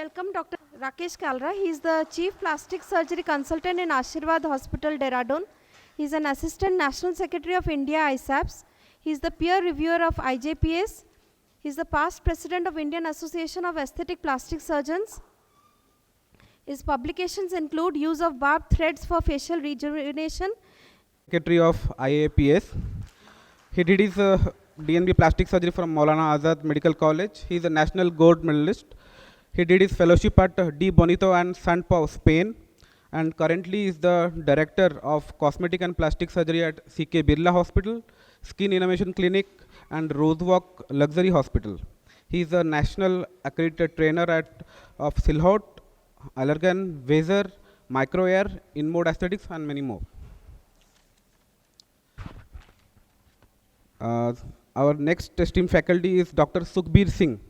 welcome Dr. Rakesh Kalra. He is the Chief Plastic Surgery Consultant in Ashirwad Hospital, Dehradun. He is an Assistant National Secretary of India ISAPS. He is the peer reviewer of IJPS. He is the past President of Indian Association of Aesthetic Plastic Surgeons. His publications include use of barbed threads for facial rejuvenation. Secretary of IAAPS. He did his DNB plastic surgery from Maulana Azad Medical College. He is a national gold medalist. He did his fellowship at D. Bonito and Sant Pau, Spain, and currently is the director of cosmetic and plastic surgery at CK Birla Hospital, Skin Innovation Clinic, and Rosewalk Luxury Hospital. He is a national accredited trainer of Silhouette, Allergan, Vaser, Microair, InMode Aesthetics, and many more. Our next esteemed faculty is Dr. Sukhbir Singh.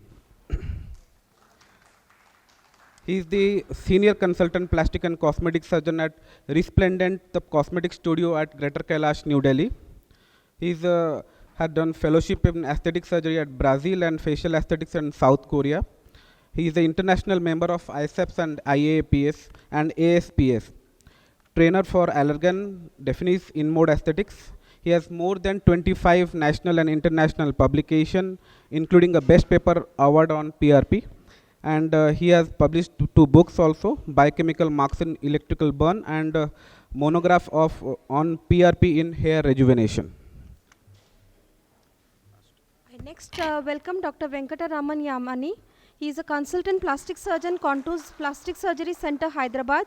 He is the Senior Consultant Plastic and Cosmetic Surgeon at Resplendent, the cosmetic studio at Greater Kailash, New Delhi. He had done fellowship in aesthetic surgery at Brazil and facial aesthetics in South Korea. He is the international member of ISAPS and IAAPS and ASPS. Trainer for Allergan, Definis, InMode Aesthetics. He has more than 25 national and international publications, including a Best Paper Award on PRP. And he has published two books also, Biochemical Marks in Electrical Burn and monograph on PRP in hair rejuvenation. I next welcome Dr. Venkataraman Yamani. He is a consultant plastic surgeon, Contours Plastic Surgery Center, Hyderabad.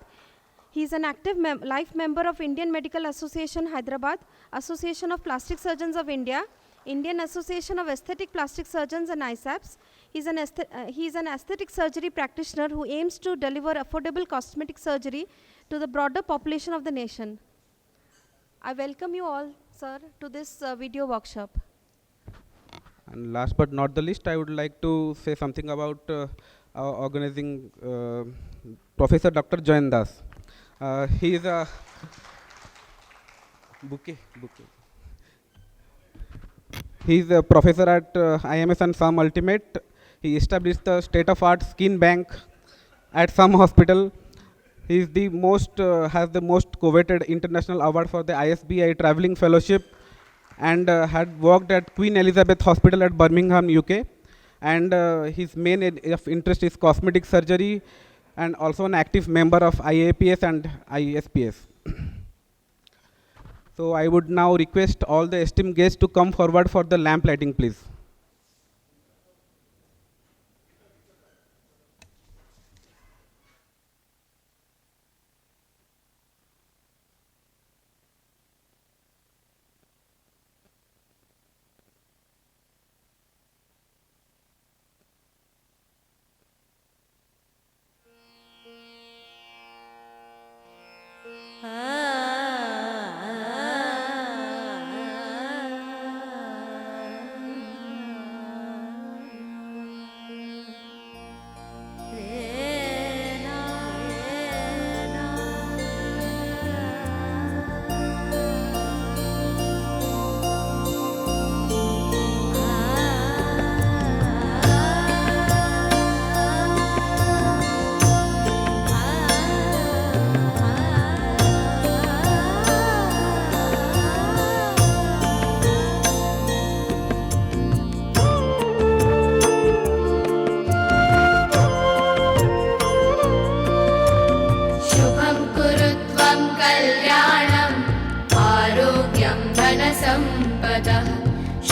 He is an active life member of Indian Medical Association, Hyderabad, Association of Plastic Surgeons of India, Indian Association of Aesthetic Plastic Surgeons and ISAPS. He is an aesthetic surgery practitioner who aims to deliver affordable cosmetic surgery to the broader population of the nation. I welcome you all, sir, to this video workshop. And last but not the least, I would like to say something about our organizing Professor Dr. Jayan Das. He is a bouquet. He is a professor at IMS and SAM Ultimate. He established the state-of-art skin bank at SAM Hospital. He is the has the most coveted international award for the ISBI Traveling Fellowship, and had worked at Queen Elizabeth Hospital at Birmingham, UK. And his main area of interest is cosmetic surgery, and also an active member of IAPS and ISPS. So I would now request all the esteemed guests to come forward for the lamp lighting, please.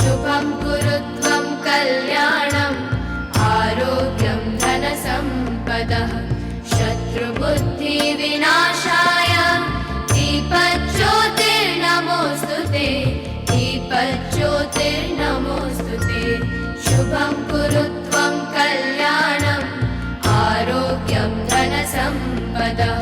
शुभं कुरु त्वं कल्याणम् आरोग्यं धनसम्पदः शत्रुबुद्धिविनाशाय दीपज्योतिर्नमोऽस्तुते दीपज्योतिर्नमोऽस्तुते शुभं कुरु त्वं कल्याणम् आरोग्यं धनसम्पदः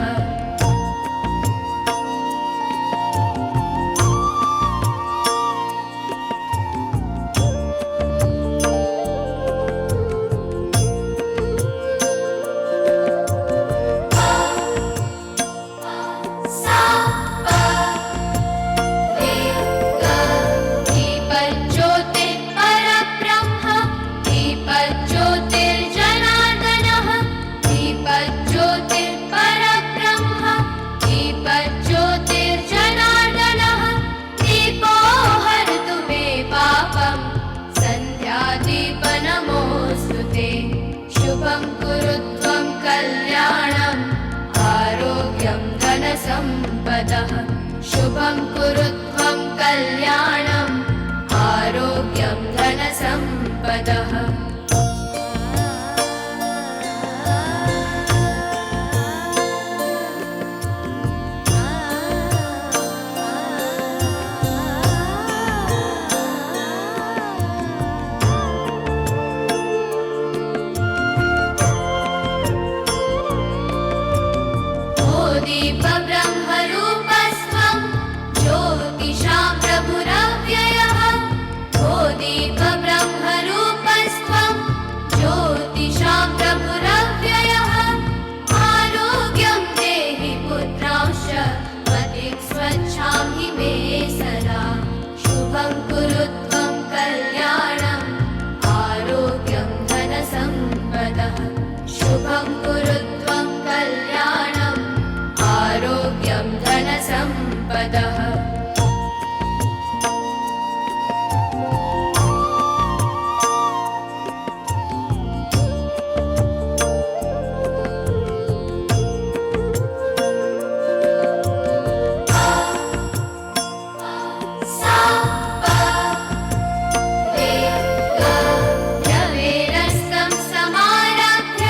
कुरु त्वं कल्याणम् आरोग्यं धनसम्पदः शुभं कुरु त्वं कल्याणम् आरोग्यं धनसम्पदः दीपब्रह्मरूपस्त्वं ज्योतिषां प्रभुरव्ययः दीपब्रह्मरूपस्त्वं ज्योतिषां प्रभुरव्ययः आरोग्यं देहि पुत्रांश्च मतिं स्वच्छां हि मे सदा शुभं कुरु त्वं कल्याणम् आरोग्यं धनसम्पदः शुभं कुरु त्वं कल्याणम् आरोग्यं धनसम्पदः द्रवेरस्तं समारभ्य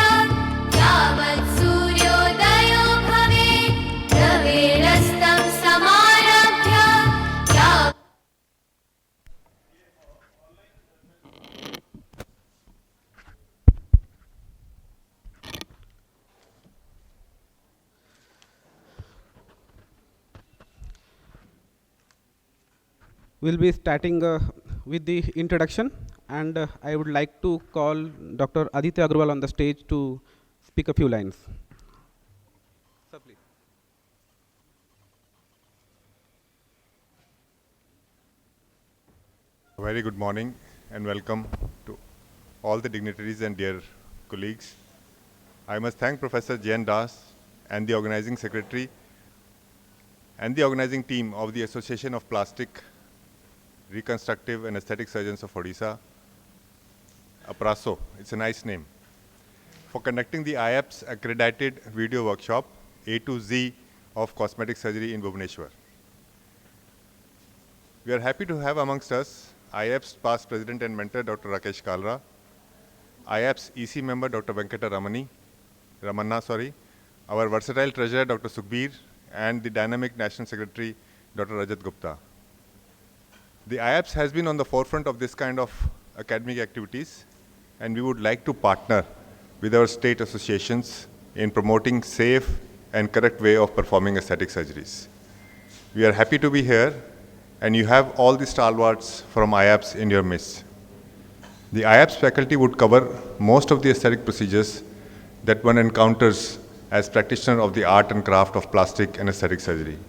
यावत् सूर्योदयो भवेत् द्रवेरस्तं समारभ्य We'll be starting with the introduction, and I would like to call Dr. Aditya Agrawal on the stage to speak a few lines. Sir, please. A very good morning and welcome to all the dignitaries and dear colleagues. I must thank Professor Jain Das and the organizing secretary and the organizing team of the Association of Plastic, Reconstructive and Aesthetic Surgeons of Odisha, APRASO, it's a nice name, for conducting the IAAPS accredited video workshop A to Z of cosmetic surgery in Bhubaneswar. We are happy to have amongst us IAAPS past president and mentor Dr. Rakesh Kalra, IAAPS EC member Dr. Venkata Ramanna, our versatile treasurer Dr. Sukhbir, and the dynamic national secretary Dr. Rajat Gupta. The IAAPS has been on the forefront of this kind of academic activities, and we would like to partner with our state associations in promoting safe and correct way of performing aesthetic surgeries. We are happy to be here, and you have all the stalwarts from IAAPS in your midst. The IAAPS faculty would cover most of the aesthetic procedures that one encounters as practitioner of the art and craft of plastic and aesthetic surgery.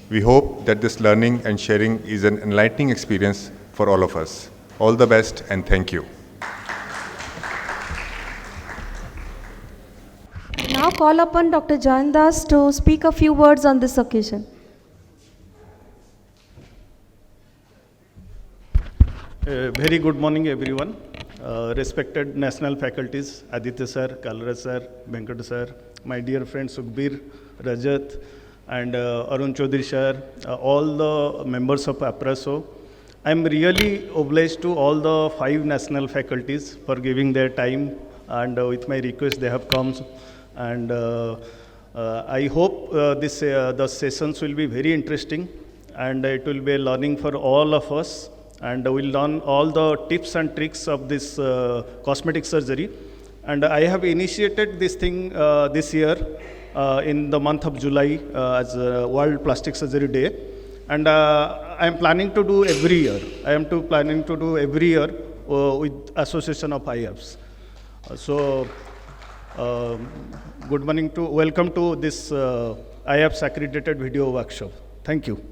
We hope that this learning and sharing is an enlightening experience for all of us. All the best and thank you. Now call upon Dr. Jain Das to speak a few words on this occasion. Very good morning, everyone. Respected national faculties, Aditya sir, Kalra sir, Venkata sir, my dear friend Sukhbir, Rajat, and Arun Chaudhary sir, all the members of APRASO. I'm really obliged to all the 5 national faculties for giving their time, and with my request they have come. And I hope the sessions will be very interesting, and it will be a learning for all of us. And we'll learn all the tips and tricks of this cosmetic surgery. And I have initiated this thing this year in the month of July as World Plastic Surgery Day. And I am planning to do every year. Planning to do every year with Association of IAAPS. Good morning welcome to this IAAPS accredited video workshop. Thank you.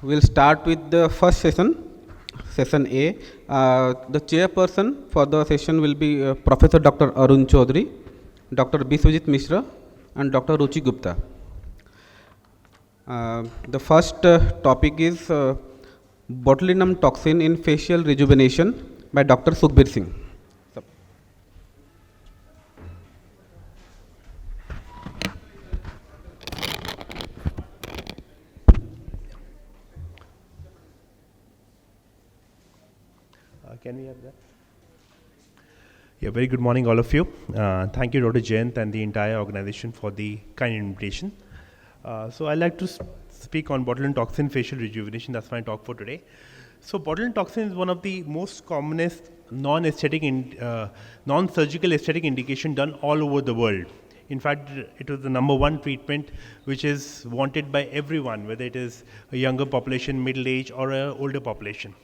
We'll start with the first session, session A. The chairperson for the session will be Professor Dr. Arun Chaudhary, Dr. Biswajit Mishra, and Dr. Ruchi Gupta. The first topic is botulinum toxin in facial rejuvenation by Dr. Sukhbir Singh. Can we have that? Yeah, very good morning, all of you. Thank you, Dr. Jayant and the entire organization for the kind invitation. So I'd like to speak on botulinum toxin facial rejuvenation. That's my talk for today. So botulinum toxin is one of the most commonest non-aesthetic, non-surgical aesthetic indication done all over the world. In fact, it was the #1 treatment which is wanted by everyone, whether it is a younger population, middle age, or an older population.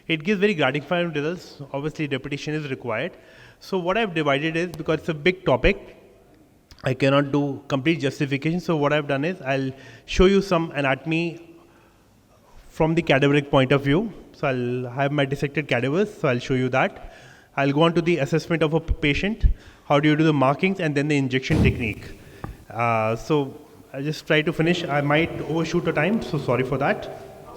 It gives very gratifying results. Obviously, repetition is required. So what I've divided is, because it's a big topic, I cannot do complete justification. So what I've done is, I'll show you some anatomy from the cadaveric point of view. So I'll have my dissected cadavers, so I'll show you that. I'll go on to the assessment of a patient, how do you do the markings, and then the injection technique. So I'll just try to finish. I might overshoot the time, so sorry for that.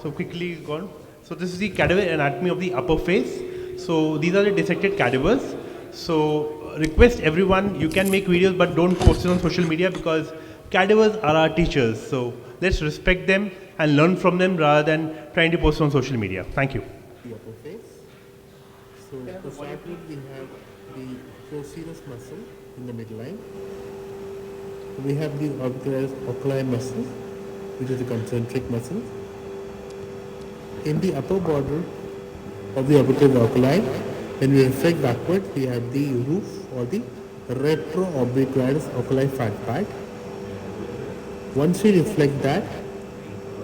So quickly go on. So this is the cadaver anatomy of the upper face. So these are the dissected cadavers. So request everyone, you can make videos but don't post it on social media, because cadavers are our teachers. So let's respect them and learn from them rather than trying to post on social media. Thank you. The upper face. So to start with, we have the procerus muscle in the midline. We have the oculi muscle, which is the concentric muscle. In the upper border of the orbicularis oculi, when we reflect backward, we have the roof or the retroorbicularis oculi fat pad. Once we reflect that,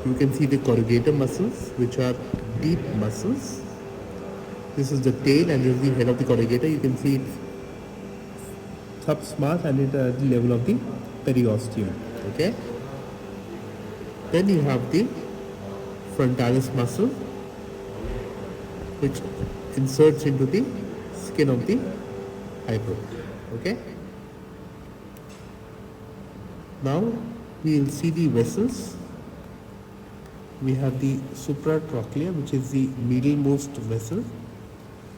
you can see the corrugator muscles, which are deep muscles. This is the tail and this is the head of the corrugator. You can see it subsmass and it at the level of the periosteum. Okay. Then you have the frontalis muscle, which inserts into the skin of the eyebrow. Okay. Now we will see the vessels. We have the supratrochlear, which is the middlemost vessel.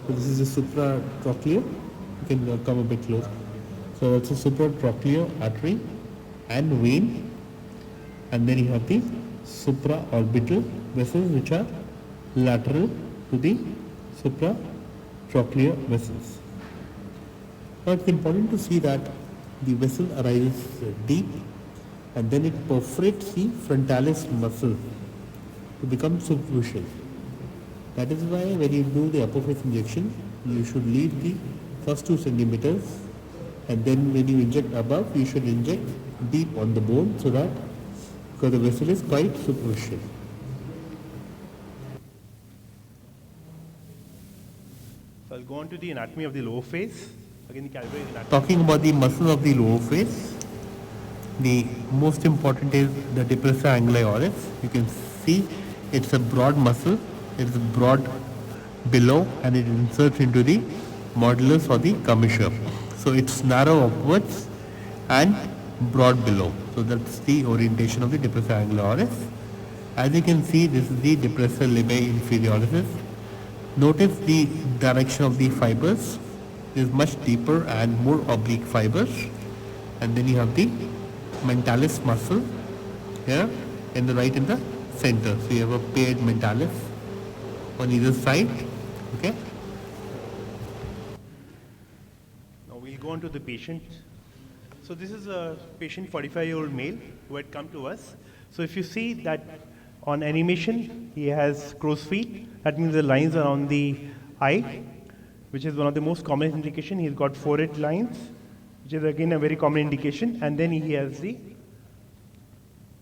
So this is the supratrochlear. You can come a bit closer. So that's a supratrochlear artery and vein, and then you have the supraorbital vessels, which are lateral to the supratrochlear vessels. Now it's important to see that the vessel arises deep and then it perforates the frontalis muscle to become superficial. That is why when you do the upper face injection, you should leave the first 2 centimeters, and then when you inject above, you should inject deep on the bone, so that because the vessel is quite superficial. So I'll go on to the anatomy of the lower face. Again, the cadaveric anatomy. Talking about the muscle of the lower face, the most important is the depressor anguli oris. You can see it's a broad muscle. It's broad below and it inserts into the modulus or the commissure. So it's narrow upwards and broad below. So that's the orientation of the depressor anguli oris. As you can see, this is the depressor labii inferioris. Notice the direction of the fibers is much deeper and more oblique fibers. And then you have the mentalis muscle here in the right in the center. So you have a paired mentalis on either side. Okay. Now we'll go on to the patient. So this is a patient, 45-year-old male, who had come to us. So if you see that on animation, he has crow's feet. That means the lines are on the eye, which is one of the most common indication. He's got forehead lines, which is again a very common indication. And then he has the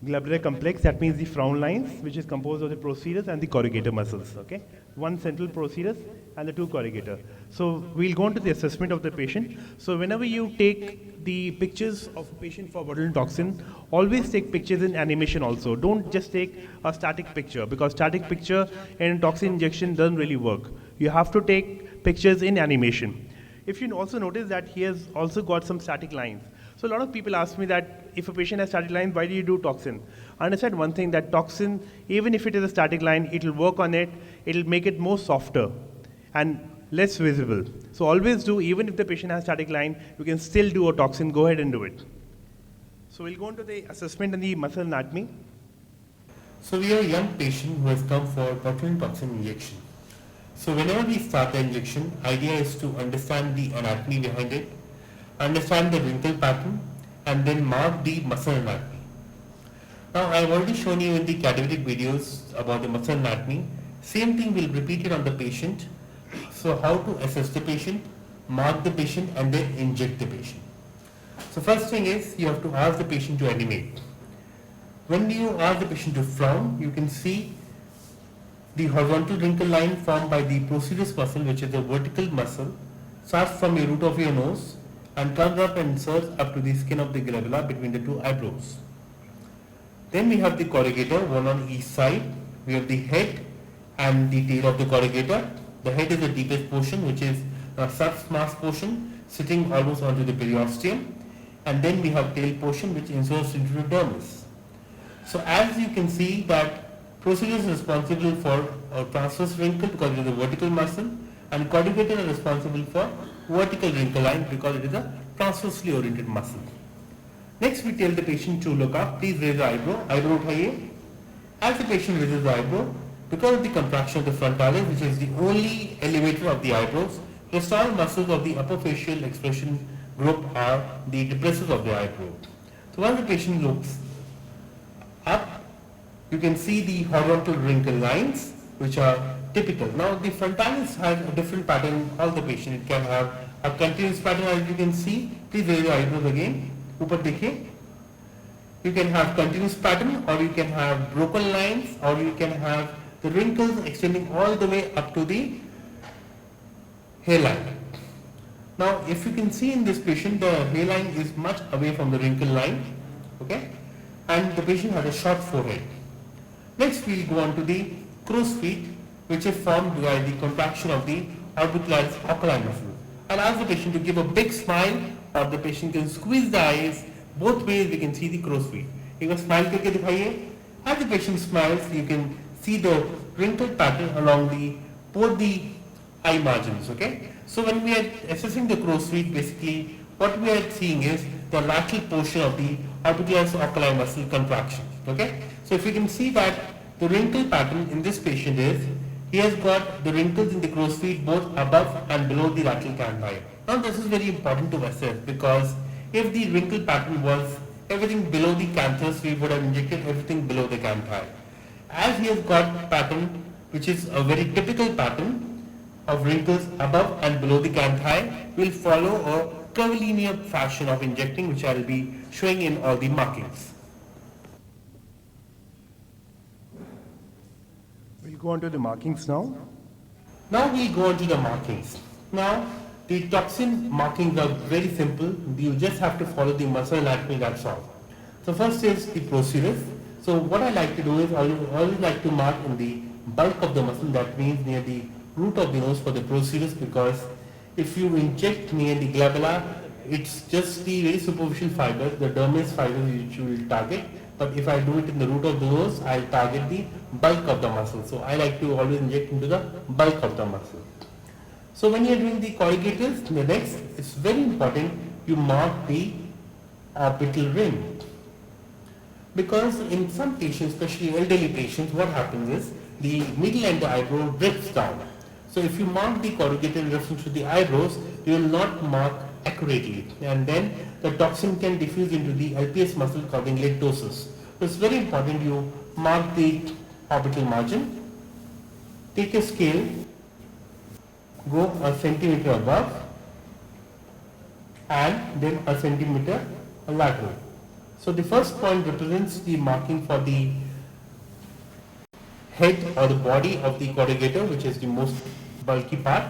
glabular complex. That means the frown lines, which is composed of the procerus and the corrugator muscles. Okay. one central procedure, and the two corrugator. So we'll go into the assessment of the patient. So whenever you take the pictures of a patient for botulinum toxin, always take pictures in animation also. Don't just take a static picture, because static picture in toxin injection doesn't really work. You have to take pictures in animation. If you also notice that he has also got some static lines. So a lot of people ask me that if a patient has static lines, why do you do toxin? And I said one thing, that toxin, even if it is a static line, it will work on it, it will make it more softer and less visible. So always do, even if the patient has static line, you can still do a toxin, go ahead and do it. So we'll go into the assessment and the muscle anatomy. So we have a young patient who has come for botulinum toxin injection. So whenever we start the injection, idea is to understand the anatomy behind it, understand the wrinkle pattern, and then mark the muscle anatomy. Now I've already shown you in the cadaveric videos about the muscle anatomy. Same thing will repeat it on the patient. So how to assess the patient, mark the patient, and then inject the patient. So first thing is, you have to ask the patient to animate. When you ask the patient to frown, you can see the horizontal wrinkle line formed by the procerus muscle, which is the vertical muscle, starts from your root of your nose and comes up and inserts up to the skin of the glabella between the two eyebrows. Then we have the corrugator, one on each side. We have the head and the tail of the corrugator. The head is the deepest portion, which is a submass portion sitting almost onto the periosteum. And then we have tail portion, which inserts into the dermis. So as you can see that procerus is responsible for a transverse wrinkle because it is a vertical muscle, and corrugator is responsible for vertical wrinkle line because it is a transversely oriented muscle. Next we tell the patient to look up. Please raise the eyebrow. Eyebrow uthaiye. As the patient raises the eyebrow, because of the contraction of the frontalis, which is the only elevator of the eyebrows, the small muscles of the upper facial expression group are the depressors of the eyebrow. So once the patient looks up, you can see the horizontal wrinkle lines, which are typical. Now the frontalis has a different pattern in all the patient. It can have a continuous pattern, as you can see. Please raise your eyebrows again. Upar dekhiye. You can have continuous pattern, or you can have broken lines, or you can have the wrinkles extending all the way up to the hairline. Now if you can see in this patient, the hairline is much away from the wrinkle line, okay, and the patient has a short forehead. Next we will go on to the crow's feet, which is formed by the contraction of the orbicularis oculi muscle. I'll ask the patient to give a big smile, or the patient can squeeze the eyes. Both ways we can see the crow's feet. You can smile करके दिखाइए. As the patient smiles, you can see the wrinkled pattern along both the eye margins. Okay. So when we are assessing the crow's feet, basically what we are seeing is the lateral portion of the orbicularis oculi muscle contraction. Okay. So if you can see that the wrinkle pattern in this patient is, he has got the wrinkles in the crow's feet both above and below the lateral canthi. Now this is very important to assess, because if the wrinkle pattern was everything below the canthus, we would have injected everything below the canthi. As he has got pattern, which is a very typical pattern of wrinkles above and below the canthi, we will follow a curvilinear fashion of injecting, which I will be showing in all the markings. We'll go on to the markings now. Now we go on to the markings. Now the toxin markings are very simple. You just have to follow the muscle anatomy, that's all. So first is the procerus. So what I like to do is I always like to mark in the bulk of the muscle, that means near the root of the nose for the procerus, because if you inject near the glabella, it's just the very superficial fibers, the dermis fibers which you will target. But if I do it in the root of the nose, I'll target the bulk of the muscle. So I like to always inject into the bulk of the muscle. So when you are doing the corrugators, the next, it's very important you mark the orbital ring. Because in some patients, especially elderly patients, what happens is the middle and the eyebrow drifts down. So if you mark the corrugator in reference to the eyebrows, you will not mark accurately, and then the toxin can diffuse into the LPS muscle, causing latosis. So it's very important you mark the orbital margin. Take a scale, go a centimeter above and then a centimeter lateral. So the first point represents the marking for the head or the body of the corrugator, which is the most bulky part,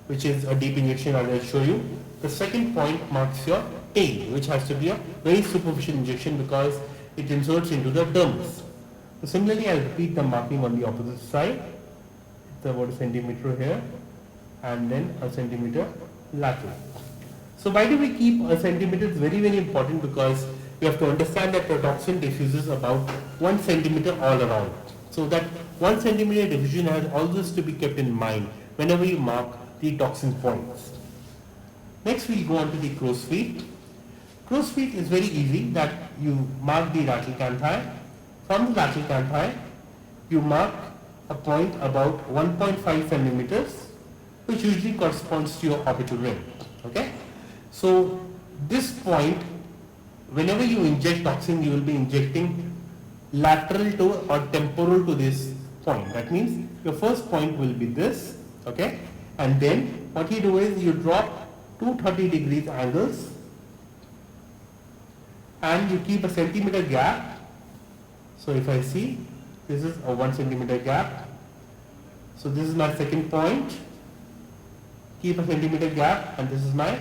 which is a deep injection I will show you. The second point marks your tail, which has to be a very superficial injection because it inserts into the dermis. So similarly, I'll repeat the marking on the opposite side. It's about a centimeter here and then a centimeter lateral. So why do we keep a centimeter? It's very, very important because you have to understand that the toxin diffuses about 1 centimeter all around. So that 1 centimeter diffusion has always to be kept in mind whenever you mark the toxin points. Next we'll go on to the crow's feet. Crow's feet is very easy, that you mark the lateral canthi. From the lateral canthi, you mark a point about 1.5 centimeters, which usually corresponds to your orbital ring. Okay? So this point, whenever you inject toxin, you will be injecting lateral to or temporal to this point. That means your first point will be this, okay? And then what you do is you drop 230 degrees angles and you keep a centimeter gap. So if I see, this is a 1 centimeter gap. So this is my second point. Keep a centimeter gap, and this is my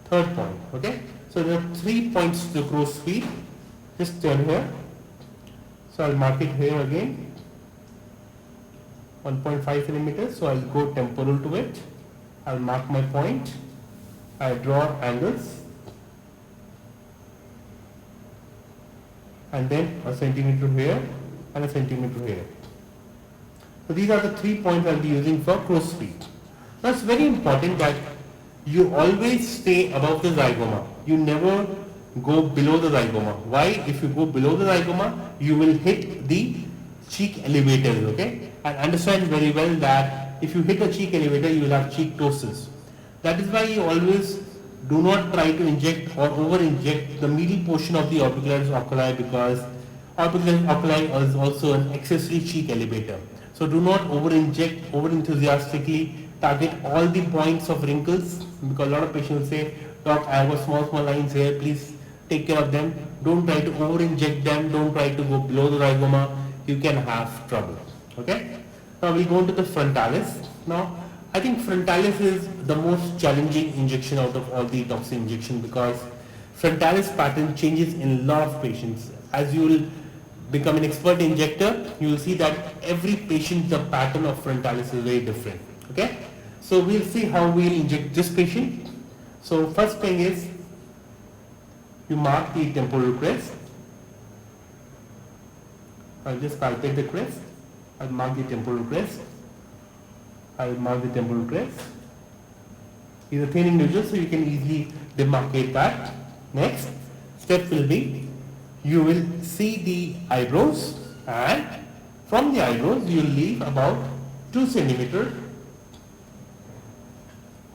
third point. Okay? So there are 3 points to the crow's feet. Just turn here. So I'll mark it here again. 1.5 centimeters. So I'll go temporal to it. I'll mark my point. I draw angles. And then a centimeter here and a centimeter here. So these are the 3 points I'll be using for crow's feet. Now it's very important that you always stay above the zygoma. You never go below the zygoma. Why? If you go below the zygoma, you will hit the cheek elevators, okay? And understand very well that if you hit a cheek elevator, you will have cheek ptosis. That is why you always do not try to inject or over-inject the middle portion of the orbicularis oculi, because orbicularis oculi is also an accessory cheek elevator. So do not over-inject, over-enthusiastically target all the points of wrinkles, because a lot of patients say, Doc, I have a small lines here, please take care of them. Don't try to over-inject them, don't try to go below the zygoma, you can have trouble. Okay? Now we'll go into the frontalis. Now, I think frontalis is the most challenging injection out of all the toxin injection, because frontalis pattern changes in a lot of patients. As you will become an expert injector, you will see that every patient, the pattern of frontalis is very different. Okay? So we'll see how we'll inject this patient. So first thing is, you mark the temporal crest. I'll just palpate the crest. I'll mark the temporal crest. I'll mark the temporal crest. It's a thin individual, so you can easily demarcate that. Next step will be, you will see the eyebrows, and from the eyebrows you will leave about 2 centimeters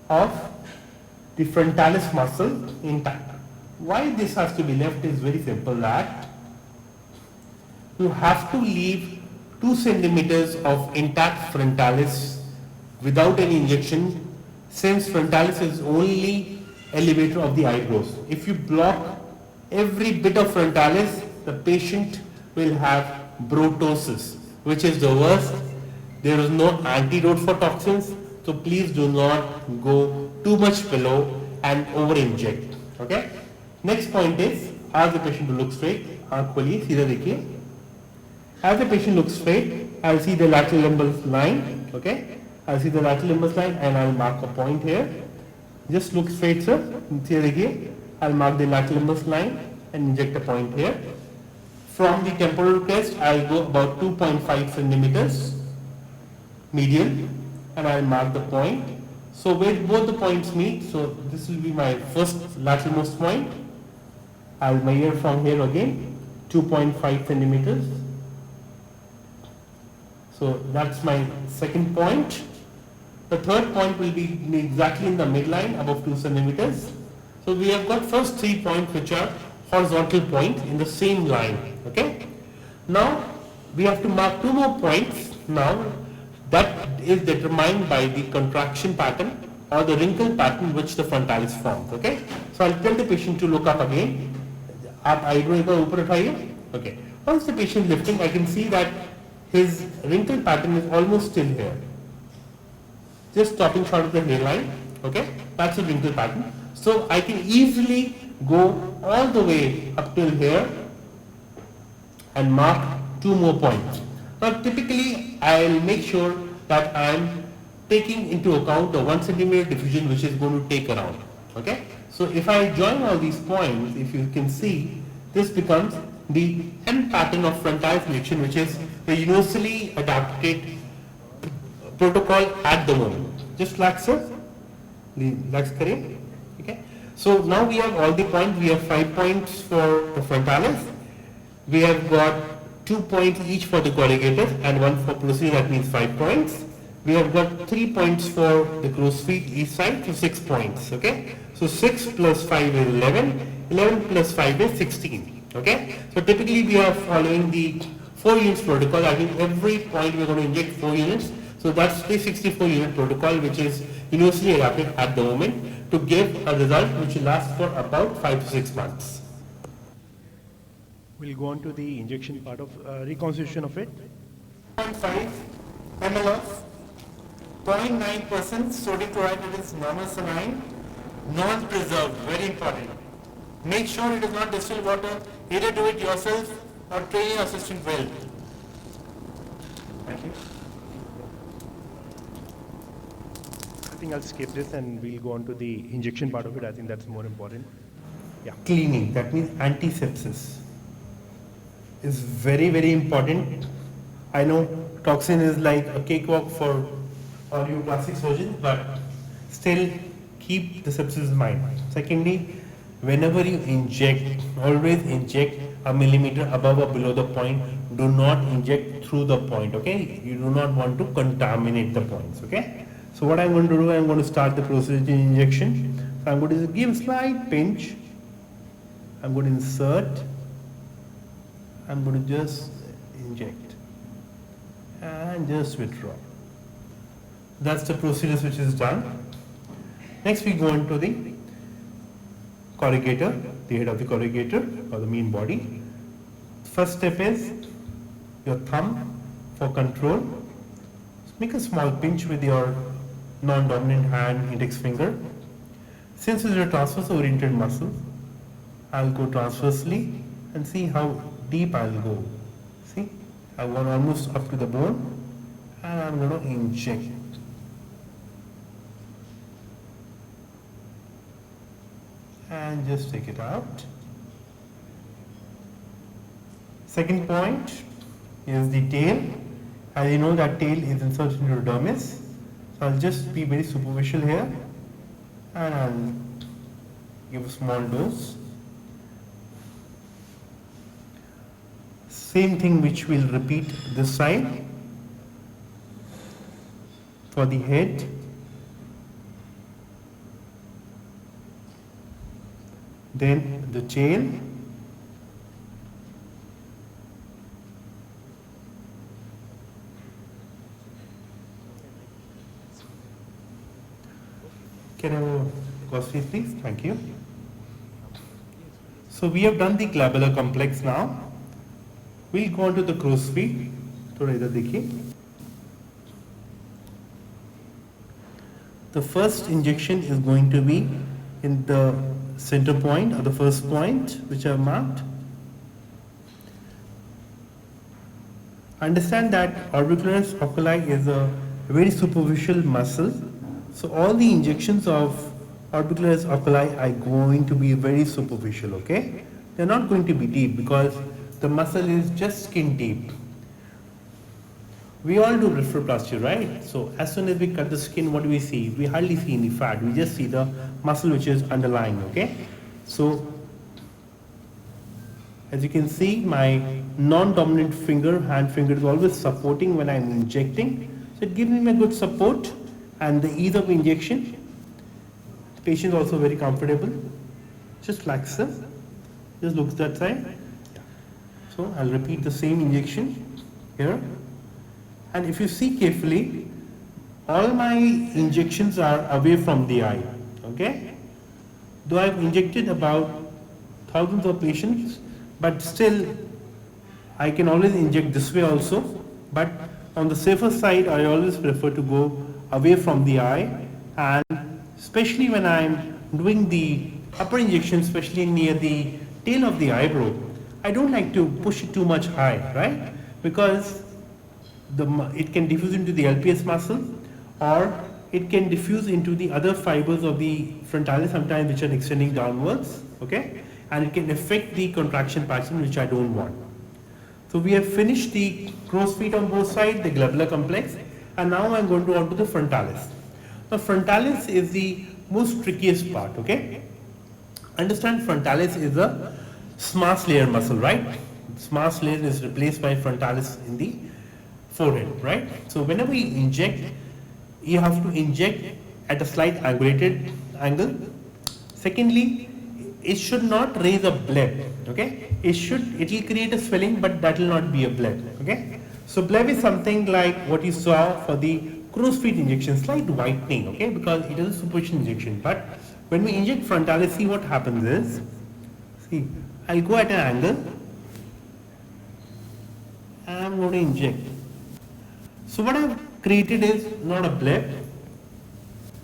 of the frontalis muscle intact. Why this has to be left is very simple, that you have to leave 2 centimeters of intact frontalis without any injection, since frontalis is only elevator of the eyebrows. If you block every bit of frontalis, the patient will have brotosis, which is the worst. There is no antidote for toxins, so please do not go too much below and over inject. Okay? Next point is, ask the patient to look straight. आँख खोलिए, सीधा देखिए. As the patient looks straight, I'll see the lateral limbus line. Okay? I'll see the lateral limbus line and I'll mark a point here. Just look straight, sir. सीधा देखिए. I'll mark the lateral limbus line and inject a point here. From the temporal crest, I'll go about 2.5 centimeters medial, and I'll mark the point. So where both the points meet, so this will be my first lateralmost point. I'll measure from here again, 2.5 centimeters. So that's my second point. The third point will be exactly in the midline, above 2 centimeters. So we have got first 3 points which are horizontal points in the same line. Okay? Now we have to mark 2 more points now. That is determined by the contraction pattern or the wrinkle pattern which the frontalis forms. Okay? So I'll tell the patient to look up again. आप eyebrow एक बार ऊपर उठाइए. Okay. Once the patient lifting, I can see that his wrinkle pattern is almost still here. Just stopping short of the hairline, okay? That's a wrinkle pattern. So I can easily go all the way up till here and mark 2 more points. Now typically I'll make sure that I'm taking into account the 1 centimeter diffusion which is going to take around, okay? So if I join all these points, if you can see, this becomes the M pattern of frontal flexion, which is the universally adapted protocol at the moment. Just relax, sir. Relax, correct? Okay. So now we have all the points. We have 5 points for the frontalis. We have got 2 points each for the corrugator and 1 for procedure, that means 5 points. We have got 3 points for the crow's feet each side, so 6 points, okay? So 6 plus 5 is 11, 11 plus 5 is 16, okay? So typically we are following the 4 units protocol. I think every point we are going to inject 4 units. So that's the 64 unit protocol which is universally adapted at the moment to give a result which will last for about 5 to 6 months. We'll go on to the injection part of reconstitution of it. 0.5 ml of 0.9% sodium chloride, that is normal saline, non-preserved, very important. Make sure it is not distilled water, either do it yourself or train your assistant well. Thank you. I think I'll skip this and we'll go on to the injection part of it. I think that's more important. Yeah. Cleaning, that means antisepsis, is very, very important. I know toxin is like a cakewalk for all you plastic surgeons, but still keep the sepsis in mind. Secondly, whenever you inject, always inject a millimeter above or below the point. Do not inject through the point, okay? You do not want to contaminate the points, okay? So what I'm going to do, I'm going to start the procedure injection. So I'm going to give a slight pinch. I'm going to insert. I'm going to just inject and just withdraw. That's the procedure which is done. Next we go into the corrugator, the head of the corrugator or the main body. First step is your thumb for control. Make a small pinch with your non-dominant hand, index finger. Since it's a transverse oriented muscle, I'll go transversely and see how deep I'll go. See, I want almost up to the bone and I'm going to inject. And just take it out. Second point is the tail. As you know, that tail is inserted into the dermis. So I'll just be very superficial here and I'll give a small dose. Same thing which we'll repeat this side for the head. Then the tail. Can I have a coffee, please? Thank you. So we have done the glabular complex now. We'll go on to the crow's feet. थोड़ा इधर देखिए. The first injection is going to be in the center point or the first point which I have marked. Understand that orbicularis oculi is a very superficial muscle. So all the injections of orbicularis oculi are going to be very superficial, okay? They're not going to be deep because the muscle is just skin deep. We all do blepharoplasty, right? So as soon as we cut the skin, what do we see? We hardly see any fat. We just see the muscle which is underlying, okay? So as you can see, my non-dominant finger, hand finger is always supporting when I'm injecting. So it gives me a good support and the ease of injection. The patient is also very comfortable. Just relax, sir. Just look that side. So I'll repeat the same injection here. And if you see carefully, all my injections are away from the eye, okay? Though I've injected about thousands of patients, but still I can always inject this way also. But on the safer side, I always prefer to go away from the eye, and especially when I'm doing the upper injection, especially near the tail of the eyebrow, I don't like to push it too much high, right? Because it can diffuse into the LPS muscle, or it can diffuse into the other fibers of the frontalis sometimes, which are extending downwards, okay? And it can affect the contraction pattern, which I don't want. So we have finished the crow's feet on both sides, the globular complex, and now I'm going to on to the frontalis. Now frontalis is the most trickiest part, okay? Understand, frontalis is a SMAS layer muscle, right? SMAS layer is replaced by frontalis in the forehead, right? So whenever you inject, you have to inject at a slight angulated angle. Secondly, it should not raise a bleb, okay? It will create a swelling, but that will not be a bleb, okay? So bleb is something like what you saw for the crow's feet injection, slight whitening, okay? Because it is a superficial injection. But when we inject frontalis, see what happens is, see, I'll go at an angle, and I'm going to inject. So what I've created is not a bleb,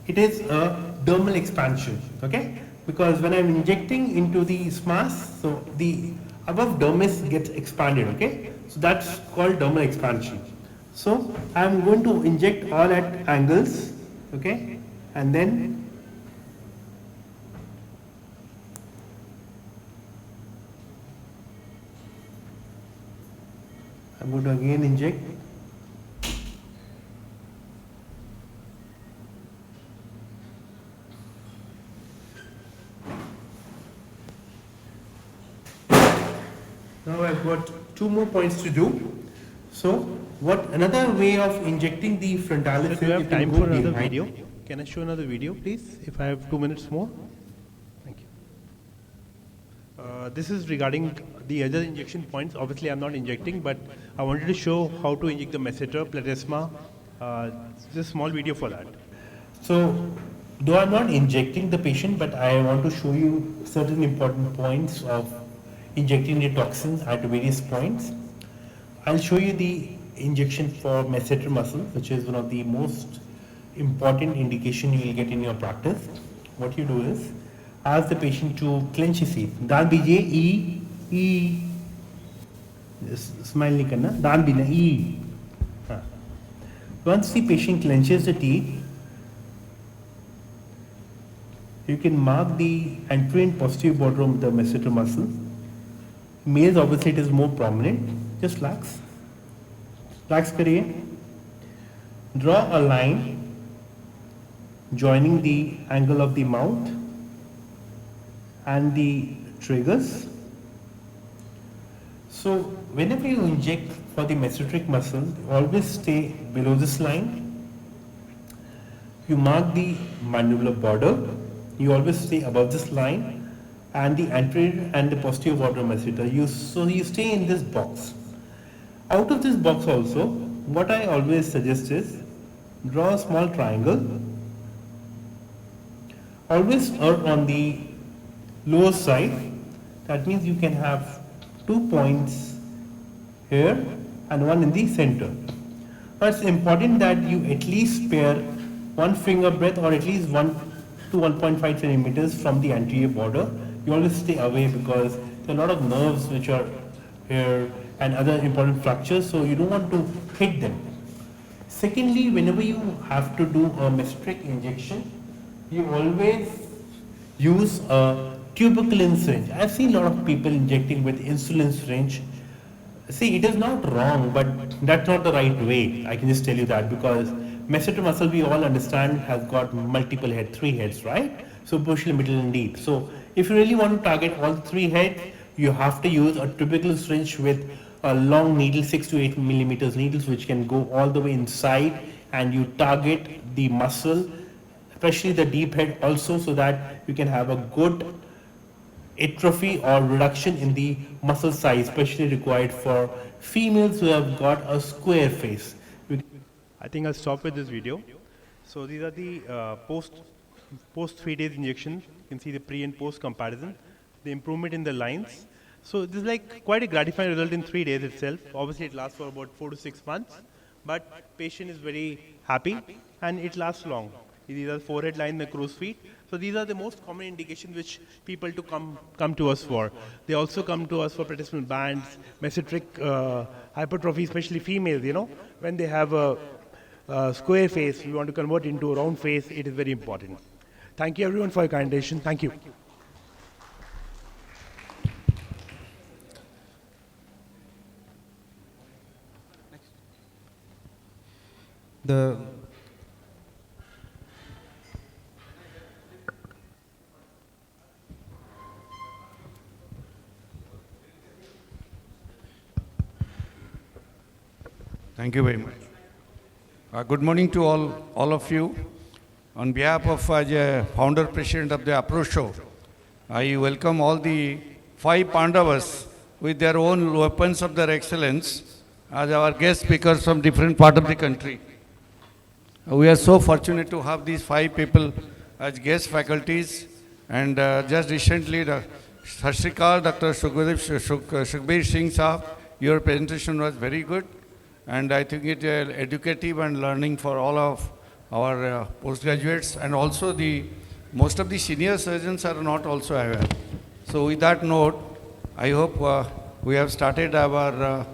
it is a dermal expansion, okay? Because when I'm injecting into the SMAS, so the above dermis gets expanded, okay? So that's called dermal expansion. So I'm going to inject all at angles, okay? And then I'm going to again inject. Now I've got 2 more points to do. So what another way of injecting the frontalis is, Do you have you can time go for another behind. video? Can I show another video, please? If I have 2 minutes more? Thank you. This is regarding the other injection points. Obviously, I'm not injecting, but I wanted to show how to inject the masseter, platysma. Just a small video for that. So though I'm not injecting the patient, but I want to show you certain important points of injecting the toxin at various points. I'll show you the injection for masseter muscle, which is one of the most important indication you will get in your practice. What you do is ask the patient to clench his teeth. दांत दीजिए, E, smile नहीं करना, दांत भी ना, E. हाँ. Once the patient clenches the teeth, you can mark the anterior and posterior border of the masseter muscle. Males, obviously it is more prominent. Just relax. Relax करिए. Draw a line joining the angle of the mouth and the triggers. So whenever you inject for the mesenteric muscle, always stay below this line. You mark the mandibular border. You always stay above this line, and the anterior and the posterior border masseter. So you stay in this box. Out of this box also, what I always suggest is draw a small triangle. Always err on the lower side. That means you can have 2 points here and one in the center. Now it's important that you at least spare 1 finger breadth or at least 1 to 1.5 centimeters from the anterior border. You always stay away because there are a lot of nerves which are here and other important structures, so you don't want to hit them. Secondly, whenever you have to do a mesenteric injection, you always use a tuberculin syringe. I've seen a lot of people injecting with insulin syringe. See, it is not wrong, but that's not the right way. I can just tell you that because masseter muscle, we all understand, has got multiple heads, 3 heads, right? Superficial, middle, and deep. So if you really want to target all 3 heads, you have to use a tuberculin syringe with a long needle, 6 to 8 millimeters needles, which can go all the way inside, and you target the muscle, especially the deep head also, so that you can have a good atrophy or reduction in the muscle size, especially required for females who have got a square face. I think I'll stop with this video. So these are the post 3 days injection. You can see the pre and post comparison, the improvement in the lines. So this is like quite a gratifying result in 3 days itself. Obviously it lasts for about 4 to 6 months. but patient is very happy and it lasts long. These are forehead line, the crow's feet. So these are the most common indications which people to come to us for. They also come to us for participant bands, mesenteric hypertrophy, especially females. When they have a square face, we want to convert into a round face. It is very important. Thank you everyone for your kind attention. Thank you. The Thank you very much. Good morning to all of you. On behalf of the founder president of the Approach Show, I welcome all the 5 Pandavas with their own weapons of their excellence as our guest speakers from different part of the country. We are so fortunate to have these 5 people as guest faculties, and just recently, Sat Shri Akal, Dr. Sukhbir Singh Saab, your presentation was very good, and I think it is educative and learning for all of our postgraduates, and also most of the senior surgeons are not also aware. So with that note, I hope we have started our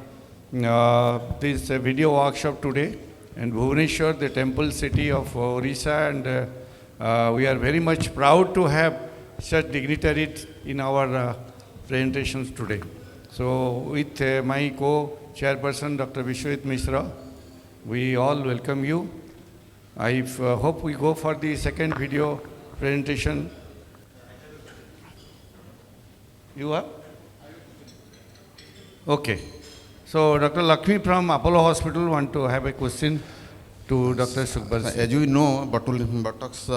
this video workshop today. And Bhubaneswar, the temple city of Orissa, and we are very much proud to have such dignitaries in our presentations today. So with my co-chairperson, Dr. Vishwajit Mishra, we all welcome you. I hope we go for the second video presentation. You are? Okay. So Dr. Lakshmi from Apollo Hospital want to have a question to Dr. Sukhbir. As you know, buttocks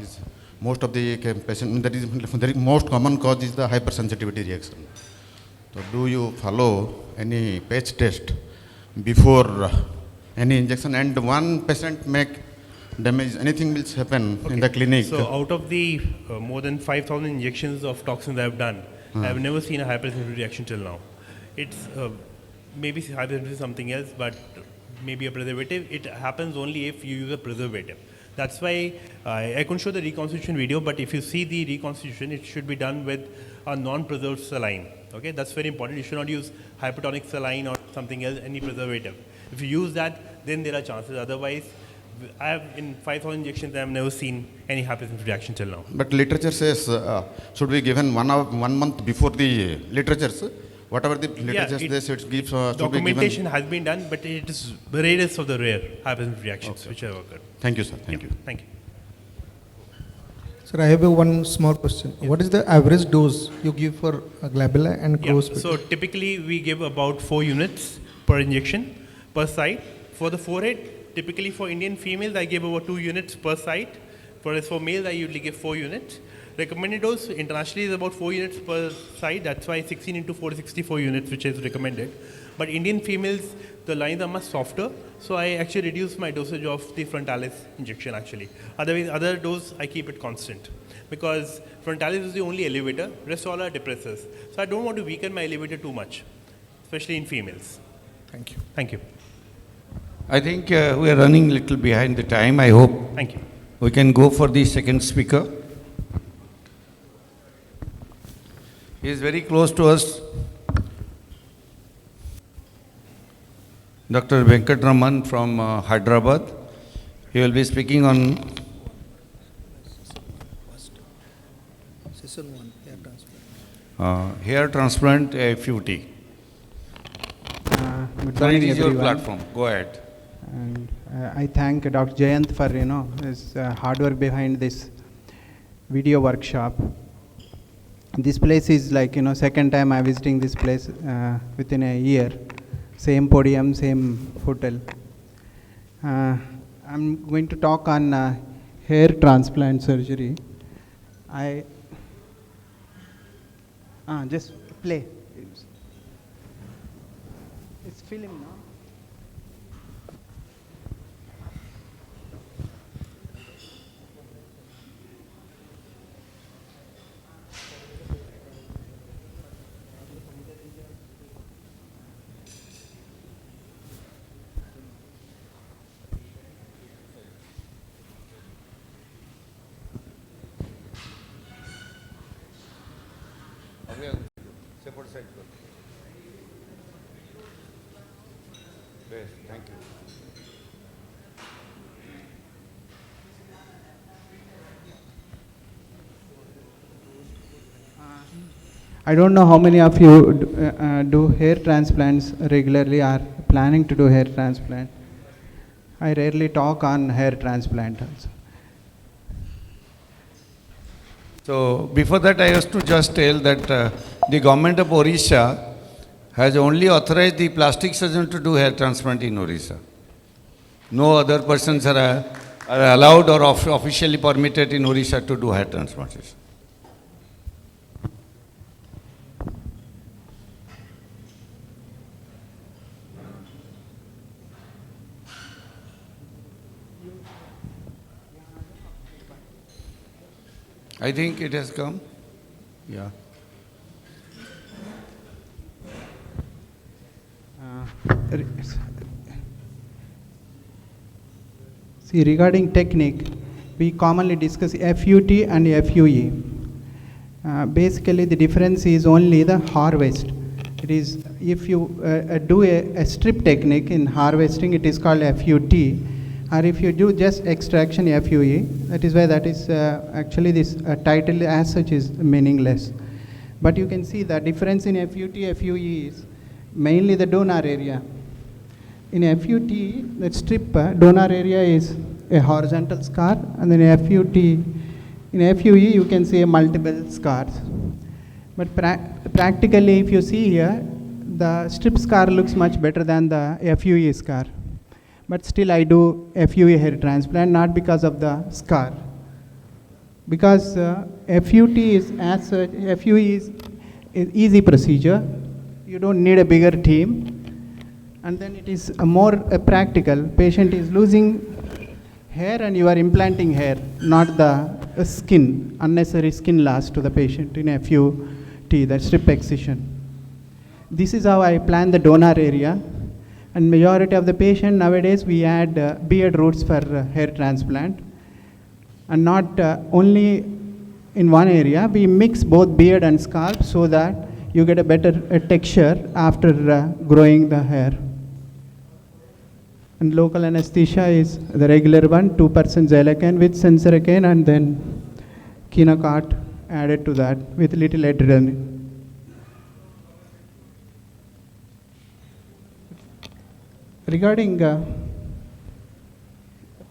is most of the patient, that is the most common cause is the hypersensitivity reaction. So do you follow any patch test before any injection, and one patient make damage, anything will happen in the clinic? So out of the more than 5,000 injections of toxins I have done, I have never seen a hypersensitivity reaction till now. It's maybe hypersensitivity is something else, but maybe a preservative. It happens only if you use a preservative. That's why I couldn't show the reconstitution video, but if you see the reconstitution, it should be done with a non-preserved saline. Okay, that's very important. You should not use hypertonic saline or something else, any preservative. If you use that, then there are chances. Otherwise, I have in 5,000 injections, I have never seen any hypersensitivity reaction till now. But literature says should be given 1 month before the literature. Whatever the literature says, it gives. Documentation has been done, but it is the rarest of the rare hypersensitivity reactions which have occurred. Thank you, sir. Thank you. Thank you. Sir, I have one small question. Yes. What is the average dose you give for glabella and crow's feet? So typically we give about 4 units per injection per site. For the forehead, typically for Indian females, I give about 2 units per site. Whereas for males, I usually give 4 units. Recommended dose internationally is about 4 units per site. That's why 16 into 4 is 64 units, which is recommended. But Indian females, the lines are much softer, so I actually reduce my dosage of the frontalis injection actually. Otherwise, other dose, I keep it constant. Because frontalis is the only elevator, rest all are depressors. So I don't want to weaken my elevator too much, especially in females. Thank you. Thank you. I think we are running a little behind the time. I hope Thank you. we can go for the second speaker. He is very close to us. Dr. Venkat Raman from Hyderabad. He will be speaking on hair transplant FUT. Good Sir, it morning, is your everyone. platform. Go ahead. And I thank Dr. Jayant for his hard work behind this video workshop. This place is like second time I'm visiting this place within a year. Same podium, same hotel. I'm going to talk on hair transplant surgery. Just play. It's film now. Separate side. Yes, thank you. I don't know how many of you do hair transplants regularly or planning to do hair transplant. I rarely talk on hair transplant also. So before that, I have to just tell that the government of Orissa has only authorized the plastic surgeon to do hair transplant in Orissa. No other persons are allowed or officially permitted in Orissa to do hair transplantation. I think it has come. Yeah. See, regarding technique, we commonly discuss FUT and FUE. Basically, the difference is only the harvest. It is, if you do a strip technique in harvesting, it is called FUT. Or if you do just extraction, FUE, that is why that is actually this title as such is meaningless. But you can see the difference in FUT, FUE is mainly the donor area. In FUT, the strip donor area is a horizontal scar, and then FUT, in FUE you can see multiple scars. But practically, if you see here, the strip scar looks much better than the FUE scar. But still I do FUE hair transplant, not because of the scar. Because FUT is as such, FUE is an easy procedure. You don't need a bigger team. And then it is more practical. Patient is losing hair and you are implanting hair, not the skin, unnecessary skin loss to the patient in FUT, the strip excision. This is how I plan the donor area. And majority of the patient nowadays we add beard roots for hair transplant, and not only in one area. We mix both beard and scalp so that you get a better texture after growing the hair. And local anesthesia is the regular one, 2% xylocaine with sensoricane, and then Kinocort added to that with little adrenaline. Regarding play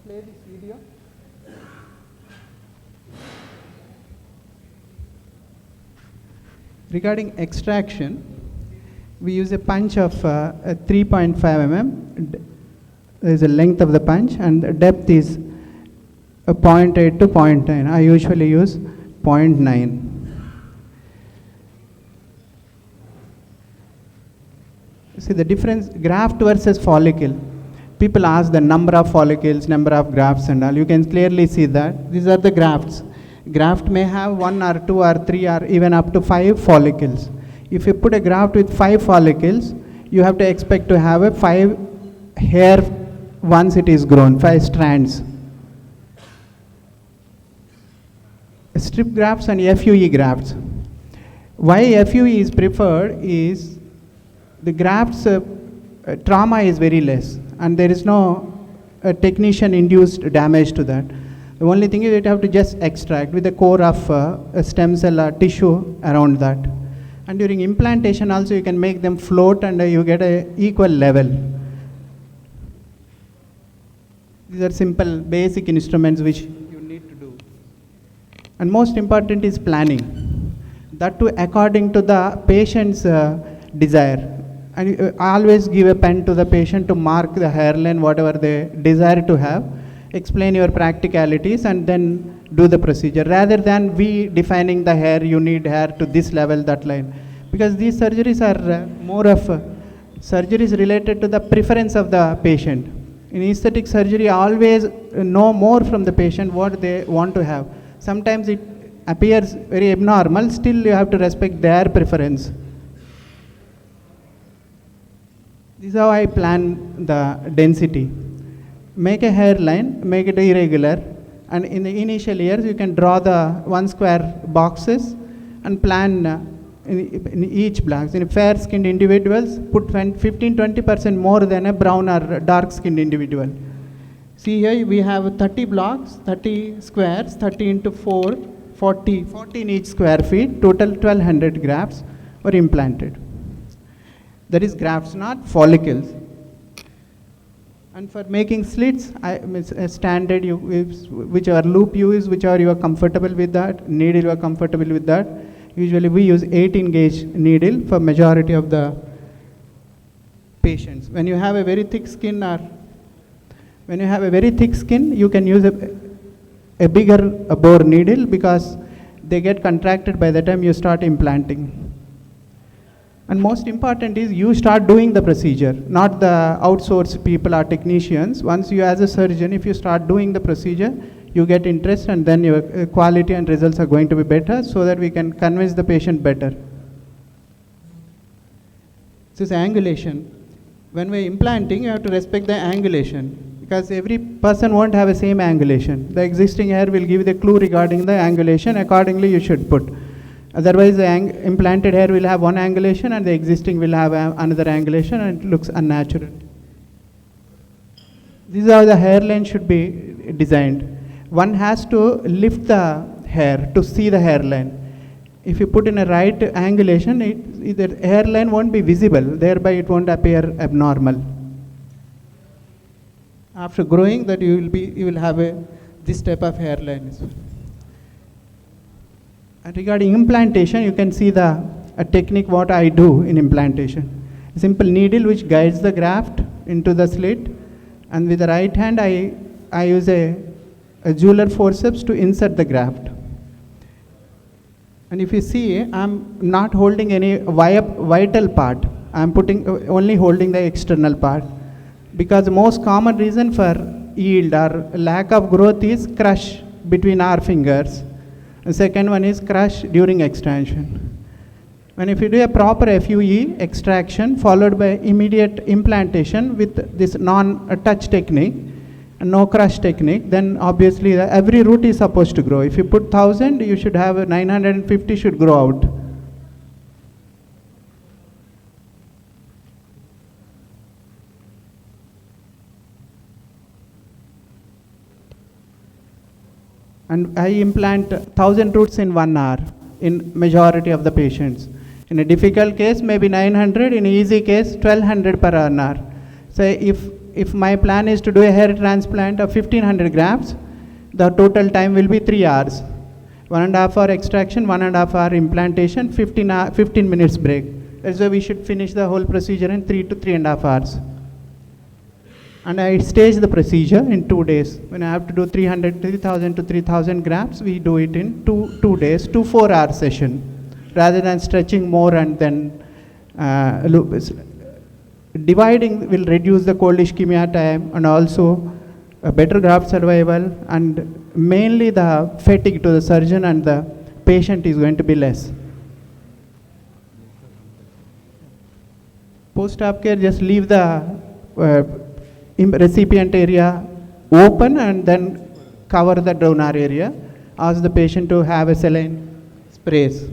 this video. Regarding extraction, we use a punch of 3.5 mm. There is a length of the punch, and the depth is 0.8 to 0.9. I usually use 0.9. See the difference, graft versus follicle. People ask the number of follicles, number of grafts and all. You can clearly see that these are the grafts. Graft may have 1 or 2 or 3 or even up to 5 follicles. If you put a graft with 5 follicles, you have to expect to have a 5 hair once it is grown, 5 strands. Strip grafts and FUE grafts. Why FUE is preferred is the grafts trauma is very less, and there is no technician induced damage to that. The only thing is you have to just extract with the core of a stem cell tissue around that. And during implantation also you can make them float, and you get a equal level. These are simple basic instruments which you need to do. And most important is planning. That too according to the patient's desire. And I always give a pen to the patient to mark the hairline, whatever they desire to have, explain your practicalities, and then do the procedure. Rather than we defining the hair, you need hair to this level, that line. Because these surgeries are more of surgeries related to the preference of the patient. In aesthetic surgery, always know more from the patient what they want to have. Sometimes it appears very abnormal, still you have to respect their preference. This is how I plan the density. Make a hairline, make it irregular, and in the initial years you can draw the 1 square boxes and plan in each blocks. In fair-skinned individuals, put 15-20% more than a brown or dark-skinned individual. See here, we have 30 blocks, 30 squares, 30 into 4, 40 in each square feet, total 1200 grafts were implanted. That is grafts, not follicles. And for making slits, standard, whichever loop you use, whichever you are comfortable with that, needle you are comfortable with that. Usually we use 18 gauge needle for majority of the patients. When you have a very thick skin you can use a bigger bore needle because they get contracted by the time you start implanting. And most important is you start doing the procedure, not the outsourced people or technicians. Once you as a surgeon, if you start doing the procedure, you get interest and then your quality and results are going to be better so that we can convince the patient better. This is angulation. When we're implanting, you have to respect the angulation because every person won't have the same angulation. The existing hair will give the clue regarding the angulation. Accordingly, you should put. Otherwise, the implanted hair will have one angulation and the existing will have another angulation and it looks unnatural. This is how the hairline should be designed. One has to lift the hair to see the hairline. If you put in a right angulation, the hairline won't be visible, thereby it won't appear abnormal. After growing, that you will have this type of hairline as well. And regarding implantation, you can see a technique what I do in implantation. A simple needle which guides the graft into the slit, and with the right hand I use a jeweler forceps to insert the graft. And if you see, I'm not holding any vital part. I'm only holding the external part. Because the most common reason for yield or lack of growth is crush between our fingers. The second one is crush during extraction. When if you do a proper FUE extraction followed by immediate implantation with this non-touch technique and no crush technique, then obviously every root is supposed to grow. If you put 1000, you should have 950 should grow out. And I implant 1000 roots in 1 hour in majority of the patients. In a difficult case, maybe 900. In an easy case, 1200 per hour. So if my plan is to do a hair transplant of 1500 grafts, the total time will be 3 hours. 1.5 hour extraction, 1.5 hour implantation, 15 minutes break. That's why we should finish the whole procedure in 3 to 3.5 hours. And I stage the procedure in 2 days. When I have to do 3,000 to 3,000 grafts, we do it in 2 days, 2 4-hour session, rather than stretching more and then dividing will reduce the cold ischemia time and also a better graft survival, and mainly the fatigue to the surgeon and the patient is going to be less. Post-op care, just leave the recipient area open and then cover the donor area. Ask the patient to have a saline sprays.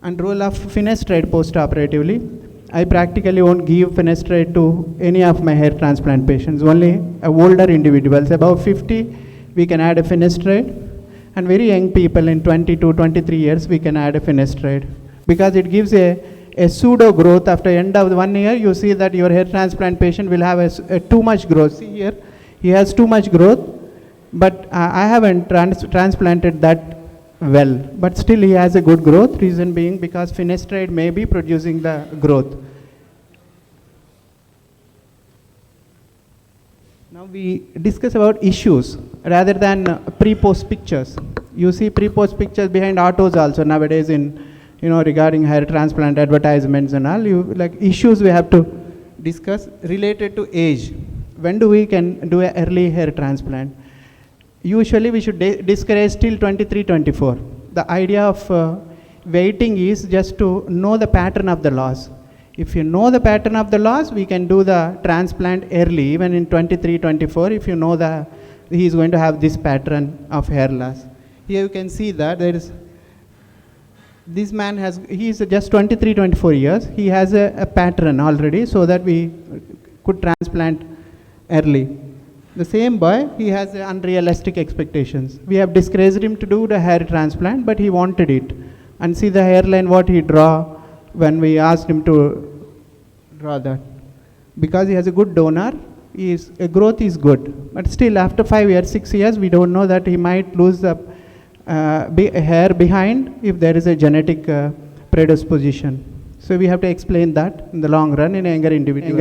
And role of finasteride post-operatively. I practically won't give finasteride to any of my hair transplant patients. Only older individuals, above 50, we can add a finasteride. And very young people in 22, 23 years, we can add a finasteride. Because it gives a pseudo growth. After end of 1 year, you see that your hair transplant patient will have a too much growth. See here, he has too much growth, but I haven't transplanted that well, but still he has a good growth. Reason being because finasteride may be producing the growth. Now we discuss about issues rather than pre-post pictures. You see pre-post pictures behind autos also nowadays in regarding hair transplant advertisements and all. Issues we have to discuss related to age. When do we can do an early hair transplant? Usually we should discourage till 23, 24. The idea of waiting is just to know the pattern of the loss. If you know the pattern of the loss, we can do the transplant early, even in 23, 24, if you know that he is going to have this pattern of hair loss. Here you can see that there is this man has, he is just 23, 24 years. He has a pattern already so that we could transplant early. The same boy, he has unrealistic expectations. We have discouraged him to do the hair transplant, but he wanted it. And see the hairline what he draw when we asked him to draw that. Because he has a good donor, his growth is good. But still after 5 years, 6 years, we don't know that he might lose the hair behind if there is a genetic predisposition. So we have to explain that in the long run in younger individuals.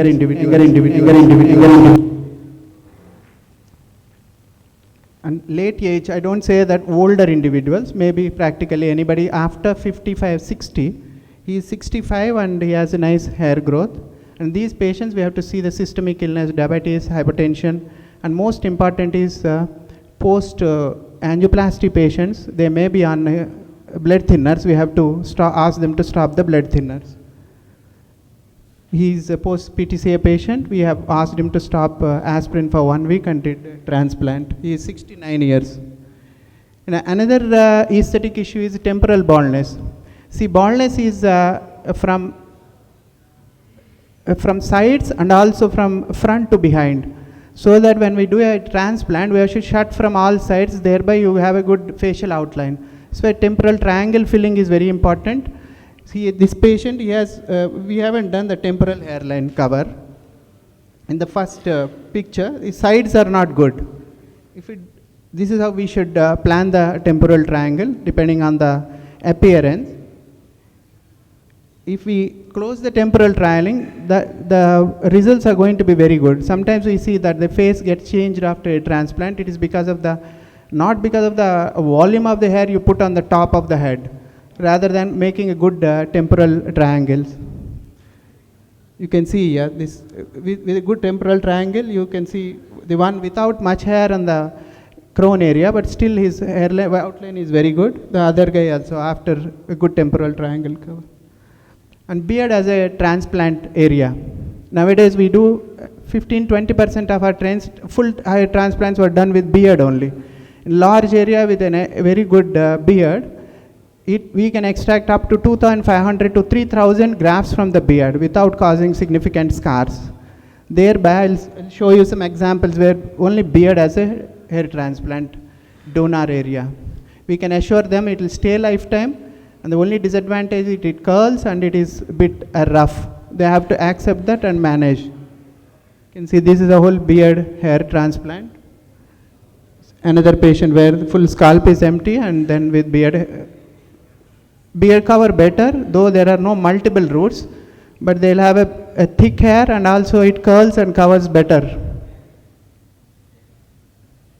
And late age, I don't say that older individuals, maybe practically anybody after 55, 60, he is 65 and he has a nice hair growth. And these patients, we have to see the systemic illness, diabetes, hypertension, and most important is post angioplasty patients, they may be on blood thinners. We have to ask them to stop the blood thinners. He is a post-PTCA patient. We have asked him to stop aspirin for 1 week and did a transplant. He is 69 years. And another aesthetic issue is temporal baldness. See, baldness is from sides and also from front to behind. So that when we do a transplant, we should shut from all sides, thereby you have a good facial outline. So a temporal triangle filling is very important. See, this patient, he has, we haven't done the temporal hairline cover. In the first picture, the sides are not good. This is how we should plan the temporal triangle, depending on the appearance. If we close the temporal triangling, the results are going to be very good. Sometimes we see that the face gets changed after a transplant. It is because of not because of the volume of the hair you put on the top of the head, rather than making a good temporal triangles. You can see here, this with a good temporal triangle, you can see the one without much hair on the crown area, but still his hairline outline is very good. The other guy also after a good temporal triangle cover. And beard as a transplant area. Nowadays we do 15-20% of our full hair transplants were done with beard only. In large area with a very good beard, we can extract up to 2,500 to 3,000 grafts from the beard without causing significant scars. Thereby, I'll show you some examples where only beard as a hair transplant donor area. We can assure them it will stay lifetime, and the only disadvantage is it curls and it is a bit rough. They have to accept that and manage. You can see this is a whole beard hair transplant. Another patient where the full scalp is empty and then with beard. Beard cover better, though there are no multiple roots, but they'll have a thick hair and also it curls and covers better.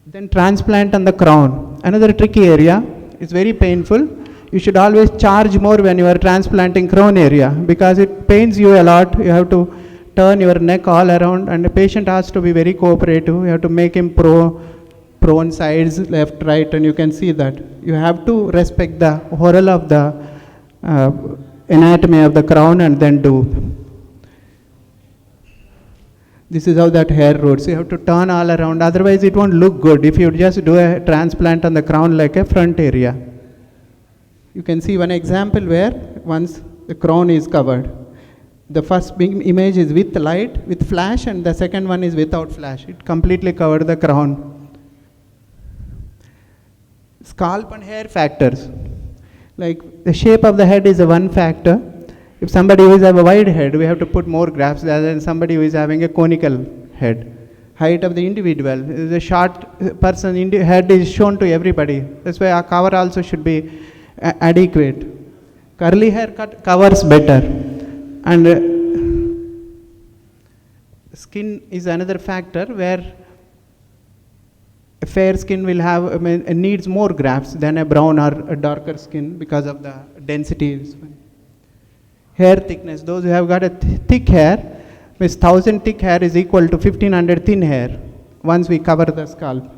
Then transplant on the crown. Another tricky area, it's very painful. You should always charge more when you are transplanting crown area because it pains you a lot. You have to turn your neck all around and the patient has to be very cooperative. You have to make him prone sides, left, right, and you can see that. You have to respect the whole of the anatomy of the crown and then do. This is how that hair roots. You have to turn all around, otherwise it won't look good if you just do a transplant on the crown like a front area. You can see one example where once the crown is covered. The first big image is with light, with flash, and the second one is without flash. It completely covered the crown. Scalp and hair factors. Like the shape of the head is a one factor. If somebody who has a wide head, we have to put more grafts rather than somebody who is having a conical head. Height of the individual. The short person head is shown to everybody. That's why our cover also should be adequate. Curly hair cut covers better. And skin is another factor where a fair skin will have needs more grafts than a brown or a darker skin because of the density. Hair thickness, those who have got a thick hair, means 1000 thick hair is equal to 1500 thin hair once we cover the scalp.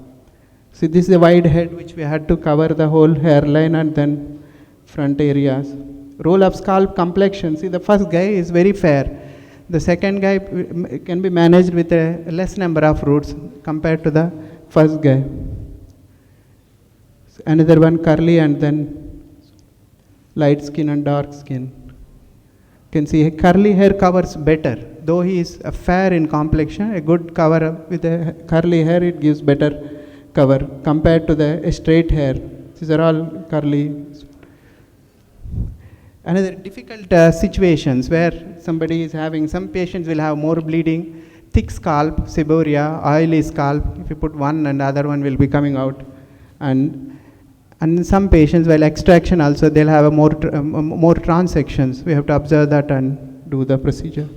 See, this is a wide head which we had to cover the whole hairline and then front areas. Role of scalp complexion, see the first guy is very fair. The second guy can be managed with a less number of roots compared to the first guy. Another one curly and then light skin and dark skin. Can see curly hair covers better. Though he is fair in complexion, a good cover with a curly hair, it gives better cover compared to the straight hair. These are all curly. Another difficult situations where somebody is having, some patients will have more bleeding, thick scalp, seborrhea, oily scalp. If you put one and the other one will be coming out. And some patients, while extraction also, they'll have a more transections. We have to observe that and do the procedure.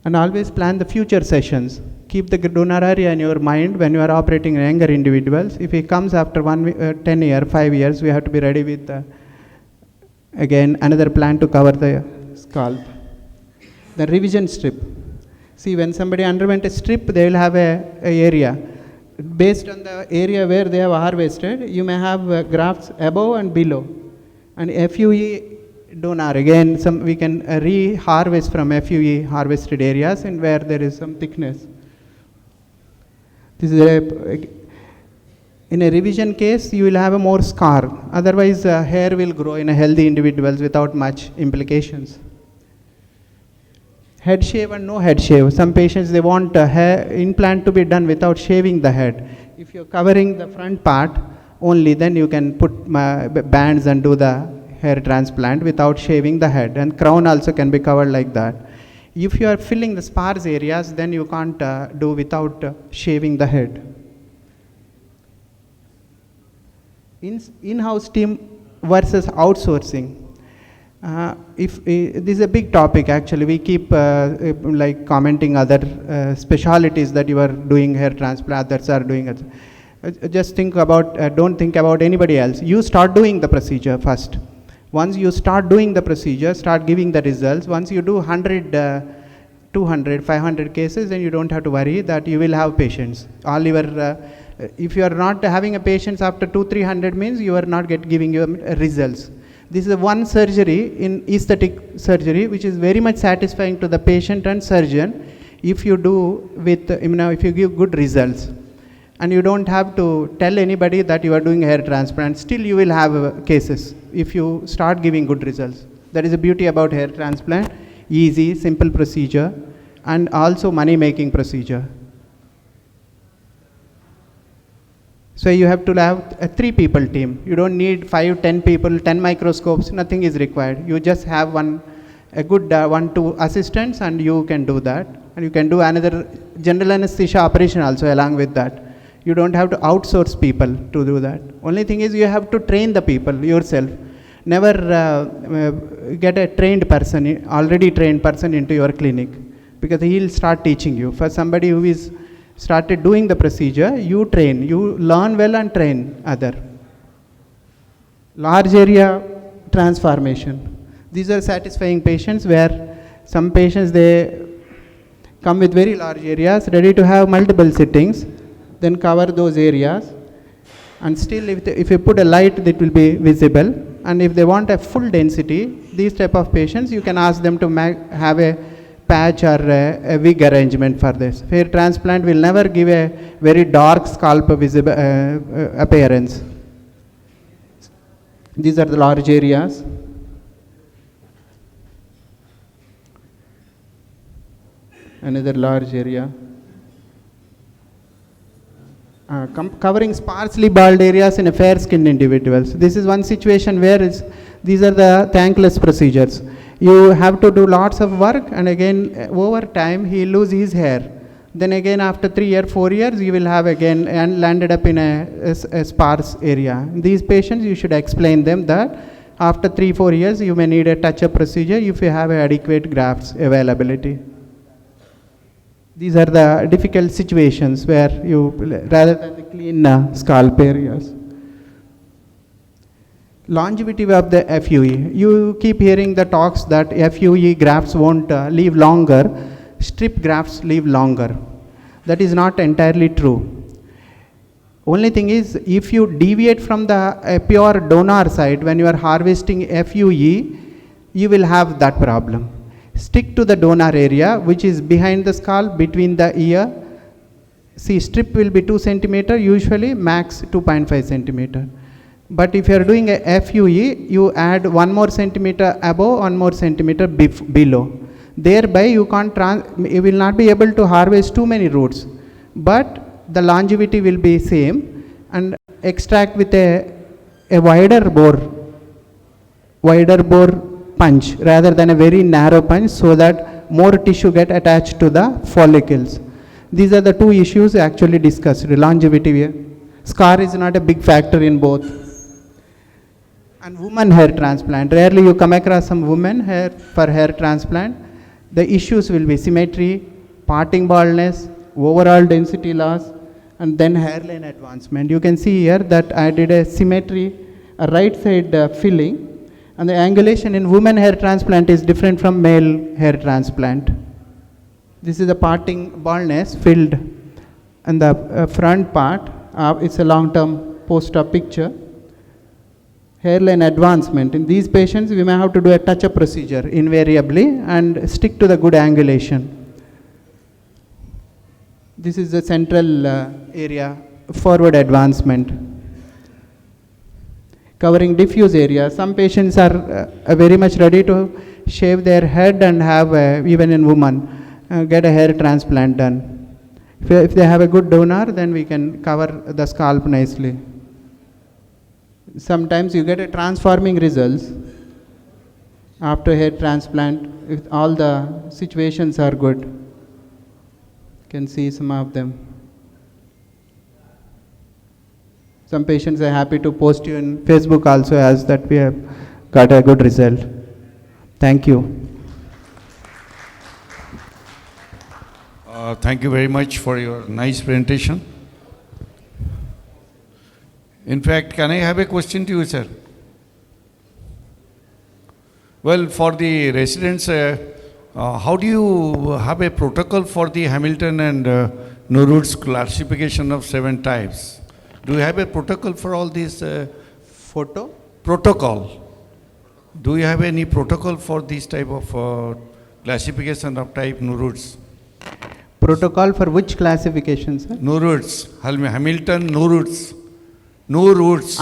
And always plan the future sessions. Keep the donor area in your mind when you are operating younger individuals. If he comes after 10 years, 5 years, we have to be ready with again another plan to cover the scalp. The revision strip. See, when somebody underwent a strip, they will have a area. Based on the area where they have harvested, you may have grafts above and below. And FUE donor, again, we can re-harvest from FUE harvested areas and where there is some thickness. This is in a revision case, you will have a more scar. Otherwise, hair will grow in a healthy individuals without much implications. Head shave and no head shave. Some patients, they want a hair implant to be done without shaving the head. If you're covering the front part only, then you can put bands and do the hair transplant without shaving the head. And crown also can be covered like that. If you are filling the sparse areas, then you can't do without shaving the head. In-house team versus outsourcing. This is a big topic actually. We keep like commenting other specialities that you are doing hair transplant, others are doing it. Just think about, don't think about anybody else. You start doing the procedure first. Once you start doing the procedure, start giving the results. Once you do 100, 200, 500 cases, then you don't have to worry that you will have patients. All your if you are not having a patients after 200-300 means you are not giving your results. This is one surgery in aesthetic surgery which is very much satisfying to the patient and surgeon if you do with, if you give good results. And you don't have to tell anybody that you are doing hair transplant. Still you will have cases if you start giving good results. That is the beauty about hair transplant. Easy, simple procedure and also money making procedure. So you have to have a 3-people team. You don't need 5-10 people, 10 microscopes, nothing is required. You just have a good 1-2 assistants and you can do that. And you can do another general anesthesia operation also along with that. You don't have to outsource people to do that. Only thing is you have to train the people yourself. Never get a trained person, already trained person into your clinic because he'll start teaching you. For somebody who is started doing the procedure, you train, you learn well and train other. Large area transformation. These are satisfying patients where some patients, they come with very large areas, ready to have multiple sittings, then cover those areas. And still if you put a light, it will be visible. And if they want a full density, these type of patients, you can ask them to have a patch or a wig arrangement for this. Hair transplant will never give a very dark scalp visible appearance. These are the large areas. Another large area. Covering sparsely bald areas in a fair-skinned individuals. This is one situation where these are the thankless procedures. You have to do lots of work and again over time he lose his hair. Then again after 3 or 4 years you will have again and landed up in a sparse area. These patients you should explain them that after 3-4 years you may need a touch-up procedure if you have adequate grafts availability. These are the difficult situations where you, rather than the clean scalp areas. Longevity of the FUE. You keep hearing the talks that FUE grafts won't live longer, strip grafts live longer. That is not entirely true. Only thing is, if you deviate from the pure donor side when you are harvesting FUE, you will have that problem. Stick to the donor area which is behind the scalp, between the ear. See, strip will be 2 centimeter, usually max 2.5 centimeter. But if you are doing a FUE, you add 1 more centimeter above, 1 more centimeter below. Thereby you you will not be able to harvest too many roots, but the longevity will be same, and extract with a wider bore punch rather than a very narrow punch, so that more tissue get attached to the follicles. These are the two issues actually discussed. Longevity, scar is not a big factor in both. And woman hair transplant, rarely you come across some women for hair transplant. The issues will be symmetry, parting baldness, overall density loss, and then hairline advancement. You can see here that I did a symmetry, a right side filling, and the angulation in women hair transplant is different from male hair transplant. This is the parting baldness filled, and the front part, it's a long-term post-op picture. Hairline advancement. In these patients, we may have to do a touch-up procedure invariably and stick to the good angulation. This is the central area, forward advancement. Covering diffuse area. Some patients are very much ready to shave their head and have, even in women, get a hair transplant done. If they have a good donor, then we can cover the scalp nicely. Sometimes you get a transforming results after hair transplant if all the situations are good. You can see some of them. Some patients are happy to post you in Facebook also as that we have got a good result. Thank you. Thank you very much for your nice presentation. In fact, can I have a question to you, sir? Well, for the residents, how do you have a protocol for the Hamilton and Norwood's classification of 7 types? Do you have a protocol for all these? Protocol. Do you have any protocol for this type of classification of type Norwood's? Protocol for which classification, sir? Norwood's. Hamilton, Norwood's. No roots.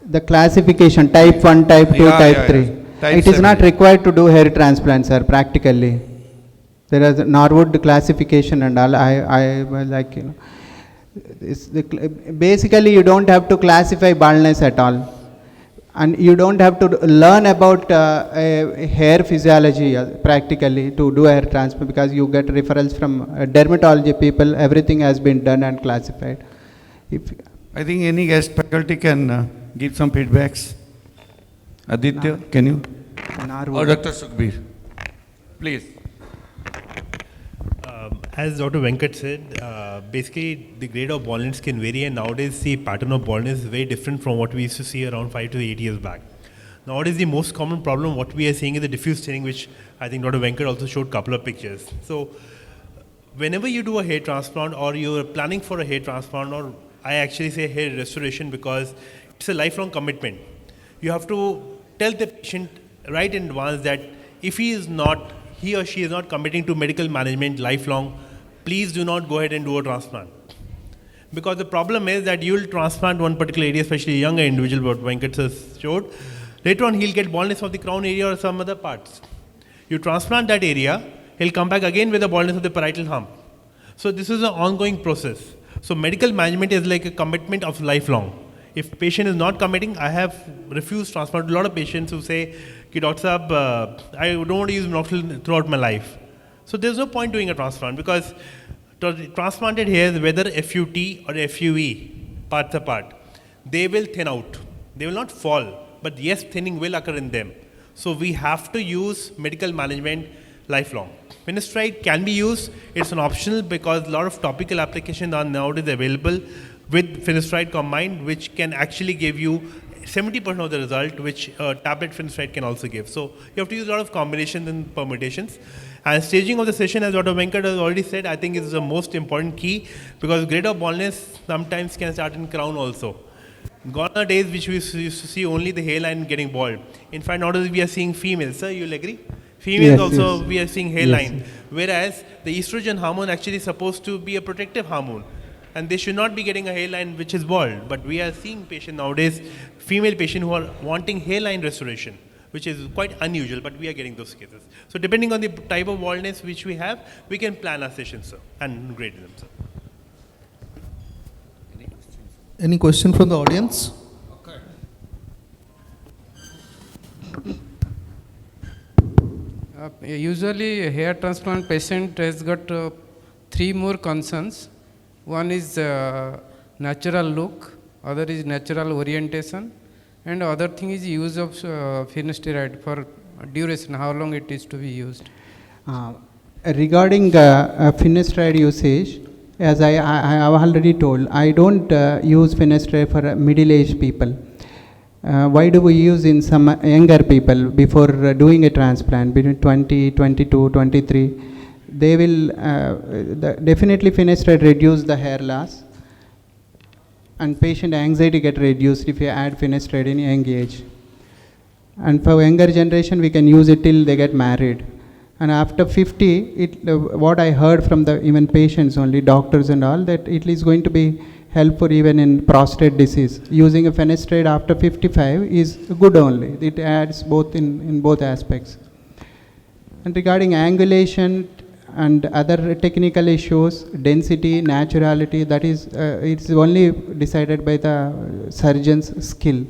The classification, type 1, type 2, type 3. Type it is 7. not required to do hair transplants, sir, practically. There is Norwood classification and all. I like, you know. Basically, you don't have to classify baldness at all. And you don't have to learn about hair physiology practically to do hair transplant, because you get referrals from dermatology people. Everything has been done and classified. I think any guest faculty can give some feedbacks. Aditya, can you? Or Dr. Sukhbir, please. As Dr. Venkat said, basically the grade of baldness can vary, and nowadays the pattern of baldness is very different from what we used to see around 5 to 8 years back. Nowadays the most common problem what we are seeing is the diffuse staining, which I think Dr. Venkat also showed a couple of pictures. So whenever you do a hair transplant or you're planning for a hair transplant, or I actually say hair restoration because it's a lifelong commitment. You have to tell the patient right in advance that if he or she is not committing to medical management lifelong, please do not go ahead and do a transplant. Because the problem is that you will transplant one particular area, especially a younger individual, what Venkat has showed. Later on, he'll get baldness of the crown area or some other parts. You transplant that area, he'll come back again with the baldness of the parietal hump. So this is an ongoing process. So medical management is like a commitment of lifelong. If patient is not committing, I have refused transplant. A lot of patients who say, Doctor Saab, I don't want to use minoxidil throughout my life. So there's no point doing a transplant, because transplanted hairs, whether FUT or FUE, parts apart, they will thin out. They will not fall, but yes, thinning will occur in them. So we have to use medical management lifelong. Finasteride can be used. It's an optional because a lot of topical applications are nowadays available with finasteride combined, which can actually give you 70% of the result, which tablet finasteride can also give. So you have to use a lot of combinations and permutations. And staging of the session, as Dr. Venkat has already said, I think is the most important key, because grade of baldness sometimes can start in crown also. Gone are days which we used to see only the hairline getting bald. In fact, nowadays we are seeing females. Sir, you'll agree? Females also, we are seeing hairline. Whereas the estrogen hormone actually is supposed to be a protective hormone. and they should not be getting a hairline which is bald. But we are seeing patient nowadays, female patient who are wanting hairline restoration, which is quite unusual, but we are getting those cases. So depending on the type of baldness which we have, we can plan our sessions, sir, and grade them, sir. Any question from the audience? Usually a hair transplant patient has got 3 more concerns. One is natural look, other is natural orientation, and other thing is use of finasteride for duration, how long it is to be used. Regarding finasteride usage, as I have already told, I don't use finasteride for middle-aged people. Why do we use in some younger people before doing a transplant, between 20, 22, 23? They will definitely finasteride reduce the hair loss, and patient anxiety get reduced if you add finasteride in young age. And for younger generation, we can use it till they get married. And after 50, what I heard from the even patients only, doctors and all, that it is going to be helpful even in prostate disease. Using a finasteride after 55 is good only. It adds both in both aspects. And regarding angulation and other technical issues, density, naturality, that is, it's only decided by the surgeon's skill.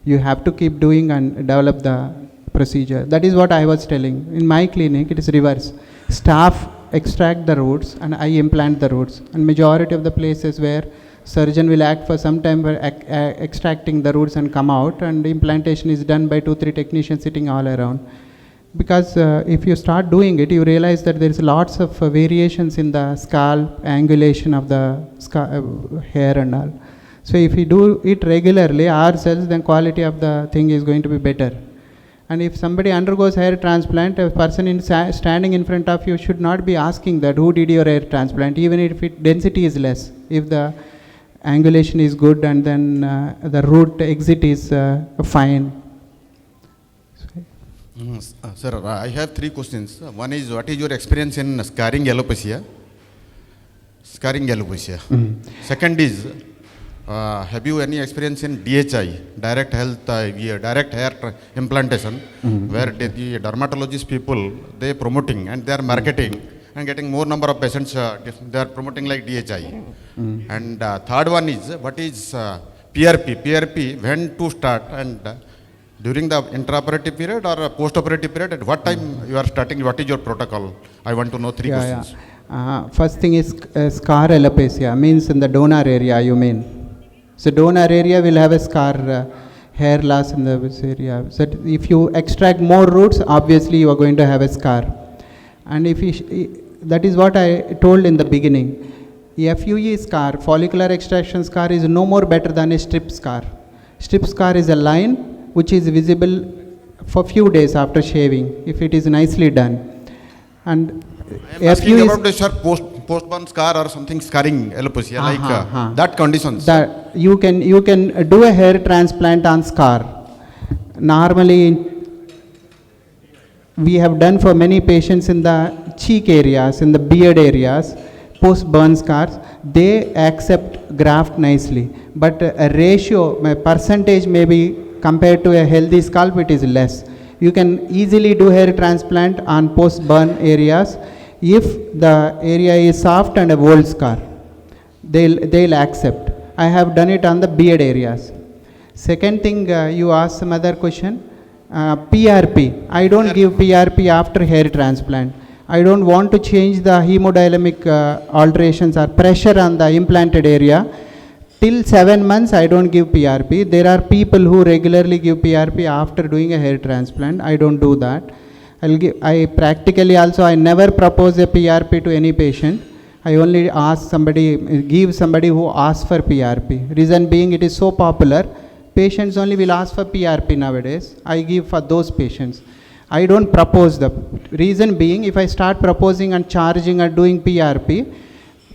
You have to keep doing and develop the procedure. That is what I was telling. In my clinic, it is reverse. Staff extract the roots and I implant the roots. And majority of the places where surgeon will act for some time for extracting the roots and come out, and the implantation is done by 2-3 technicians sitting all around. Because if you start doing it, you realize that there is lots of variations in the scalp, angulation of the hair and all. So if you do it regularly ourselves, then quality of the thing is going to be better. And if somebody undergoes hair transplant, a person standing in front of you should not be asking that, who did your hair transplant, even if density is less. If the angulation is good and then the root exit is fine. Sir, I have 3 questions. One is, what is your experience in scarring alopecia? Second is, have you any experience in DHI, direct hair implantation, where the dermatologist people, they are promoting and they are marketing and getting more number of patients, they are promoting like DHI. And third one is, what is PRP? PRP, when to start, and during the intraoperative period or post-operative period, at what time you are starting, what is your protocol? I want to know 3 questions. First thing is scar alopecia, means in the donor area you mean. So donor area will have a scar, hair loss in this area. So if you extract more roots, obviously you are going to have a scar. And if that is what I told in the beginning. FUE scar, follicular extraction scar, is no more better than a strip scar. Strip scar is a line which is visible for few days after shaving, if it is nicely done. And I am asking about the post-burn scar or something scarring alopecia, that conditions. That you can do a hair transplant on scar. Normally, we have done for many patients in the cheek areas, in the beard areas, post-burn scars, they accept graft nicely. But a ratio, a percentage maybe compared to a healthy scalp, it is less. You can easily do hair transplant on post-burn areas if the area is soft and a old scar. They'll accept. I have done it on the beard areas. Second thing, you asked some other question. PRP. I don't give PRP after hair transplant. I don't want to change the hemodynamic alterations or pressure on the implanted area. Till 7 months, I don't give PRP. There are people who regularly give PRP after doing a hair transplant. I don't do that. I practically also, I never propose a PRP to any patient. I only ask somebody, give somebody who asks for PRP. Reason being, it is so popular. Patients only will ask for PRP nowadays. I give for those patients. I don't propose the reason being, if I start proposing and charging and doing PRP,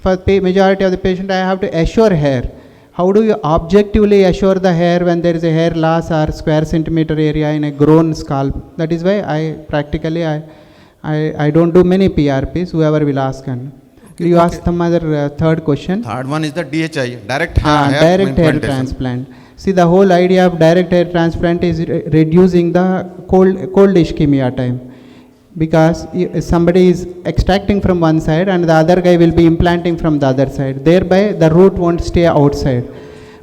for majority of the patient, I have to assure hair. How do you objectively assure the hair when there is a hair loss or square centimeter area in a grown scalp? That is why I practically, I don't do many PRPs, whoever will ask. And You asked some other third question. Third one is the DHI, direct hair direct hair implantation. transplant. See, the whole idea of direct hair transplant is reducing the cold ischemia time. Because if somebody is extracting from one side and the other guy will be implanting from the other side, thereby the root won't stay outside.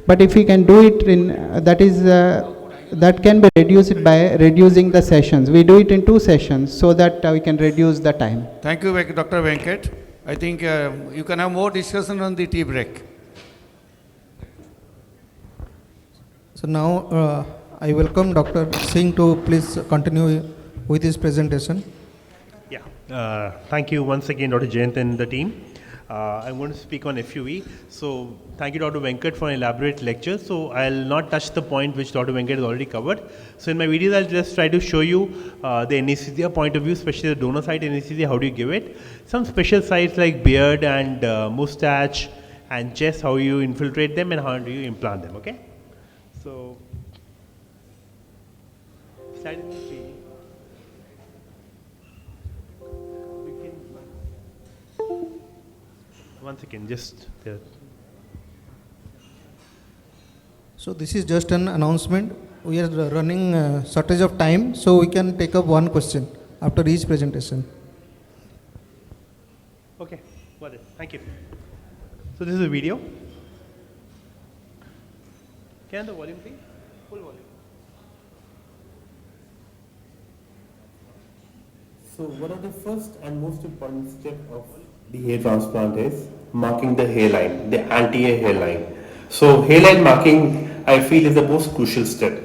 But if we can do it in, that can be reduced by reducing the sessions. We do it in 2 sessions so that we can reduce the time. Thank you, Dr. Venkat. I think you can have more discussion on the tea break. So now I welcome Dr. Singh to please continue with his presentation. Yeah, thank you once again, Dr. Jayant and the team. I'm going to speak on FUE. So thank you, Dr. Venkat, for an elaborate lecture. So I'll not touch the point which Dr. Venkat has already covered. So in my videos, I'll just try to show you the anesthesia point of view, especially the donor side anesthesia, how do you give it. Some special sites like beard and mustache and chest, how you infiltrate them and how do you implant them, okay? So, one second, just there. So this is just an announcement. We are running shortage of time, so we can take up one question after each presentation. Okay, got it. Thank you. So this is a video. Can the volume please? Full volume. So one of the first and most important step of the hair transplant is marking the hairline, the anterior hairline. So hairline marking, I feel, is the most crucial step.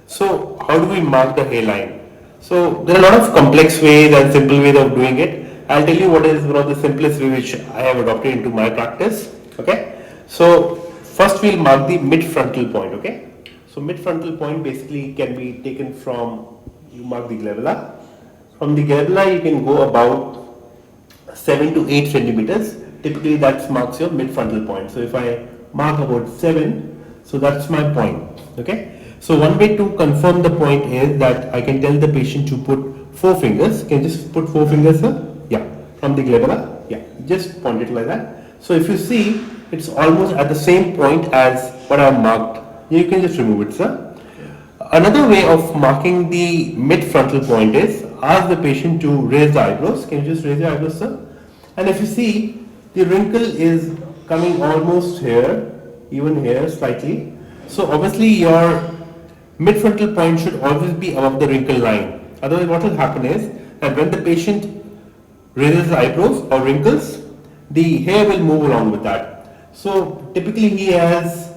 So how do we mark the hairline? So there are a lot of complex ways and simple ways of doing it. I'll tell you what is one of the simplest way which I have adopted into my practice. Okay. So first we'll mark the mid-frontal point. Okay. So mid-frontal point basically can be taken from, you mark the glabella. From the glabella you can go about 7 to 8 centimeters. Typically that marks your mid-frontal point. So if I mark about 7, so that's my point. Okay. So one way to confirm the point is that I can tell the patient to put 4 fingers. Can you just put 4 fingers, sir? Yeah. From the glabella. Yeah. Just point it like that. So if you see, it's almost at the same point as what I have marked. You can just remove it, sir. Another way of marking the mid-frontal point is ask the patient to raise the eyebrows. Can you just raise your eyebrows, sir? And if you see, the wrinkle is coming almost here, even here slightly. So obviously your mid-frontal point should always be above the wrinkle line. Otherwise what will happen is that when the patient raises the eyebrows or wrinkles, the hair will move along with that. So typically he has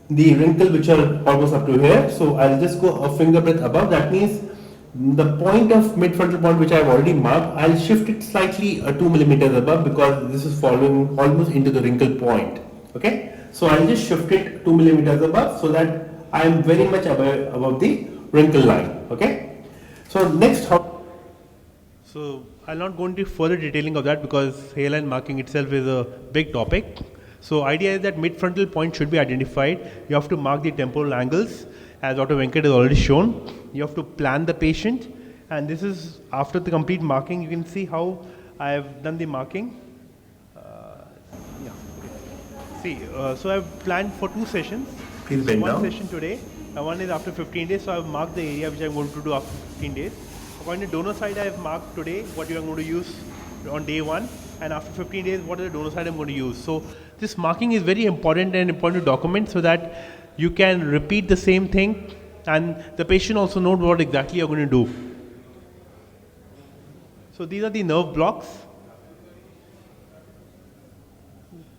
the wrinkle which are almost up to here. So I'll just go a finger breadth above. That means the point of mid-frontal point which I have already marked, I'll shift it slightly 2 millimeters above because this is following almost into the wrinkle point. Okay. So I'll just shift it 2 millimeters above so that I am very much above the wrinkle line. Okay. So next, how? So I'll not go into further detailing of that because hairline marking itself is a big topic. So idea is that mid-frontal point should be identified. You have to mark the temporal angles as Dr. Venkat has already shown. You have to plan the patient, and this is after the complete marking. You can see how I have done the marking. See, so I've planned for 2 sessions. Please bend one down. session today, and one is after 15 days. So I've marked the area which I'm going to do after 15 days. According to donor side, I have marked today what you are going to use on day 1, and after 15 days, what is the donor side I'm going to use. So this marking is very important and important to document so that you can repeat the same thing, and the patient also knows what exactly you're going to do. So these are the nerve blocks.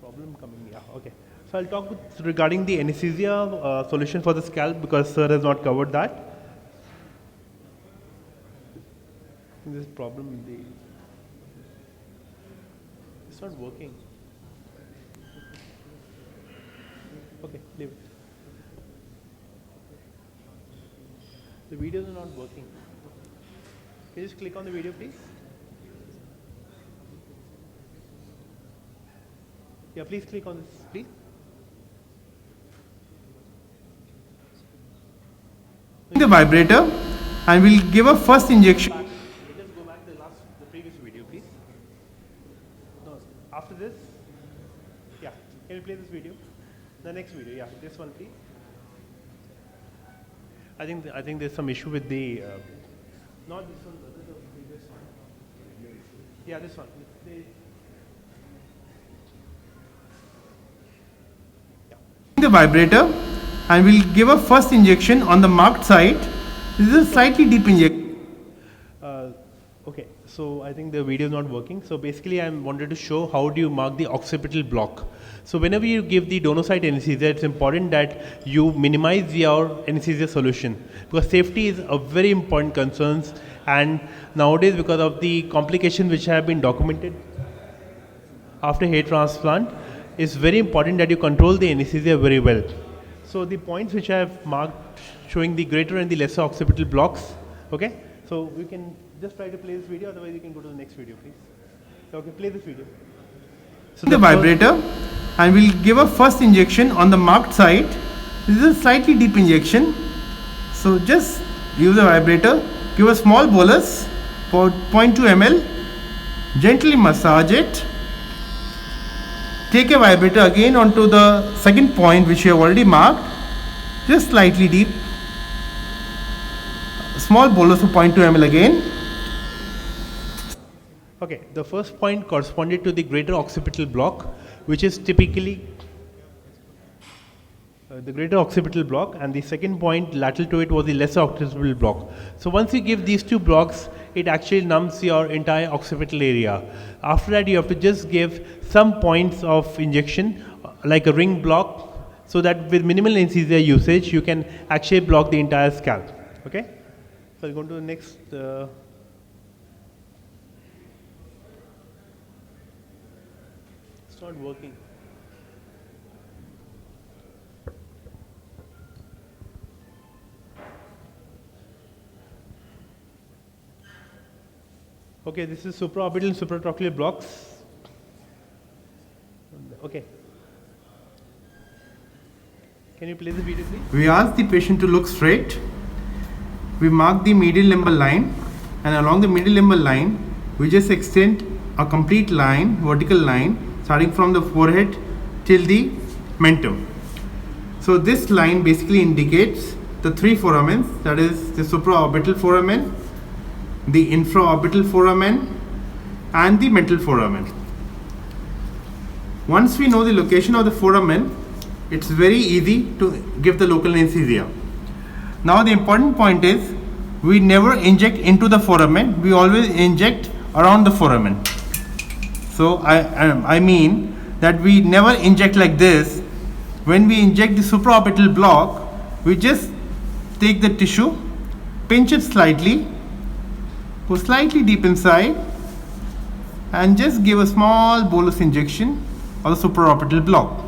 Problem coming, yeah, okay. So I'll talk regarding the anesthesia solution for the scalp because sir has not covered that. This problem in the, it's not working. Okay, leave it. The videos are not working. Can you just click on the video, please? Yeah, please click on this, please. The vibrator, and we'll give a first injection. Just go back to the previous video, please. No, after this, next video. Yeah, this one, please. I think there's some issue with the. Not this one, the previous one. Yeah, this one. The vibrator, and we'll give a first injection on the marked site. This is a slightly deep injection. Okay, so I think the video is not working. So basically, I wanted to show how do you mark the occipital block. So whenever you give the donor site anesthesia, it's important that you minimize your anesthesia solution, because safety is a very important concern. And nowadays, because of the complications which have been documented after hair transplant, it's very important that you control the anesthesia very well. So the points which I have marked showing the greater and the lesser occipital blocks. Okay, so we can just try to play this video, otherwise you can go to the next video, please. Okay, play this video. So The vibrator, and we'll give a first injection on the marked site. This is a slightly deep injection. So just use the vibrator, give a small bolus for 0.2 ml, gently massage it. Take a vibrator again onto the second point which you have already marked, just slightly deep. Small bolus of 0.2 ml again. Okay, the first point corresponded to the greater occipital block, which is typically the greater occipital block, and the second point lateral to it was the lesser occipital block. So once you give these two blocks, it actually numbs your entire occipital area. After that, you have to just give some points of injection, like a ring block, so that with minimal anesthesia usage, you can actually block the entire scalp. Okay? So I'll go to the next. It's not working. Okay, this is supraorbital and supratrochlear blocks. Okay. Can you play the video, please? We ask the patient to look straight. We mark the medial limbal line, and along the medial limbal line, we just extend a complete line, vertical line, starting from the forehead till the mentum. So this line basically indicates the three foramens, that is the supraorbital foramen, the infraorbital foramen, and the mental foramen. Once we know the location of the foramen, it's very easy to give the local anesthesia. Now the important point is, we never inject into the foramen, we always inject around the foramen. So I mean that we never inject like this. When we inject the supraorbital block, we just take the tissue, pinch it slightly, go slightly deep inside, and just give a small bolus injection of the supraorbital block.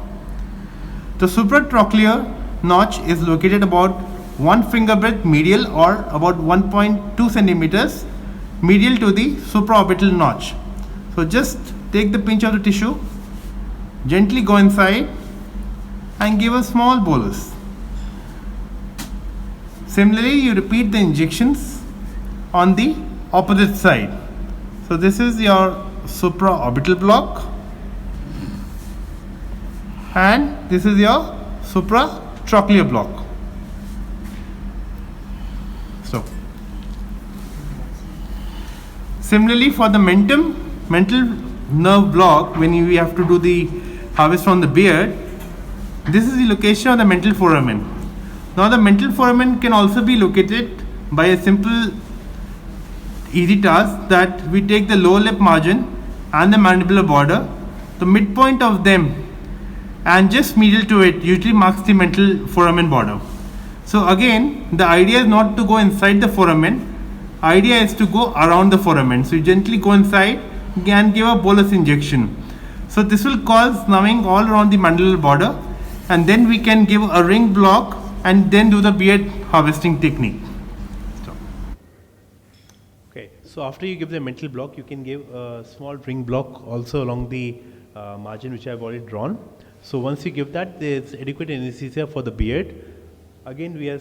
The supratrochlear notch is located about 1 finger breadth medial, or about 1.2 centimeters medial to the supraorbital notch. So just take the pinch of the tissue, gently go inside and give a small bolus. Similarly, you repeat the injections on the opposite side. So this is your supraorbital block, and this is your supratrochlear block. So similarly, for the mental nerve block, when we have to do the harvest from the beard, this is the location of the mental foramen. Now the mental foramen can also be located by a simple easy task, that we take the lower lip margin and the mandibular border, the midpoint of them, and just medial to it usually marks the mental foramen border. So again, the idea is not to go inside the foramen, idea is to go around the foramen. So you gently go inside and give a bolus injection. So this will cause numbing all around the mandibular border, and then we can give a ring block and then do the beard harvesting technique. Okay, so after you give the mental block, you can give a small ring block also along the margin which I have already drawn. So once you give that, there is adequate anesthesia for the beard. Again, we are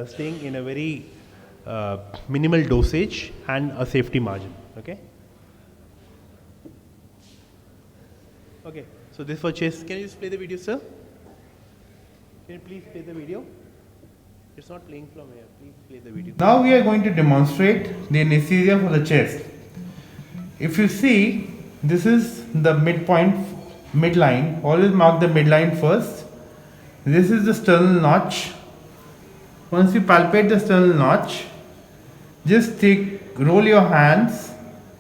staying in a very minimal dosage and a safety margin. Okay. Okay. So this for chest. Can you just play the video, sir? Can you please play the video? It's not playing from here. Please play the video. Now we are going to demonstrate the anesthesia for the chest. If you see, this is the midline. Always mark the midline first. This is the sternal notch. Once you palpate the sternal notch, just roll your hands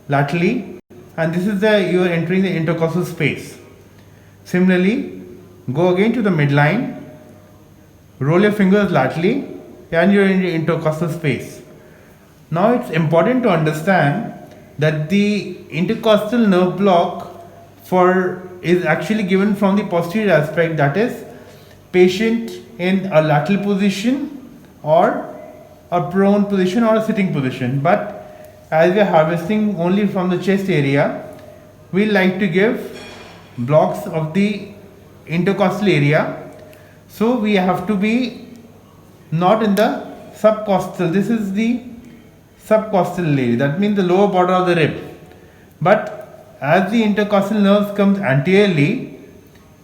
laterally, and this is you are entering the intercostal space. Similarly, go again to the midline, roll your fingers laterally, and you are in the intercostal space. Now it's important to understand that the intercostal nerve block is actually given from the posterior aspect, that is patient in a lateral position or a prone position or a sitting position. But as we are harvesting only from the chest area, we like to give blocks of the intercostal area. So we have to be not in the subcostal. This is the subcostal area, that means the lower border of the rib. But as the intercostal nerves comes anteriorly,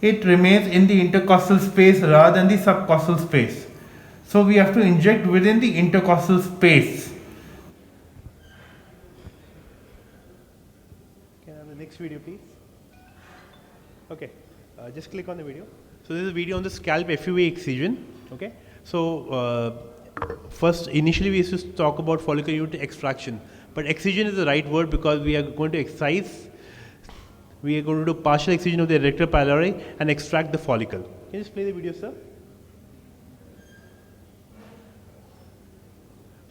it remains in the intercostal space rather than the subcostal space. So we have to inject within the intercostal space. Can I have the next video, please? Okay, just click on the video. So this is a video on the scalp FUV excision. Okay, so first, initially we used to talk about follicular unit extraction, but excision is the right word because we are going to excise. We are going to do partial excision of the erector pylori and extract the follicle. Can you just play the video, sir?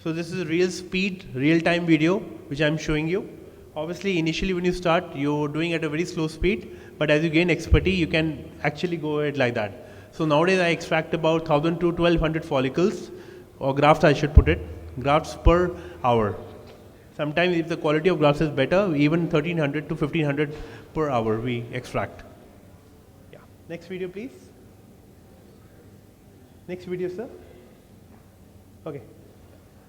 So this is a real speed, real-time video which I am showing you. Obviously, initially when you start, you're doing at a very slow speed, but as you gain expertise, you can actually go ahead like that. So nowadays I extract about 1000 to 1200 follicles, or grafts I should put it, grafts per hour. Sometimes if the quality of grafts is better, even 1300 to 1500 per hour we extract. Yeah. Next video, please. Next video, sir. Okay.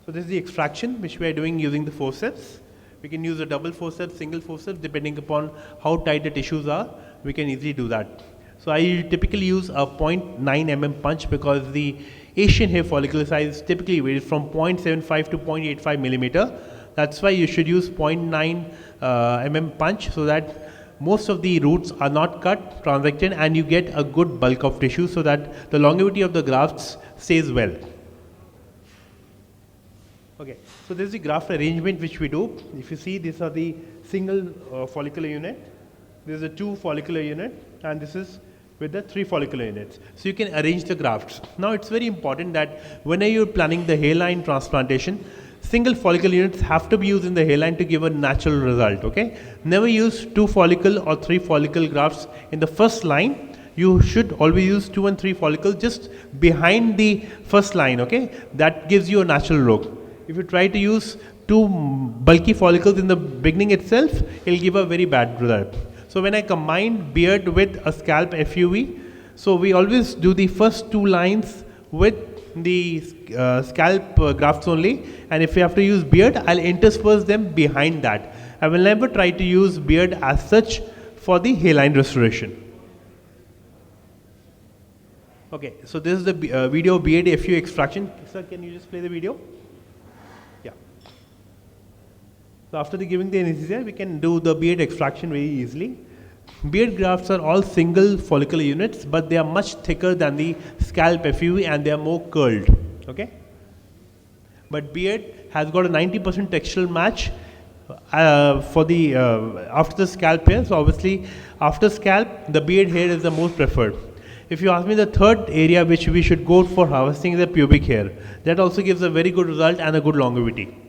So this is the extraction which we are doing using the forceps. We can use a double forceps, single forceps, depending upon how tight the tissues are. We can easily do that. So I typically use a 0.9 mm punch because the Asian hair follicle size typically varies from 0.75 to 0.85 millimeter. That's why you should use 0.9 mm punch so that most of the roots are not cut, transected, and you get a good bulk of tissue so that the longevity of the grafts stays well. Okay, so this is the graft arrangement which we do. If you see, these are the single follicular unit. This is a 2 follicular unit, and this is with the 3 follicular units. So you can arrange the grafts. Now it's very important that whenever you're planning the hairline transplantation, single follicle units have to be used in the hairline to give a natural result. Okay, never use 2 follicle or 3 follicle grafts in the first line. You should always use 2 and 3 follicles just behind the first line. Okay, that gives you a natural look. If you try to use 2 bulky follicles in the beginning itself, it will give a very bad result. So when I combine beard with a scalp FUV, so we always do the first 2 lines with the scalp grafts only, and if you have to use beard, I'll intersperse them behind that. I will never try to use beard as such for the hairline restoration. Okay, so this is the video beard FUV extraction. Sir, can you just play the video? Yeah. So after giving the anesthesia, we can do the beard extraction very easily. Beard grafts are all single follicular units, but they are much thicker than the scalp FUV and they are more curled. Okay? But beard has got a 90% textural match for the after the scalp hair. So obviously, after scalp, the beard hair is the most preferred. If you ask me, the third area which we should go for harvesting is the pubic hair. That also gives a very good result and a good longevity.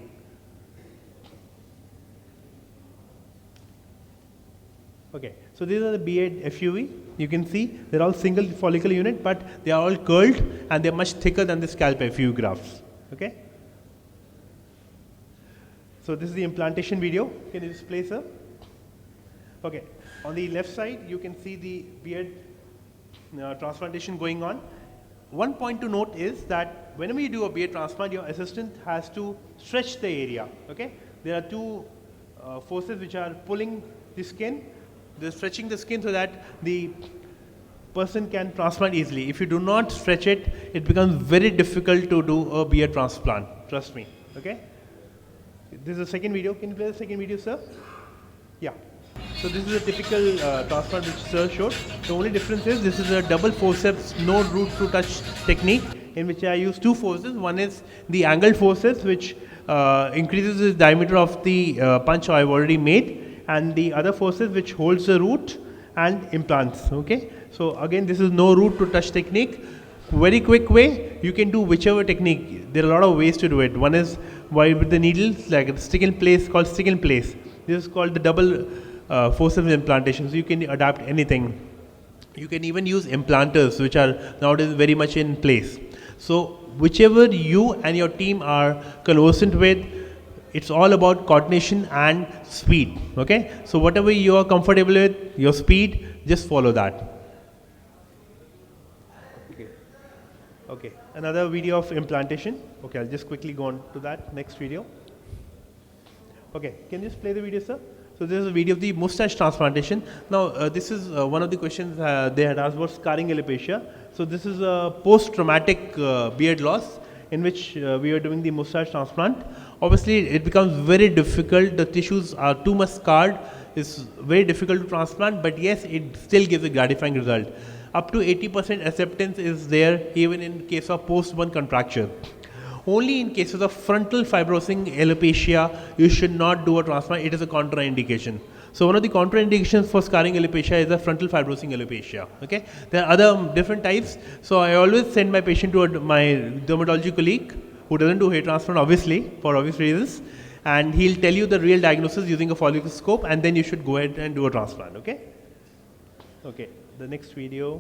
Okay, so these are the beard FUV. You can see they're all single follicular unit, but they are all curled and they're much thicker than the scalp FUV grafts. Okay. So this is the implantation video. Can you just play, sir? Okay. On the left side, you can see the beard transplantation going on. One point to note is that whenever you do a beard transplant, your assistant has to stretch the area. Okay. There are 2 forces which are pulling the skin. They're stretching the skin so that the person can transplant easily. If you do not stretch it, it becomes very difficult to do a beard transplant. Trust me. Okay. This is the second video. Can you play the second video, sir? Yeah. So this is a typical transplant which sir showed. The only difference is this is a double forceps, no root to touch technique, in which I use two forces. One is the angled forces, which increases the diameter of the punch I've already made, and the other forces which holds the root and implants. Okay. So again, this is no root to touch technique. Very quick way, you can do whichever technique. There are a lot of ways to do it. One is with the needles, like a stick in place, called stick in place. This is called the double forceps implantation. So you can adapt anything. You can even use implanters, which are nowadays very much in place. So whichever you and your team are conversant with, it's all about coordination and speed. Okay. So whatever you are comfortable with, your speed, just follow that. Okay, another video of implantation. Okay, I'll just quickly go on to that next video. Okay, can you just play the video, sir? So this is a video of the mustache transplantation. Now, this is one of the questions they had asked about scarring alopecia. So this is a post-traumatic beard loss in which we are doing the mustache transplant. Obviously, it becomes very difficult. The tissues are too much scarred. It's very difficult to transplant, but yes, it still gives a gratifying result. Up to 80% acceptance is there even in case of post-1 contracture. Only in cases of frontal fibrosing alopecia, you should not do a transplant. It is a contraindication. So one of the contraindications for scarring alopecia is the frontal fibrosing alopecia. Okay, there are other different types. So I always send my patient to my dermatology colleague who doesn't do hair transplant, obviously, for obvious reasons, and he'll tell you the real diagnosis using a follicoscope, and then you should go ahead and do a transplant. Okay. Okay. The next video,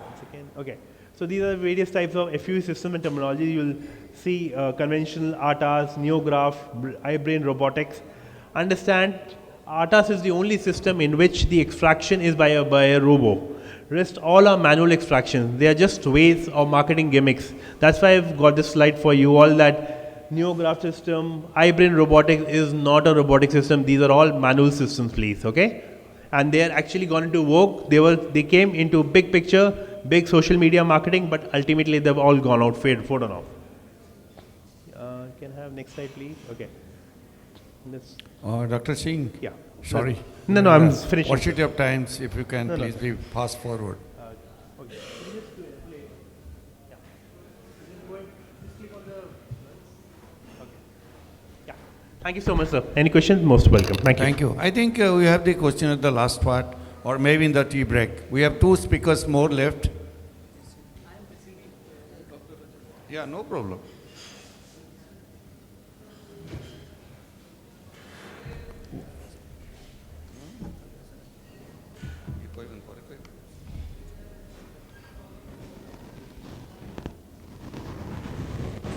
once again. Okay, so these are various types of FUE system and terminology. You will see conventional ARTAS, neograph, eye-brain robotics. Understand, ARTAS is the only system in which the extraction is by a robo. Rest all are manual extractions. They are just ways of marketing gimmicks. That's why I've got this slide for you all, that neograph system, eye-brain robotics is not a robotic system. These are all manual systems, please. Okay. And they are actually gone into vogue. They came into big picture, big social media marketing, but ultimately they've all gone out, fallen off. Can I have next slide, please? Okay. Dr. Singh. Yeah. Sorry. No, I'm finishing. Paucity of times, if you can please be fast forward. Okay. Thank you so much, sir. Any questions? Most welcome. Thank you. Thank you. I think we have the question at the last part, or maybe in the tea break. We have two speakers more left. Yeah, no problem.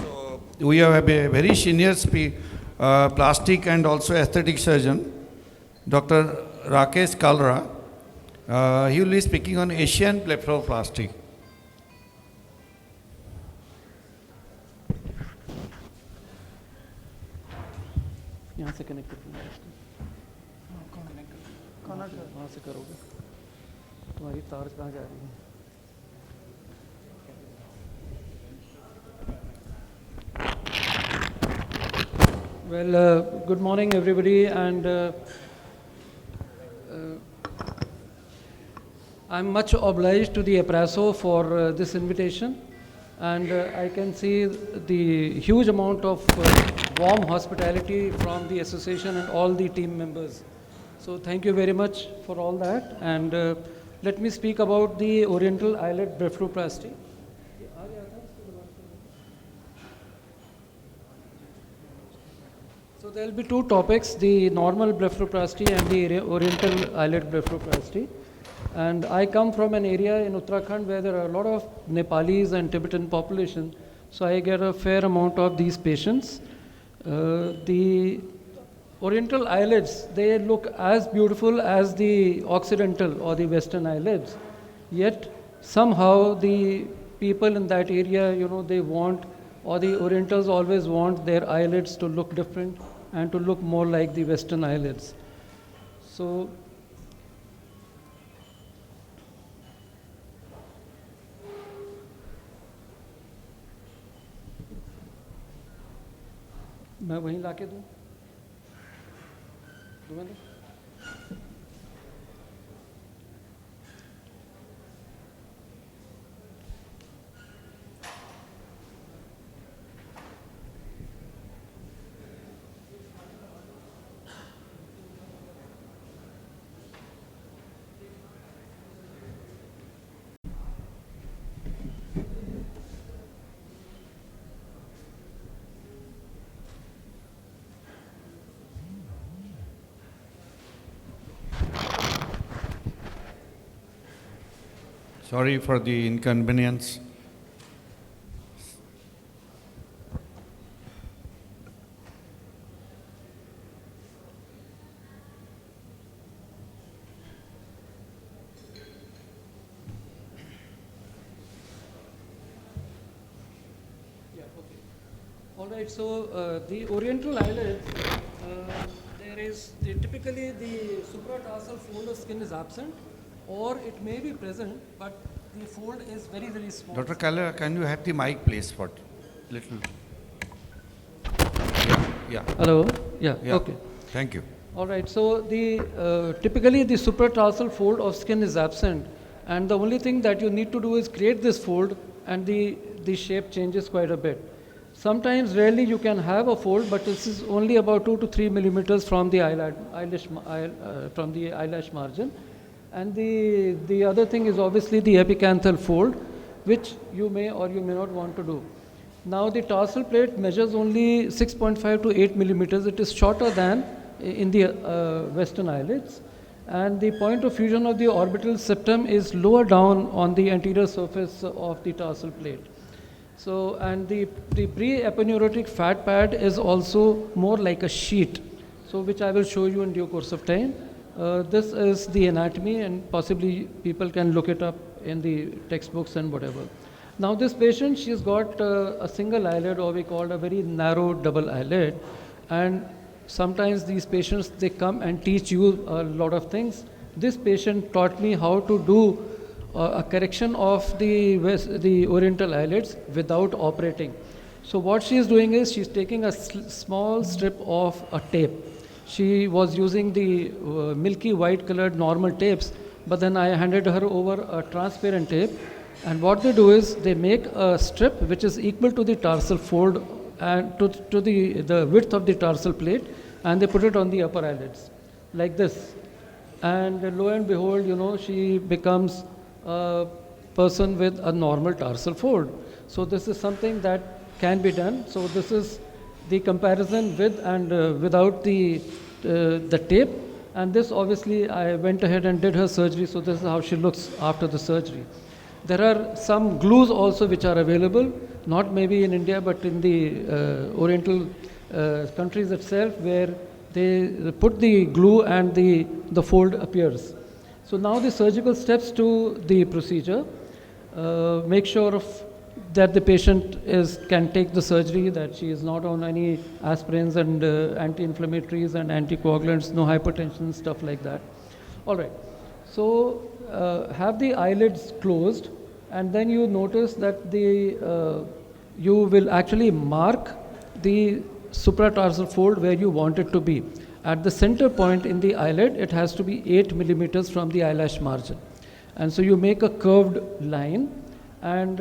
So we have a very senior plastic and also aesthetic surgeon, Dr. Rakesh Kalra. He will be speaking on Asian blepharoplasty. यहाँ से connect वहाँ से करोगे तुम्हारी तार कहाँ जा रही है Well, good morning everybody, and I'm much obliged to the APRASO for this invitation, and I can see the huge amount of warm hospitality from the association and all the team members. So thank you very much for all that, and let me speak about the oriental eyelid blepharoplasty. So there will be two topics, the normal blepharoplasty and the oriental eyelid blepharoplasty. And I come from an area in Uttarakhand where there are a lot of Nepalis and Tibetan population, so I get a fair amount of these patients. The oriental eyelids, they look as beautiful as the occidental or the western eyelids, yet somehow the people in that area, you know, they want, or the orientals always want their eyelids to look different and to look more like the western eyelids. So मैं वहीं लाके दूँ? Sorry for the inconvenience. All right, so the oriental eyelids, typically the supratarsal fold of skin is absent, or it may be present, but the fold is very, very small. Dr. Kalra, can you have the mic, please, for little? Yeah. Hello? Yeah, okay. Thank you. All right, so typically the supratarsal fold of skin is absent, and the only thing that you need to do is create this fold, and the shape changes quite a bit. Sometimes, rarely, you can have a fold, but this is only about 2 to 3 millimeters from the eyelash margin. And the other thing is obviously the epicanthal fold, which you may or you may not want to do. Now, the tarsal plate measures only 6.5 to 8 millimeters. It is shorter than in the western eyelids. And the point of fusion of the orbital septum is lower down on the anterior surface of the tarsal plate. So, and the pre-eponeurotic fat pad is also more like a sheet, so which I will show you in due course of time. This is the anatomy, and possibly people can look it up in the textbooks and whatever. Now, this patient, she's got a single eyelid, or we call a very narrow double eyelid, and sometimes these patients, they come and teach you a lot of things. This patient taught me how to do a correction of the oriental eyelids without operating. So what she is doing is she's taking a small strip of a tape. She was using the milky white colored normal tapes, but then I handed her over a transparent tape, and what they do is they make a strip which is equal to the tarsal fold and to the width of the tarsal plate, and they put it on the upper eyelids like this, and lo and behold, you know, she becomes a person with a normal tarsal fold. So this is something that can be done. So this is the comparison with and without the tape, and this obviously I went ahead and did her surgery, so this is how she looks after the surgery. There are some glues also which are available, not maybe in India but in the oriental countries itself, where they put the glue and the fold appears. So now the surgical steps to the procedure. Make sure that the patient can take the surgery, that she is not on any aspirins and anti-inflammatories and anticoagulants, no hypertension, stuff like that. All right. So have the eyelids closed, and then you notice that you will actually mark the supratarsal fold where you want it to be. At the center point in the eyelid, it has to be 8 millimeters from the eyelash margin. And so you make a curved line, and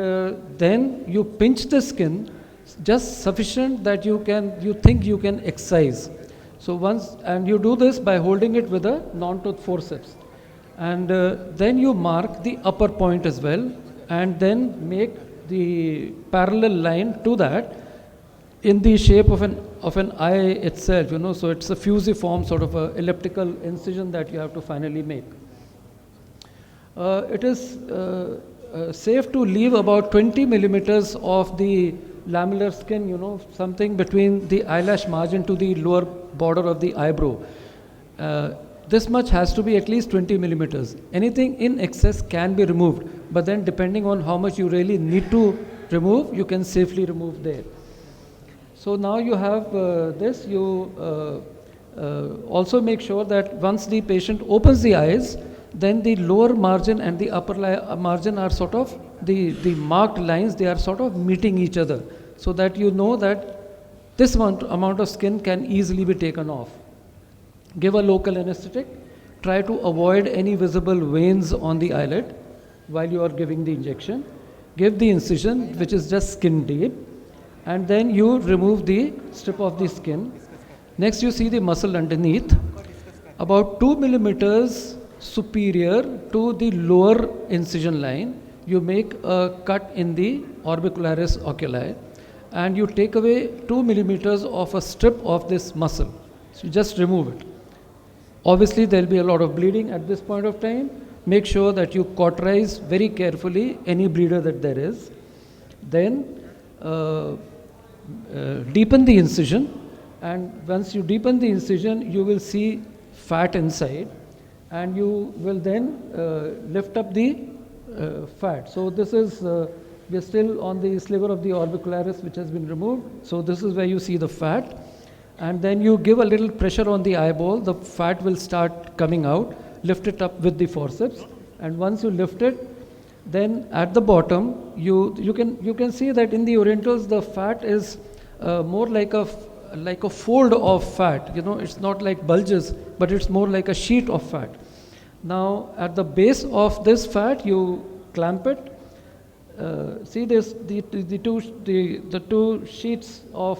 then you pinch the skin just sufficient that you think you can excise. So and you do this by holding it with a non-tooth forceps. And then you mark the upper point as well, and then make the parallel line to that in the shape of an eye itself, you know, so it's a fusiform sort of a elliptical incision that you have to finally make. It is safe to leave about 20 millimeters of the lamellar skin, you know, something between the eyelash margin to the lower border of the eyebrow. This much has to be at least 20 millimeters. Anything in excess can be removed, but then depending on how much you really need to remove, you can safely remove there. So now you have this, you also make sure that once the patient opens the eyes, then the lower margin and the upper margin are sort of the marked lines, they are sort of meeting each other, so that you know that this amount of skin can easily be taken off. Give a local anesthetic. Try to avoid any visible veins on the eyelid while you are giving the injection. Give the incision, which is just skin deep, and then you remove the strip of the skin. Next, you see the muscle underneath, about 2 millimeters superior to the lower incision line. You make a cut in the orbicularis oculi, and you take away 2 millimeters of a strip of this muscle. So you just remove it. Obviously, there will be a lot of bleeding at this point of time. Make sure that you cauterize very carefully any bleeder that there is. Then deepen the incision, and once you deepen the incision, you will see fat inside, and you will then lift up the fat. So this is, we are still on the sliver of the orbicularis which has been removed. So this is where you see the fat. And then you give a little pressure on the eyeball, the fat will start coming out. Lift it up with the forceps, and once you lift it, then at the bottom you can see that in the orientals the fat is more like a fold of fat. You know, it's not like bulges, but it's more like a sheet of fat. Now at the base of this fat you clamp it. See this, the two sheets of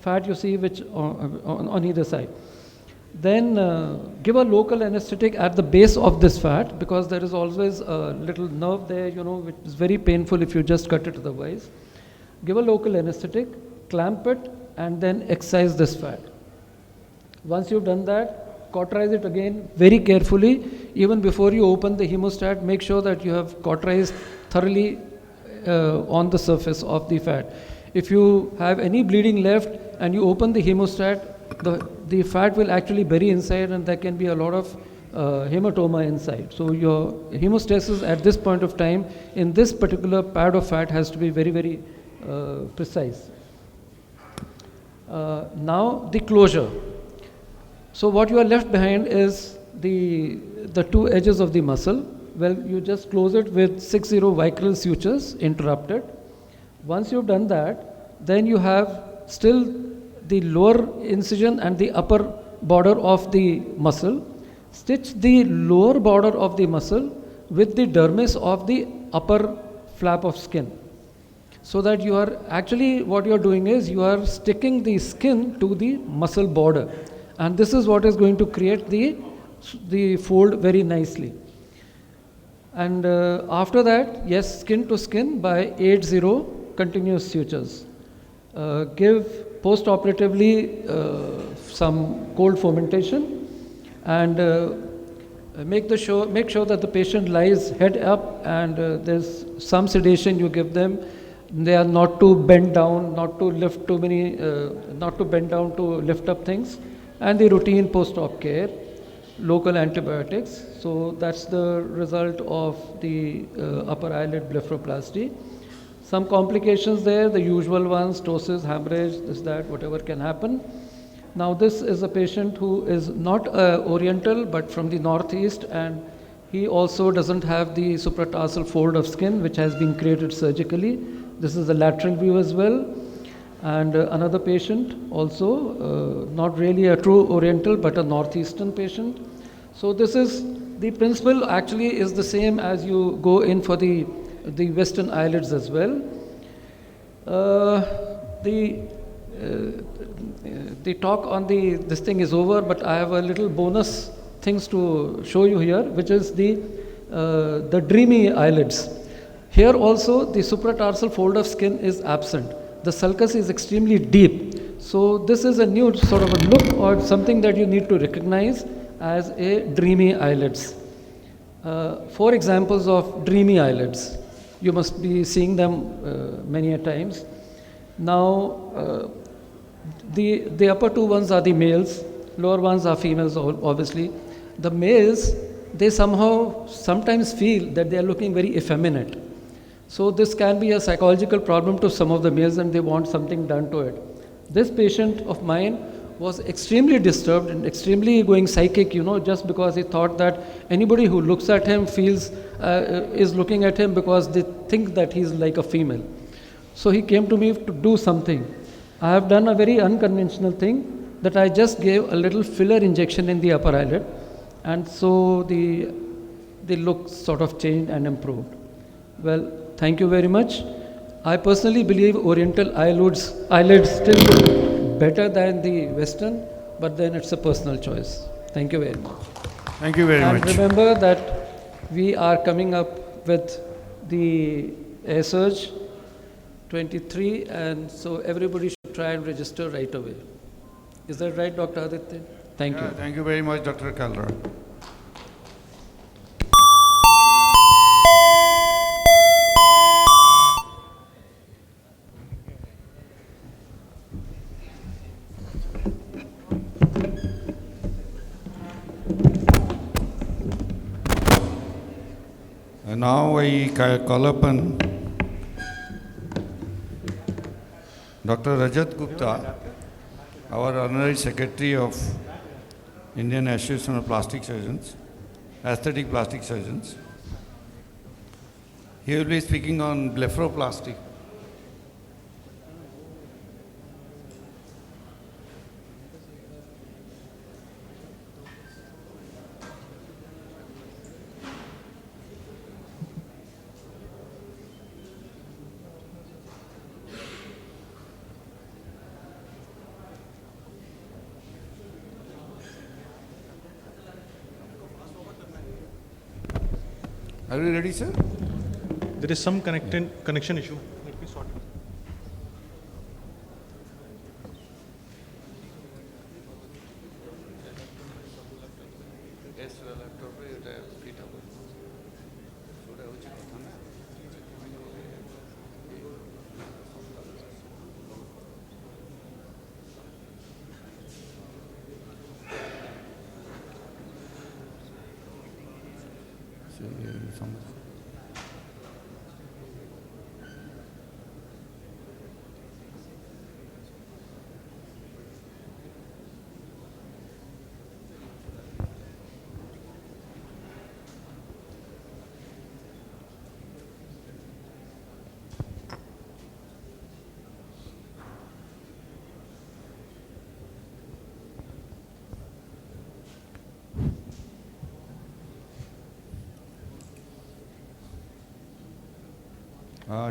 fat you see which on either side. Then give a local anesthetic at the base of this fat, because there is always a little nerve there, you know, which is very painful if you just cut it otherwise. Give a local anesthetic, clamp it, and then excise this fat. Once you've done that, cauterize it again very carefully. Even before you open the hemostat, make sure that you have cauterized thoroughly on the surface of the fat. If you have any bleeding left and you open the hemostat, the fat will actually bury inside, and there can be a lot of hematoma inside. So your hemostasis at this point of time in this particular pad of fat has to be very, very precise. Now the closure. So what you are left behind is the two edges of the muscle. Well, you just close it with 60 vicryl sutures interrupted. Once you've done that, then you have still the lower incision and the upper border of the muscle. Stitch the lower border of the muscle with the dermis of the upper flap of skin. So that you are actually, what you are doing is you are sticking the skin to the muscle border. And this is what is going to create the fold very nicely. And after that, yes, skin to skin by 80 continuous sutures. Give post-operatively some cold fomentation, and make sure that the patient lies head up, and there's some sedation you give them. They are not to bend down, not to lift too many, not to bend down to lift up things, and the routine post-op care, local antibiotics. So that's the result of the upper eyelid blepharoplasty. Some complications there, the usual ones, ptosis, hemorrhage, this, that, whatever can happen. Now this is a patient who is not oriental but from the northeast, and he also doesn't have the supratarsal fold of skin which has been created surgically. This is the lateral view as well. And another patient also, not really a true oriental but a northeastern patient. So this is, the principle actually is the same as you go in for the western eyelids as well. The talk on this thing is over, but I have a little bonus things to show you here, which is the dreamy eyelids. Here also the supratarsal fold of skin is absent. The sulcus is extremely deep. So this is a new sort of a look or something that you need to recognize as a dreamy eyelids. 4 examples of dreamy eyelids. You must be seeing them many a times. Now, the upper 2 ones are the males, lower ones are females, obviously. The males, they sometimes feel that they are looking very effeminate. So this can be a psychological problem to some of the males, and they want something done to it. This patient of mine was extremely disturbed and extremely going psychic, just because he thought that anybody who looks at him is looking at him because they think that he's like a female. So he came to me to do something. I have done a very unconventional thing that I just gave a little filler injection in the upper eyelid, and so the look sort of changed and improved. Well, thank you very much. I personally believe Oriental eyelids still look better than the Western, but then it's a personal choice. Thank you very much. Thank you very much. And remember that we are coming up with the Air Surge 23, and so everybody should try and register right away. Is that right, Dr. Aditya? Thank you. Thank you very much, Dr. Kalra. And now I call upon Dr. Rajat Gupta, our Honorary Secretary of Indian Association of Plastic Surgeons, Aesthetic Plastic Surgeons. He will be speaking on blepharoplasty. Are you ready, sir? There is some connection issue. Let me sort it.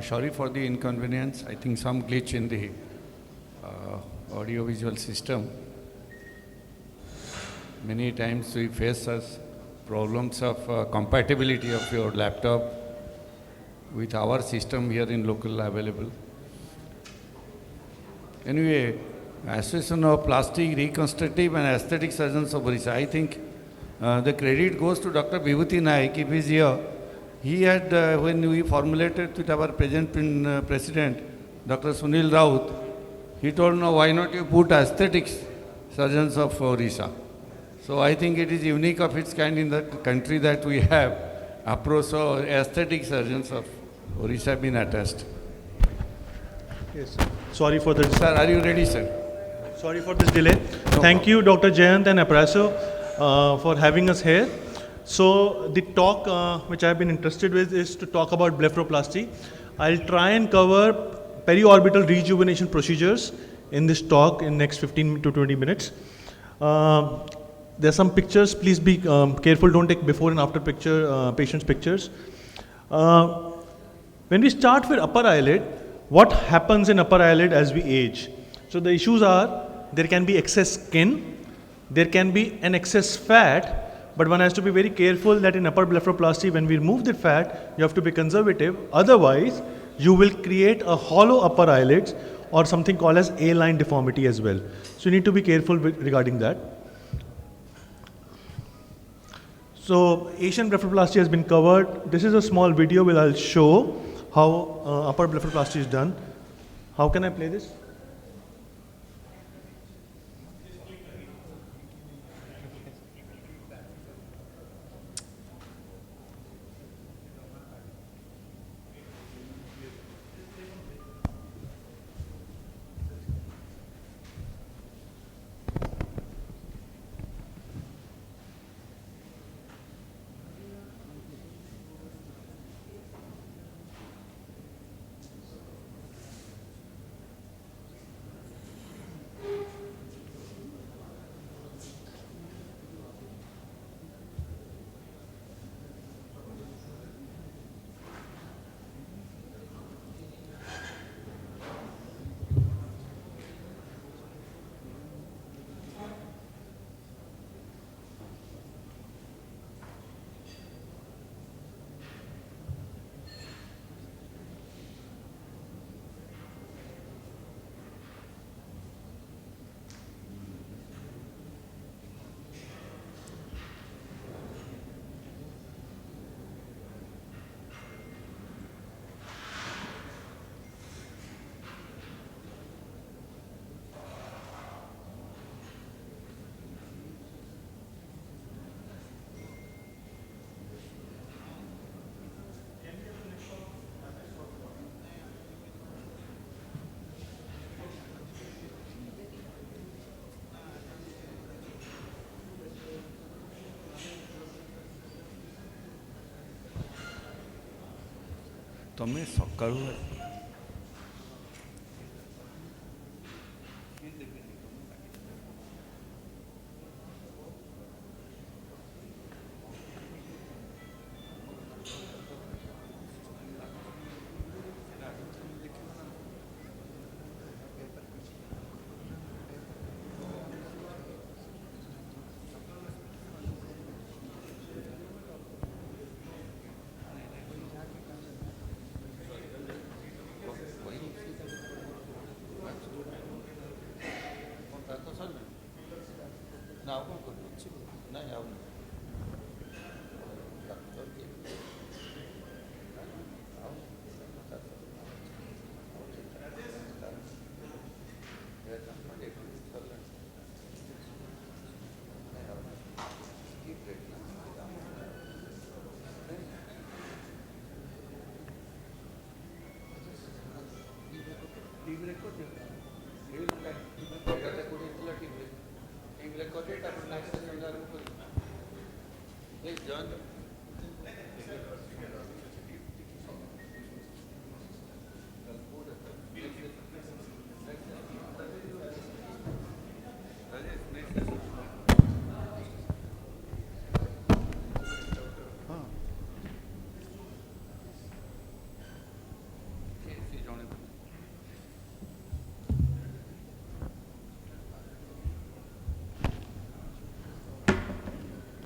Sorry for the inconvenience. I think some glitch in the audio-visual system. Many times we face such problems of compatibility of your laptop with our system here in local available. Anyway, Association of Plastic, Reconstructive and Aesthetic Surgeons of Orissa. I think the credit goes to Dr. Vibhuti Naik, if he is here. He had, when we formulated with our present president, Dr. Sunil Raut, he told, no, why not you put aesthetics surgeons of Orissa. So I think it is unique of its kind in the country that we have approach or aesthetic surgeons of Orissa been attached. Yes. Sorry for the... Sir, are you ready, sir? Sorry for this delay. Thank you, Dr. Jayant and Apraso, for having us here. So the talk which I have been interested with is to talk about blepharoplasty. I'll try and cover periorbital rejuvenation procedures in this talk in next 15 to 20 minutes. There are some pictures. Please be careful. Don't take before and after patient's pictures. When we start with upper eyelid, what happens in upper eyelid as we age? So the issues are there can be excess skin, there can be an excess fat. But one has to be very careful that in upper blepharoplasty, when we remove the fat, you have to be conservative. Otherwise, you will create a hollow upper eyelids or something called as A-line deformity as well. So you need to be careful regarding that. So Asian blepharoplasty has been covered. This is a small video where I'll show how upper blepharoplasty is done. How can I play this? ତମେ ସକାଳୁ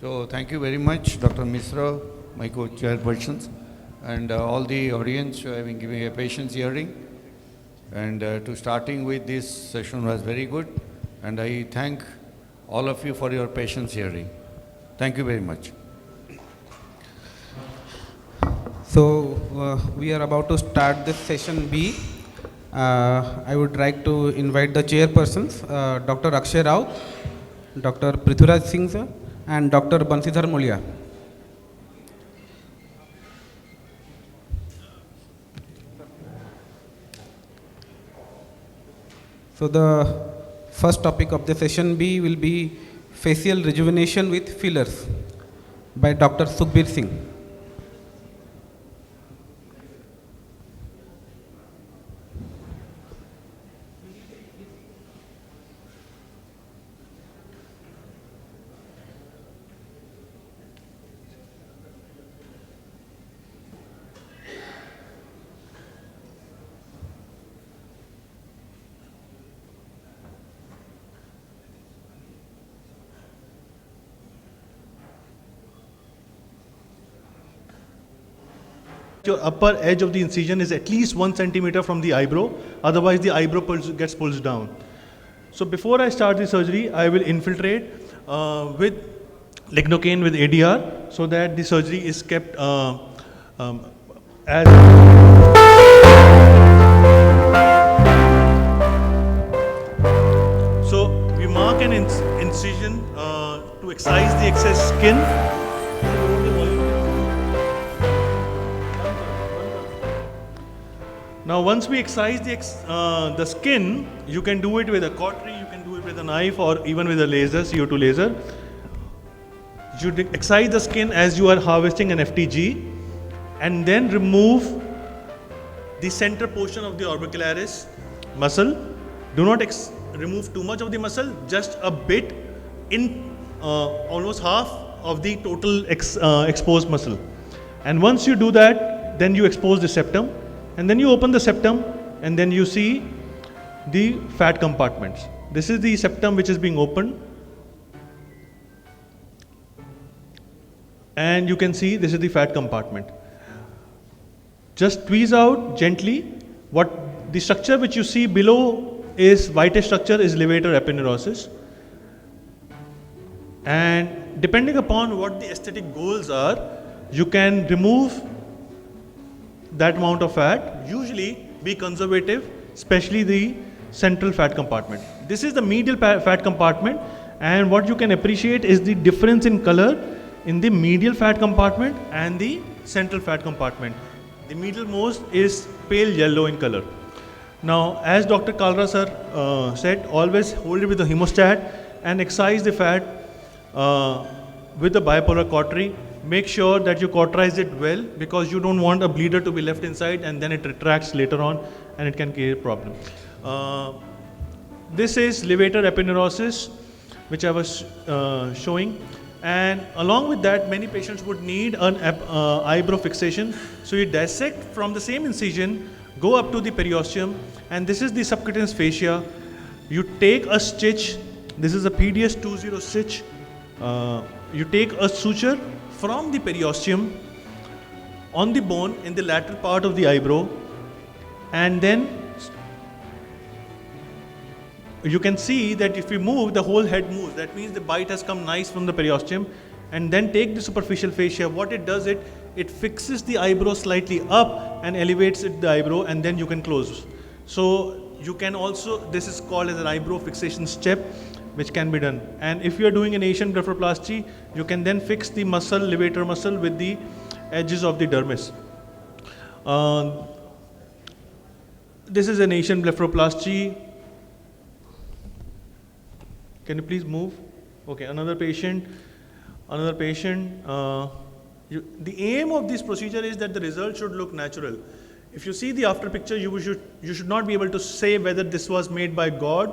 So thank you very much, Dr. Misra, my co-chairpersons, and all the audience who have been giving a patience hearing. And to starting with, this session was very good, and I thank all of you for your patience hearing. Thank you very much. So we are about to start this session B. I would like to invite the chairpersons, Dr. Akshay Rao, Dr. Prithviraj Singh sir, and Dr. Bansidhar Molia. So the first topic of the session B will be facial rejuvenation with fillers by Dr. Sukhbir Singh. Your upper edge of the incision is at least 1 centimeter from the eyebrow, otherwise the eyebrow gets pulled down. So before I start the surgery, I will infiltrate with lignocaine with ADR so that the surgery is kept as so we mark an incision to excise the excess skin. Now once we excise the skin, you can do it with a cautery, you can do it with a knife, or even with a laser, CO2 laser. You excise the skin as you are harvesting an FTG, and then remove the center portion of the orbicularis muscle. Do not remove too much of the muscle, just a bit in almost half of the total exposed muscle. And once you do that, then you expose the septum. And then you open the septum, and then you see the fat compartments. This is the septum which is being opened. And you can see this is the fat compartment. Just squeeze out gently. What the structure which you see below is whitish structure is levator aponeurosis. And depending upon what the aesthetic goals are, you can remove that amount of fat. Usually be conservative, especially the central fat compartment. This is the medial fat compartment, and what you can appreciate is the difference in color in the medial fat compartment and the central fat compartment. The medial most is pale yellow in color. Now, as Dr. Kalra sir said, always hold it with a hemostat and excise the fat with the bipolar cautery make sure that you cauterize it well, because you don't want a bleeder to be left inside and then it retracts later on and it can create a problem. This is levator aponeurosis, which I was showing. And along with that, many patients would need an eyebrow fixation. So you dissect from the same incision, go up to the periosteum, and this is the subcutaneous fascia. You take a stitch, this is a PDS 20 stitch. You take a suture from the periosteum on the bone in the lateral part of the eyebrow, and then you can see that if you move, the whole head moves. That means the bite has come nice from the periosteum. And then take the superficial fascia. What it does, it fixes the eyebrow slightly up and elevates the eyebrow, and then you can close. So you can also, this is called as an eyebrow fixation step, which can be done. And if you are doing an Asian blepharoplasty, you can then fix the muscle, levator muscle, with the edges of the dermis. This is an Asian blepharoplasty. Can you please move? Okay, another patient. The aim of this procedure is that the result should look natural. If you see the after picture, you should not be able to say whether this was made by God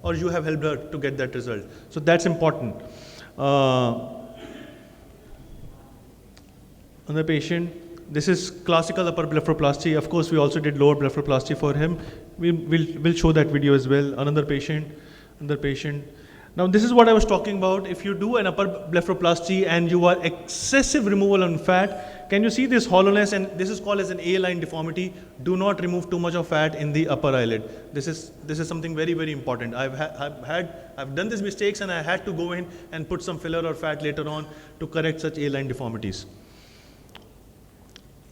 or you have helped her to get that result. So that's important. Another patient. This is classical upper blepharoplasty. Of course, we also did lower blepharoplasty for him. We'll show that video as well. Another patient. Now this is what I was talking about. If you do an upper blepharoplasty and you are excessive removal on fat, can you see this hollowness? And this is called as an A-line deformity. Do not remove too much of fat in the upper eyelid. This is something very, very important. I've done these mistakes, and I had to go in and put some filler or fat later on to correct such A-line deformities.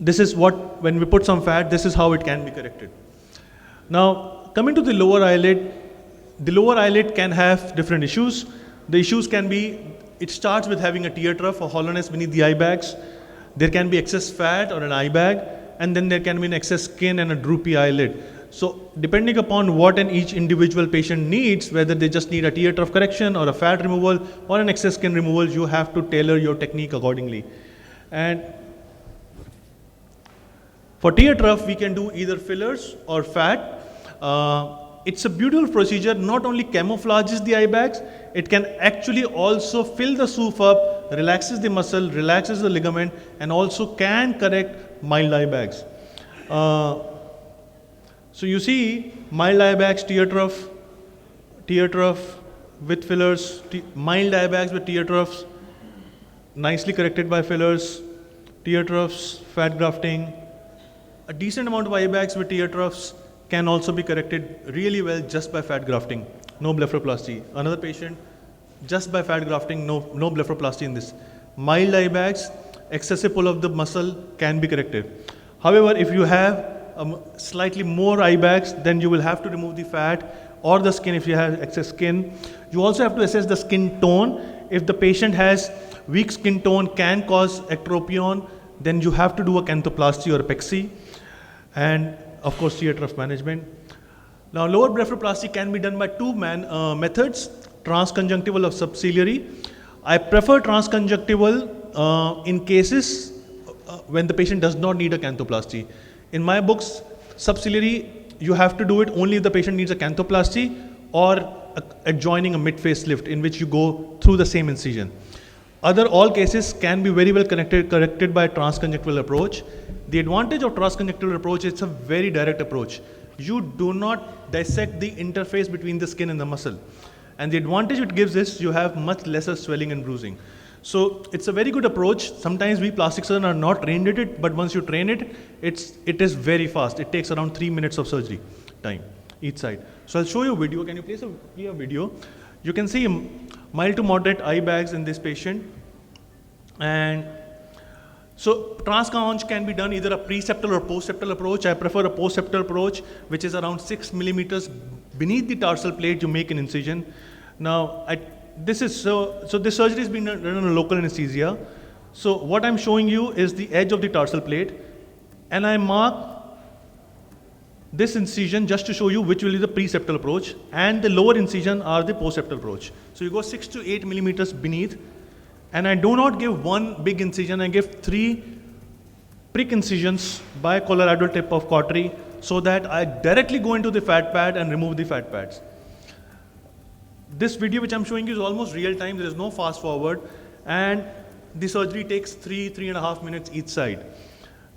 This is what, when we put some fat, this is how it can be corrected. Now coming to the lower eyelid. The lower eyelid can have different issues. The issues can be, it starts with having a tear trough or hollowness beneath the eye bags. There can be excess fat or an eye bag, and then there can be an excess skin and a droopy eyelid. So depending upon what each individual patient needs, whether they just need a tear trough correction or a fat removal or an excess skin removal, you have to tailor your technique accordingly. And for tear trough, we can do either fillers or fat. It's a beautiful procedure. Not only camouflages the eye bags, it can actually also fill the soup up, relaxes the muscle, relaxes the ligament, and also can correct mild eye bags. So you see mild eye bags, tear trough with fillers, mild eye bags with tear troughs, nicely corrected by fillers, tear troughs, fat grafting. A decent amount of eye bags with tear troughs can also be corrected really well just by fat grafting, no blepharoplasty. Another patient, just by fat grafting, no blepharoplasty in this. Mild eye bags, excessive pull of the muscle can be corrected. However, if you have slightly more eye bags, then you will have to remove the fat or the skin if you have excess skin. You also have to assess the skin tone. If the patient has weak skin tone, can cause ectropion, then you have to do a canthoplasty or a pexy. And of course, tear trough management. Now, lower blepharoplasty can be done by two methods, transconjunctival or subciliary. I prefer transconjunctival in cases when the patient does not need a canthoplasty. In my books, subciliary, you have to do it only if the patient needs a canthoplasty or adjoining a mid-face lift in which you go through the same incision. All cases can be very well corrected by transconjunctival approach. The advantage of transconjunctival approach is it's a very direct approach. You do not dissect the interface between the skin and the muscle. And the advantage it gives is you have much lesser swelling and bruising. So it's a very good approach. Sometimes we plastic surgeons are not trained at it, but once you train it, it is very fast. It takes around 3 minutes of surgery time each side. So I'll show you a video. Can you please play a video? You can see mild to moderate eye bags in this patient. And so transconj can be done either a preseptal or post-septal approach. I prefer a post-septal approach, which is around 6 millimeters beneath the tarsal plate. You make an incision. Now, this surgery is being done on a local anesthesia. So what I'm showing you is the edge of the tarsal plate, and I mark this incision just to show you which will be the preseptal approach, and the lower incision are the post-septal approach. So you go 6 to 8 millimeters beneath, And I do not give one big incision, I give 3 prick incisions by colloidal tip of cautery so that I directly go into the fat pad and remove the fat pads. This video which I'm showing you is almost real time, there is no fast forward, and the surgery takes 3.5 minutes each side.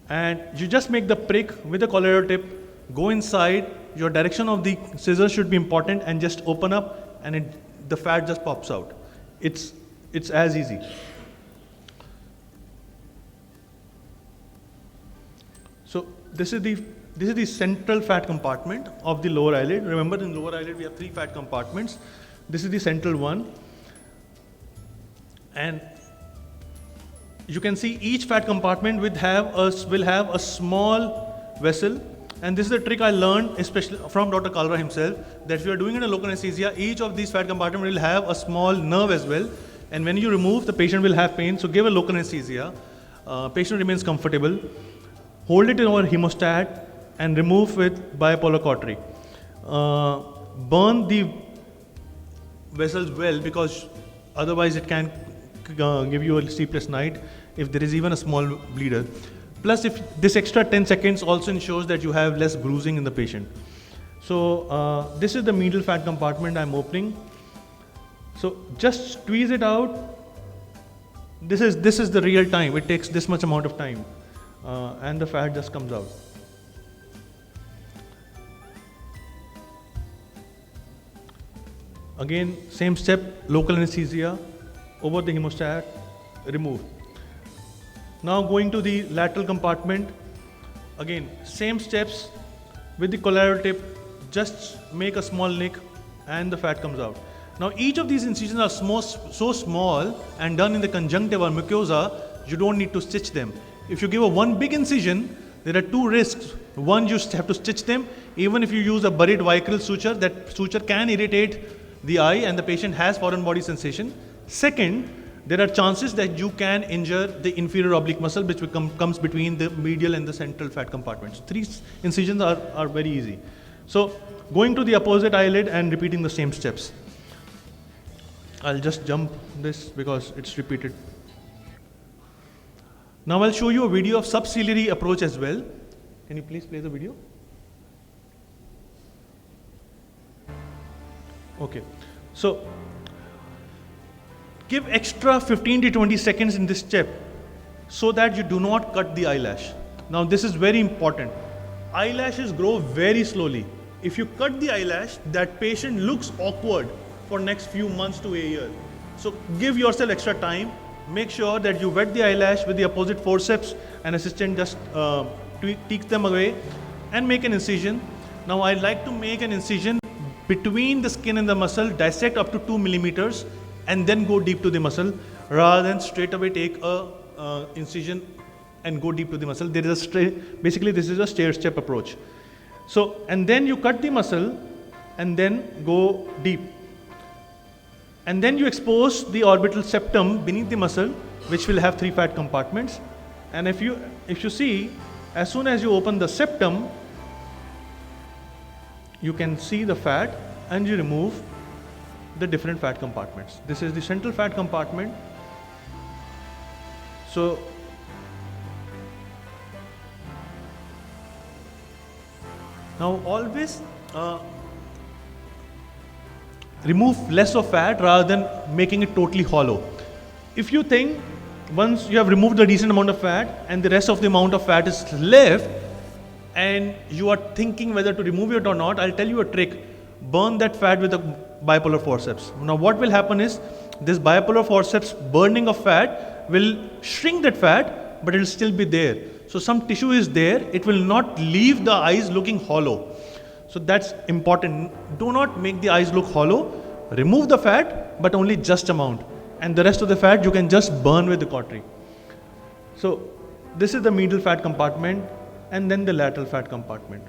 And you just make the prick with the colloidal tip, go inside, your direction of the scissors should be important, and just open up and the fat just pops out. It's as easy. So this is the central fat compartment of the lower eyelid. Remember, in lower eyelid we have 3 fat compartments. This is the central one. And you can see each fat compartment will have a small vessel. And this is a trick I learned especially from Dr. Kalra himself, that if you are doing it in local anesthesia, each of these fat compartments will have a small nerve as well. And when you remove, the patient will have pain. So give a local anesthesia. Patient remains comfortable. Hold it in our hemostat and remove with bipolar cautery. Burn the vessels well, because otherwise it can give you a sleepless night if there is even a small bleeder. Plus, if this extra 10 seconds also ensures that you have less bruising in the patient. So this is the medial fat compartment I'm opening. So just squeeze it out. This is the real time. It takes this much amount of time, and the fat just comes out. Again, same step, local anesthesia, over the hemostat, remove. Now going to the lateral compartment, again, same steps with the colloidal tip, just make a small nick and the fat comes out. Now each of these incisions are so small and done in the conjunctiva or mucosa, you don't need to stitch them. If you give a one big incision, there are 2 risks. One, you have to stitch them. Even if you use a buried vicryl suture, that suture can irritate the eye and the patient has foreign body sensation. Second, there are chances that you can injure the inferior oblique muscle, which comes between the medial and the central fat compartments. 3 incisions are very easy. So going to the opposite eyelid and repeating the same steps. I'll just jump this because it's repeated. Now I'll show you a video of subciliary approach as well. Can you please play the video? Okay, so give extra 15 to 20 seconds in this step so that you do not cut the eyelash. Now this is very important. Eyelashes grow very slowly. If you cut the eyelash, that patient looks awkward for next few months to a year. So give yourself extra time. Make sure that you wet the eyelash with the opposite forceps, and assistant just tweaks them away and make an incision. Now I like to make an incision between the skin and the muscle, dissect up to 2 millimeters and then go deep to the muscle, rather than straight away take a incision and go deep to the muscle. There is basically this is a stair-step approach. So, and then you cut the muscle and then go deep. And then you expose the orbital septum beneath the muscle, which will have 3 fat compartments. And if you see, as soon as you open the septum, you can see the fat and you remove the different fat compartments. This is the central fat compartment. So now always remove less of fat rather than making it totally hollow. If you think once you have removed a decent amount of fat and the rest of the amount of fat is left and you are thinking whether to remove it or not, I'll tell you a trick. Burn that fat with a bipolar forceps. Now what will happen is this bipolar forceps burning of fat will shrink that fat, but it will still be there. So some tissue is there, it will not leave the eyes looking hollow. So that's important. Do not make the eyes look hollow. Remove the fat, but only just amount. And the rest of the fat you can just burn with the cautery. So this is the medial fat compartment and then the lateral fat compartment.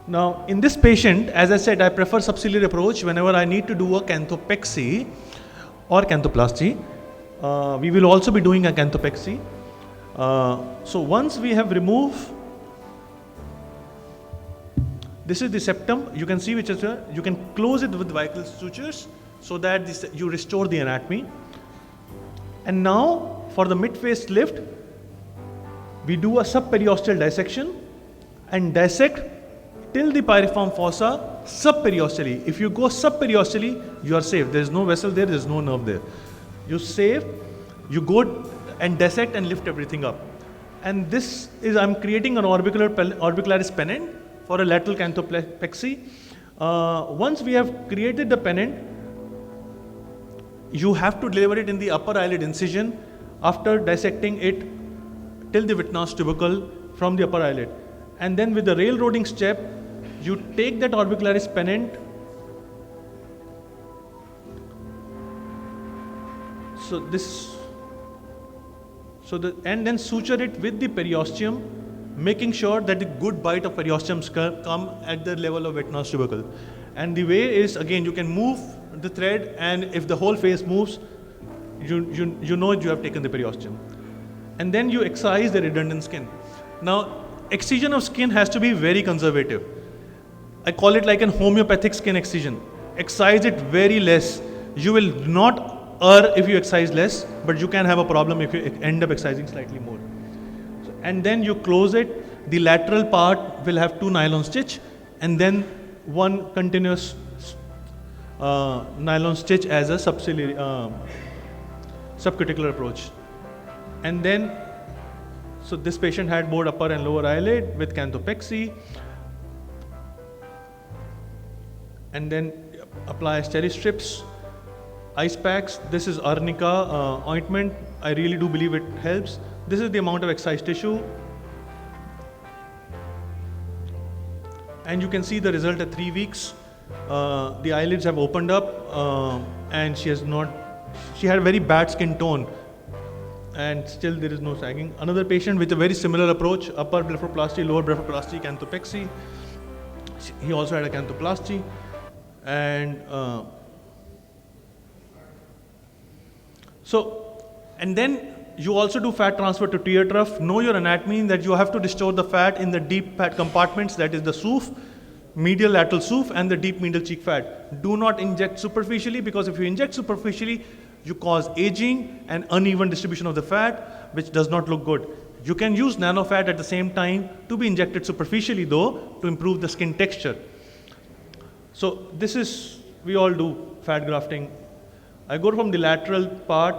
Now in this patient, as I said, I prefer subciliary approach whenever I need to do a canthopexy or canthoplasty. We will also be doing a canthopexy. So once we have removed, this is the septum, you can see which is you can close it with vicryl sutures so that you restore the anatomy. And now for the mid-face lift, we do a subperiosteal dissection and dissect till the piriform fossa subperiosteally. If you go subperiosteally, you are safe. There is no vessel there, there is no nerve there. You're safe, you go and dissect and lift everything up. And this is, I'm creating an orbicularis pennant for a lateral canthopexy. Once we have created the pennant, you have to deliver it in the upper eyelid incision after dissecting it till the Wittnau's tubercle from the upper eyelid. And then with the railroading step, you take that orbicularis pennant. And then suture it with the periosteum, making sure that the good bite of periosteums come at the level of Wittnau's tubercle. And the way is, again, you can move the thread, and if the whole face moves, you know you have taken the periosteum. And then you excise the redundant skin. Now, excision of skin has to be very conservative. I call it like an homeopathic skin excision. Excise it very less. You will not err if you excise less, but you can have a problem if you end up excising slightly more. And then you close it. The lateral part will have 2 nylon stitch, and then 1 continuous nylon stitch as a subcuticular approach. And then, so this patient had both upper and lower eyelid with canthopexy. And then apply steri strips, ice packs. This is arnica ointment. I really do believe it helps. This is the amount of excised tissue. And you can see the result at 3 weeks. The eyelids have opened up, and she had a very bad skin tone, and still there is no sagging. Another patient with a very similar approach, upper blepharoplasty, lower blepharoplasty, canthopexy. He also had a canthoplasty. And and then you also do fat transfer to tear trough. Know your anatomy, that you have to restore the fat in the deep fat compartments, that is the SOOF, medial lateral SOOF, and the deep middle cheek fat. Do not inject superficially, because if you inject superficially, you cause aging and uneven distribution of the fat, which does not look good. You can use nano fat at the same time to be injected superficially though, to improve the skin texture. So this is, we all do fat grafting. I go from the lateral part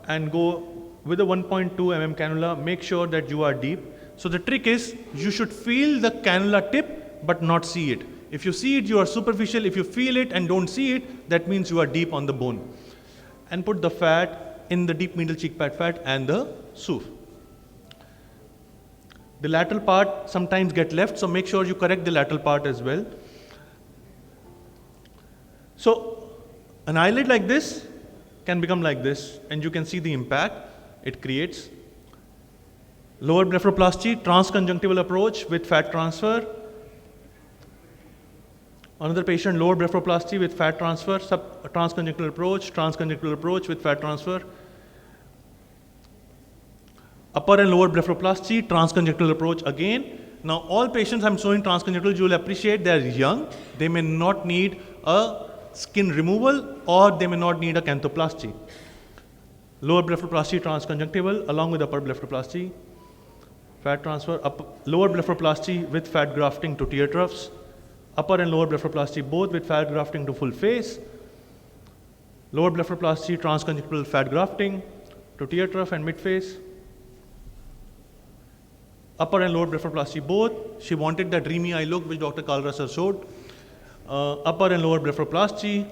and go with a 1.2 mm cannula, make sure that you are deep. So the trick is, you should feel the cannula tip but not see it. If you see it, you are superficial. If you feel it and don't see it, that means you are deep on the bone. And put the fat in the deep middle cheek pad fat and the SOOF. The lateral part sometimes get left, so make sure you correct the lateral part as well. So an eyelid like this can become like this, and you can see the impact it creates. Lower blepharoplasty, transconjunctival approach with fat transfer. Another patient, lower blepharoplasty with fat transfer, transconjunctival approach with fat transfer. Upper and lower blepharoplasty, transconjunctival approach again. Now all patients I'm showing transconjunctival, you will appreciate they are young. They may not need a skin removal, or they may not need a canthoplasty. Lower blepharoplasty, transconjunctival, along with upper blepharoplasty, fat transfer. Lower blepharoplasty with fat grafting to tear troughs. Upper and lower blepharoplasty both with fat grafting to full face. Lower blepharoplasty, transconjunctival fat grafting to tear trough and mid-face. Upper and lower blepharoplasty both. She wanted that dreamy eye look which Dr. Kalra sir showed. Upper and lower blepharoplasty,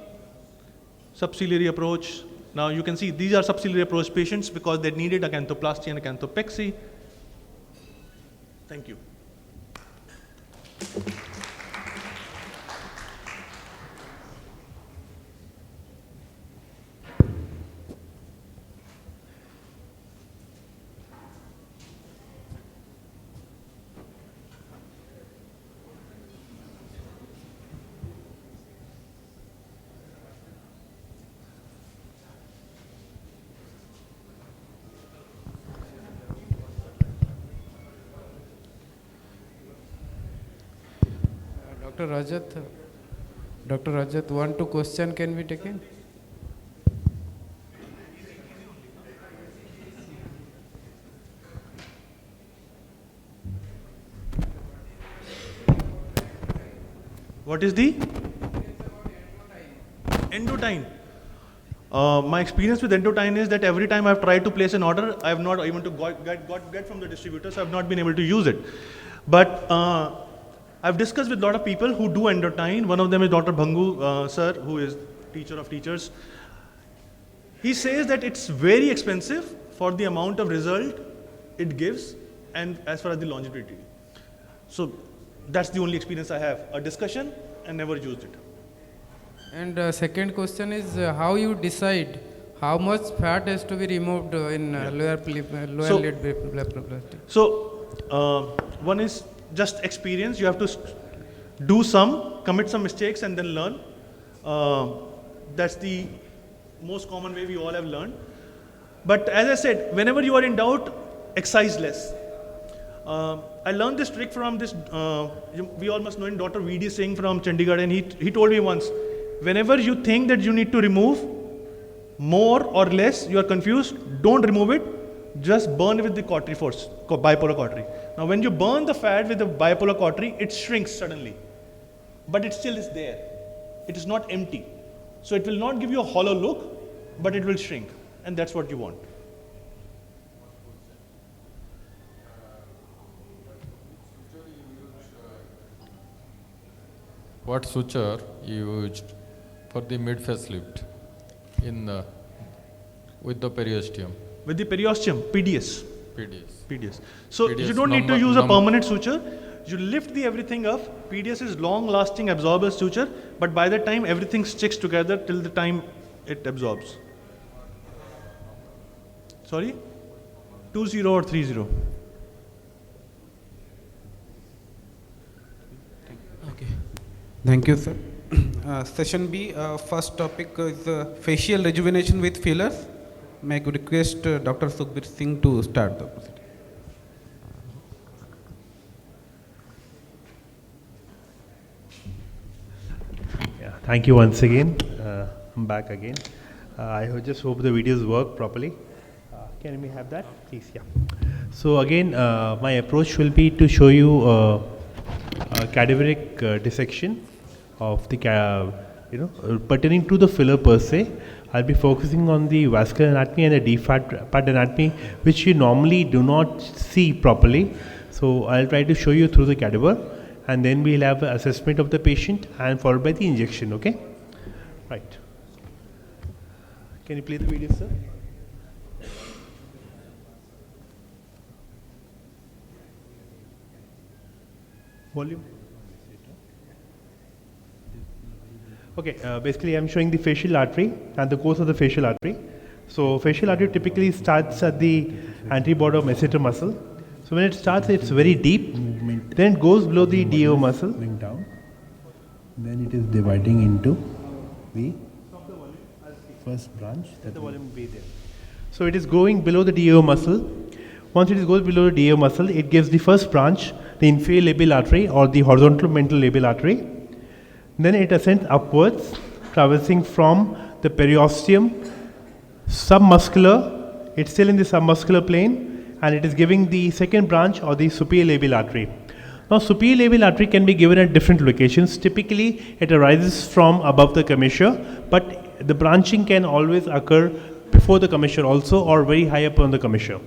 subciliary approach. Now you can see these are subciliary approach patients because they needed a canthoplasty and a canthopexy. Thank you. Dr. Rajat, 1-2 question can be taken? What is the? Endotyne. My experience with endotyne is that every time I've tried to place an order, I have not even to get from the distributor, so I've not been able to use it. But I've discussed with a lot of people who do endotyne. One of them is Dr. Bhangu sir, who is teacher of teachers. He says that it's very expensive for the amount of result it gives and as far as the longevity. So that's the only experience I have, a discussion and never used it. And second question is how you decide how much fat has to be removed in lower lid blepharoplasty? So one is just experience. You have to commit some mistakes and then learn. That's the most common way we all have learned. But as I said, whenever you are in doubt, exercise less. I learned this trick from this, we all must know him, Dr. V.D. Singh from Chandigarh, and he told me once, whenever you think that you need to remove more or less, you are confused, don't remove it, just burn it with the cautery force, bipolar cautery. Now when you burn the fat with the bipolar cautery, it shrinks suddenly, but it still is there. It is not empty. So it will not give you a hollow look, but it will shrink, and that's what you want. What suture you used for the mid facelift with the periosteum? With the periosteum, PDS. PDS. So PDS you don't need to use a permanent suture. You lift everything up. PDS is long-lasting absorber suture, but by the time everything sticks together till the time it absorbs. Sorry? 2-0 or 3-0? Okay. Thank you, sir. Session B, first topic is facial rejuvenation with fillers. May I request Dr. Sukhbir Singh to start the proceeding. Thank you once again. I'm back again. Just hope the videos work properly. Can we have that, please? Yeah. So again, my approach will be to show you a cadaveric dissection of the, pertaining to the filler per se. I'll be focusing on the vascular anatomy and the deep fat part anatomy, which you normally do not see properly. So I'll try to show you through the cadaver, and then we'll have an assessment of the patient and followed by the injection, okay? Right. Can you play the video, sir? Volume. Okay, basically I'm showing the facial artery and the course of the facial artery. So facial artery typically starts at the anterior border of masseter muscle. So when it starts, it's very deep, then it goes below the DO muscle. Down. Then it is dividing into the first branch. That the volume will be there. So it is going below the DO muscle. Once it goes below the DO muscle, it gives the first branch, the inferior labial artery or the horizontal mental labial artery. Then it ascends upwards, traversing from the periosteum, submuscular, it's still in the submuscular plane, and it is giving the second branch or the superior labial artery. Now superior labial artery can be given at different locations. Typically it arises from above the commissure, but the branching can always occur before the commissure also, or very high up on the commissure.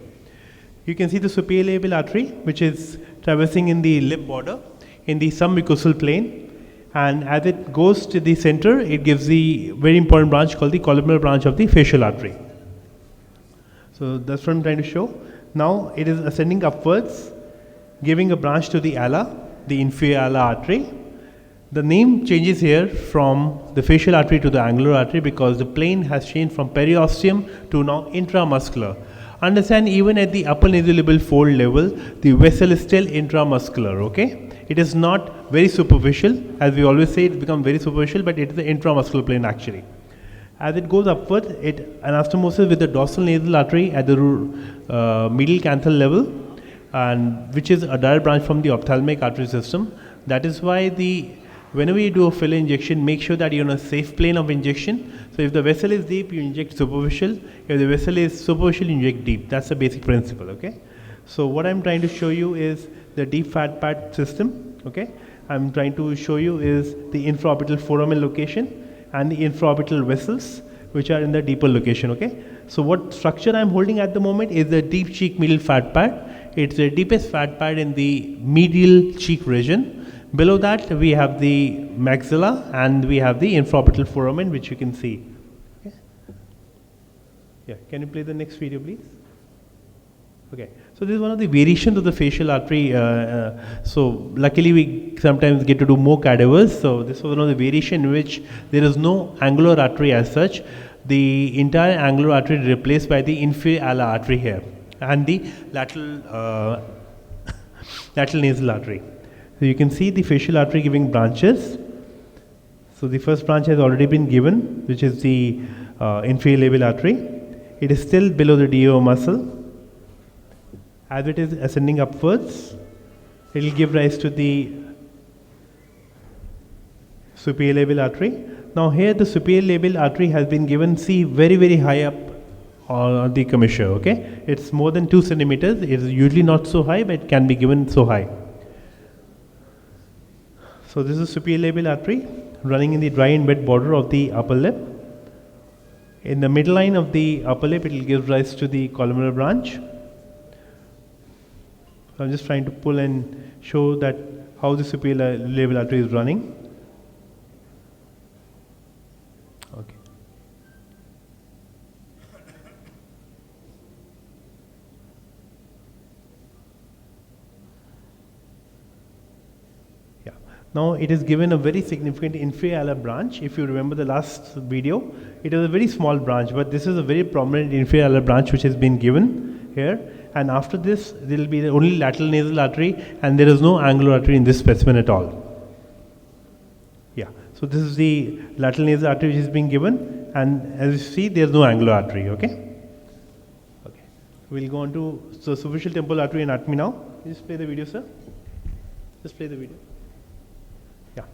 You can see the superior labial artery, which is traversing in the lip border in the submucosal plane, and as it goes to the center, it gives the very important branch called the columnar branch of the facial artery. So that's what I'm trying to show. Now it is ascending upwards, giving a branch to the ala, the inferior ala artery. The name changes here from the facial artery to the angular artery because the plane has changed from periosteum to now intramuscular. Understand, even at the upper nasolabial fold level, the vessel is still intramuscular, okay? It is not very superficial. As we always say, it becomes very superficial, but it is the intramuscular plane actually. As it goes upward, it anastomosis with the dorsal nasal artery at the medial canthal level, and which is a direct branch from the ophthalmic artery system. That is why whenever you do a filler injection, make sure that you're on a safe plane of injection. So if the vessel is deep, you inject superficial. If the vessel is superficial, you inject deep. That's the basic principle, okay? So what I'm trying to show you is the deep fat pad system, okay? I'm trying to show you is the infraorbital foramen location and the infraorbital vessels which are in the deeper location, okay? So what structure I'm holding at the moment is the deep cheek medial fat pad. It's the deepest fat pad in the medial cheek region. Below that we have the maxilla and we have the infraorbital foramen, which you can see. Okay. Yeah, can you play the next video please? Okay, so this is one of the variations of the facial artery. So luckily we sometimes get to do more cadavers. So this was one of the variation in which there is no angular artery as such. The entire angular artery is replaced by the inferior alar artery here and the lateral lateral nasal artery. So you can see the facial artery giving branches. So the first branch has already been given, which is the inferior labial artery. It is still below the DO muscle. As it is ascending upwards, it will give rise to the superior labial artery. Now here the superior labial artery has been given, see, very, very high up on the commissure, okay? It's more than 2 centimeters. It's usually not so high, but it can be given so high. So this is superior labial artery running in the dry and wet border of the upper lip. In the midline of the upper lip, it will give rise to the columnar branch. So I'm just trying to pull and show that how the superior labial artery is running. Okay. Yeah. Now it is given a very significant inferior alar branch. If you remember the last video, it is a very small branch, but this is a very prominent inferior alar branch which has been given here. And after this, there will be the only lateral nasal artery, and there is no angular artery in this specimen at all. Yeah, so this is the lateral nasal artery which is being given, and as you see, there is no angular artery, okay? Okay, we'll go on to superficial temporal artery anatomy now. Just play the video, sir. Just play the video. Yeah.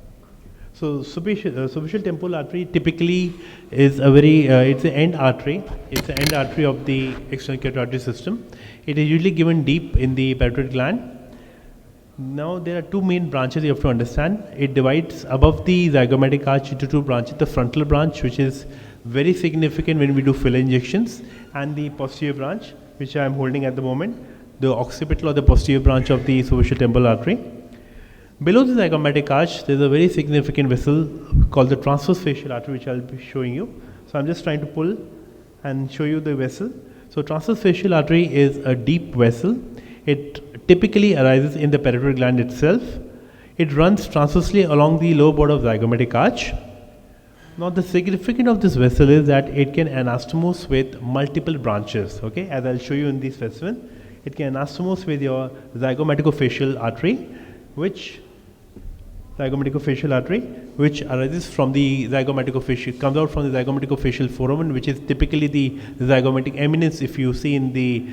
So superficial temporal artery typically is a very, it's an end artery. It's the end artery of the external carotid system. It is usually given deep in the parotid gland. Now there are two main branches you have to understand. It divides above the zygomatic arch into two branches. The frontal branch, which is very significant when we do filler injections, and the posterior branch, which I am holding at the moment, the occipital or the posterior branch of the superficial temporal artery. Below the zygomatic arch, there is a very significant vessel called the transverse facial artery, which I will be showing you. So I am just trying to pull and show you the vessel. So transverse facial artery is a deep vessel. It typically arises in the parotid gland itself. It runs transversely along the lower border of zygomatic arch. Now the significance of this vessel is that it can anastomose with multiple branches, okay, as I will show you in this specimen. It can anastomose with your zygomaticofacial artery, which arises from the zygomaticofacial, comes out from the zygomaticofacial foramen, which is typically the zygomatic eminence if you see in the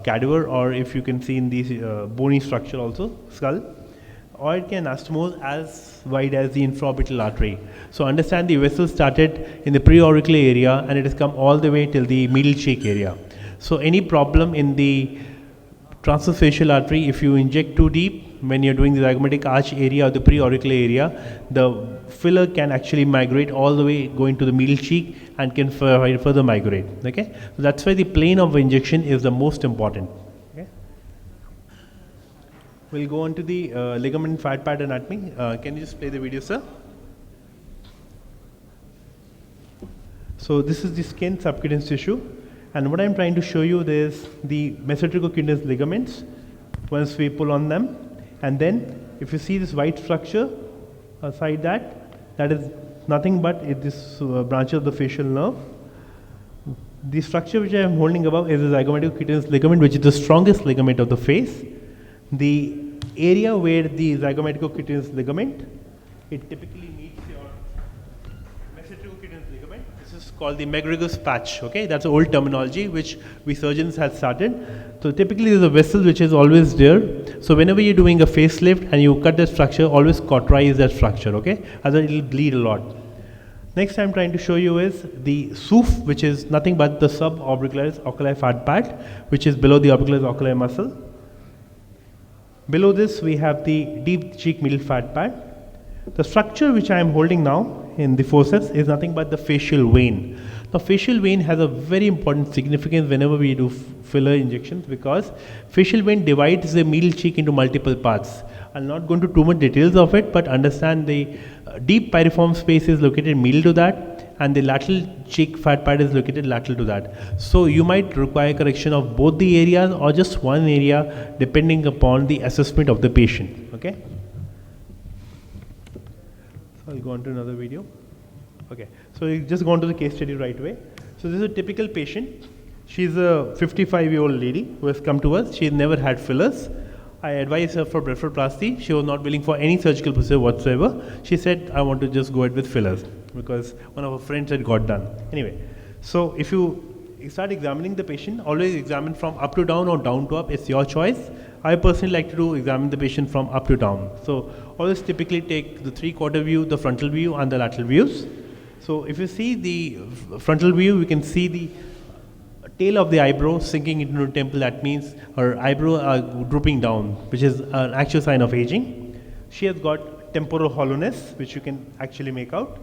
cadaver, or if you can see in the bony structure also, skull. Or it can anastomose as wide as the infraorbital artery. So understand the vessel started in the preauricular area and it has come all the way till the middle cheek area. So any problem in the transverse facial artery, if you inject too deep, when you're doing the zygomatic arch area or the preauricular area, the filler can actually migrate all the way going to the middle cheek and can further migrate. Okay, so that's why the plane of injection is the most important. Okay, we'll go on to the ligament fat pad anatomy. Can you just play the video, sir? So this is the skin subcutaneous tissue, and what I'm trying to show you is the mesenterocutaneous ligaments. Once we pull on them, and then if you see this white structure aside that is nothing but this branch of the facial nerve. The structure which I am holding above is the zygomaticocutaneous ligament, which is the strongest ligament of the face. The area where the zygomaticocutaneous ligament, it typically meets your mesenterocutaneous ligament. This is called the McGregor's patch. Okay, that's an old terminology which we surgeons had started. So typically there is a vessel which is always there. So whenever you're doing a facelift and you cut that structure, always cauterize that structure, okay? Otherwise it will bleed a lot. Next I'm trying to show you is the SOOF, which is nothing but the suborbicularis oculi fat pad, which is below the orbicularis oculi muscle. Below this, we have the deep cheek middle fat pad. The structure which I am holding now in the forceps is nothing but the facial vein. Now, facial vein has a very important significance whenever we do filler injections, because facial vein divides the middle cheek into multiple parts. I'll not go into too much details of it, but understand the deep piriform space is located middle to that, and the lateral cheek fat pad is located lateral to that. So you might require correction of both the areas or just one area depending upon the assessment of the patient. Okay. So I'll go on to another video. Okay. So you just go on to the case study right away. So this is a typical patient. She's a 55-year-old lady who has come to us. She's never had fillers. I advised her for blepharoplasty. She was not willing for any surgical procedure whatsoever. She said, I want to just go ahead with fillers because one of her friends had got done. Anyway, so if you start examining the patient, always examine from up to down or down to up. It's your choice. I personally like to examine the patient from up to down. So always typically take the 3/4 view, the frontal view and the lateral views. So if you see the frontal view, we can see the tail of the eyebrow sinking into the temple. That means her eyebrow are drooping down, which is an actual sign of aging. She has got temporal hollowness, which you can actually make out.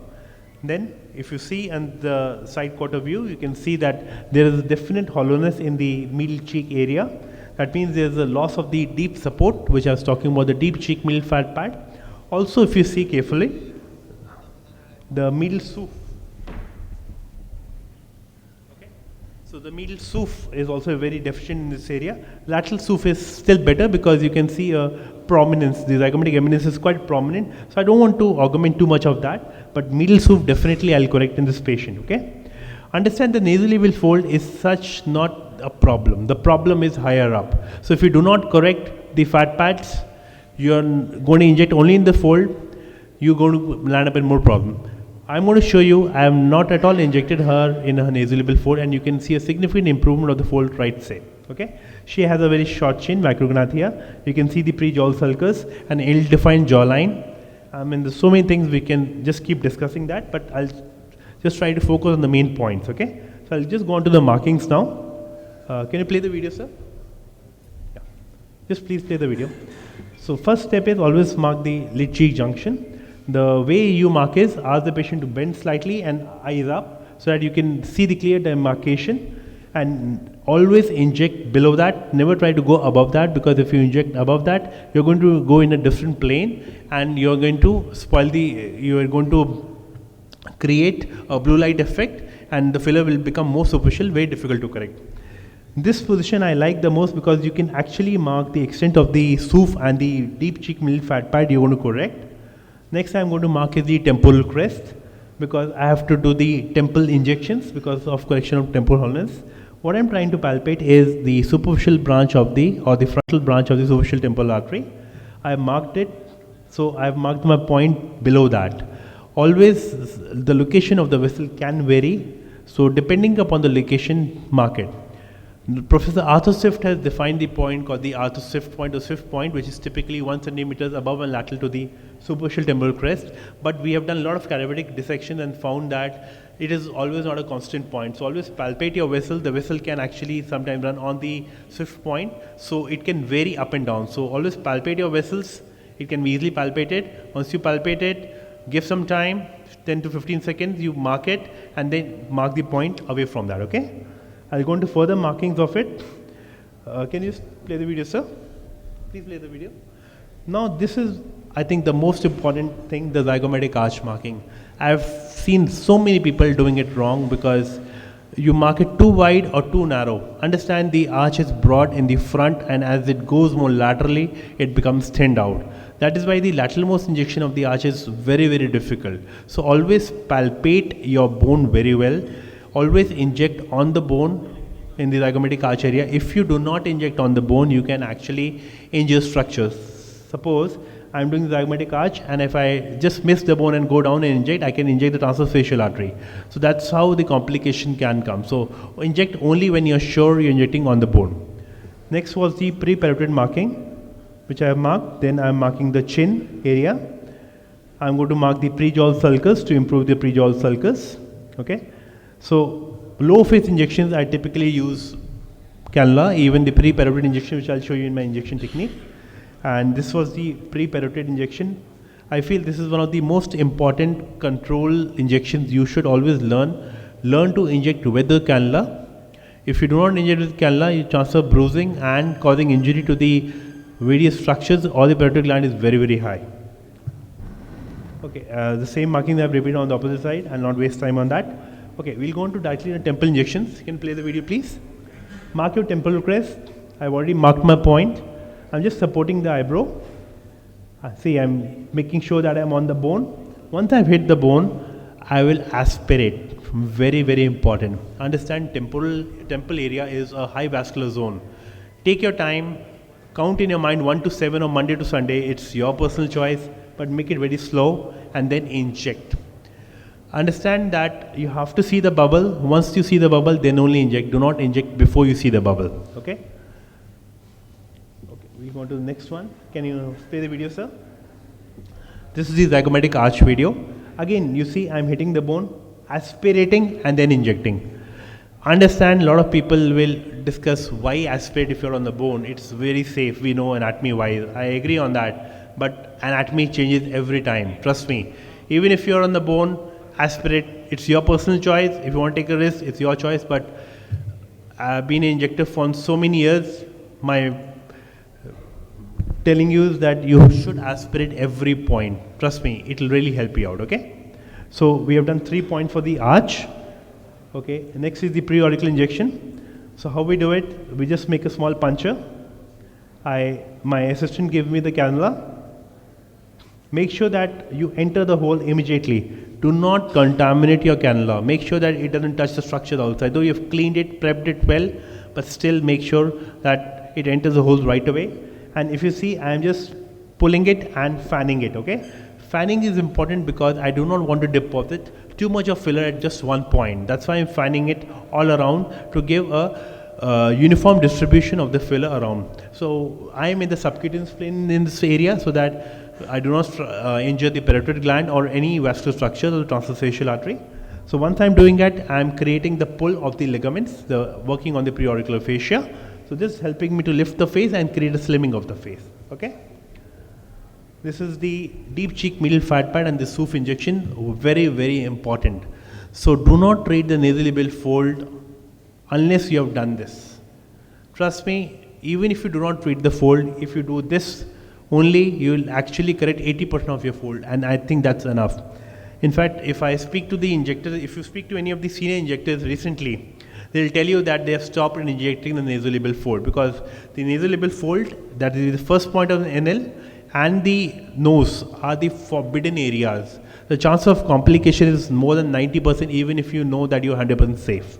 Then if you see on the side quarter view, you can see that there is a definite hollowness in the middle cheek area. That means there is a loss of the deep support, which I was talking about, the deep cheek middle fat pad. Also, if you see carefully, the middle soof. So the middle soof is also very deficient in this area. Lateral soof is still better because you can see a prominence. The zygomatic eminence is quite prominent. So I don't want to augment too much of that, but middle soof definitely I'll correct in this patient, okay? Understand the nasolabial fold is such not a problem. The problem is higher up. So if you do not correct the fat pads, you're going to inject only in the fold, you're going to land up in more problem. I'm going to show you, I have not at all injected her in her nasolabial fold, and you can see a significant improvement of the fold right side. Okay, she has a very short chin, macrognathia. You can see the pre-jaw sulcus and ill-defined jawline. I mean, there's so many things we can just keep discussing that, but I'll just try to focus on the main points. Okay, so I'll just go on to the markings now. Can you play the video, sir? Yeah, just please play the video. So first step is always mark the lid cheek junction. The way you mark is ask the patient to bend slightly and eyes up so that you can see the clear demarcation, and always inject below that. Never try to go above that, because if you inject above that, you're going to go in a different plane and you're going to spoil you're going to create a blue light effect, and the filler will become more superficial, very difficult to correct. This position I like the most because you can actually mark the extent of the soof and the deep cheek middle fat pad you're going to correct. Next I'm going to mark is the temporal crest, because I have to do the temple injections because of correction of temporal hollowness. What I'm trying to palpate is the superficial branch of the frontal branch of the superficial temporal artery. I have marked it, so I have marked my point below that. Always the location of the vessel can vary, so depending upon the location, mark it. Professor Arthur Swift has defined the point called the Arthur Swift point or Swift point, which is typically 1 centimeter above and lateral to the superficial temporal crest. But we have done a lot of cadaver dissection and found that it is always not a constant point. So always palpate your vessel. The vessel can actually sometimes run on the Swift point, so it can vary up and down. So always palpate your vessels. It can be easily palpated. Once you palpate it, give some time, 10 to 15 seconds, you mark it, and then mark the point away from that, okay? I'll go into further markings of it. Can you play the video, sir? Please play the video. Now this is, I think, the most important thing, the zygomatic arch marking. I've seen so many people doing it wrong because you mark it too wide or too narrow. Understand the arch is broad in the front, and as it goes more laterally, it becomes thinned out. That is why the lateralmost injection of the arch is very, very difficult. So always palpate your bone very well. Always inject on the bone in the zygomatic arch area. If you do not inject on the bone, you can actually injure structures. Suppose I'm doing the zygomatic arch, and if I just miss the bone and go down and inject, I can inject the transverse facial artery. So that's how the complication can come. So inject only when you're sure you're injecting on the bone. Next was the pre-peritoneal marking, which I have marked. Then I'm marking the chin area. I'm going to mark the pre-jaw sulcus to improve the pre-jaw sulcus. Okay. So low phase injections, I typically use cannula, even the pre-peritoneal injection, which I'll show you in my injection technique. And this was the pre-parotid injection. I feel this is one of the most important control injections you should always learn. Learn to inject with the cannula. If you do not inject with cannula, your chance of bruising and causing injury to the various structures or the parotid gland is very, very high. Okay, the same marking that I've repeated on the opposite side. I'll not waste time on that. Okay, we'll go on to directly the temple injections. You can play the video, please. Mark your temporal crest. I've already marked my point. I'm just supporting the eyebrow. See, I'm making sure that I'm on the bone. Once I've hit the bone, I will aspirate. Very, very important. Understand temple area is a high vascular zone. Take your time. Count in your mind 1 to 7 on Monday to Sunday. It's your personal choice, but make it very slow and then inject. Understand that you have to see the bubble. Once you see the bubble, then only inject. Do not inject before you see the bubble. Okay? Okay, we go to the next one. Can you play the video, sir? This is the zygomatic arch video. Again, you see I'm hitting the bone, aspirating and then injecting. Understand, a lot of people will discuss why aspirate if you're on the bone. It's very safe, we know anatomy wise. I agree on that, but anatomy changes every time, trust me. Even if you're on the bone, aspirate, it's your personal choice. If you want to take a risk, it's your choice, but I've been an injector for so many years. My telling you is that you should aspirate every point. Trust me, it will really help you out, okay? So we have done 3 points for the arch. Okay, next is the pre-auricular injection. So how we do it, we just make a small puncture. My assistant gives me the cannula. Make sure that you enter the hole immediately. Do not contaminate your cannula. Make sure that it doesn't touch the structure outside. Though you've cleaned it, prepped it well, but still make sure that it enters the hole right away. And if you see, I am just pulling it and fanning it, okay? Fanning is important because I do not want to deposit too much of filler at just one point. That's why I'm fanning it all around to give a uniform distribution of the filler around. So I am in the subcutaneous plane in this area so that I do not injure the parotid gland or any vascular structure or the transverse artery. So once I'm doing that, I'm creating the pull of the ligaments, working on the preauricular fascia. So this is helping me to lift the face and create a slimming of the face, okay? This is the deep cheek medial fat pad and the SOOF injection, very, very important. So do not treat the nasolabial fold unless you have done this. Trust me, even if you do not treat the fold, if you do this only, you will actually correct 80% of your fold, and I think that's enough. In fact, if I speak to the injectors, if you speak to any of the senior injectors recently, they'll tell you that they have stopped injecting the nasolabial fold because the nasolabial fold, that is the first point of the NL, and the nose are the forbidden areas. The chance of complication is more than 90% even if you know that you're 100% safe.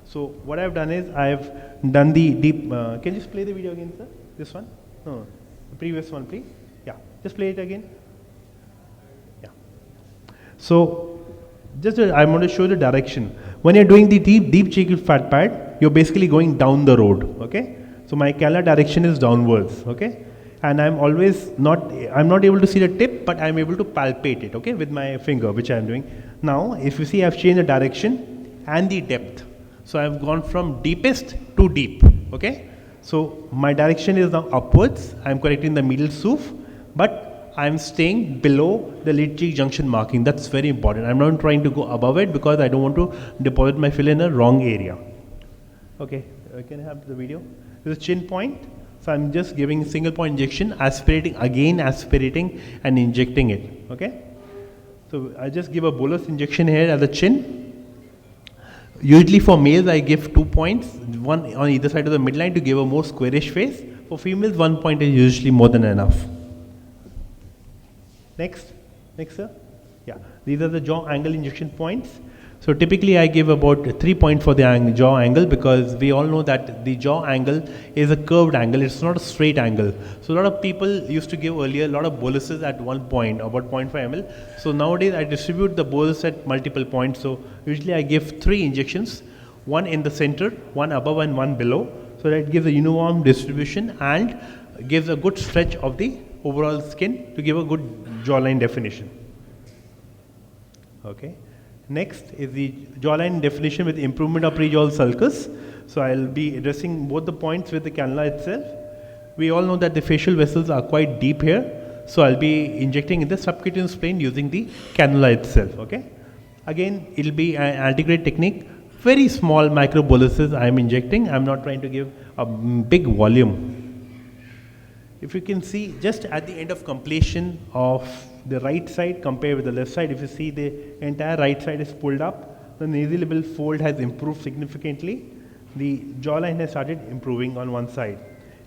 So what I've done is I've done the deep, can you just play the video again, sir? This one? No, the previous one, please. Yeah, just play it again. Yeah. So just I want to show the direction. When you're doing the deep cheek fat pad, you're basically going down the road, okay? So my cannula direction is downwards, okay? And I'm not able to see the tip, but I'm able to palpate it, okay, with my finger, which I'm doing. Now, if you see, I've changed the direction and the depth. So I've gone from deepest to deep, okay? So my direction is now upwards. I'm correcting the medial SOOF, but I'm staying below the lid cheek junction marking. That's very important. I'm not trying to go above it because I don't want to deposit my filler in the wrong area. Okay, can I have the video? This is chin point. So I'm just giving a single point injection, aspirating and injecting it, okay? So I just give a bolus injection here at the chin. Usually for males, I give 2 points, one on either side of the midline to give a more squarish face. For females, 1 point is usually more than enough. Next, sir. Yeah, these are the jaw angle injection points. So typically I give about 3 points for the jaw angle because we all know that the jaw angle is a curved angle, it's not a straight angle. So a lot of people used to give earlier a lot of boluses at 1 point, about 0.5 ml. So nowadays I distribute the bolus at multiple points. So usually I give 3 injections, one in the center, one above and one below. So that gives a uniform distribution and gives a good stretch of the overall skin to give a good jawline definition. Okay. Next is the jawline definition with improvement of prejawal sulcus. So I'll be addressing both the points with the cannula itself. We all know that the facial vessels are quite deep here, so I'll be injecting in the subcutaneous plane using the cannula itself, okay? Again, it'll be an antegrade technique, very small micro boluses I'm injecting. I'm not trying to give a big volume. If you can see, just at the end of completion of the right side compared with the left side, if you see the entire right side is pulled up, the nasolabial fold has improved significantly. The jawline has started improving on one side.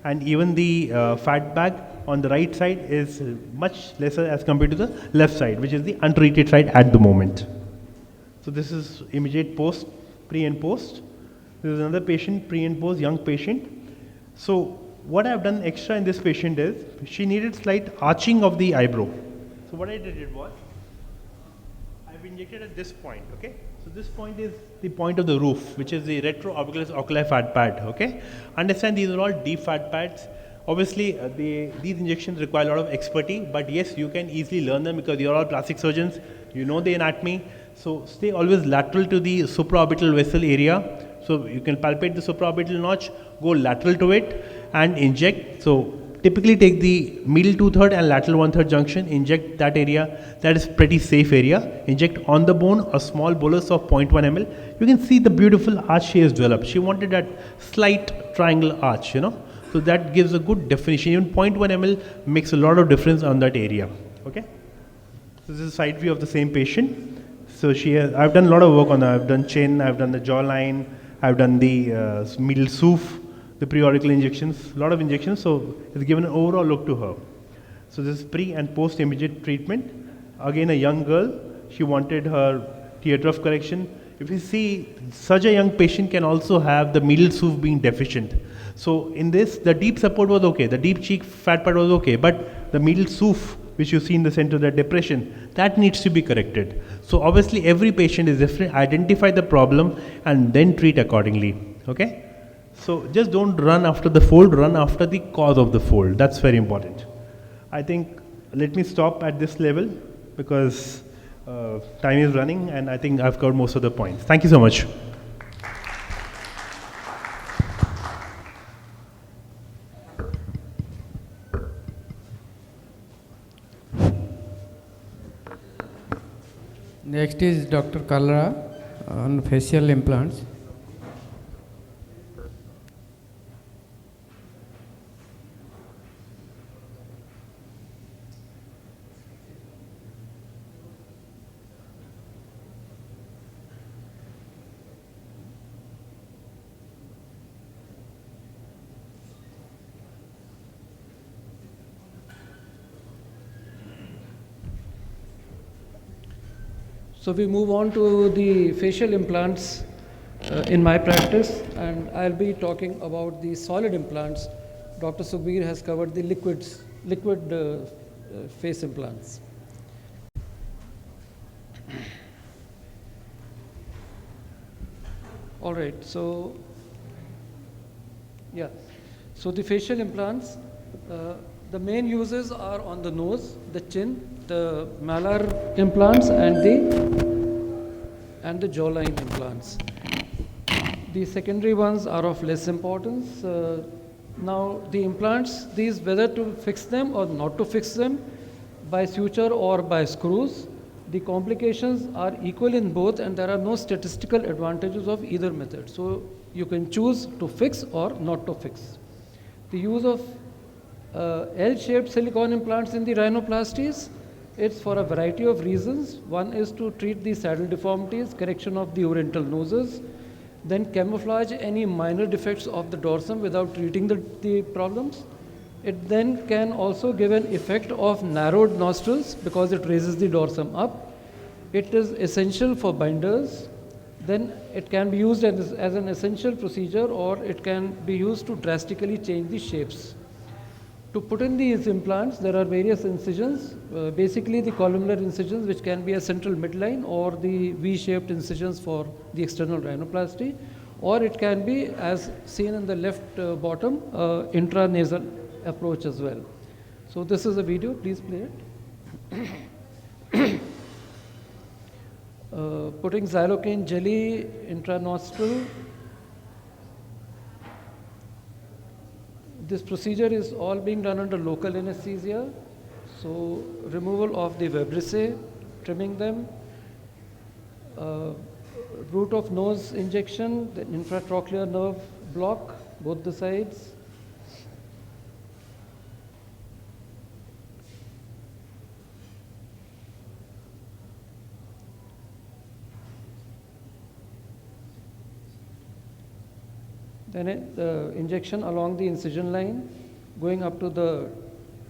And even the fat bag on the right side is much lesser as compared to the left side, which is the untreated side at the moment. So this is immediate post, pre and post. This is another patient, pre and post, young patient. So what I've done extra in this patient is, she needed slight arching of the eyebrow. So what I did was, I've injected at this point, okay? So this point is the point of the roof, which is the retroorbicularis oculi fat pad, okay? Understand these are all deep fat pads. Obviously, these injections require a lot of expertise, but yes, you can easily learn them because you're all plastic surgeons, you know the anatomy. So stay always lateral to the supraorbital vessel area. So you can palpate the supraorbital notch, go lateral to it and inject. So typically take the middle 2/3 and lateral 1/3 junction, inject that area. That is pretty safe area. Inject on the bone a small bolus of 0.1 ml. You can see the beautiful arch she has developed. She wanted that slight triangle arch, you know. So that gives a good definition. Even 0.1 ml makes a lot of difference on that area. Okay. So this is a side view of the same patient. So I've done a lot of work on that. I've done chin, I've done the jawline, I've done the middle soof, the preauricular injections, a lot of injections. So it's given an overall look to her. So this is pre and post immediate treatment. Again, a young girl, she wanted her tear trough correction. If you see, such a young patient can also have the middle soof being deficient. So in this, the deep support was okay, the deep cheek fat pad was okay, but the middle soof, which you see in the center, the depression, that needs to be corrected. So obviously every patient is different. Identify the problem and then treat accordingly, okay? So just don't run after the fold, run after the cause of the fold. That's very important. I think, let me stop at this level because time is running and I think I've covered most of the points. Thank you so much. Next is Dr. Kalra on facial implants. So we move on to the facial implants in my practice, and I'll be talking about the solid implants. Dr. Sukhbir has covered the liquid face implants. All right, so yeah, so the facial implants, the main uses are on the nose, the chin, the malar implants, and the jawline implants. The secondary ones are of less importance. Now the implants, these whether to fix them or not to fix them by suture or by screws, the complications are equal in both and there are no statistical advantages of either method. So you can choose to fix or not to fix. The use of L-shaped silicone implants in the rhinoplasties, it's for a variety of reasons. One is to treat the saddle deformities, correction of the oriental noses, then camouflage any minor defects of the dorsum without treating the problems. It then can also give an effect of narrowed nostrils because it raises the dorsum up. It is essential for binders. Then it can be used as an essential procedure, or it can be used to drastically change the shapes. To put in these implants, there are various incisions, basically the columnar incisions, which can be a central midline, or the V-shaped incisions for the external rhinoplasty, or it can be, as seen in the left bottom, intranasal approach as well. So this is a video, please play it. Putting xylocaine jelly intranostril. This procedure is all being done under local anesthesia. So removal of the vibrissae, trimming them, root of nose injection, the infratrochlear nerve block, both the sides. Then the injection along the incision line, going up to the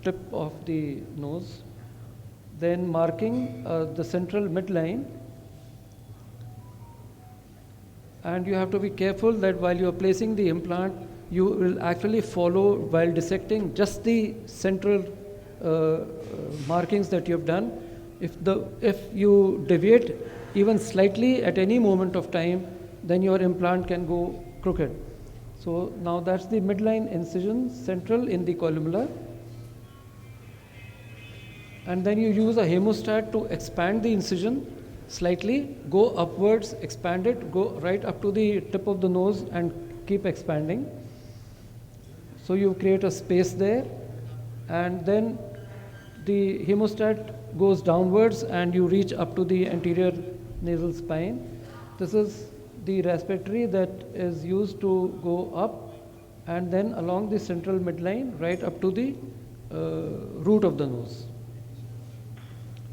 tip of the nose. Then marking the central midline. And you have to be careful that while you are placing the implant, you will actually follow while dissecting just the central markings that you have done. If you deviate even slightly at any moment of time, then your implant can go crooked. So now that's the midline incision, central in the columella. And then you use a hemostat to expand the incision slightly, go upwards, expand it, go right up to the tip of the nose and keep expanding. So you create a space there, and then the hemostat goes downwards and you reach up to the anterior nasal spine. This is the respiratory that is used to go up and then along the central midline right up to the root of the nose.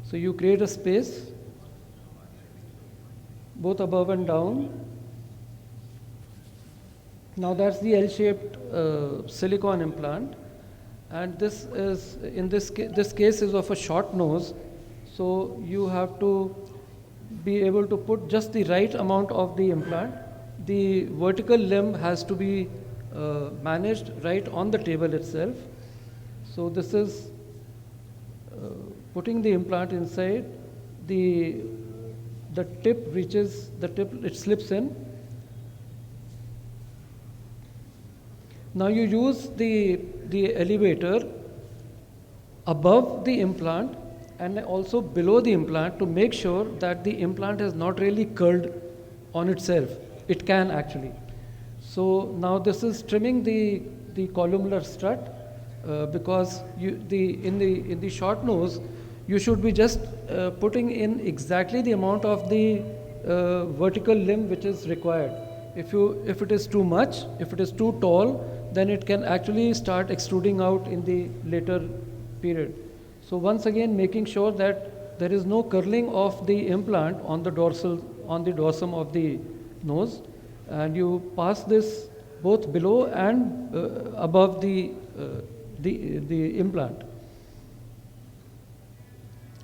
So you create a space both above and down. Now that's the L-shaped silicone implant, and this is this case is of a short nose, so you have to be able to put just the right amount of the implant. The vertical limb has to be managed right on the table itself. So this is putting the implant inside. The tip reaches the tip, it slips in. Now you use the elevator above the implant and also below the implant to make sure that the implant is not really curled on itself. It can actually. So now this is trimming the columnar strut because in the short nose you should be just putting in exactly the amount of the vertical limb which is required. If it is too much, if it is too tall, then it can actually start extruding out in the later period. So once again, making sure that there is no curling of the implant on the dorsum of the nose, and you pass this both below and above the implant,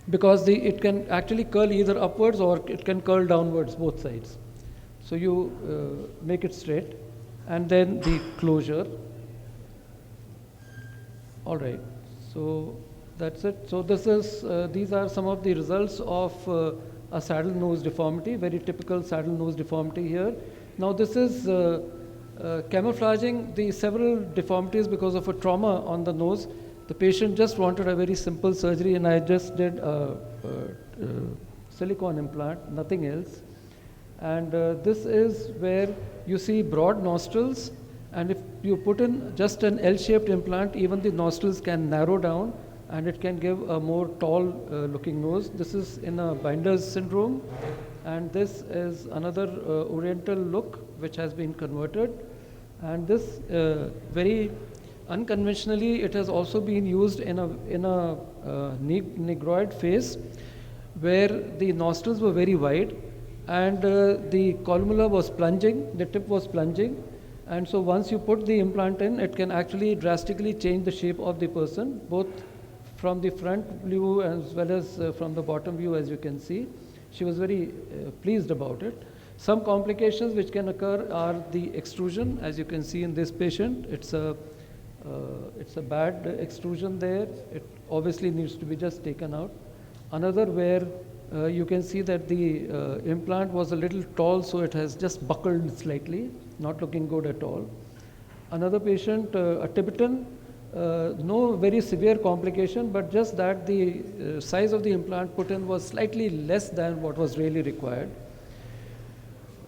because it can actually curl either upwards or it can curl downwards, both sides. So you make it straight, and then the closure. All right, so that's it. So these are some of the results of a saddle nose deformity, very typical saddle nose deformity here. Now this is camouflaging the several deformities because of a trauma on the nose. The patient just wanted a very simple surgery, and I just did a silicone implant, nothing else. And this is where you see broad nostrils, and if you put in just an L-shaped implant, even the nostrils can narrow down and it can give a more tall looking nose. This is in a Binder's syndrome, and this is another oriental look which has been converted. And this very unconventionally, it has also been used in a negroid face where the nostrils were very wide and the columella was plunging, the tip was plunging. And so once you put the implant in, it can actually drastically change the shape of the person, both from the front view as well as from the bottom view, as you can see. She was very pleased about it. Some complications which can occur are the extrusion, as you can see in this patient. It's a bad extrusion there. It obviously needs to be just taken out. Another where you can see that the implant was a little tall, so it has just buckled slightly, not looking good at all. Another patient, a Tibetan, no very severe complication, but just that the size of the implant put in was slightly less than what was really required.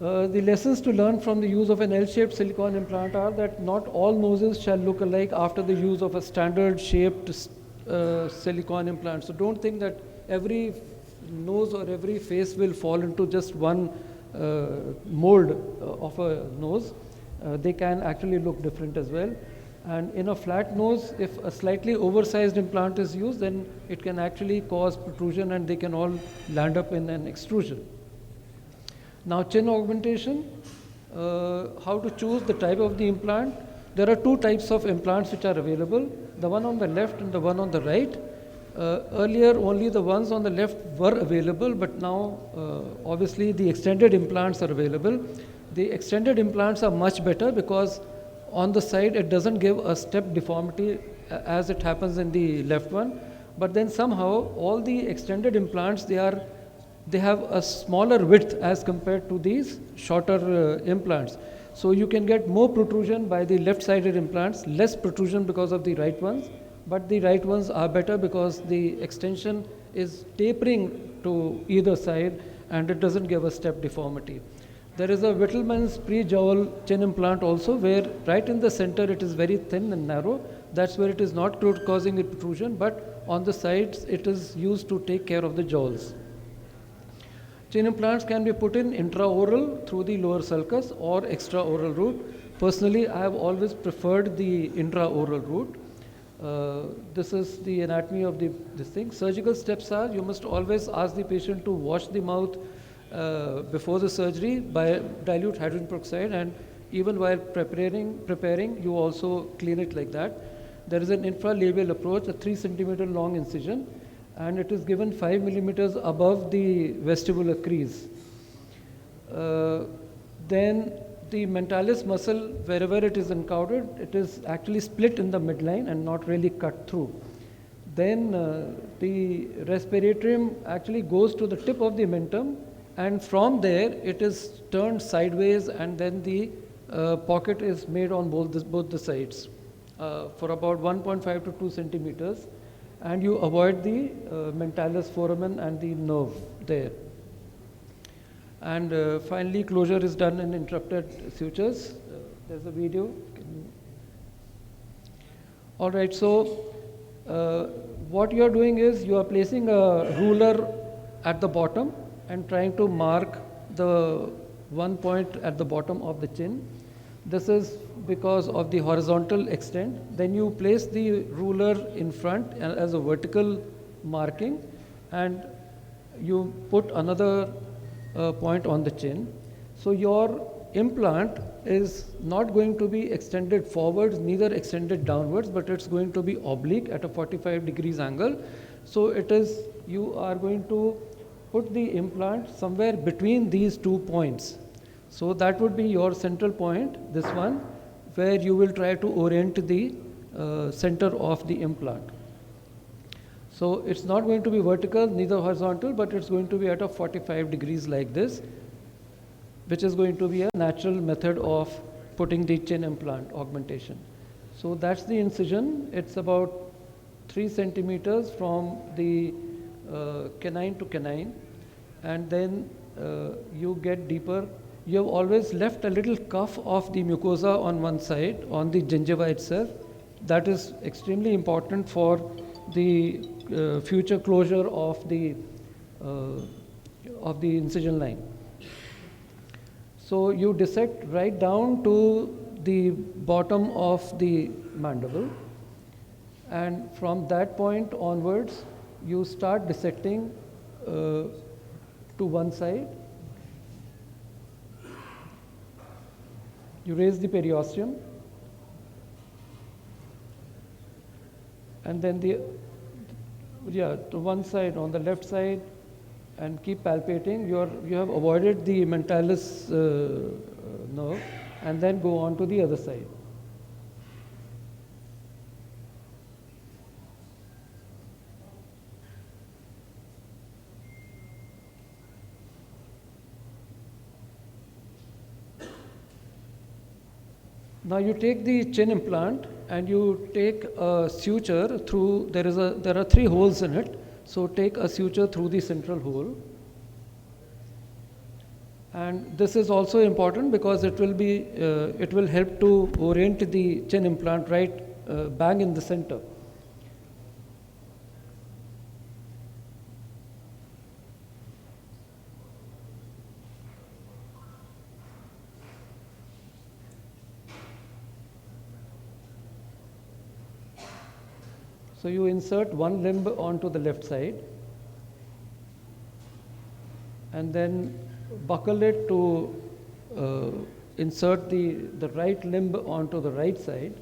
The lessons to learn from the use of an L-shaped silicone implant are that not all noses shall look alike after the use of a standard shaped silicone implant. So don't think that every nose or every face will fall into just one mold of a nose. They can actually look different as well. And in a flat nose, if a slightly oversized implant is used, then it can actually cause protrusion and they can all land up in an extrusion. Now, chin augmentation, how to choose the type of the implant. There are two types of implants which are available, the one on the left and the one on the right. Earlier, only the ones on the left were available, but now, obviously, the extended implants are available. The extended implants are much better because on the side, it doesn't give a step deformity as it happens in the left one. But then somehow, all the extended implants, they have a smaller width as compared to these shorter implants. So you can get more protrusion by the left-sided implants, less protrusion because of the right ones. But the right ones are better because the extension is tapering to either side and it doesn't give a step deformity. There is a Whittleman's pre-jowl chin implant also, where right in the center it is very thin and narrow. That's where it is not causing a protrusion, but on the sides it is used to take care of the jowls. Chin implants can be put in intraoral through the lower sulcus or extraoral route. Personally, I have always preferred the intraoral route. This is the anatomy of this thing. Surgical steps are, you must always ask the patient to wash the mouth before the surgery by dilute hydrogen peroxide, and even while preparing, you also clean it like that. There is an infralabial approach, a 3 centimeter long incision, and it is given 5 millimeters above the vestibular crease. Then the mentalis muscle, wherever it is encountered, it is actually split in the midline and not really cut through. Then the respiratorium actually goes to the tip of the mentum, and from there it is turned sideways, and then the pocket is made on both the sides for about 1.5 to 2 centimeters, and you avoid the mentalis foramen and the nerve there. And finally, closure is done in interrupted sutures. There's a video. All right, so what you are doing is you are placing a ruler at the bottom and trying to mark the one point at the bottom of the chin. This is because of the horizontal extent. Then you place the ruler in front as a vertical marking, and you put another point on the chin. So your implant is not going to be extended forwards, neither extended downwards, but it's going to be oblique at a 45 degrees angle. So you are going to put the implant somewhere between these 2 points. So that would be your central point, this one, where you will try to orient the center of the implant. So it's not going to be vertical, neither horizontal, but it's going to be at a 45 degrees like this, which is going to be a natural method of putting the chin implant augmentation. So that's the incision. It's about 3 centimeters from the canine to canine, and then you get deeper. You have always left a little cuff of the mucosa on one side, on the gingiva itself. That is extremely important for the future closure of the incision line. So you dissect right down to the bottom of the mandible, and from that point onwards, you start dissecting to one side. You raise the periosteum, and then to one side, on the left side, and keep palpating. You have avoided the mentalis nerve, and then go on to the other side. Now you take the chin implant and you take a suture through, there are 3 holes in it. So take a suture through the central hole And this is also important because it will help to orient the chin implant right bang in the center. So you insert one limb onto the left side and then buckle it to insert the right limb onto the right side.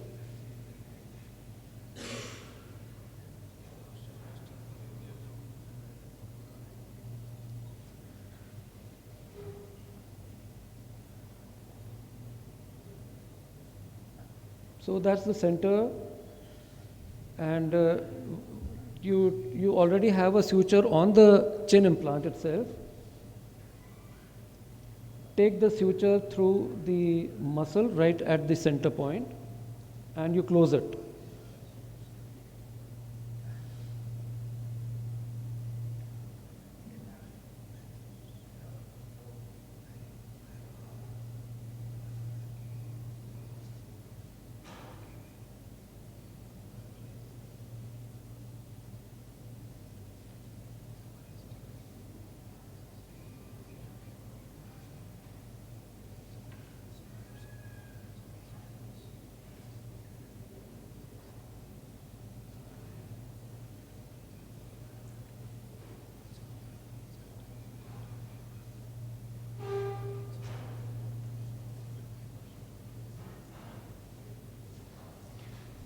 So that's the center, and you already have a suture on the chin implant itself. Take the suture through the muscle right at the center point and you close it.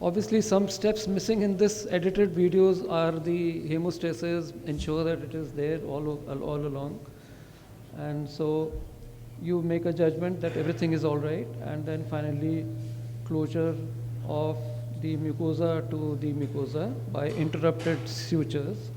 Obviously, some steps missing in this edited videos are the hemostasis, ensure that it is there all along. And so you make a judgment that everything is all right, and then finally closure of the mucosa to the mucosa by interrupted sutures.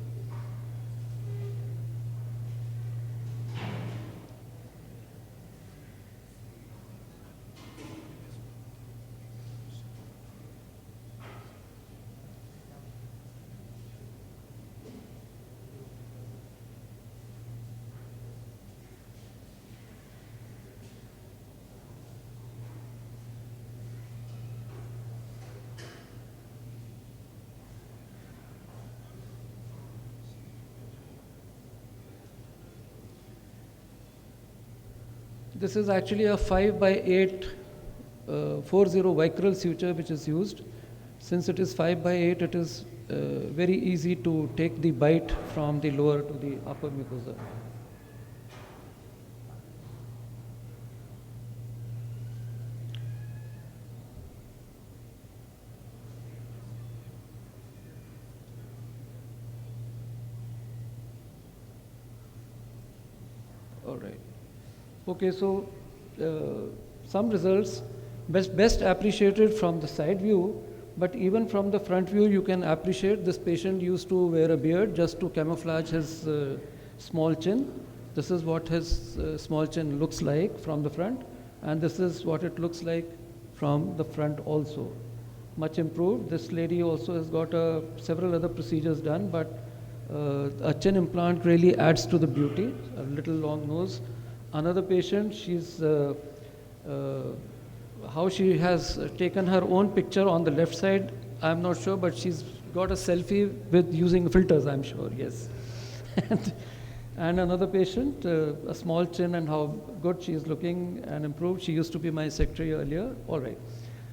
This is actually a 5 by 8 40 vicral suture which is used. Since it is 5 by 8, it is very easy to take the bite from the lower to the upper mucosa. All right. Okay, so some results best appreciated from the side view, but even from the front view you can appreciate this patient used to wear a beard just to camouflage his small chin. This is what his small chin looks like from the front, and this is what it looks like from the front also. Much improved. This lady also has got several other procedures done, but a chin implant really adds to the beauty, a little long nose. Another patient, how she has taken her own picture on the left side, I'm not sure, but she's got a selfie with using filters, I'm sure, yes. And another patient, a small chin and how good she is looking and improved. She used to be my secretary earlier. All right.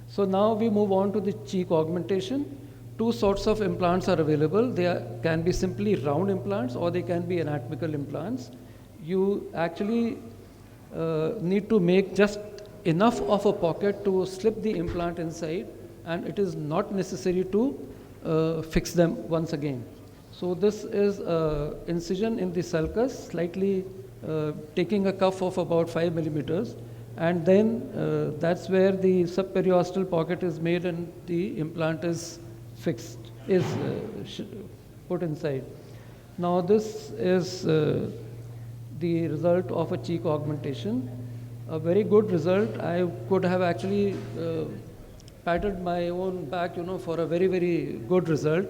So now we move on to the cheek augmentation. Two sorts of implants are available. Can be simply round implants or they can be anatomical implants. You actually need to make just enough of a pocket to slip the implant inside, and it is not necessary to fix them once again. So this is incision in the sulcus, slightly taking a cuff of about 5 millimeters, and then that's where the subperiosteal pocket is made and the implant is fixed, put inside. Now this is the result of a cheek augmentation. A very good result. I could have actually patted my own back, for a very, very good result.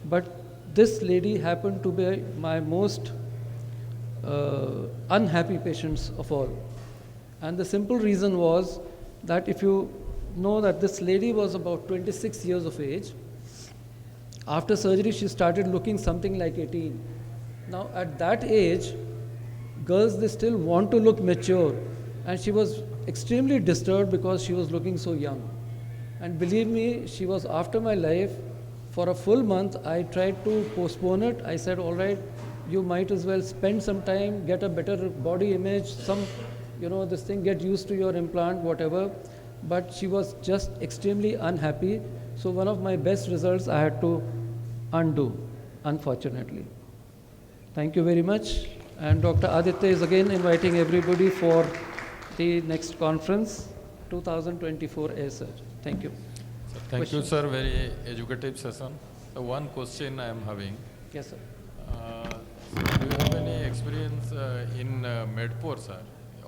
But this lady happened to be my most unhappy patients of all. And the simple reason was that if you know that this lady was about 26 years of age, after surgery she started looking something like 18. Now at that age, girls, they still want to look mature, and she was extremely disturbed because she was looking so young. And believe me, she was after my life. For a full month, I tried to postpone it. I said, all right, you might as well spend some time, get a better body image, this thing, get used to your implant, whatever. But she was just extremely unhappy. So one of my best results I had to undo, unfortunately. Thank you very much. And Dr. Aditya is again inviting everybody for the next conference, 2024 ASER. Thank you. Thank you, sir. Very educative session. So one question I am having. Yes, sir. Do you have any experience in Medpore, sir?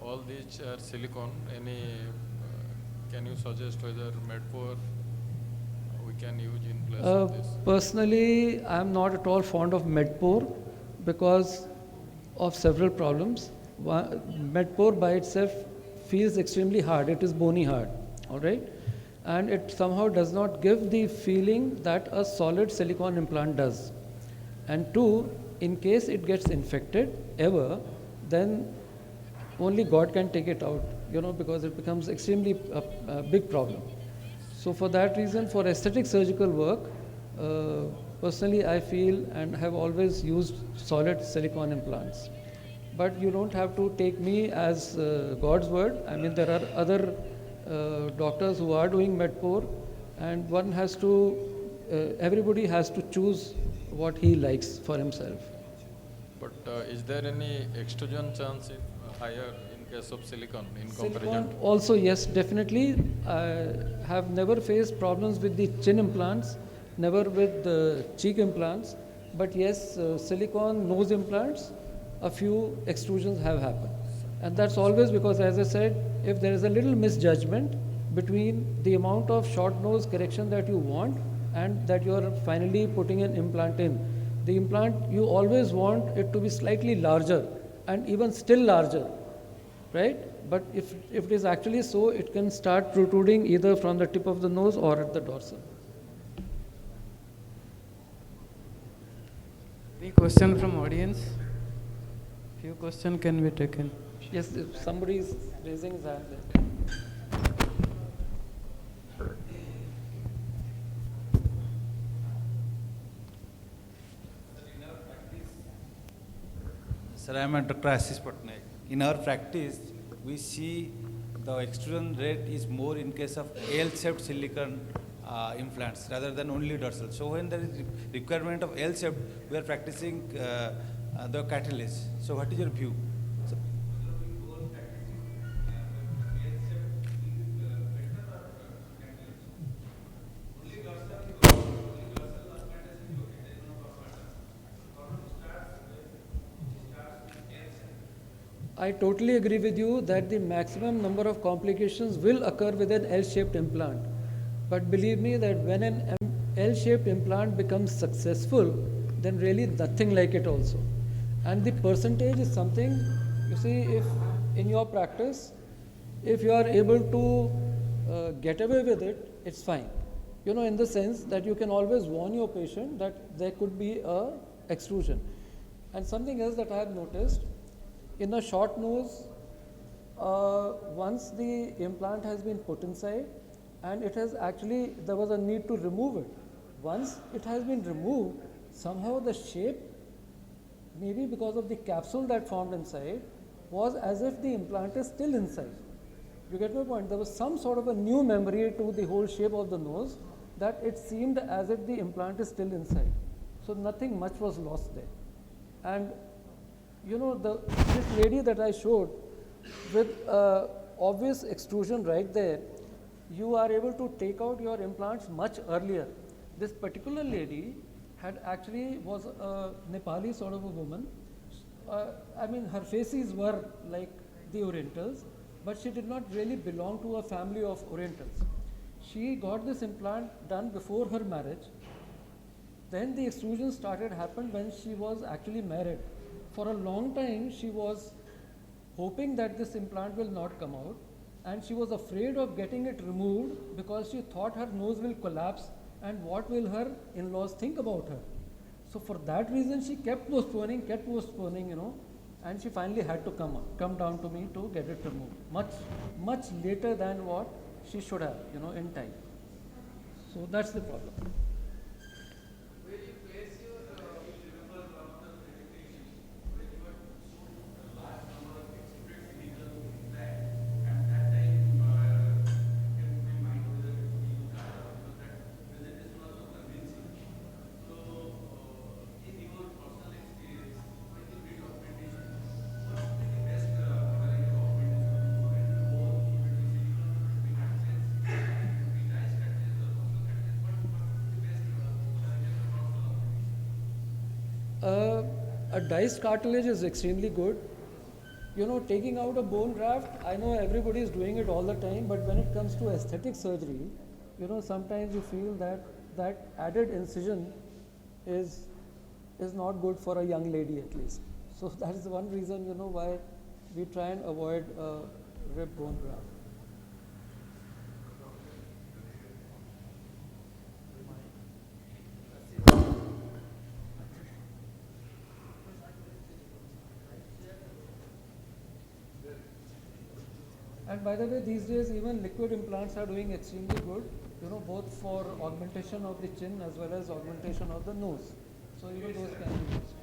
All these are silicone. Can you suggest whether Medpore we can use in place of this? Personally, I am not at all fond of Medpore because of several problems. Medpore by itself feels extremely hard. It is bony hard, all right? And it somehow does not give the feeling that a solid silicone implant does. And two, in case it gets infected ever, then only God can take it out, because it becomes extremely a big problem. So for that reason, for aesthetic surgical work, personally I feel and have always used solid silicone implants. But you don't have to take me as God's word. I mean, there are other doctors who are doing Medpore, and one has to, everybody has to choose what he likes for himself. But is there any extrusion chance higher in case of silicone in comparison? Silicone also, yes, definitely. I have never faced problems with the chin implants, never with the cheek implants, but yes, silicone nose implants, a few extrusions have happened. And that's always because, as I said, if there is a little misjudgment between the amount of short nose correction that you want and that you are finally putting an implant in, the implant, you always want it to be slightly larger and even still larger, right? But if it is actually so, it can start protruding either from the tip of the nose or at the dorsal. Any question from audience? Few questions can be taken. Yes, if somebody is raising his hand there. Sir, I am Dr. Ashish Patnaik. In our practice, we see the extrusion rate is more in case of L-shaped silicone implants rather than only dorsal. So when there is requirement of L-shaped, we are practicing the cartilage. So what is your view? I totally agree with you that the maximum number of complications will occur with an L-shaped implant. But believe me that when an L-shaped implant becomes successful, then really nothing like it also. And the percentage is something, you see, if in your practice, if you are able to get away with it, it's fine. In the sense that you can always warn your patient that there could be a extrusion. And something else that I have noticed, in a short nose, once the implant has been put inside and it has actually, there was a need to remove it. Once it has been removed, somehow the shape, maybe because of the capsule that formed inside, was as if the implant is still inside. You get my point? There was some sort of a new memory to the whole shape of the nose that it seemed as if the implant is still inside. So nothing much was lost there. And this lady that I showed with obvious extrusion right there, you are able to take out your implants much earlier. This particular lady had actually was a Nepali sort of a woman. I mean, her faces were like the Orientals, but she did not really belong to a family of Orientals. She got this implant done before her marriage. Then the extrusion started happen when she was actually married. for a long time, she was hoping that this implant will not come out, and she was afraid of getting it removed because she thought her nose will collapse and what will her in-laws think about her. So for that reason, she kept postponing, and she finally had to come down to me to get it removed. Much later than what she should have, in time. So that's the problem. A diced cartilage is extremely good. Taking out a bone graft, I know everybody is doing it all the time, but when it comes to aesthetic surgery, sometimes you feel that added incision is not good for a young lady at least. So that is one reason, why we try and avoid rib bone graft. And by the way, these days even liquid implants are doing extremely good, both for augmentation of the chin as well as augmentation of the nose. So those can be used.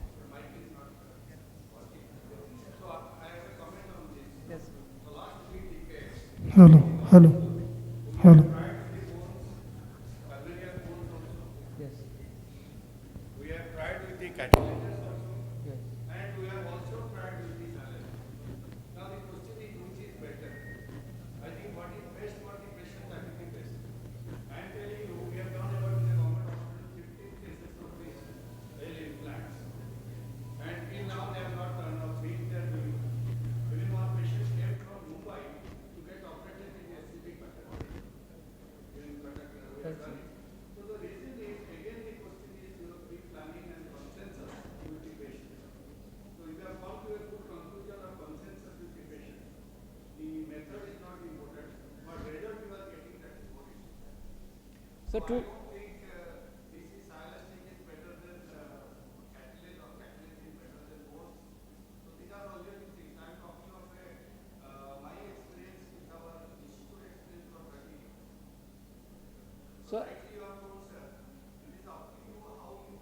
Yes. Hello. Yes. We have tried with the cartilages also, yes. And we have also tried with the salad. Now the question is which is better? I think what is best for the patient, that will be best. I am telling you, we have done about in the government hospital 15 cases of these veil implants. And till now they have not turned out. They are doing. Even one patient came from Mumbai to get operated in the SCP pattern. In Katak, we have done it. So the reason is, again the question is your pre-planning and consensus with the patient. So if you have come to a good conclusion or consensus with the patient, the method is not important, but whether you are getting that is more important. So I don't think this is stylistic is better than cartilage or cartilage is better than bones. So these are all the things. I am talking of my experience with our institute experience for 30 years. So Actually, you have told, sir, it is up to you how you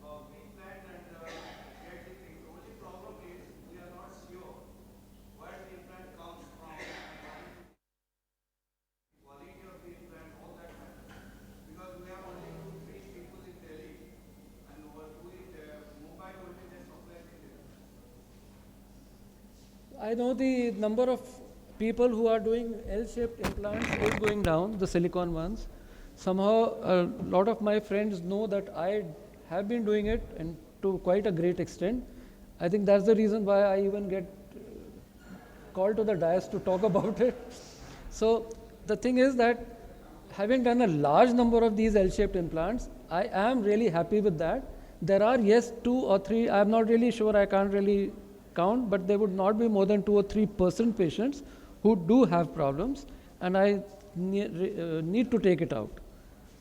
pre-plan and get the thing. The only problem is we are not sure where the implant comes from, quality of the implant, all that matters. Because we have only 2-3 people in Delhi and over 2 in Mumbai, only they supply the implant. I know the number of people who are doing L-shaped implants is going down, the silicone ones. Somehow, a lot of my friends know that I have been doing it, and to quite a great extent. I think that's the reason why I even get called to the dais to talk about it. So the thing is that having done a large number of these L-shaped implants, I am really happy with that. There are, yes, 2 or 3, I'm not really sure, I can't really count, but there would not be more than 2 or 3% patients who do have problems, and I need to take it out.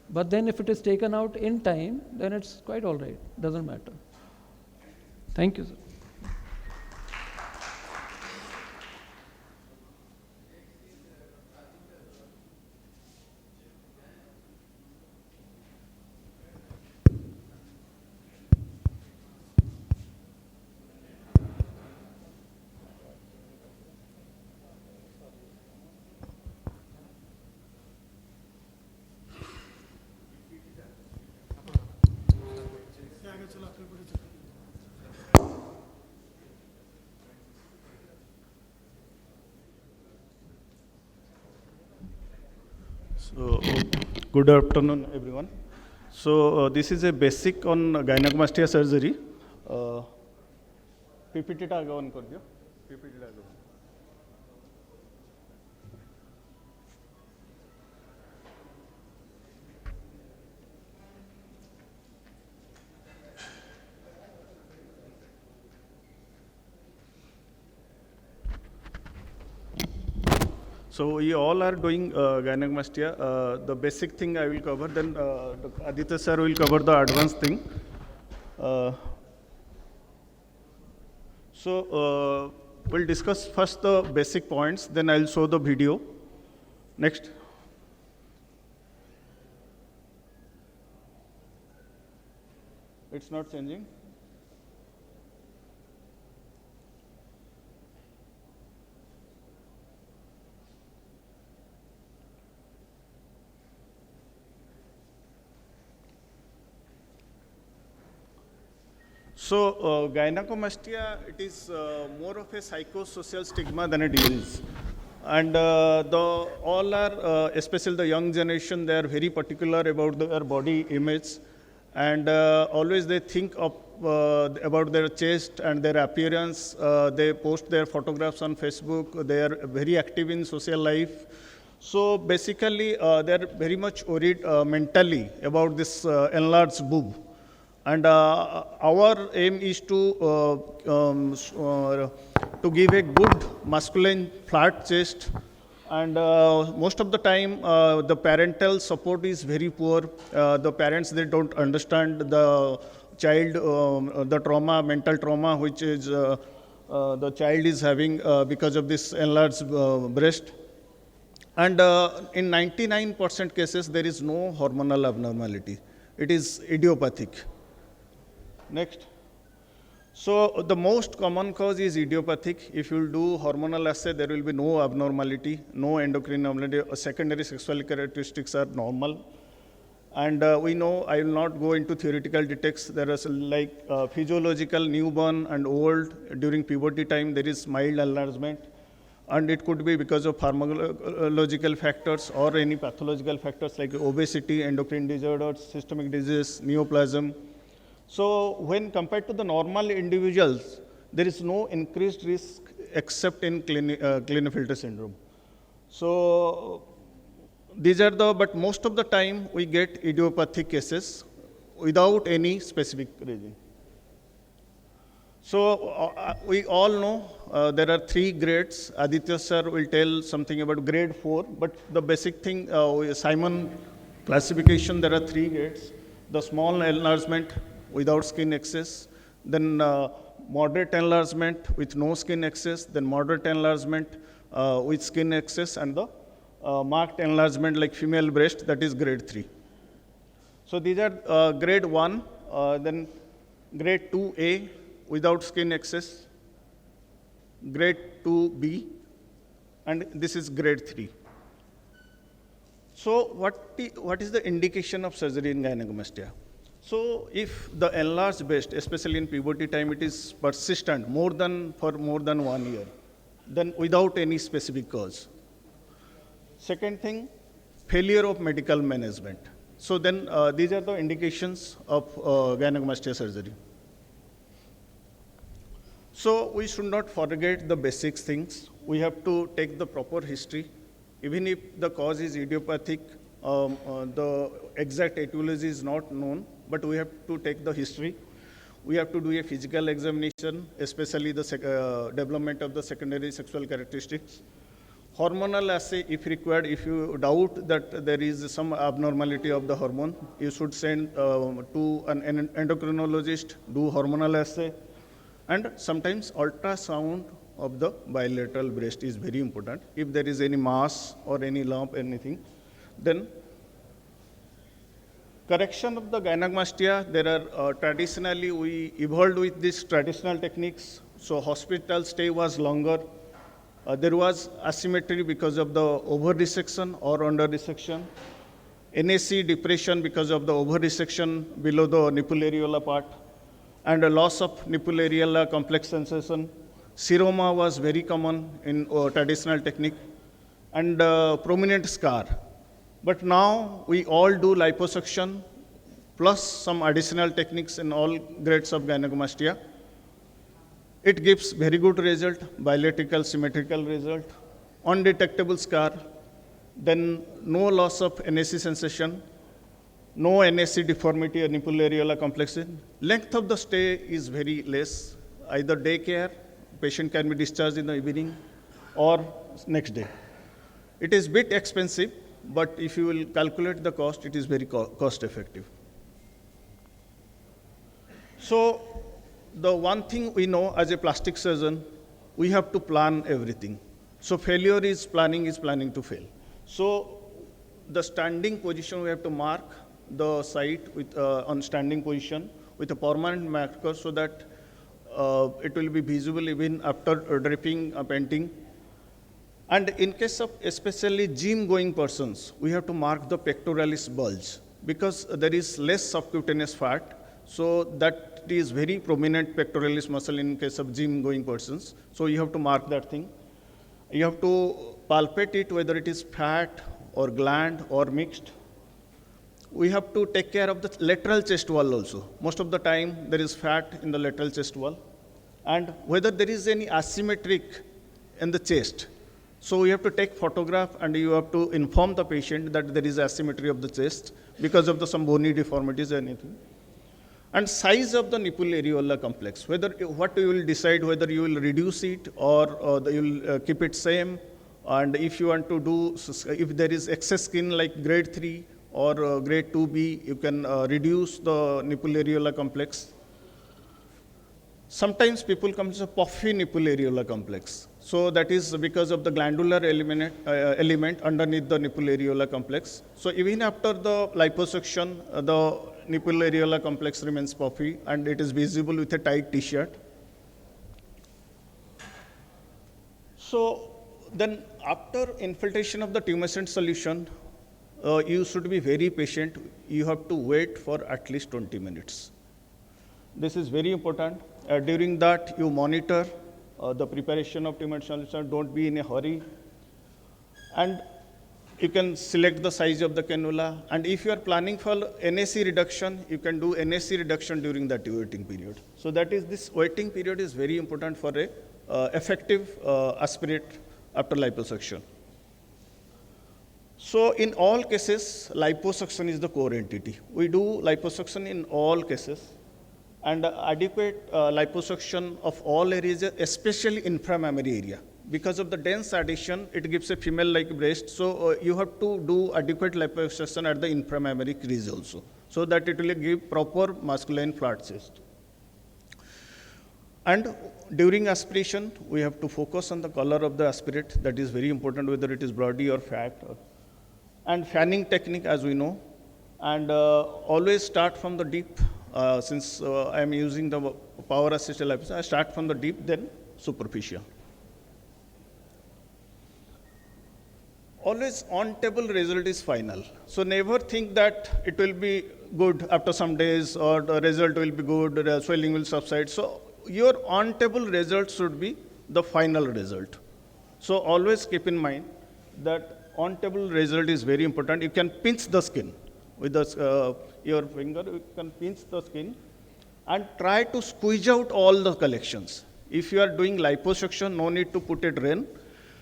But then if it is taken out in time, then it's quite all right, doesn't matter. Thank you, sir. So, good afternoon, everyone. So, this is a basic on gynecomastia surgery. PPT टा आगे on कर दियो. PPT टा आगे. So we all are doing gynecomastia. The basic thing I will cover, then Aditya sir will cover the advanced thing. We'll discuss first the basic points, then I'll show the video. Next. It's not changing. So, gynecomastia, it is more of a psychosocial stigma than a disease. And all are, especially the young generation, they are very particular about their body image. And always they think of, about their chest and their appearance. They post their photographs on Facebook. They are very active in social life. So basically, they are very much worried mentally about this enlarged boob. And our aim is to give a good masculine flat chest. And most of the time, the parental support is very poor. The parents, they don't understand the child, the trauma, mental trauma, which is the child is having because of this enlarged breast. And in 99% cases, there is no hormonal abnormality. It is idiopathic. Next. So the most common cause is idiopathic. If you do hormonal assay, there will be no abnormality, no endocrine abnormality. Secondary sexual characteristics are normal. And we know, I will not go into theoretical details. There is like physiological, newborn and old. During puberty time, there is mild enlargement. And it could be because of pharmacological factors or any pathological factors like obesity, endocrine disorders, systemic disease, neoplasm. So when compared to the normal individuals, there is no increased risk except in Klinefelter syndrome. So these are the, but most of the time we get idiopathic cases without any specific reason. So we all know there are 3 grades. Aditya sir will tell something about grade 4, but the basic thing, Simon classification, there are 3 grades. The small enlargement without skin excess, then moderate enlargement with no skin excess, then moderate enlargement with skin excess, and the marked enlargement like female breast, that is grade 3. So these are grade 1, then grade 2A without skin excess, grade 2B, and this is grade 3. So what is the indication of surgery in gynecomastia? So if the enlarged breast, especially in puberty time, it is persistent for more than 1 year, then without any specific cause. Second thing, failure of medical management. So then these are the indications of gynecomastia surgery. So we should not forget the basic things. We have to take the proper history. Even if the cause is idiopathic, the exact etiology is not known, but we have to take the history. We have to do a physical examination, especially the development of the secondary sexual characteristics. Hormonal assay, if required, if you doubt that there is some abnormality of the hormone, you should send to an endocrinologist, do hormonal assay. And sometimes ultrasound of the bilateral breast is very important. If there is any mass or any lump, anything, then correction of the gynecomastia, there are traditionally, we evolved with these traditional techniques. So hospital stay was longer. There was asymmetry because of the over resection or under resection. NAC depression because of the over resection below the nipple areola part, and a loss of nipple areola complex sensation. Seroma was very common in traditional technique, and prominent scar. But now we all do liposuction plus some additional techniques in all grades of gynecomastia. It gives very good result, bilateral symmetrical result, undetectable scar, then no loss of NAC sensation, no NAC deformity or nipple areola complexity. Length of the stay is very less, either day care, patient can be discharged in the evening or next day. It is bit expensive, but if you will calculate the cost, it is very cost effective. So the one thing we know as a plastic surgeon, we have to plan everything. So failure is planning to fail. So the standing position, we have to mark the site with on standing position with a permanent marker so that it will be visible even after draping, painting. And in case of especially gym going persons, we have to mark the pectoralis bulge because there is less subcutaneous fat. So that is very prominent pectoralis muscle in case of gym going persons. So you have to mark that thing. You have to palpate it whether it is fat or gland or mixed. We have to take care of the lateral chest wall also. Most of the time there is fat in the lateral chest wall. And whether there is any asymmetric in the chest. So we have to take photograph and you have to inform the patient that there is asymmetry of the chest because of some bony deformities or anything. And size of the nipple areola complex, what you will decide, whether you will reduce it or you will keep it same. And if you want to do, if there is excess skin like grade 3 or grade 2B, you can reduce the nipple areola complex. Sometimes people come to a puffy nipple areola complex. So that is because of the glandular element underneath the nipple areola complex. So even after the liposuction, the nipple areola complex remains puffy and it is visible with a tight t-shirt. So then after infiltration of the tumescent solution, you should be very patient. You have to wait for at least 20 minutes. This is very important. During that, you monitor the preparation of tumescent solution. Don't be in a hurry. And you can select the size of the cannula. And if you are planning for NAC reduction, you can do NAC reduction during that waiting period. So that is, this waiting period is very important for a effective aspirate after liposuction. So in all cases, liposuction is the core entity. We do liposuction in all cases. And adequate liposuction of all areas, especially inframammary area. Because of the dense adhesion, it gives a female-like breast. So you have to do adequate liposuction at the inframammary crease also, so that it will give proper masculine flat chest. And during aspiration, we have to focus on the color of the aspirate. That is very important, whether it is bloody or fat. And fanning technique, as we know. And always start from the deep. Since I am using the power-assisted liposuction, I start from the deep, then superficial. Always on-table result is final. So never think that it will be good after some days or the result will be good, the swelling will subside. So your on-table result should be the final result. So always keep in mind that on-table result is very important. You can pinch the skin. With your finger, you can pinch the skin and try to squeeze out all the collections. If you are doing liposuction, no need to put a drain.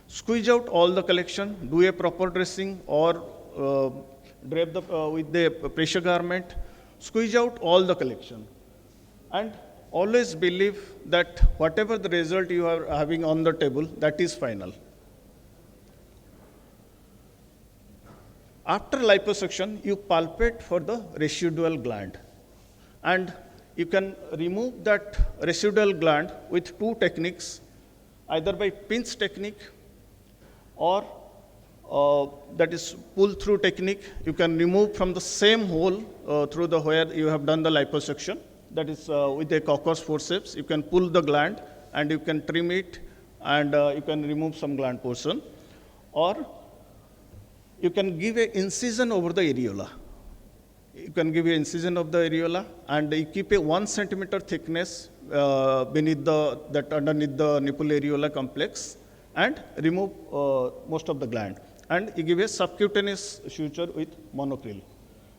Squeeze out all the collection, do a proper dressing or drape with the pressure garment. Squeeze out all the collection. And always believe that whatever the result you are having on the table, that is final. After liposuction, you palpate for the residual gland. And you can remove that residual gland with two techniques, either by pinch technique or that is pull-through technique. You can remove from the same hole through the where you have done the liposuction. That is with a cockroach forceps. You can pull the gland and you can trim it and you can remove some gland portion. Or you can give an incision over the areola. You can give an incision of the areola and you keep a 1 centimeter thickness underneath the nipple areola complex and remove most of the gland. And you give a subcutaneous suture with monocryl.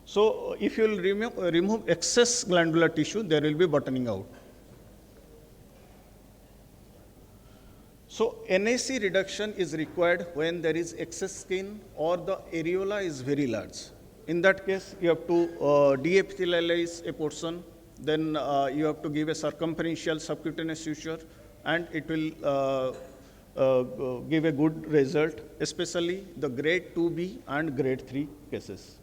So if you will remove excess glandular tissue, there will be buttoning out. So NAC reduction is required when there is excess skin or the areola is very large. In that case, you have to deepithelialize a portion, then you have to give a circumferential subcutaneous suture, and it will give a good result, especially the grade 2B and grade 3 cases.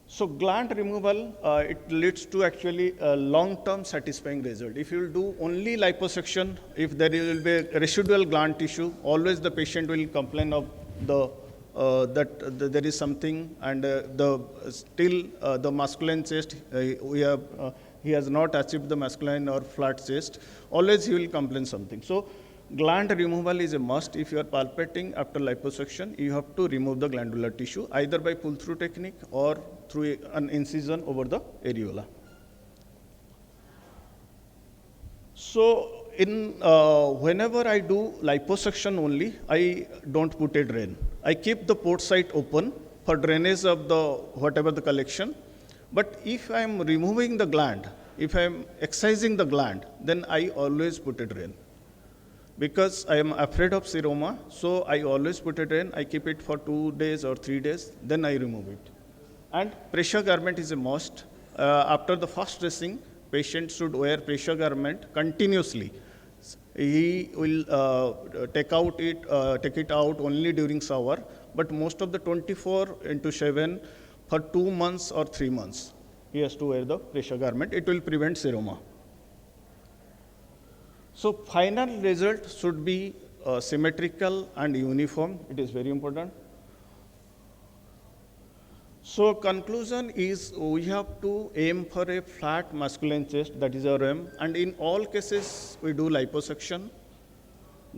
So gland removal, it leads to actually a long-term satisfying result. If you will do only liposuction, if there will be a residual gland tissue, always the patient will complain of there is something, and still the masculine chest, he has not achieved the masculine or flat chest. Always he will complain something. So gland removal is a must. If you are palpating after liposuction, you have to remove the glandular tissue either by pull-through technique or through an incision over the areola. So whenever I do liposuction only, I don't put a drain. I keep the port site open for drainage of the whatever the collection. But if I am removing the gland, if I am excising the gland, then I always put a drain. Because I am afraid of seroma, so I always put a drain. I keep it for 2 days or 3 days, then I remove it. And pressure garment is a must. After the first dressing, patient should wear pressure garment continuously. He will take it out only during shower, but most of the 24/7 for 2 months or 3 months, he has to wear the pressure garment. It will prevent seroma. So final result should be symmetrical and uniform. It is very important. So conclusion is we have to aim for a flat masculine chest, that is our aim. And in all cases, we do liposuction.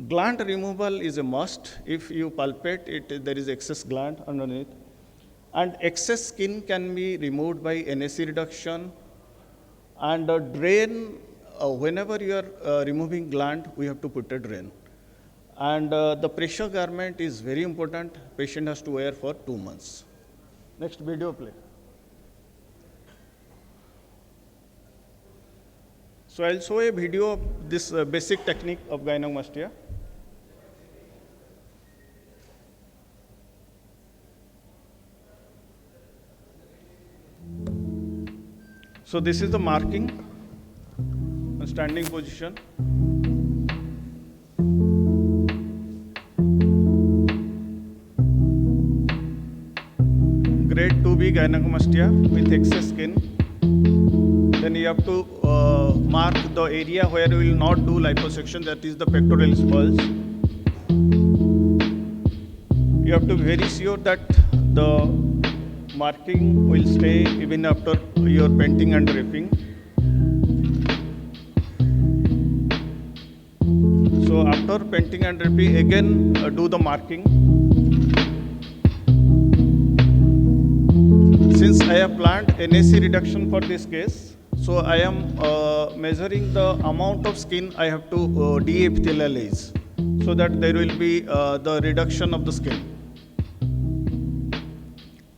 Gland removal is a must. If you palpate it, there is excess gland underneath. And excess skin can be removed by NAC reduction. And a drain, whenever you are removing gland, we have to put a drain. And the pressure garment is very important. Patient has to wear for 2 months. Next video, play. So I'll show a video of this basic technique of gynecomastia. So this is the marking, standing position. Grade 2B gynecomastia with excess skin. Then you have to mark the area where you will not do liposuction, that is the pectoralis bulge. You have to be very sure that the marking will stay even after your painting and draping. So after painting and draping, again do the marking. Since I have planned NAC reduction for this case, so I am measuring the amount of skin I have to de-epithelialize, so that there will be the reduction of the skin.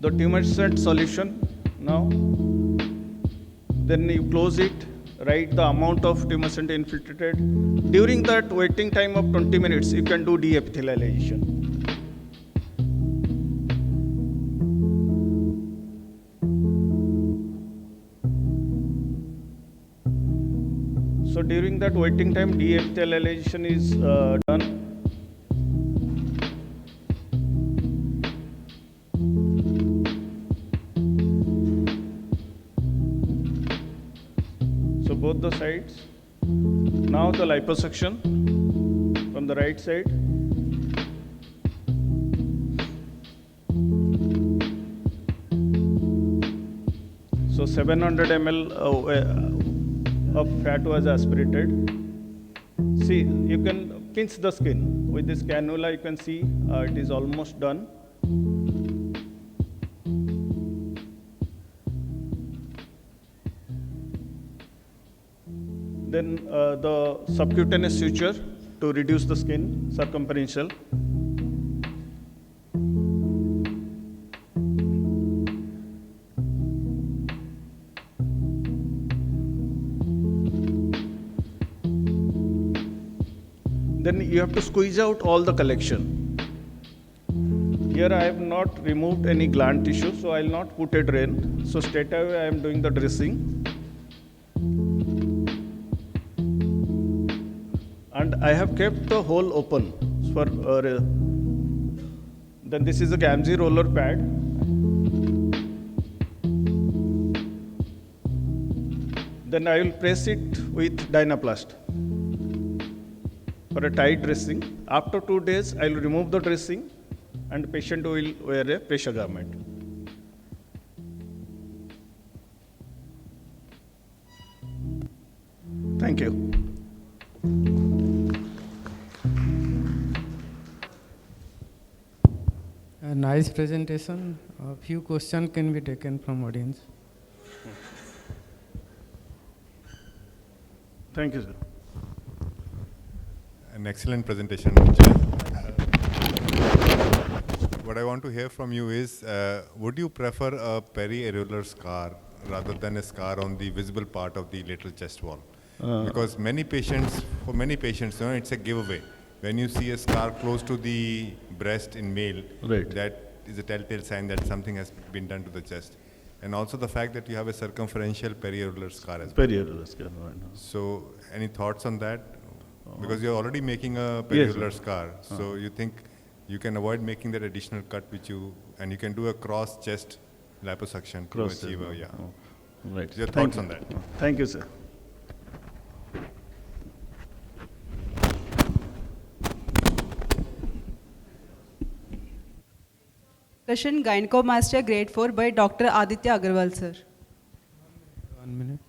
The tumescent solution now, then you close it, write the amount of tumescent infiltrated. During that waiting time of 20 minutes, you can do de-epithelialization. So during that waiting time, de-epithelialization is done. So both the sides. Now the liposuction from the right side. So 700 ml of fat was aspirated. See, you can pinch the skin. With this cannula, you can see it is almost done. Then the subcutaneous suture to reduce the skin, circumferential. Then you have to squeeze out all the collection. Here I have not removed any gland tissue, so I will not put a drain. So straight away I am doing the dressing. and I have kept the hole open for. Then this is a Gamgee roller pad. Then I will press it with Dynaplast for a tight dressing. After 2 days, I will remove the dressing and the patient will wear a pressure garment. Thank you. A nice presentation. A few questions can be taken from audience. Thank you, sir. An excellent presentation. What I want to hear from you is, would you prefer a periareolar scar rather than a scar on the visible part of the lateral chest wall? Because for many patients, it's a giveaway. When you see a scar close to the breast in male, that is a telltale sign that something has been done to the chest. And also the fact that you have a circumferential periareolar scar as well. Periareolar scar, right. So, any thoughts on that? Because you're already making a periareolar Yes, scar. So, you think you can avoid making that additional cut and you can do a cross-chest liposuction to achieve a, Right. Your thoughts on that? Thank you, sir. Discussion Gynecomastia Grade 4 by Dr. Aditya Agarwal, sir. 1 minute.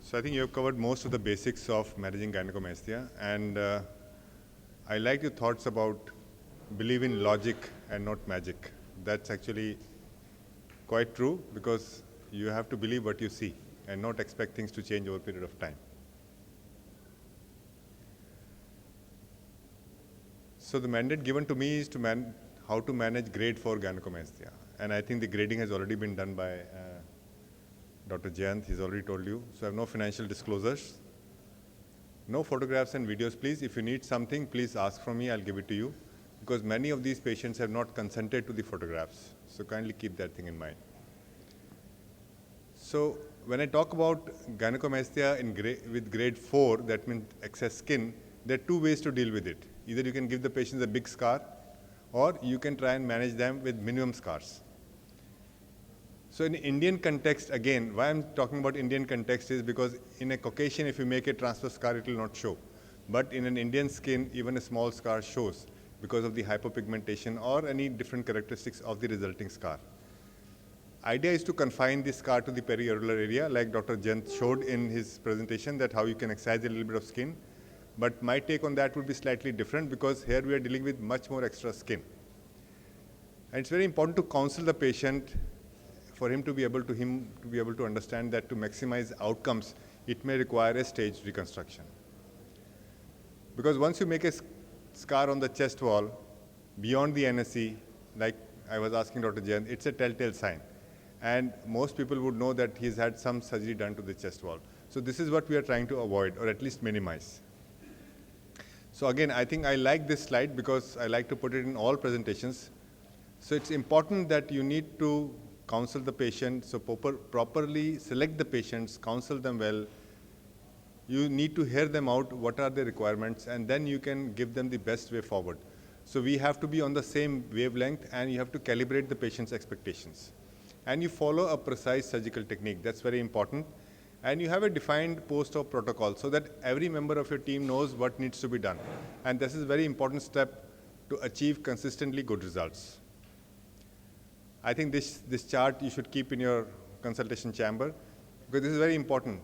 So I think you have covered most of the basics of managing gynecomastia, and I like your thoughts about believe in logic and not magic. That's actually quite true, because you have to believe what you see and not expect things to change over a period of time. So the mandate given to me is to how to manage grade 4 gynecomastia, and I think the grading has already been done by Dr. Jayant. He's already told you. So I have no financial disclosures, no photographs and videos. Please, if you need something, please ask from me. I'll give it to you, because many of these patients have not consented to the photographs. So kindly keep that thing in mind. So when I talk about gynecomastia with grade 4, that means excess skin, there are two ways to deal with it. Either you can give the patients a big scar, or you can try and manage them with minimum scars. So in Indian context, again, why I'm talking about Indian context is because in a Caucasian, if you make a transverse scar, it will not show. But in an Indian skin, even a small scar shows because of the hypopigmentation or any different characteristics of the resulting scar. Idea is to confine the scar to the periareolar area, like Dr. Jayant showed in his presentation, that how you can excise a little bit of skin. But my take on that would be slightly different, because here we are dealing with much more extra skin. And it's very important to counsel the patient for him to be able to understand that to maximize outcomes, it may require a staged reconstruction. Because once you make a scar on the chest wall, beyond the NSE, like I was asking Dr. Jayant, it's a telltale sign. And most people would know that he's had some surgery done to the chest wall. So this is what we are trying to avoid, or at least minimize. So again, I think I like this slide because I like to put it in all presentations. So it's important that you need to counsel the patient, so properly select the patients, counsel them well. You need to hear them out, what are their requirements, and then you can give them the best way forward. So we have to be on the same wavelength, and you have to calibrate the patient's expectations. And you follow a precise surgical technique. That's very important. And you have a defined post-op protocol so that every member of your team knows what needs to be done. And this is a very important step to achieve consistently good results. I think this chart you should keep in your consultation chamber, because this is very important.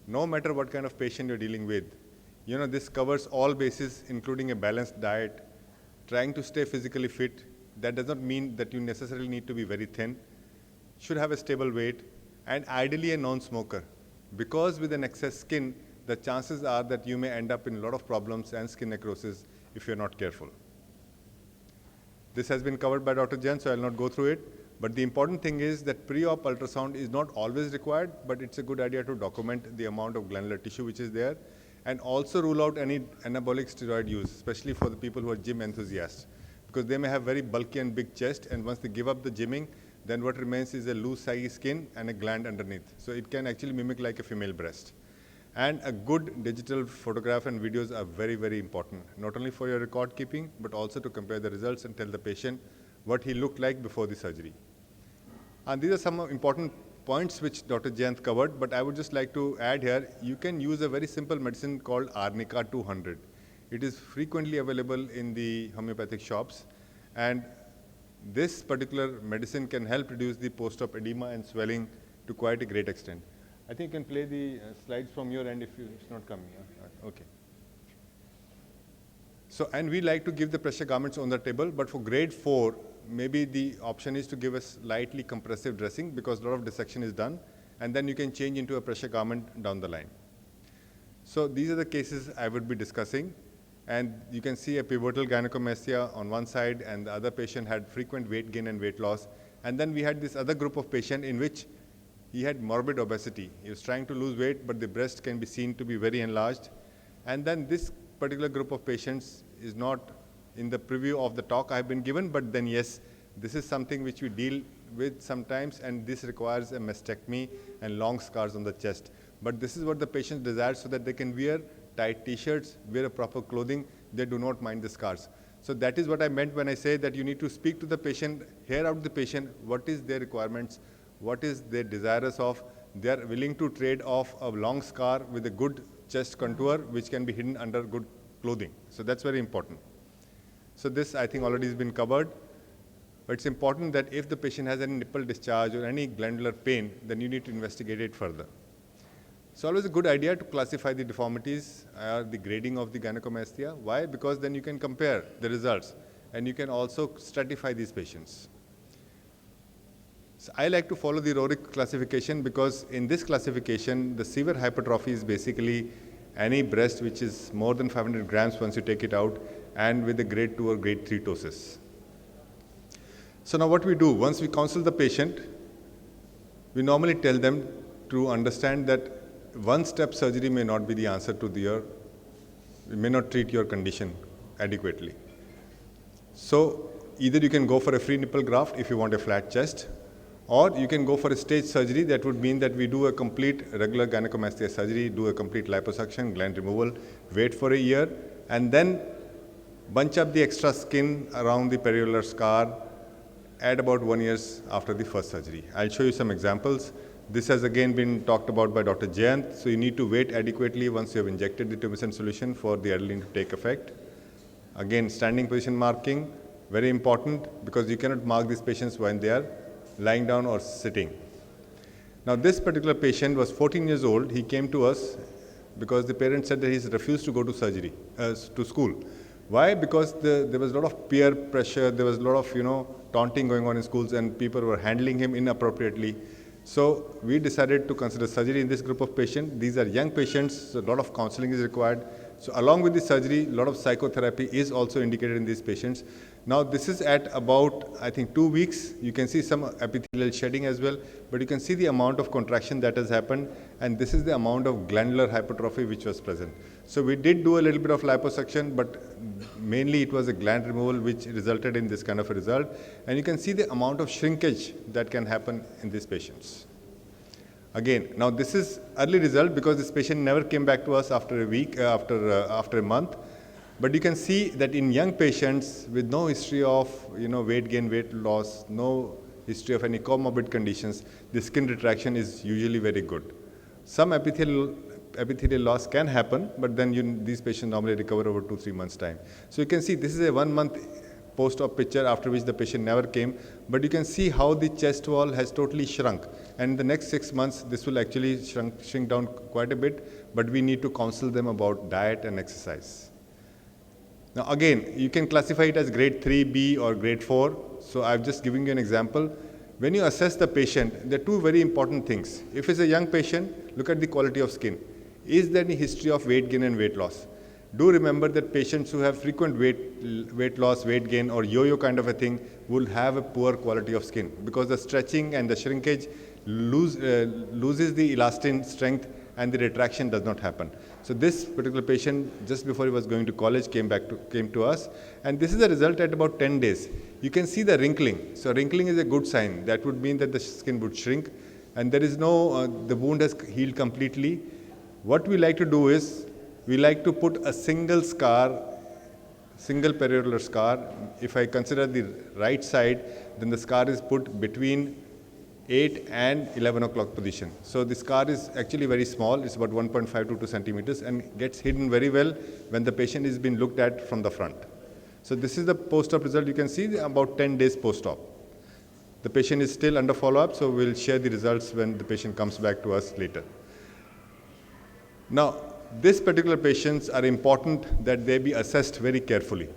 No matter what kind of patient you're dealing with, this covers all bases, including a balanced diet, trying to stay physically fit. That does not mean that you necessarily need to be very thin. Should have a stable weight, and ideally a non-smoker. Because with an excess skin, the chances are that you may end up in a lot of problems and skin necrosis if you're not careful. This has been covered by Dr. Jain, so I'll not go through it. But the important thing is that pre-op ultrasound is not always required, but it's a good idea to document the amount of glandular tissue which is there, and also rule out any anabolic steroid use, especially for the people who are gym enthusiasts, because they may have very bulky and big chest, and once they give up the gymming, then what remains is a loose saggy skin and a gland underneath. So it can actually mimic like a female breast. And a good digital photograph and videos are very, very important, not only for your record keeping, but also to compare the results and tell the patient what he looked like before the surgery. And these are some important points which Dr. Jayanth covered, but I would just like to add here, you can use a very simple medicine called Arnica 200. It is frequently available in the homeopathic shops, and this particular medicine can help reduce the post-op edema and swelling to quite a great extent. I think you can play the slides from your end if it's not coming. Okay. So, and we like to give the pressure garments on the table, but for grade 4, maybe the option is to give a slightly compressive dressing because a lot of dissection is done, and then you can change into a pressure garment down the line. So these are the cases I would be discussing, and you can see a pivotal gynecomastia on one side, and the other patient had frequent weight gain and weight loss. And then we had this other group of patient in which he had morbid obesity. He was trying to lose weight, but the breast can be seen to be very enlarged. And then this particular group of patients is not in the preview of the talk I have been given, but then yes, this is something which we deal with sometimes, and this requires a mastectomy and long scars on the chest. But this is what the patient desires, so that they can wear tight t-shirts, wear a proper clothing, they do not mind the scars. So that is what I meant when I say that you need to speak to the patient, hear out the patient, what is their requirements, what is their desirous of. They are willing to trade off a long scar with a good chest contour, which can be hidden under good clothing. So that's very important. So this I think already has been covered, but it's important that if the patient has any nipple discharge or any glandular pain, then you need to investigate it further. It's always a good idea to classify the deformities, the grading of the gynecomastia. Why? Because then you can compare the results, and you can also stratify these patients. So I like to follow the Roerich classification, because in this classification, the severe hypertrophy is basically any breast which is more than 500 grams once you take it out, and with a grade 2 or grade 3 ptosis. So now what we do, once we counsel the patient, we normally tell them to understand that one-step surgery may not be the answer to it may not treat your condition adequately. So either you can go for a free nipple graft if you want a flat chest, or you can go for a stage surgery. That would mean that we do a complete regular gynecomastia surgery, do a complete liposuction, gland removal, wait for a year, and then bunch up the extra skin around the periolar scar at about 1 year after the first surgery. I'll show you some examples. This has again been talked about by Dr. Jayanth. So you need to wait adequately once you have injected the tumescent solution for the adrenaline to take effect. Again, standing position marking, very important, because you cannot mark these patients when they are lying down or sitting. Now this particular patient was 14 years old. He came to us because the parents said that he's refused to go to school. Why? Because there was a lot of peer pressure, there was a lot of taunting going on in schools, and people were handling him inappropriately. So we decided to consider surgery in this group of patients. These are young patients, so a lot of counseling is required. So along with the surgery, a lot of psychotherapy is also indicated in these patients. Now this is at about, I think, 2 weeks. You can see some epithelial shedding as well, but you can see the amount of contraction that has happened, and this is the amount of glandular hypertrophy which was present. So we did do a little bit of liposuction, but mainly it was a gland removal which resulted in this kind of a result. And you can see the amount of shrinkage that can happen in these patients. Again, now this is early result because this patient never came back to us after a week, after a month. But you can see that in young patients with no history of weight gain, weight loss, no history of any comorbid conditions, the skin retraction is usually very good. Some epithelial loss can happen, but then these patients normally recover over 2-3 months' time. So you can see this is a 1 month post-op picture after which the patient never came, but you can see how the chest wall has totally shrunk. And in the next 6 months, this will actually shrink down quite a bit, but we need to counsel them about diet and exercise. Now again, you can classify it as grade 3B or grade 4. So I've just given you an example. When you assess the patient, there are two very important things. If it's a young patient, look at the quality of skin. is there any history of weight gain and weight loss? Do remember that patients who have frequent weight loss, weight gain, or yo-yo kind of a thing will have a poor quality of skin, because the stretching and the shrinkage loses the elastin strength and the retraction does not happen. So this particular patient, just before he was going to college, came to us, and this is the result at about 10 days. You can see the wrinkling. So wrinkling is a good sign. That would mean that the skin would shrink, and there is no, the wound has healed completely. What we like to do is, we like to put a single scar, single perioral scar. If I consider the right side, then the scar is put between 8 and 11 o'clock position. So the scar is actually very small. It's about 1.5 to 2 centimeters and gets hidden very well when the patient is being looked at from the front. So this is the post-op result. You can see about 10 days post-op. The patient is still under follow-up, so we'll share the results when the patient comes back to us later. Now, this particular patients are important that they be assessed very carefully.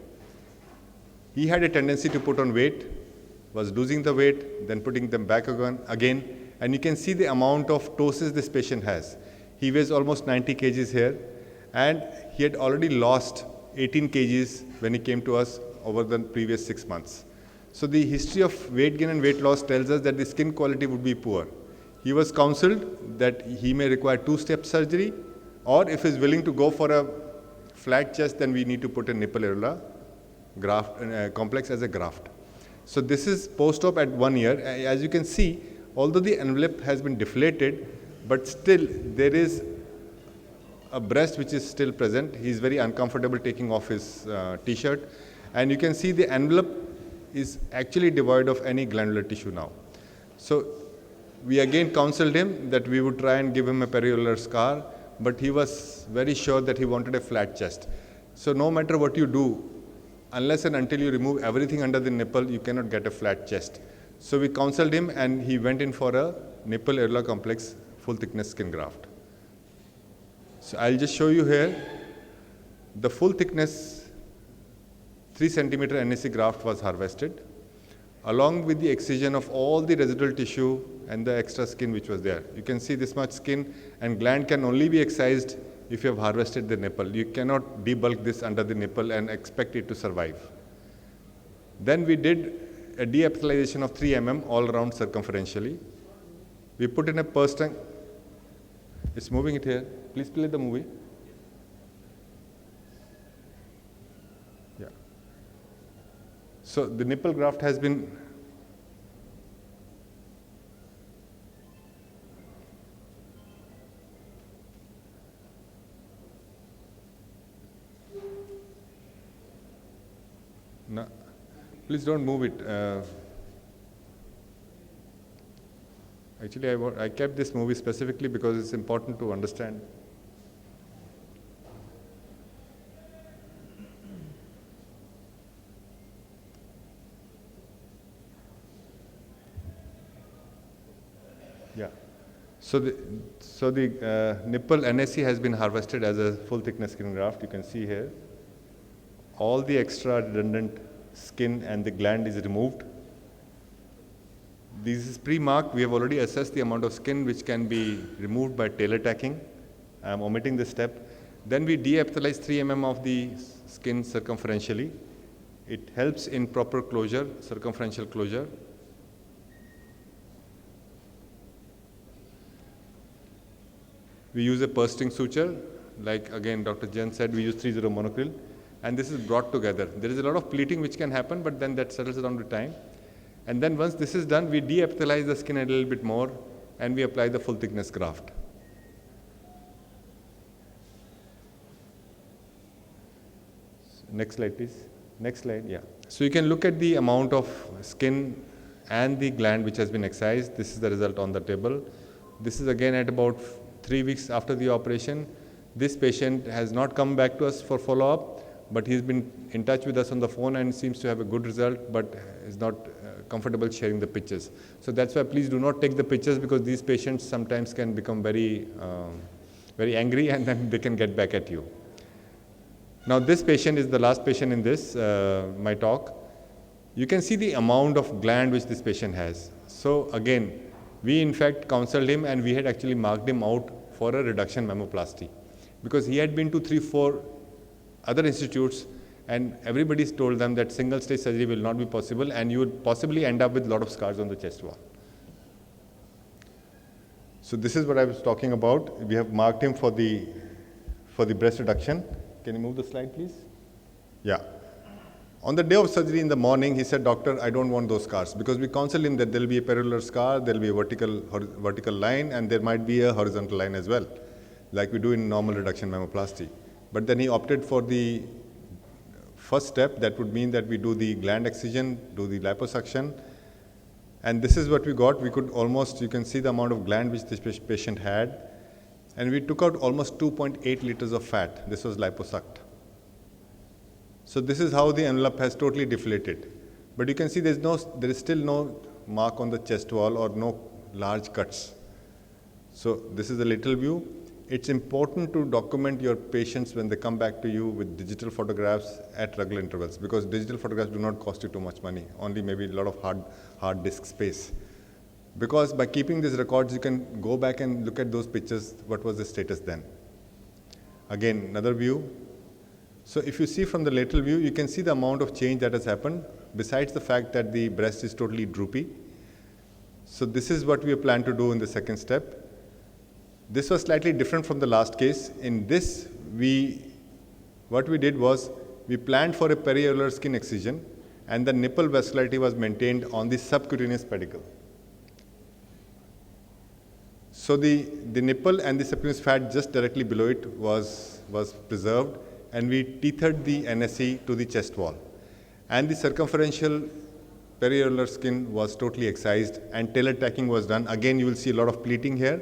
He had a tendency to put on weight, was losing the weight, then putting them back again, and you can see the amount of ptosis this patient has. He weighs almost 90 kgs here, and he had already lost 18 kgs when he came to us over the previous 6 months. So the history of weight gain and weight loss tells us that the skin quality would be poor. He was counseled that he may require 2-step surgery, or if he's willing to go for a flat chest, then we need to put a nipple areola graft, complex as a graft. So this is post-op at 1 year. As you can see, although the envelope has been deflated, but still there is a breast which is still present. He's very uncomfortable taking off his t-shirt. And you can see the envelope is actually devoid of any glandular tissue now. So we again counseled him that we would try and give him a periolar scar, but he was very sure that he wanted a flat chest. So no matter what you do, unless and until you remove everything under the nipple, you cannot get a flat chest. So we counseled him and he went in for a nipple areola complex full thickness skin graft. So I'll just show you here the full thickness 3 centimeter NAC graft was harvested, along with the excision of all the residual tissue and the extra skin which was there. You can see this much skin, and gland can only be excised if you have harvested the nipple. You cannot debulk this under the nipple and expect it to survive. Then we did a de-epithelialization of 3 mm all around circumferentially. We put in a purse tank. It's moving it here. Please play the movie. Yeah. So the nipple graft has been no, please don't move it. Actually, I kept this movie specifically because it's important to understand. Yeah. So the nipple NAC has been harvested as a full thickness skin graft. You can see here. All the extra redundant skin and the gland is removed. This is pre-marked. We have already assessed the amount of skin which can be removed by tailor tacking. I am omitting this step. Then we de-epithelize 3 mm of the skin circumferentially. It helps in proper closure, circumferential closure. We use a purse string suture. Like again, Dr. Jain said, we use 3-0 monocryl. And this is brought together. There is a lot of pleating which can happen, but then that settles down with time. And then once this is done, we de-epithelize the skin a little bit more, and we apply the full thickness graft. Next slide, please. Next slide, yeah. So you can look at the amount of skin and the gland which has been excised. This is the result on the table. This is again at about 3 weeks after the operation. This patient has not come back to us for follow-up, but he's been in touch with us on the phone and seems to have a good result, but is not comfortable sharing the pictures. So that's why please do not take the pictures, because these patients sometimes can become very angry, and then they can get back at you. Now this patient is the last patient in this, my talk. You can see the amount of gland which this patient has. So again, we in fact counseled him, and we had actually marked him out for a reduction mammoplasty. because he had been to 3-4 other institutes and everybody's told them that single stage surgery will not be possible and you would possibly end up with a lot of scars on the chest wall. So this is what I was talking about. We have marked him for the breast reduction. Can you move the slide, please? Yeah. On the day of surgery in the morning, he said, "Doctor, I don't want those scars," because we counsel him that there will be a parallel scar, there will be a vertical line, and there might be a horizontal line as well, like we do in normal reduction mammoplasty. But then he opted for the first step. That would mean that we do the gland excision, do the liposuction, and this is what we got. We could almost, you can see the amount of gland which this patient had, and we took out almost 2.8 liters of fat. This was liposucked. So this is how the envelope has totally deflated. But you can see there is still no mark on the chest wall or no large cuts. So this is a lateral view. It's important to document your patients when they come back to you with digital photographs at regular intervals, because digital photographs do not cost you too much money, only maybe a lot of hard disk space. Because by keeping these records, you can go back and look at those pictures, what was the status then. Again, another view. So if you see from the lateral view, you can see the amount of change that has happened, besides the fact that the breast is totally droopy. So this is what we plan to do in the second step. This was slightly different from the last case. In this, what we did was, we planned for a periareolar skin excision, and the nipple vascularity was maintained on the subcutaneous pedicle. So the nipple and the subcutaneous fat just directly below it was preserved, and we tethered the NSE to the chest wall. And the circumferential periareolar skin was totally excised, and tailor tacking was done. Again, you will see a lot of pleating here,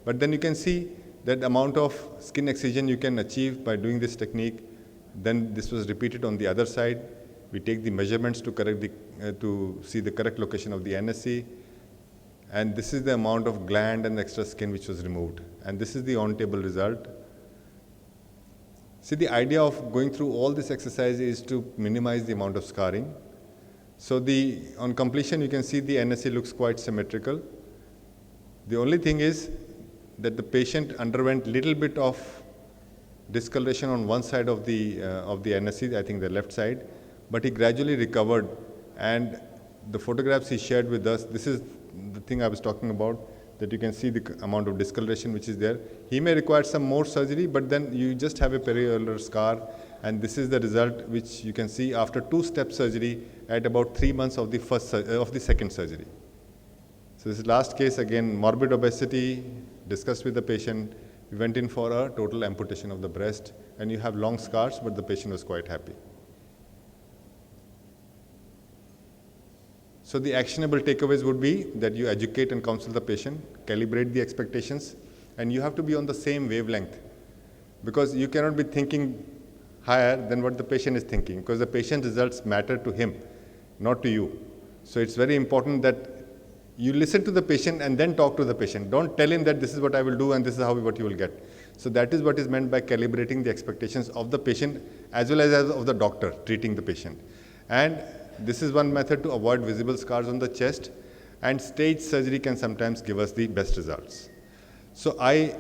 but then you can see that amount of skin excision you can achieve by doing this technique. Then this was repeated on the other side. We take the measurements to see the correct location of the NSE, and this is the amount of gland and extra skin which was removed. And this is the on-table result. See, the idea of going through all this exercise is to minimize the amount of scarring. So on completion, you can see the NSE looks quite symmetrical. The only thing is that the patient underwent little bit of discoloration on one side of the NSE, I think the left side, but he gradually recovered. And the photographs he shared with us, this is the thing I was talking about, that you can see the amount of discoloration which is there. He may require some more surgery, but then you just have a periareolar scar, and this is the result which you can see after 2-step surgery at about 3 months of the second surgery. So this last case, again, morbid obesity, discussed with the patient. We went in for a total amputation of the breast, and you have long scars, but the patient was quite happy. So the actionable takeaways would be that you educate and counsel the patient, calibrate the expectations, and you have to be on the same wavelength, because you cannot be thinking higher than what the patient is thinking, because the patient results matter to him, not to you. So it's very important that you listen to the patient and then talk to the patient. Don't tell him that this is what I will do and this is what you will get. So that is what is meant by calibrating the expectations of the patient as well as of the doctor treating the patient. And this is one method to avoid visible scars on the chest, and stage surgery can sometimes give us the best results. So I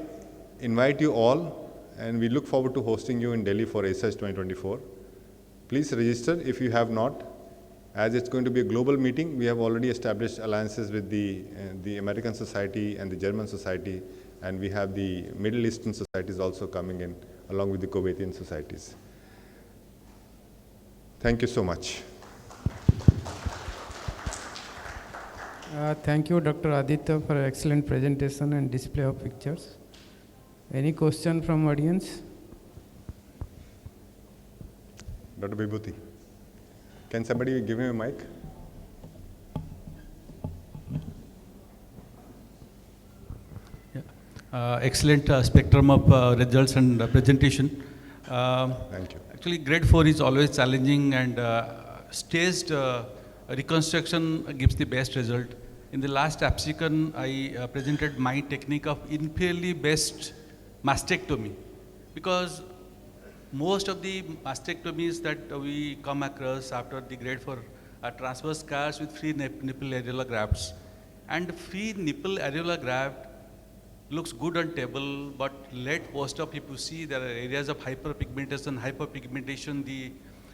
invite you all, and we look forward to hosting you in Delhi for ASAS 2024. Please register if you have not. As it's going to be a global meeting, we have already established alliances with the American Society and the German Society, and we have the Middle Eastern societies also coming in, along with the Kuwaitian societies. Thank you so much. Thank you, Dr. Aditya, for an excellent presentation and display of pictures. Any question from audience? Dr. Vibhuti, can somebody give him a mic? Excellent spectrum of results and presentation. Thank you. Actually, grade 4 is always challenging, and staged reconstruction gives the best result. In the last APSICON, I presented my technique of inferiorly based mastectomy, because most of the mastectomies that we come across after the grade 4 are transverse scars with free nipple areola grafts. And free nipple areola graft looks good on table, but late post-op, if you see there are areas of hyperpigmentation, the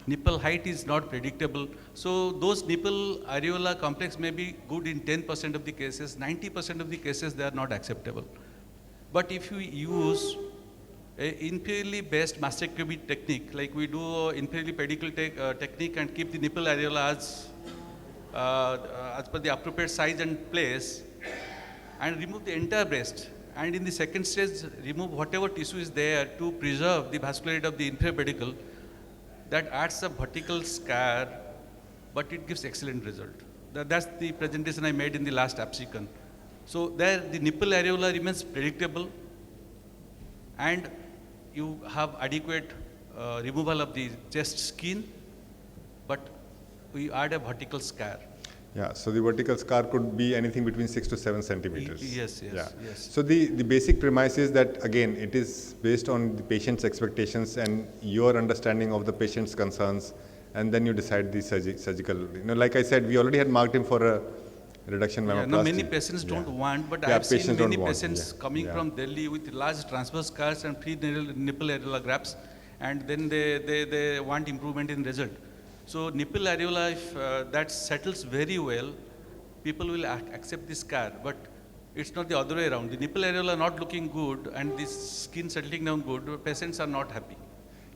nipple height is not predictable. So those nipple areola complex may be good in 10% of the cases, 90% of the cases they are not acceptable. But if you use a inferiorly based mastectomy technique, like we do inferiorly pedicle technique and keep the nipple areola as per the appropriate size and place, and remove the entire breast, and in the second stage remove whatever tissue is there to preserve the vascularity of the inferior pedicle, that adds a vertical scar, but it gives excellent result. That's the presentation I made in the last APSICON. So there the nipple areola remains predictable, and you have adequate removal of the chest skin, but we add a vertical scar. Yeah, so the vertical scar could be anything between 6 to 7 centimeters. Yes. So the basic premise is that, again, it is based on the patient's expectations and your understanding of the patient's concerns, and then you decide the surgical. Like I said, we already had marked him for a reduction mammoplasty. No, many patients don't want, but I have seen many patients coming Yeah. from Delhi with large transverse scars and free nipple areola grafts, and then they want improvement in result. So nipple areola, if that settles very well, people will accept the scar, but it's not the other way around. The nipple areola not looking good and the skin settling down good, patients are not happy.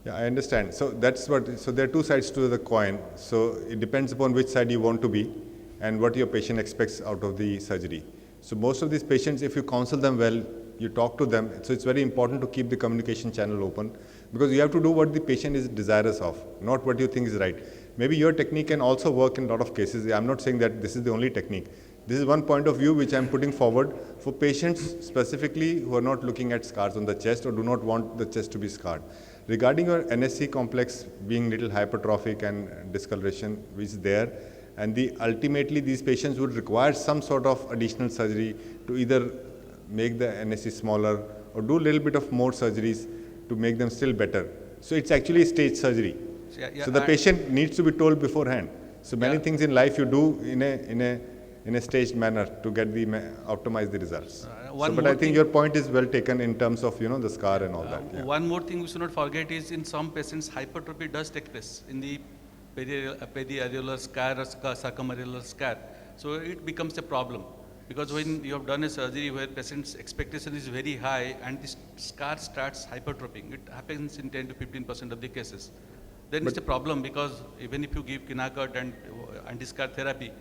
Yeah, I understand. So that's what. So there are two sides to the coin. So it depends upon which side you want to be, and what your patient expects out of the surgery. So most of these patients, if you counsel them well, you talk to them. So it's very important to keep the communication channel open, because you have to do what the patient is desirous of, not what you think is right. Maybe your technique can also work in a lot of cases. I'm not saying that this is the only technique. This is one point of view which I'm putting forward for patients specifically who are not looking at scars on the chest or do not want the chest to be scarred. Regarding your NSC complex being little hypertrophic and discoloration which is there, and ultimately these patients would require some sort of additional surgery to either make the NSC smaller or do a little bit of more surgeries to make them still better. So it's actually stage surgery. So the patient needs to be told beforehand. So many things in life you do in a staged manner to get optimize the results. But I think your point is well taken in terms of the scar and all that. Yeah. One more thing we should not forget is in some patients hypertrophy does take place in the periareolar scar or circumareolar scar. So it becomes a problem, because when you have done a surgery where patient's expectation is very high and the scar starts hypertrophying, it happens in 10 to 15% of the cases. Then it's a problem, because even if you give Kinacort and anti-scar therapy,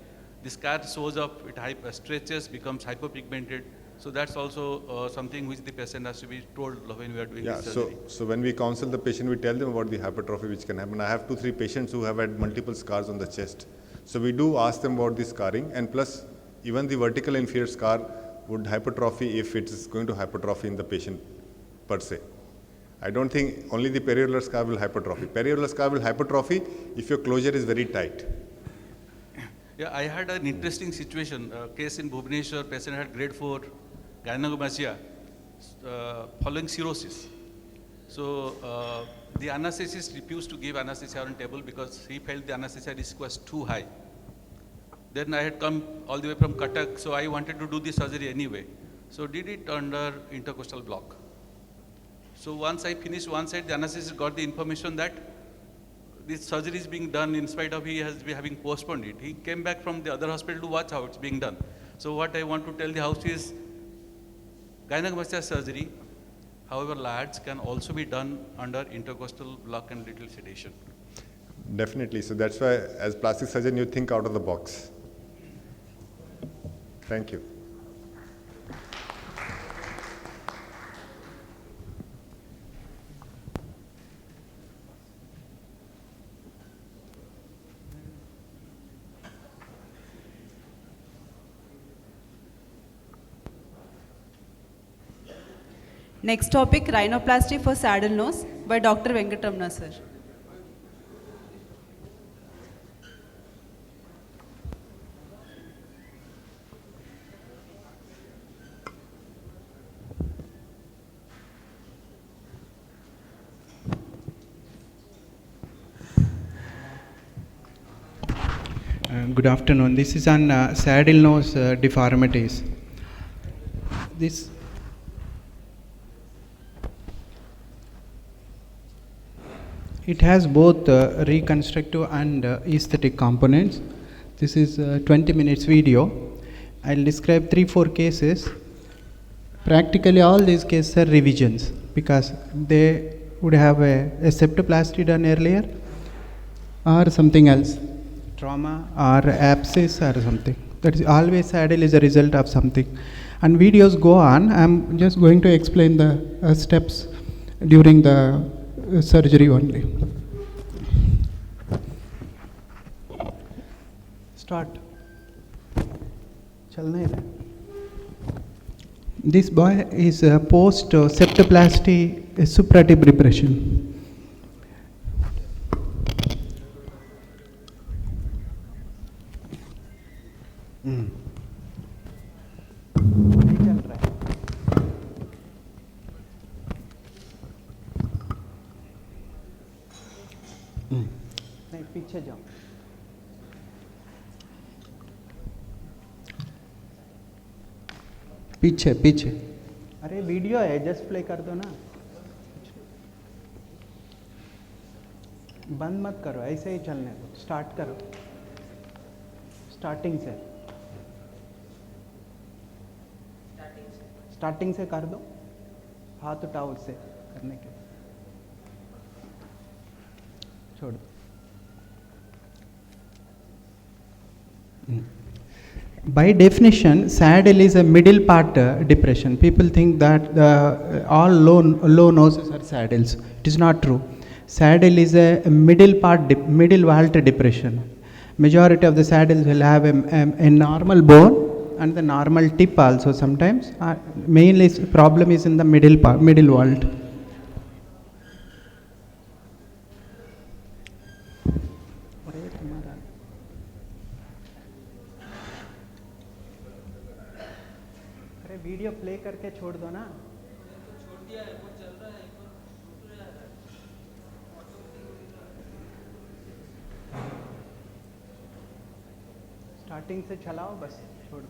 the scar shows up, it stretches, becomes hyperpigmented. So that's also something which the patient has to be told when we are doing this surgery. So when we counsel the patient, we tell them about the hypertrophy which can happen. I have 2-3 patients who have had multiple scars on the chest. So we do ask them about the scarring, and plus even the vertical inferior scar would hypertrophy if it is going to hypertrophy in the patient per se. I don't think only the periolar scar will hypertrophy. Periolar scar will hypertrophy if your closure is very tight. Yeah, I had an interesting situation. A case in Bhubaneswar, patient had grade 4 gynecomastia following cirrhosis. So the anesthetist refused to give anesthesia on table because he felt the anesthesia risk was too high. Then I had come all the way from Cuttack, so I wanted to do the surgery anyway. So did it under intercostal block. So once I finished one side, the anesthetist got the information that this surgery is being done in spite of he has been having postponed it. He came back from the other hospital to watch how it's being done. So what I want to tell the house is, gynecomastia surgery, however large, can also be done under intercostal block and little sedation. Definitely. So that's why as plastic surgeon you think out of the box. Thank you. Next topic, rhinoplasty for saddle nose by Dr. Venkatramana sir. Good afternoon. This is on saddle nose deformities. This It has both reconstructive and aesthetic components. This is a 20 minutes video. I'll describe 3-4 cases. Practically all these cases are revisions because they would have a septoplasty done earlier or something else, trauma or abscess or something. That is always saddle is a result of something. And videos go on. I'm just going to explain the steps during the surgery only. Start. Chalna hai. This boy is post septoplasty supratip repression. नहीं चल रहा है. नहीं पीछे जाओ. पीछे पीछे. अरे वीडियो है, जस्ट प्ले कर दो ना. बंद मत करो, ऐसे ही चलने दो. स्टार्ट करो, स्टार्टिंग से. स्टार्टिंग से कर दो, हाथ उठाओ उससे करने के. छोड़ दो. By definition, saddle is a middle part depression. People think that all low noses are saddles. It is not true. Saddle is a middle part, middle vault depression. Majority of the saddles will have a normal bone and the normal tip also sometimes. Mainly problem is in the middle part, middle vault. Video play करके छोड़ दो ना. छोड़ दिया है, वो चल रहा है, स्टार्टिंग से चलाओ बस, छोड़ दो.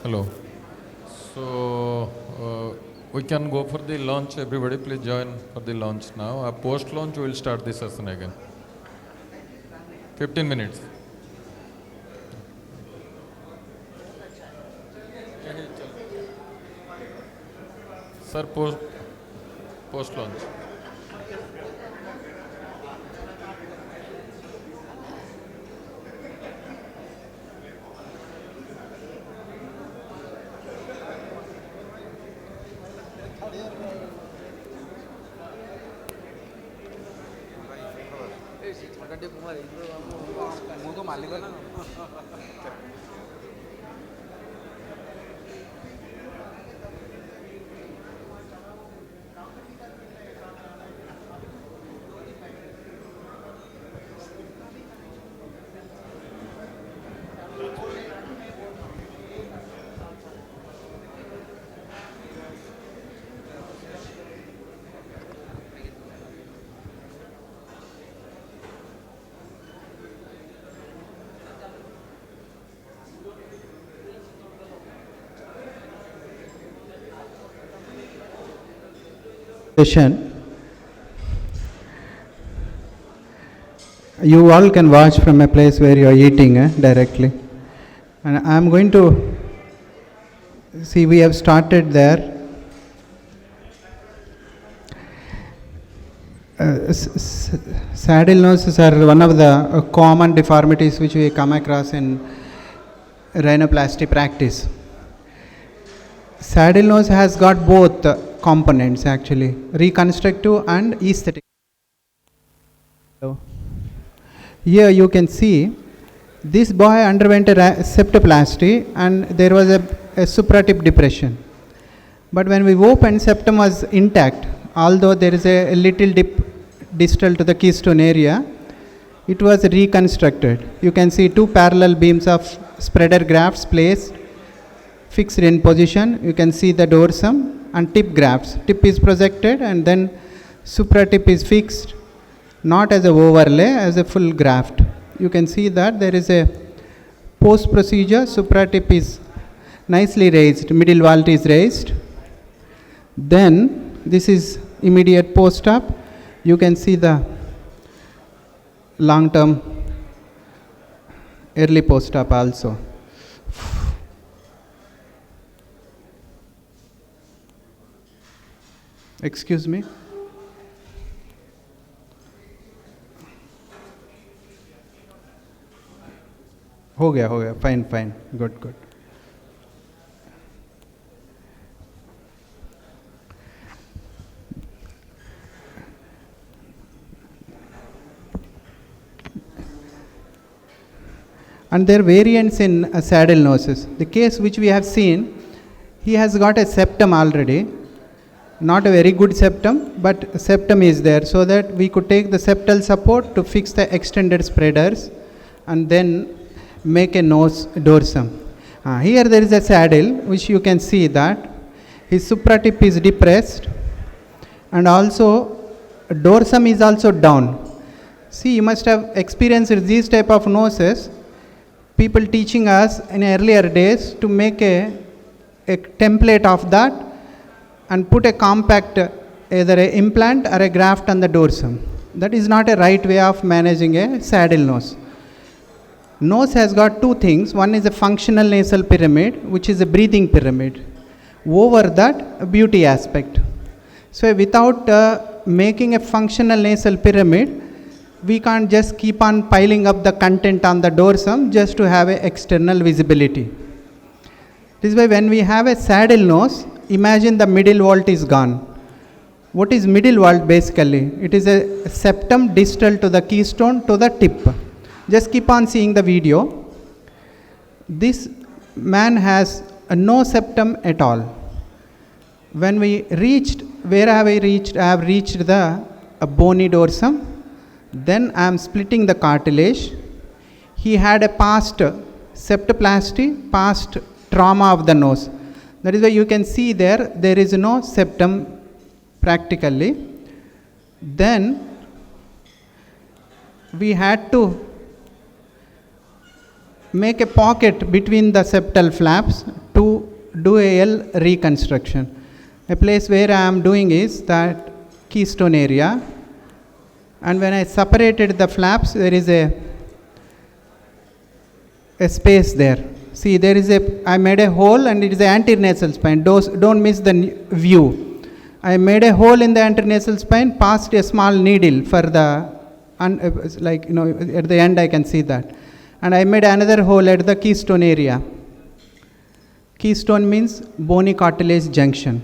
Hello. So we can go for the launch. Everybody, please join for the launch now. Post launch, we will start the session again. 15 minutes. Sir, post launch. Session. You all can watch from a place where you are eating directly. And I am going to see, we have started there. Saddle noses are one of the common deformities which we come across in rhinoplasty practice. Saddle nose has got both components actually, reconstructive and aesthetic. So, here you can see this boy underwent a septoplasty and there was a supratip depression. But when we opened, septum was intact, although there is a little dip distal to the keystone area. It was reconstructed. You can see two parallel beams of spreader grafts placed, fixed in position. You can see the dorsum and tip grafts. Tip is projected and then supratip is fixed, not as a overlay, as a full graft. You can see that there is a post procedure. Supratip is nicely raised, middle vault is raised. Then this is immediate post-op. You can see the long-term early post-op also. Excuse me. हो गया, fine, good. And there are variants in saddle noses. The case which we have seen, he has got a septum already. Not a very good septum, but septum is there, so that we could take the septal support to fix the extended spreaders and then make a nose dorsum. Here there is a saddle which you can see that his supratip is depressed and also dorsum is also down. See, you must have experienced these type of noses. People teaching us in earlier days to make a template of that and put a compact, either an implant or a graft on the dorsum. That is not a right way of managing a saddle nose. Nose has got two things. One is a functional nasal pyramid, which is a breathing pyramid. Over that, a beauty aspect. So without making a functional nasal pyramid, we can't just keep on piling up the content on the dorsum just to have a external visibility. This is why when we have a saddle nose, imagine the middle vault is gone. What is middle vault basically? It is a septum distal to the keystone to the tip. Just keep on seeing the video. This man has no septum at all. When we reached, where have I reached? I have reached the bony dorsum. Then I am splitting the cartilage. He had a past septoplasty, past trauma of the nose. That is why you can see there is no septum practically. Then we had to make a pocket between the septal flaps to do a L reconstruction. A place where I am doing is that keystone area, and when I separated the flaps, there is a space there. See, there is I made a hole and it is an antenasal spine. Don't miss the view. I made a hole in the antenasal spine, passed a small needle for the, like, you know, at the end I can see that. And I made another hole at the keystone area. Keystone means bony cartilage junction.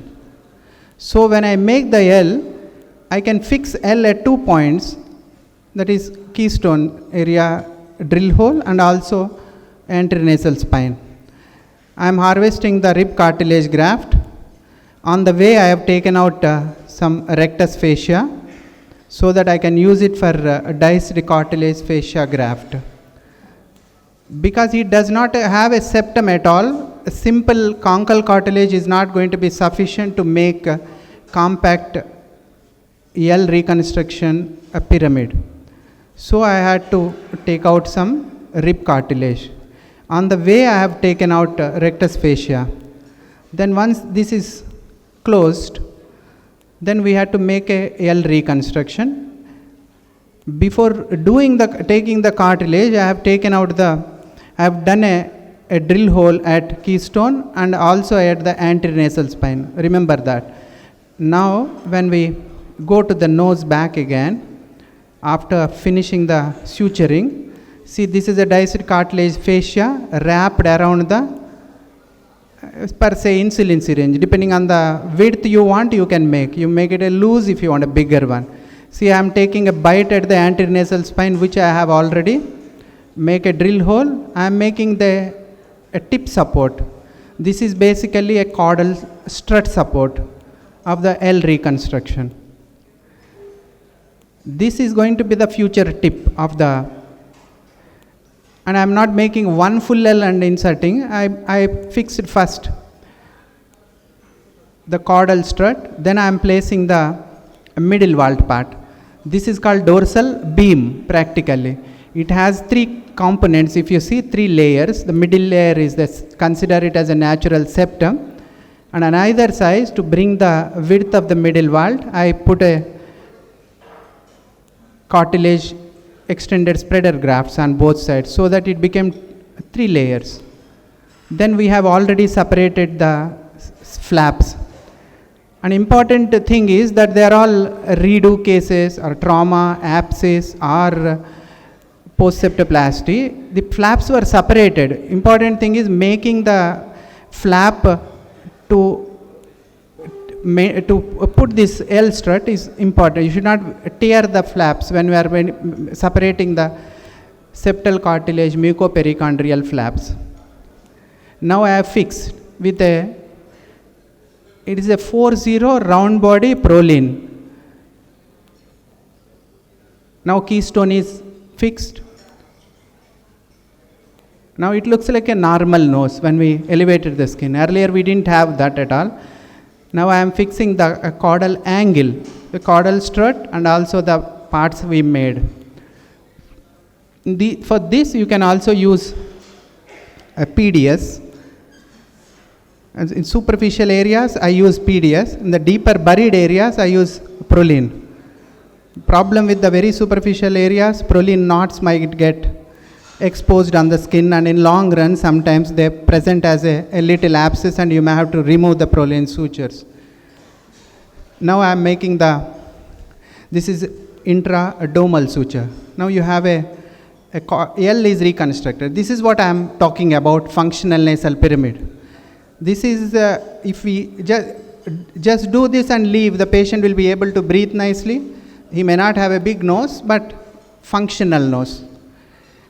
So when I make the L, I can fix L at 2 points, that is keystone area drill hole and also intranasal spine. I am harvesting the rib cartilage graft. On the way I have taken out some rectus fascia so that I can use it for diced cartilage fascia graft. Because it does not have a septum at all, a simple conchal cartilage is not going to be sufficient to make a compact L reconstruction a pyramid. So I had to take out some rib cartilage. On the way I have taken out rectus fascia. Then once this is closed, then we had to make a L reconstruction. Before taking the cartilage, I have taken out I have done a drill hole at keystone and also at the anternasal spine. Remember that. Now when we go to the nose back again, after finishing the suturing, see, this is a diced cartilage fascia wrapped around the per se insulin syringe. Depending on the width you want, you can make. You make it a loose if you want a bigger one. See, I am taking a bite at the anternasal spine, which I have already make a drill hole. I am making a tip support. This is basically a caudal strut support of the L reconstruction. This is going to be the future tip of the, and I am not making one full L and inserting. I fixed first the caudal strut, then I am placing the middle vault part. This is called dorsal beam practically. It has 3 components. If you see 3 layers, the middle layer is consider it as a natural septum, and on either side, to bring the width of the middle vault, I put a cartilage extended spreader grafts on both sides so that it became 3 layers. Then we have already separated the flaps. An important thing is that they are all redo cases or trauma, abscess or post-septoplasty. The flaps were separated. Important thing is making the flap to put this L strut is important. You should not tear the flaps when we are separating the septal cartilage mucoperichondrial flaps. Now I have fixed with it is a 4-0 round body proline. Now keystone is fixed. Now it looks like a normal nose when we elevated the skin. Earlier we didn't have that at all. Now I am fixing the caudal angle, the caudal strut and also the parts we made. For this you can also use a PDS. And in superficial areas I use PDS. In the deeper buried areas I use proline. Problem with the very superficial areas, proline knots might get exposed on the skin, and in long run sometimes they present as a little abscess and you may have to remove the proline sutures. Now I am making this is intradermal suture. Now you have L is reconstructed. This is what I am talking about, functional nasal pyramid. This is if we just do this and leave, the patient will be able to breathe nicely. He may not have a big nose, but functional nose.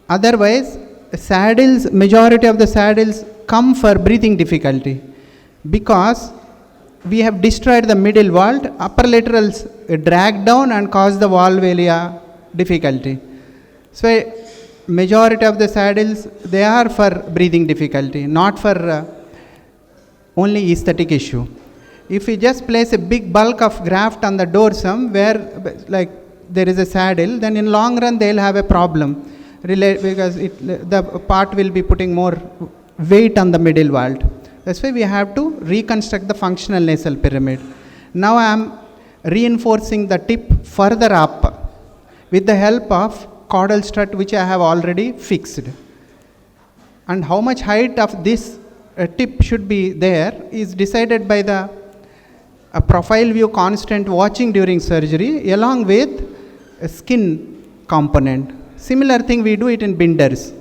Otherwise, majority of the saddles come for breathing difficulty because we have destroyed the middle vault, upper laterals drag down and cause the valvalia difficulty. So majority of the saddles, they are for breathing difficulty, not for only aesthetic issue. If we just place a big bulk of graft on the dorsum where like there is a saddle, then in long run they'll have a problem because the part will be putting more weight on the middle vault. That's why we have to reconstruct the functional nasal pyramid. Now I am reinforcing the tip further up with the help of caudal strut, which I have already fixed. And how much height of this tip should be there is decided by the profile view constant watching during surgery along with a skin component. Similar thing we do it in Binder's.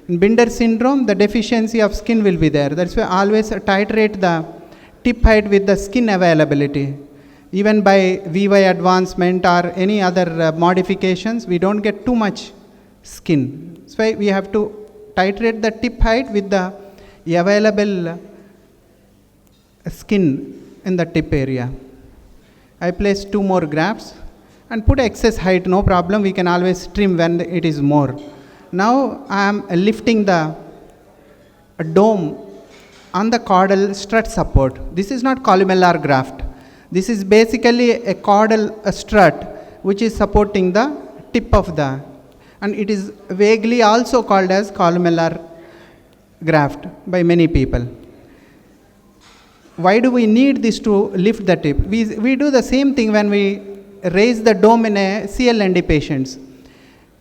In Binder syndrome, the deficiency of skin will be there. That's why always titrate the tip height with the skin availability. Even by VY advancement or any other modifications, we don't get too much skin. That's why we have to titrate the tip height with the available skin in the tip area. I place 2 more grafts and put excess height, no problem, we can always trim when it is more. Now I am lifting the dome on the caudal strut support. This is not columnar graft. This is basically a caudal strut which is supporting the tip of the, and it is vaguely also called as columnar graft by many people. Why do we need this to lift the tip? We do the same thing when we raise the dome in a CLND patients.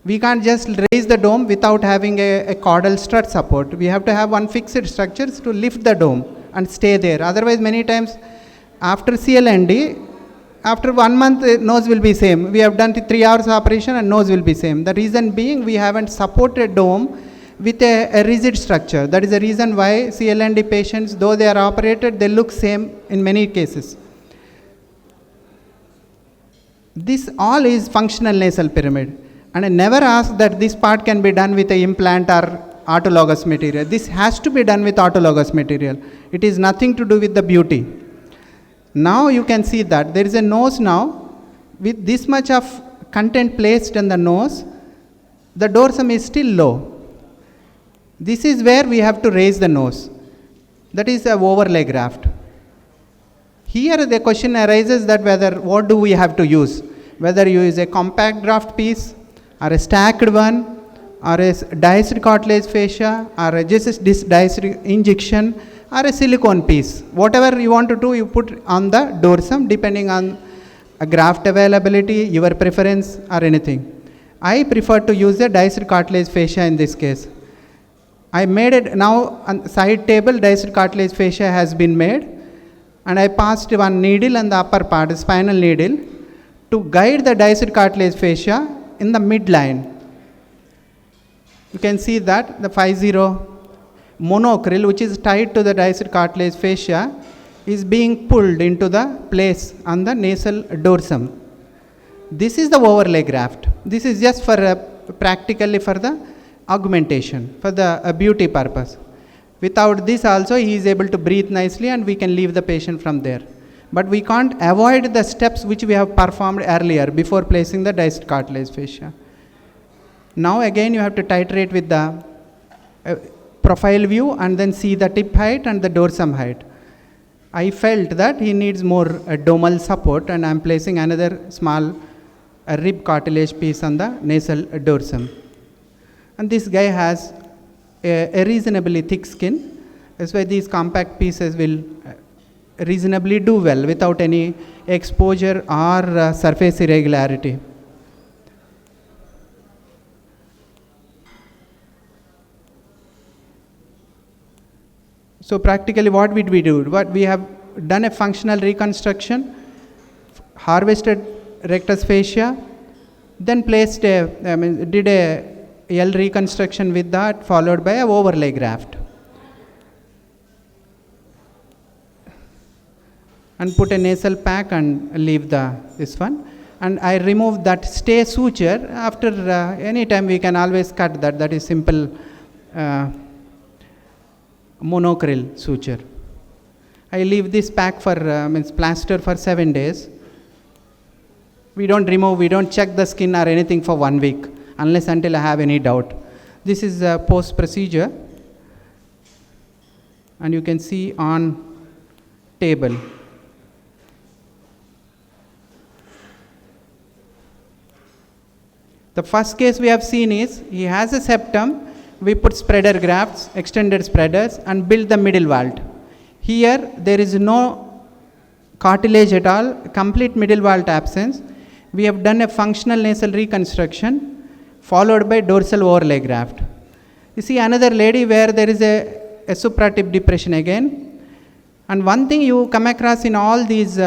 We can't just raise the dome without having a caudal strut support. We have to have one fixed structure to lift the dome and stay there. Otherwise, many times after CLND, after 1 month, nose will be same. We have done 3 hours operation and nose will be same. The reason being we haven't supported dome with a rigid structure. That is the reason why CLND patients, though they are operated, they look same in many cases. This all is functional nasal pyramid. And I never ask that this part can be done with an implant or autologous material. This has to be done with autologous material. It is nothing to do with the beauty. Now you can see that there is a nose now with this much of content placed in the nose. The dorsum is still low. This is where we have to raise the nose. That is an overlay graft. Here the question arises that whether what do we have to use? Whether you use a compact graft piece or a stacked one or a diced cartilage fascia or just this diced injection or a silicone piece. Whatever you want to do, you put on the dorsum depending on a graft availability, your preference or anything. I prefer to use the diced cartilage fascia in this case. I made it now on side table, diced cartilage fascia has been made, and I passed one needle on the upper part, a spinal needle, to guide the diced cartilage fascia in the midline. You can see that the 50 monocryl, which is tied to the diced cartilage fascia, is being pulled into the place on the nasal dorsum. This is the overlay graft. This is just for practically for the augmentation, for the beauty purpose. Without this also he is able to breathe nicely and we can leave the patient from there. But we can't avoid the steps which we have performed earlier before placing the diced cartilage fascia. Now again you have to titrate with the profile view and then see the tip height and the dorsum height. I felt that he needs more domal support and I am placing another small rib cartilage piece on the nasal dorsum. And this guy has a reasonably thick skin. That's why these compact pieces will reasonably do well without any exposure or surface irregularity. So practically what did we do? What we have done a functional reconstruction, harvested rectus fascia, then placed did a L reconstruction with that, followed by an overlay graft. And put a nasal pack and leave this one. And I remove that stay suture. After any time we can always cut that. That is simple monocryl suture. I leave this pack for plaster for 7 days. We don't remove, we don't check the skin or anything for 1 week unless until I have any doubt. This is a post procedure, and you can see on table. The first case we have seen is he has a septum. We put spreader grafts, extended spreaders, and build the middle vault. Here there is no cartilage at all, complete middle vault absence. We have done a functional nasal reconstruction followed by dorsal overlay graft. You see another lady where there is a supratip depression again. And one thing you come across in all these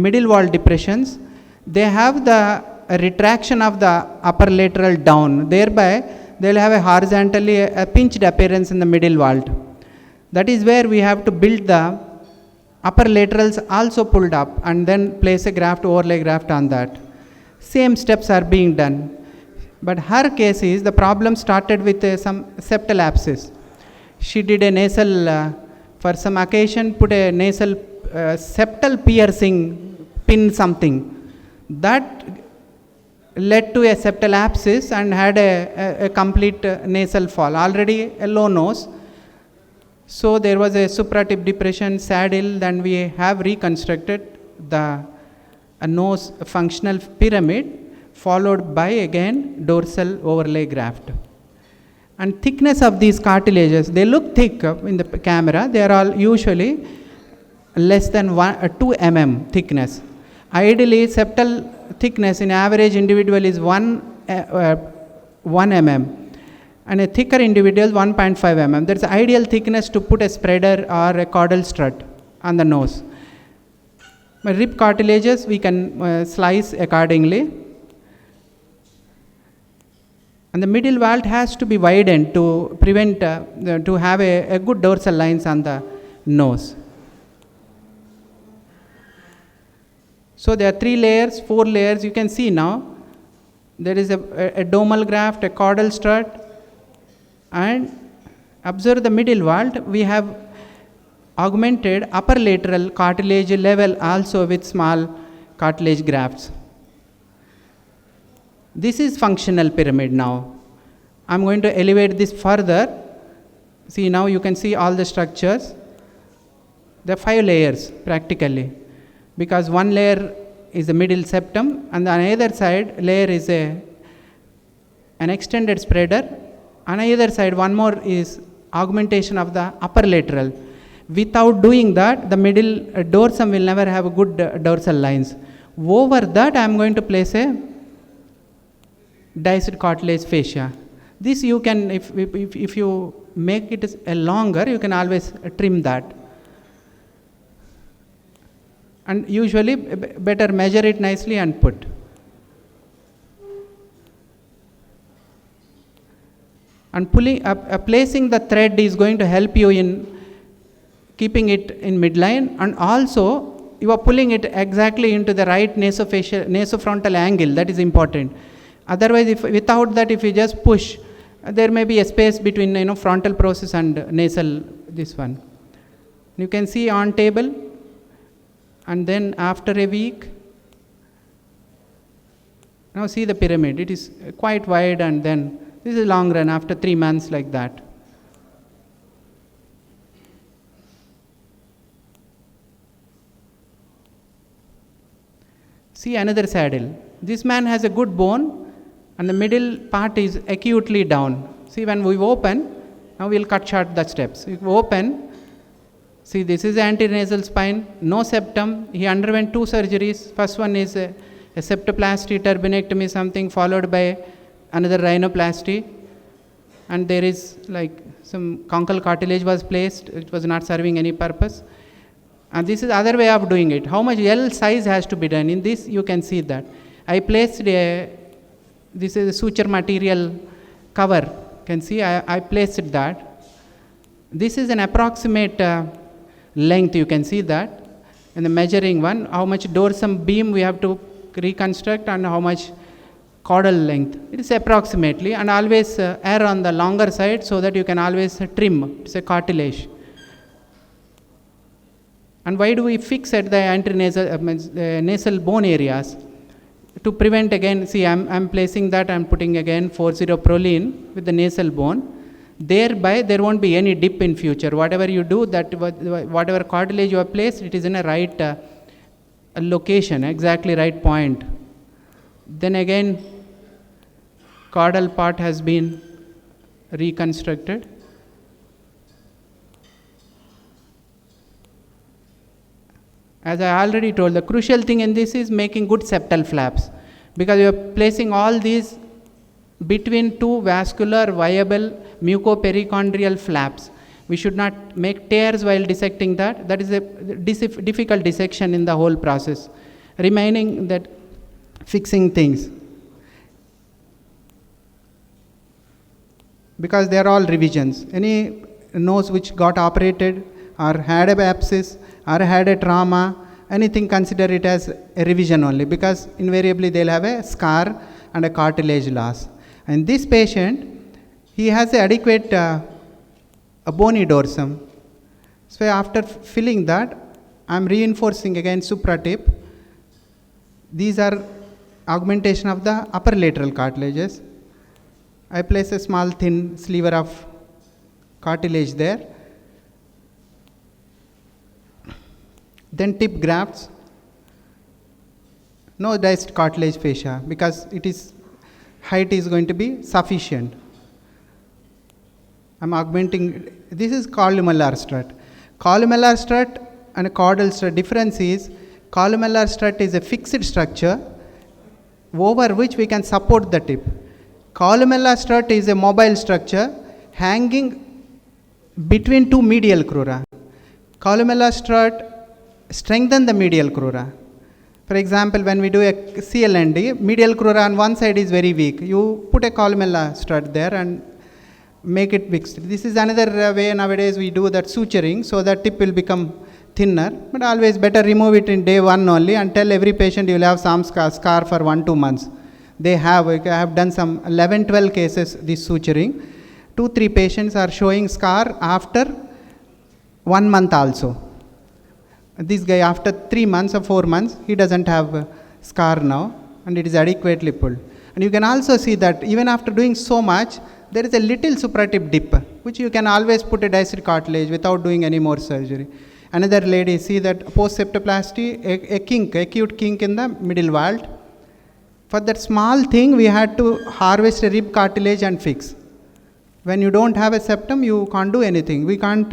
middle wall depressions, they have the retraction of the upper lateral down. Thereby, they will have a horizontally a pinched appearance in the middle vault. That is where we have to build the upper laterals also pulled up and then place a graft, overlay graft on that. Same steps are being done. But her case is the problem started with some septal abscess. She did a nasal, for some occasion, put a nasal septal piercing pin something. That led to a septal abscess and had a complete nasal fall. Already a low nose. So there was a supratip depression, saddle, then we have reconstructed the nose functional pyramid followed by again dorsal overlay graft. And thickness of these cartilages, they look thick in the camera, they are all usually less than 2 mm thickness. Ideally, septal thickness in average individual is 1 mm. And a thicker individual 1.5 mm. That's the ideal thickness to put a spreader or a caudal strut on the nose. But rib cartilages we can slice accordingly. And the middle vault has to be widened to prevent, to have a good dorsal lines on the nose. So there are 3 layers, 4 layers, you can see now. There is a domal graft, a caudal strut, and observe the middle vault. We have augmented upper lateral cartilage level also with small cartilage grafts. This is functional pyramid now. I'm going to elevate this further. See, now you can see all the structures. There are 5 layers practically, because one layer is the middle septum and on either side layer is an extended spreader. On either side one more is augmentation of the upper lateral. Without doing that, the middle dorsum will never have a good dorsal lines. Over that, I am going to place a diced cartilage fascia. This you can, if you make it a longer, you can always trim that. And usually better measure it nicely and put. And placing the thread is going to help you in keeping it in midline, and also you are pulling it exactly into the right nasofrontal angle. That is important. Otherwise, without that, if you just push, there may be a space between frontal process and nasal, this one. You can see on table, and then after a week, now see the pyramid. It is quite wide, and then this is long run after 3 months like that. See another saddle. This man has a good bone, and the middle part is acutely down. See, when we open, now we will cut short the steps. If we open, see, this is anterior nasal spine, no septum. He underwent 2 surgeries. First one is a septoplasty, turbinectomy, something, followed by another rhinoplasty. And there is like some conchal cartilage was placed. It was not serving any purpose. And this is other way of doing it. How much L size has to be done? In this, you can see that. I placed this is a suture material cover. You can see I placed that. This is an approximate length, you can see that. And the measuring one, how much dorsum beam we have to reconstruct and how much caudal length. It is approximately, and always err on the longer side so that you can always trim. It's a cartilage. And why do we fix at the antenasal nasal bone areas? To prevent again, see, I'm placing that, I'm putting again 4-0-proline with the nasal bone. Thereby, there won't be any dip in future. Whatever you do, that whatever cartilage you have placed, it is in a right location, exactly right point. Then again, caudal part has been reconstructed. As I already told, the crucial thing in this is making good septal flaps, because you are placing all these between two vascular viable mucoperichondrial flaps. We should not make tears while dissecting that. That is a difficult dissection in the whole process. Remaining that fixing things, because they are all revisions. Any nose which got operated or had a abscess or had a trauma, anything, consider it as a revision only, because invariably they'll have a scar and a cartilage loss. And this patient, he has a adequate a bony dorsum. So after filling that, I'm reinforcing again supratip. These are augmentation of the upper lateral cartilages. I place a small thin sliver of cartilage there. Then tip grafts. No diced cartilage fascia, because it is height is going to be sufficient. I'm augmenting. This is columellar strut. Columellar strut and a caudal strut difference is, columellar strut is a fixed structure over which we can support the tip. Columellar strut is a mobile structure hanging between two medial crura. Columellar strut strengthens the medial crura. For example, when we do a CLND, medial crura on one side is very weak. You put a columellar strut there and make it fixed. This is another way nowadays we do that suturing, so that tip will become thinner, but always better remove it in day one only, and tell every patient you will have some scar for 1-2 months. I have done some 11-12 cases this suturing. 2-3 patients are showing scar after 1 month also. This guy after 3 months or 4 months, he doesn't have scar now, and it is adequately pulled. And you can also see that even after doing so much, there is a little supratip dip, which you can always put a diced cartilage without doing any more surgery. Another lady, see that post septoplasty, a kink, acute kink in the middle vault. For that small thing, we had to harvest a rib cartilage and fix. When you don't have a septum, you can't do anything. We can't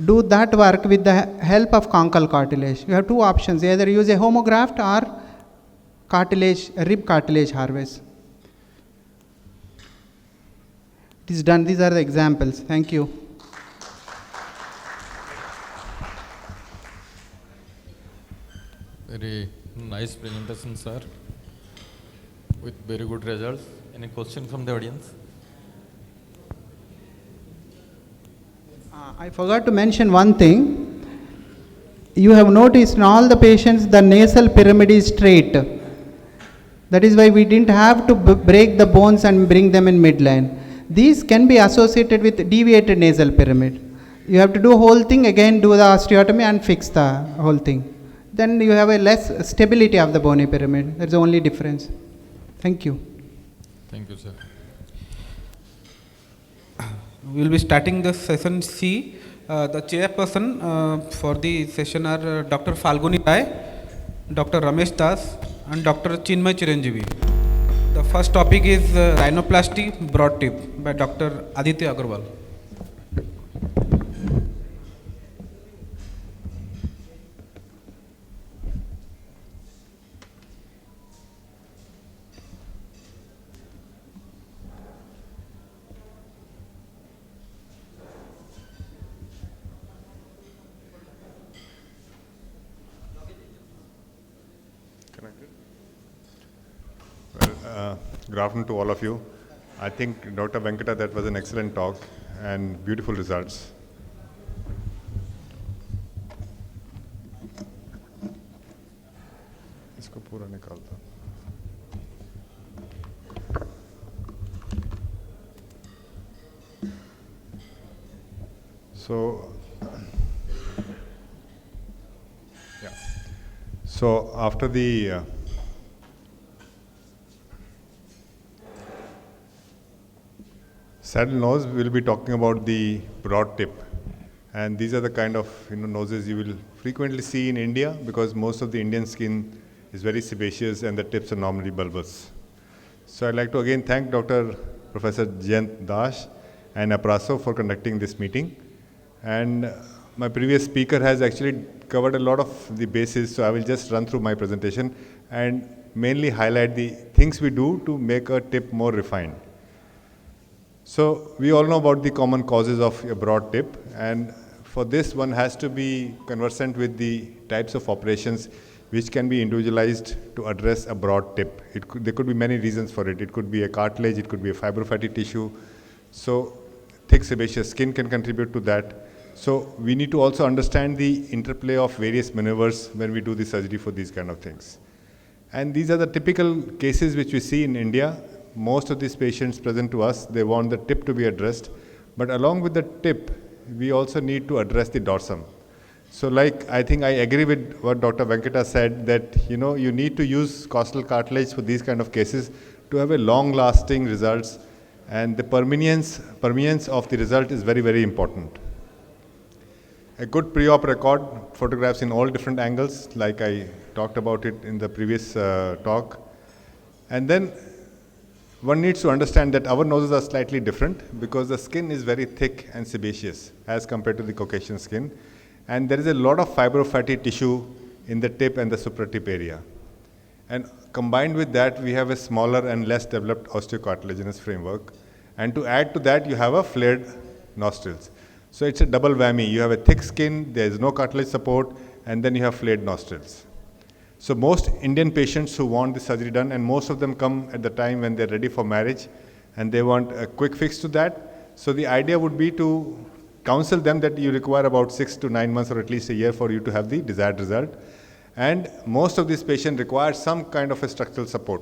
do that work with the help of conchal cartilage. You have two options: either use a homograft or cartilage, rib cartilage harvest. It is done. These are the examples. Thank you. Very nice presentation, sir, with very good results. Any question from the audience? I forgot to mention one thing. You have noticed in all the patients the nasal pyramid is straight. That is why we didn't have to break the bones and bring them in midline. These can be associated with deviated nasal pyramid. You have to do whole thing, again do the osteotomy and fix the whole thing. Then you have a less stability of the bony pyramid. That's the only difference. Thank you. Thank you, sir. We will be starting the session C. The chairperson for the session are Dr. Falguni Rai, Dr. Ramesh Das, and Dr. Chinmay Chiranjeevi. The first topic is rhinoplasty broad tip by Dr. Aditya Agarwal. Good afternoon to all of you. I think, Dr. Venkata, that was an excellent talk and beautiful results. इसको पूरा निकालता हूँ. So after the saddle nose, we will be talking about the broad tip, and these are the kind of noses you will frequently see in India, because most of the Indian skin is very sebaceous and the tips are normally bulbous. So I'd like to again thank Dr. Professor Jayant Das and APRASO for conducting this meeting, and my previous speaker has actually covered a lot of the bases, so I will just run through my presentation and mainly highlight the things we do to make a tip more refined. So we all know about the common causes of a broad tip, and for this one has to be conversant with the types of operations which can be individualized to address a broad tip. There could be many reasons for it. It could be a cartilage, it could be a fibrofatty tissue. So thick sebaceous skin can contribute to that. So we need to also understand the interplay of various maneuvers when we do the surgery for these kind of things. And these are the typical cases which we see in India. Most of these patients present to us, they want the tip to be addressed. But along with the tip, we also need to address the dorsum. So like, I think I agree with what Dr. Venkata said, that you need to use costal cartilage for these kind of cases to have a long-lasting results, and the permanence of the result is very, very important. A good pre-op record, photographs in all different angles, like I talked about it in the previous talk. And then one needs to understand that our noses are slightly different because the skin is very thick and sebaceous as compared to the Caucasian skin. And there is a lot of fibrofatty tissue in the tip and the supratip area. And combined with that, we have a smaller and less developed osteocartilaginous framework. And to add to that, you have a flared nostrils. So it's a double whammy. You have a thick skin, there is no cartilage support, and then you have flared nostrils. So most Indian patients who want the surgery done, and most of them come at the time when they're ready for marriage, and they want a quick fix to that. So the idea would be to counsel them that you require about 6 to 9 months or at least a year for you to have the desired result. And most of these patients require some kind of a structural support.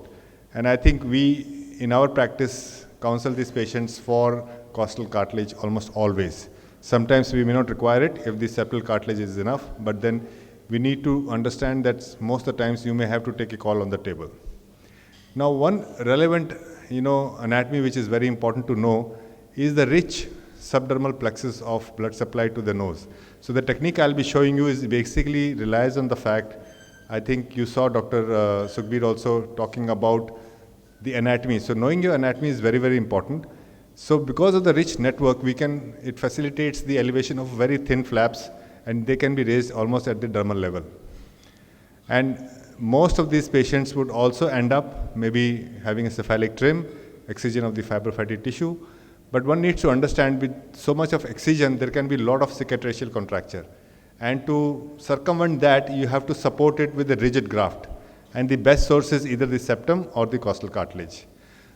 And I think we, in our practice, counsel these patients for costal cartilage almost always. Sometimes we may not require it if the septal cartilage is enough, but then we need to understand that most of the times you may have to take a call on the table. Now, one relevant, anatomy which is very important to know is the rich subdermal plexus of blood supply to the nose. So the technique I'll be showing you is basically relies on the fact, I think you saw Dr. Sukhbir also talking about the anatomy. So knowing your anatomy is very, very important. So because of the rich network, it facilitates the elevation of very thin flaps, and they can be raised almost at the dermal level. And most of these patients would also end up maybe having a cephalic trim, excision of the fibrofatty tissue. But one needs to understand with so much of excision, there can be a lot of cicatricial contracture. And to circumvent that, you have to support it with a rigid graft. And the best source is either the septum or the costal cartilage.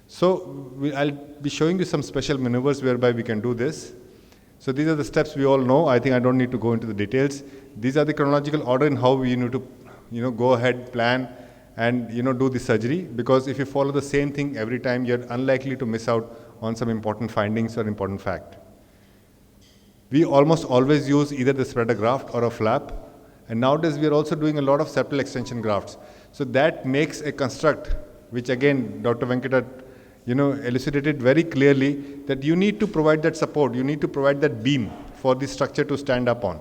So I'll be showing you some special maneuvers whereby we can do this. So these are the steps we all know. I think I don't need to go into the details. These are the chronological order in how we need to go ahead, plan, and do the surgery. Because if you follow the same thing every time, you're unlikely to miss out on some important findings or important fact. We almost always use either the spreader graft or a flap. And nowadays we are also doing a lot of septal extension grafts. So that makes a construct, which again, Dr. Venkata elucidated very clearly, that you need to provide that support, you need to provide that beam for the structure to stand up on.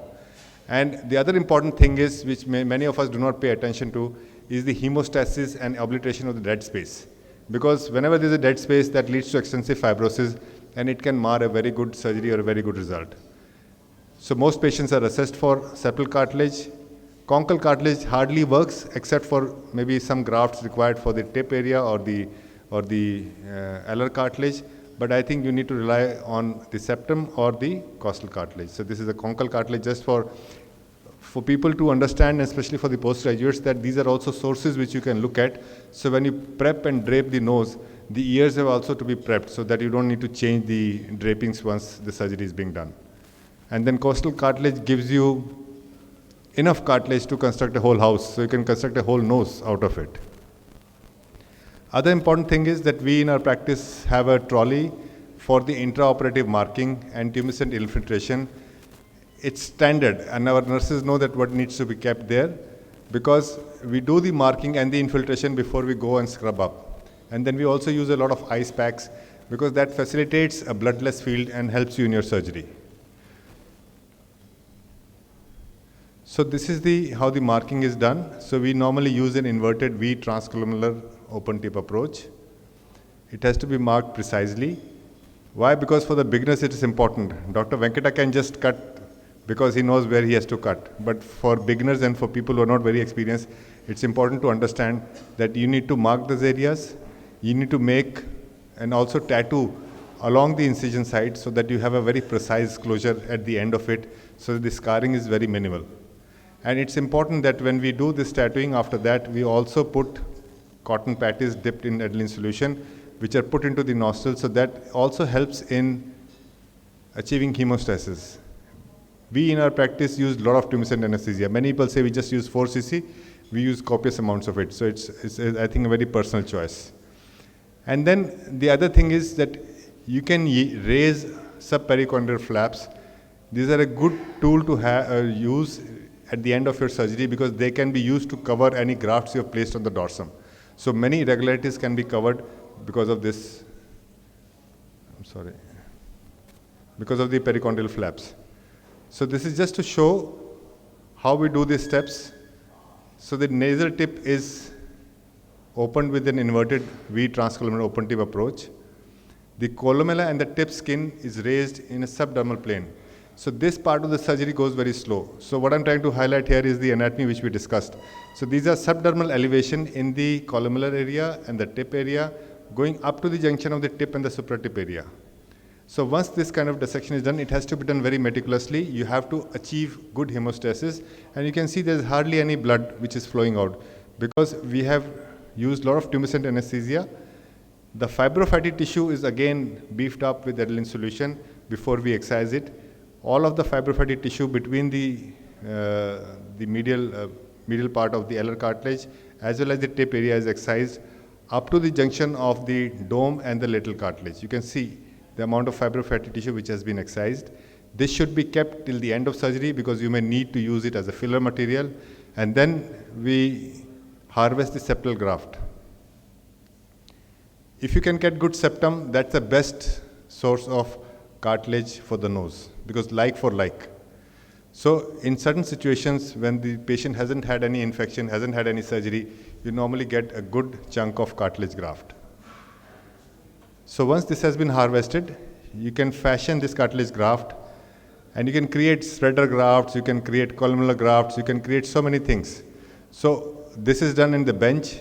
And the other important thing is, which many of us do not pay attention to, is the hemostasis and obliteration of the dead space. Because whenever there is a dead space, that leads to extensive fibrosis, and it can mar a very good surgery or a very good result. So most patients are assessed for septal cartilage. Conchal cartilage hardly works except for maybe some grafts required for the tip area or the alar cartilage. But I think you need to rely on the septum or the costal cartilage. So this is a conchal cartilage just for people to understand, especially for the postgraduates, that these are also sources which you can look at. So when you prep and drape the nose, the ears have also to be prepped so that you don't need to change the drapings once the surgery is being done. And then costal cartilage gives you enough cartilage to construct a whole house, so you can construct a whole nose out of it. Other important thing is that we in our practice have a trolley for the intraoperative marking and tumescent infiltration. It's standard, and our nurses know that what needs to be kept there, because we do the marking and the infiltration before we go and scrub up. And then we also use a lot of ice packs, because that facilitates a bloodless field and helps you in your surgery. So this is how the marking is done. So we normally use an inverted V transcolumnar open tip approach. It has to be marked precisely. Why? Because for the beginners it is important. Dr. Venkata can just cut because he knows where he has to cut. But for beginners and for people who are not very experienced, it's important to understand that you need to mark those areas, you need to make and also tattoo along the incision site so that you have a very precise closure at the end of it, so that the scarring is very minimal. And it's important that when we do this tattooing, after that we also put cotton patties dipped in adaline solution, which are put into the nostril, so that also helps in achieving hemostasis. We in our practice use a lot of tumescent anesthesia. Many people say we just use 4 cc, we use copious amounts of it. So it's I think a very personal choice. And then the other thing is that you can raise subpericondylar flaps. These are a good tool to use at the end of your surgery, because they can be used to cover any grafts you have placed on the dorsum. So many irregularities can be covered because of this, because of the pericondylar flaps. So this is just to show how we do these steps. So the nasal tip is opened with an inverted V transcolumnar open tip approach. The columella and the tip skin is raised in a subdermal plane. So this part of the surgery goes very slow. So what I'm trying to highlight here is the anatomy which we discussed. So these are subdermal elevation in the columnar area and the tip area, going up to the junction of the tip and the supratip area. So once this kind of dissection is done, it has to be done very meticulously. You have to achieve good hemostasis, and you can see there's hardly any blood which is flowing out, because we have used a lot of tumescent anesthesia. The fibrofatty tissue is again beefed up with adaline solution before we excise it. All of the fibrofatty tissue between the medial part of the alar cartilage as well as the tip area is excised up to the junction of the dome and the lateral cartilage. You can see the amount of fibrofatty tissue which has been excised. This should be kept till the end of surgery, because you may need to use it as a filler material. And then we harvest the septal graft. If you can get good septum, that's the best source of cartilage for the nose, because like for like. So in certain situations when the patient hasn't had any infection, hasn't had any surgery, you normally get a good chunk of cartilage graft. So once this has been harvested, you can fashion this cartilage graft, and you can create spreader grafts, you can create columnar grafts, you can create so many things. So this is done in the bench,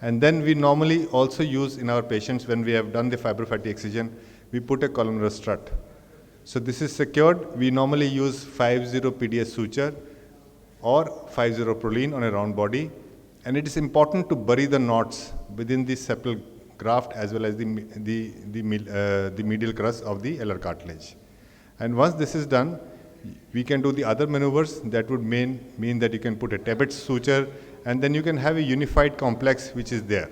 and then we normally also use in our patients, when we have done the fibrofatty excision, we put a columnar strut. So this is secured. We normally use 5-0 PDS suture or 5-0 Prolene on a round body, and it is important to bury the knots within the septal graft as well as the medial crust of the alar cartilage. And once this is done, we can do the other maneuvers. That would mean that you can put a Tabet suture, and then you can have a unified complex which is there.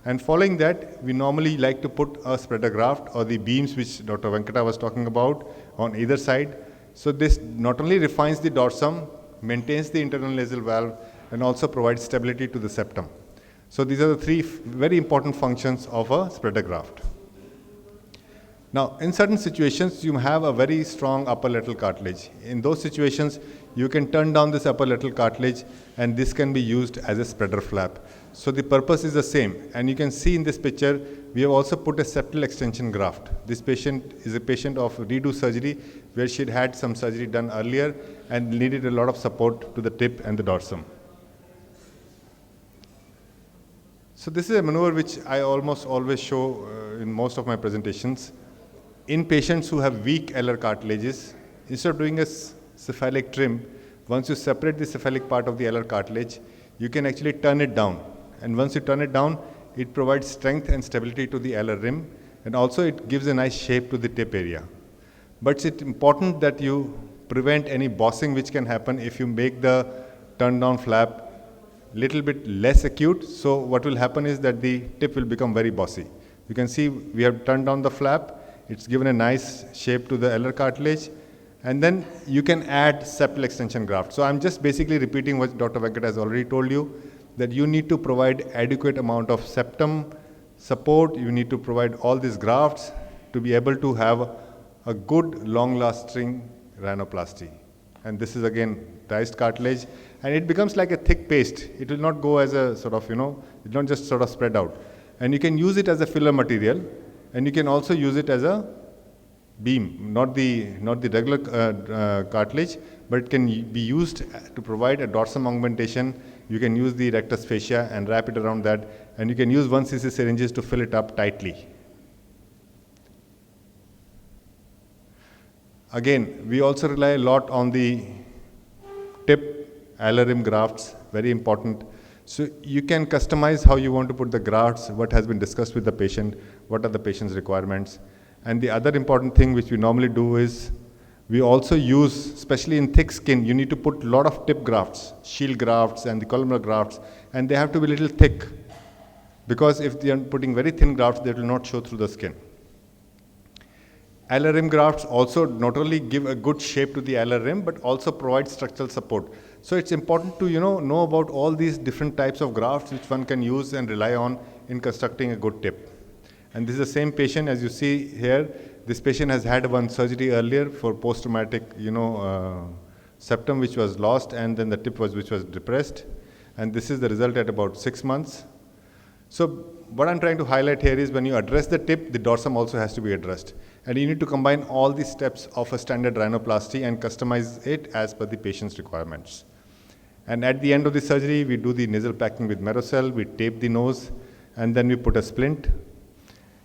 And following that, we normally like to put a spreader graft or the beams which Dr. Venkata was talking about on either side. So this not only refines the dorsum, maintains the internal nasal valve, and also provides stability to the septum. So these are the 3 very important functions of a spreader graft. Now, in certain situations, you have a very strong upper lateral cartilage. In those situations, you can turn down this upper lateral cartilage, and this can be used as a spreader flap. So the purpose is the same. And you can see in this picture, we have also put a septal extension graft. This patient is a patient of redo surgery, where she had some surgery done earlier and needed a lot of support to the tip and the dorsum. So this is a maneuver which I almost always show in most of my presentations. In patients who have weak alar cartilages, instead of doing a cephalic trim, once you separate the cephalic part of the alar cartilage, you can actually turn it down. And once you turn it down, it provides strength and stability to the alar rim, and also it gives a nice shape to the tip area. But it's important that you prevent any bossing which can happen if you make the turn down flap little bit less acute. So what will happen is that the tip will become very bossy. You can see we have turned down the flap. It's given a nice shape to the alar cartilage, and then you can add septal extension graft. So I'm just basically repeating what Dr. Venkata has already told you, that you need to provide adequate amount of septum support. You need to provide all these grafts to be able to have a good long-lasting rhinoplasty. And this is again raised cartilage, and it becomes like a thick paste. It will not go as a sort of, it will not just sort of spread out. And you can use it as a filler material, and you can also use it as a beam, not the regular cartilage, but it can be used to provide a dorsum augmentation. You can use the rectus fascia and wrap it around that, and you can use 1 cc syringes to fill it up tightly. Again, we also rely a lot on the tip alar rim grafts, very important. So you can customize how you want to put the grafts, what has been discussed with the patient, what are the patient's requirements. And the other important thing which we normally do is, we also use, especially in thick skin, you need to put a lot of tip grafts, shield grafts and the columnar grafts, and they have to be a little thick, because if they are putting very thin grafts, they will not show through the skin. Alar rim grafts also not only give a good shape to the alar rim, but also provide structural support. So it's important to know about all these different types of grafts which one can use and rely on in constructing a good tip. And this is the same patient as you see here. This patient has had one surgery earlier for post-traumatic, septum which was lost, and then the tip which was depressed. And this is the result at about 6 months. So what I'm trying to highlight here is, when you address the tip, the dorsum also has to be addressed. And you need to combine all the steps of a standard rhinoplasty and customize it as per the patient's requirements. And at the end of the surgery, we do the nasal packing with Merocell, we tape the nose, and then we put a splint.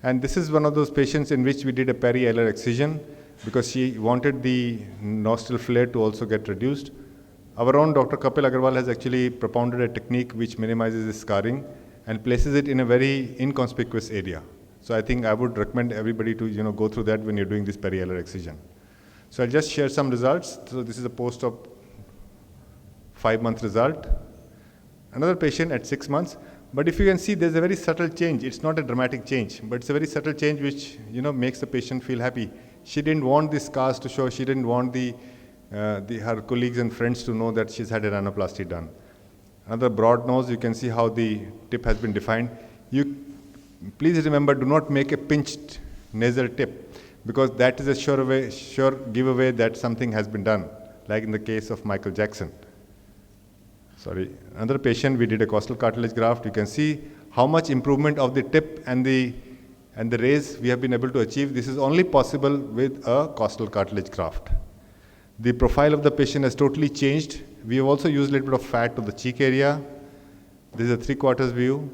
And this is one of those patients in which we did a peri-alar excision, because she wanted the nostril flare to also get reduced. Our own Dr. Kapil Agarwal has actually propounded a technique which minimizes the scarring and places it in a very inconspicuous area. So I think I would recommend everybody to go through that when you're doing this peri-alar excision. So I'll just share some results. So this is a post-op 5-month result. Another patient at 6 months. But if you can see, there's a very subtle change. It's not a dramatic change, but it's a very subtle change which makes the patient feel happy. She didn't want the scars to show. She didn't want her colleagues and friends to know that she's had a rhinoplasty done. Another broad nose. You can see how the tip has been defined. Please remember, do not make a pinched nasal tip, because that is a sure giveaway that something has been done, like in the case of Michael Jackson. Sorry, another patient, we did a costal cartilage graft. You can see how much improvement of the tip and the raise we have been able to achieve. This is only possible with a costal cartilage graft. The profile of the patient has totally changed. We have also used a little bit of fat to the cheek area. This is a 3/4 view.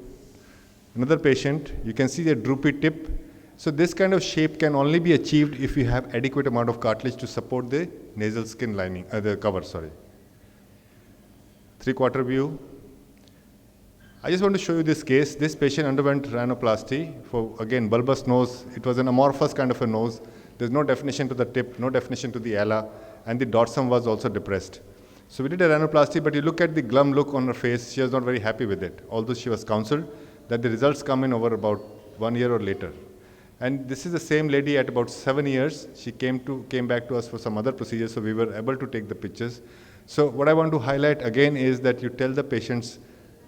Another patient, you can see the droopy tip. So this kind of shape can only be achieved if you have adequate amount of cartilage to support the nasal skin lining, the cover, sorry. 3/4 view. I just want to show you this case. This patient underwent rhinoplasty for, again, bulbous nose. It was an amorphous kind of a nose. There's no definition to the tip, no definition to the ala, and the dorsum was also depressed. So we did a rhinoplasty, but you look at the glum look on her face, she was not very happy with it, although she was counseled that the results come in over about 1 year or later. And this is the same lady at about 7 years. She came back to us for some other procedures, so we were able to take the pictures. So what I want to highlight again is that you tell the patients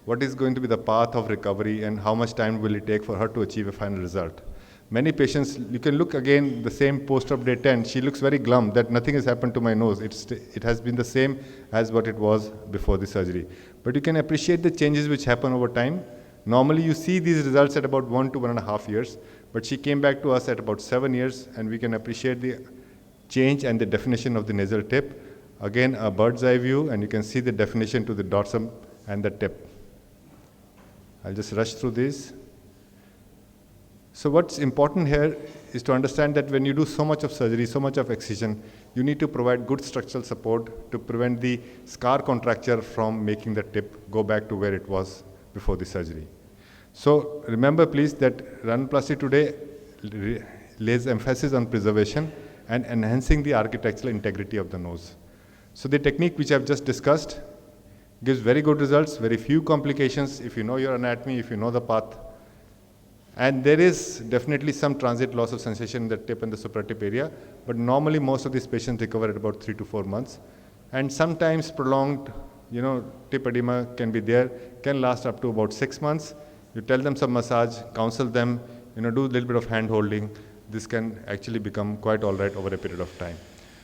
what is going to be the path of recovery and how much time will it take for her to achieve a final result. Many patients, you can look again, the same post-op day 10, she looks very glum that nothing has happened to my nose. It has been the same as what it was before the surgery. But you can appreciate the changes which happen over time. Normally you see these results at about 1 to 1.5 years, but she came back to us at about 7 years, and we can appreciate the change and the definition of the nasal tip. Again, a bird's eye view, and you can see the definition to the dorsum and the tip. I'll just rush through this. So what's important here is to understand that when you do so much of surgery, so much of excision, you need to provide good structural support to prevent the scar contracture from making the tip go back to where it was before the surgery. So remember please that rhinoplasty today lays emphasis on preservation and enhancing the architectural integrity of the nose. So the technique which I've just discussed gives very good results, very few complications if you know your anatomy, if you know the path. And there is definitely some transient loss of sensation in the tip and the supratip area, but normally most of these patients recover at about 3 to 4 months. And sometimes prolonged, tip edema can be there, can last up to about 6 months. You tell them some massage, counsel them, do a little bit of hand holding. This can actually become quite all right over a period of time.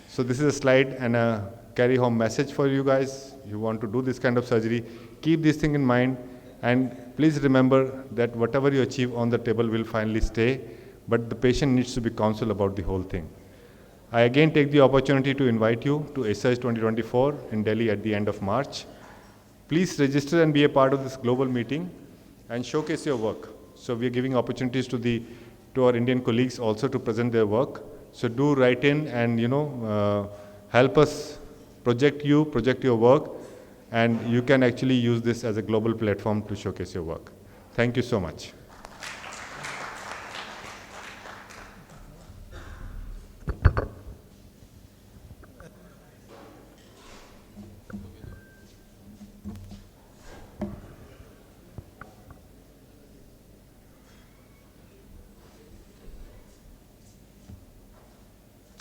So this is a slide and a carry home message for you guys. You want to do this kind of surgery, keep this thing in mind, and please remember that whatever you achieve on the table will finally stay, but the patient needs to be counseled about the whole thing. I again take the opportunity to invite you to ASAGE 2024 in Delhi at the end of March. Please register and be a part of this global meeting and showcase your work. So we are giving opportunities to our Indian colleagues also to present their work. So do write in and help us project your work, and you can actually use this as a global platform to showcase your work. Thank you so much.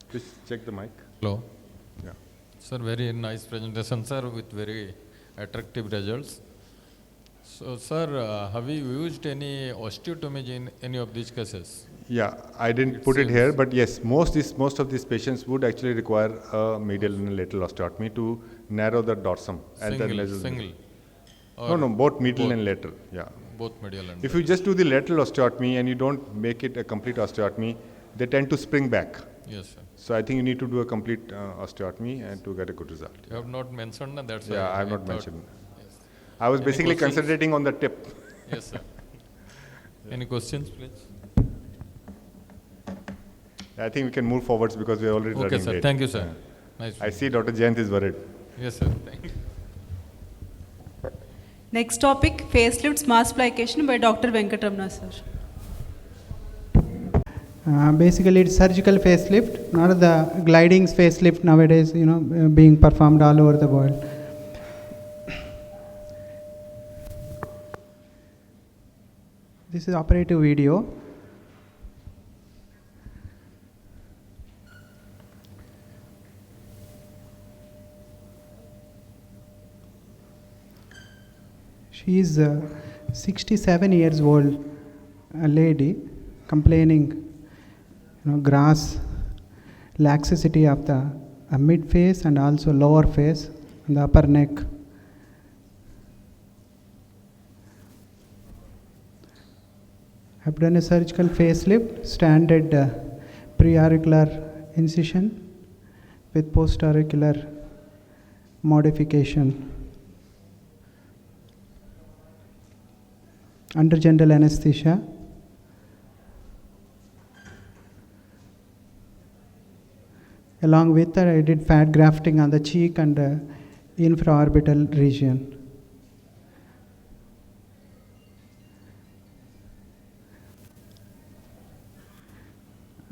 Please check the mic. Hello. Yeah. Sir, very nice presentation, sir, with very attractive results. So, sir, have you used any osteotomy in any of these cases? Yeah, I didn't put it here, but yes, most of these patients would actually require a medial and lateral osteotomy to narrow the dorsum and the nasal. Single? No, both medial and lateral. Yeah. Both medial and If you just do the lateral osteotomy and you don't make it a complete osteotomy, they tend to spring back. Yes, sir. So I think you need to do a complete osteotomy and to get a good result. You have not mentioned that, that's why. Yeah, I have not thought- mentioned. Yes. I was Any basically questions? concentrating on the tip. Yes, sir. Any questions, please? I think we can move forwards because we are already Okay, running sir. late. Thank you, sir. Yeah. Nice. I see Dr. Jayant is worried. Yes, sir. Thank you. Next topic, facelifts mass plication by Dr. Venkatamna, sir. Basically, it's surgical facelift, not the gliding facelift nowadays, being performed all over the world. This is operative video. She is 67 years old, a lady, complaining, grass, laxity of the mid face and also lower face and the upper neck. I've done a surgical facelift, standard preauricular incision with postauricular modification. Under general anesthesia. Along with that, I did fat grafting on the cheek and infraorbital region.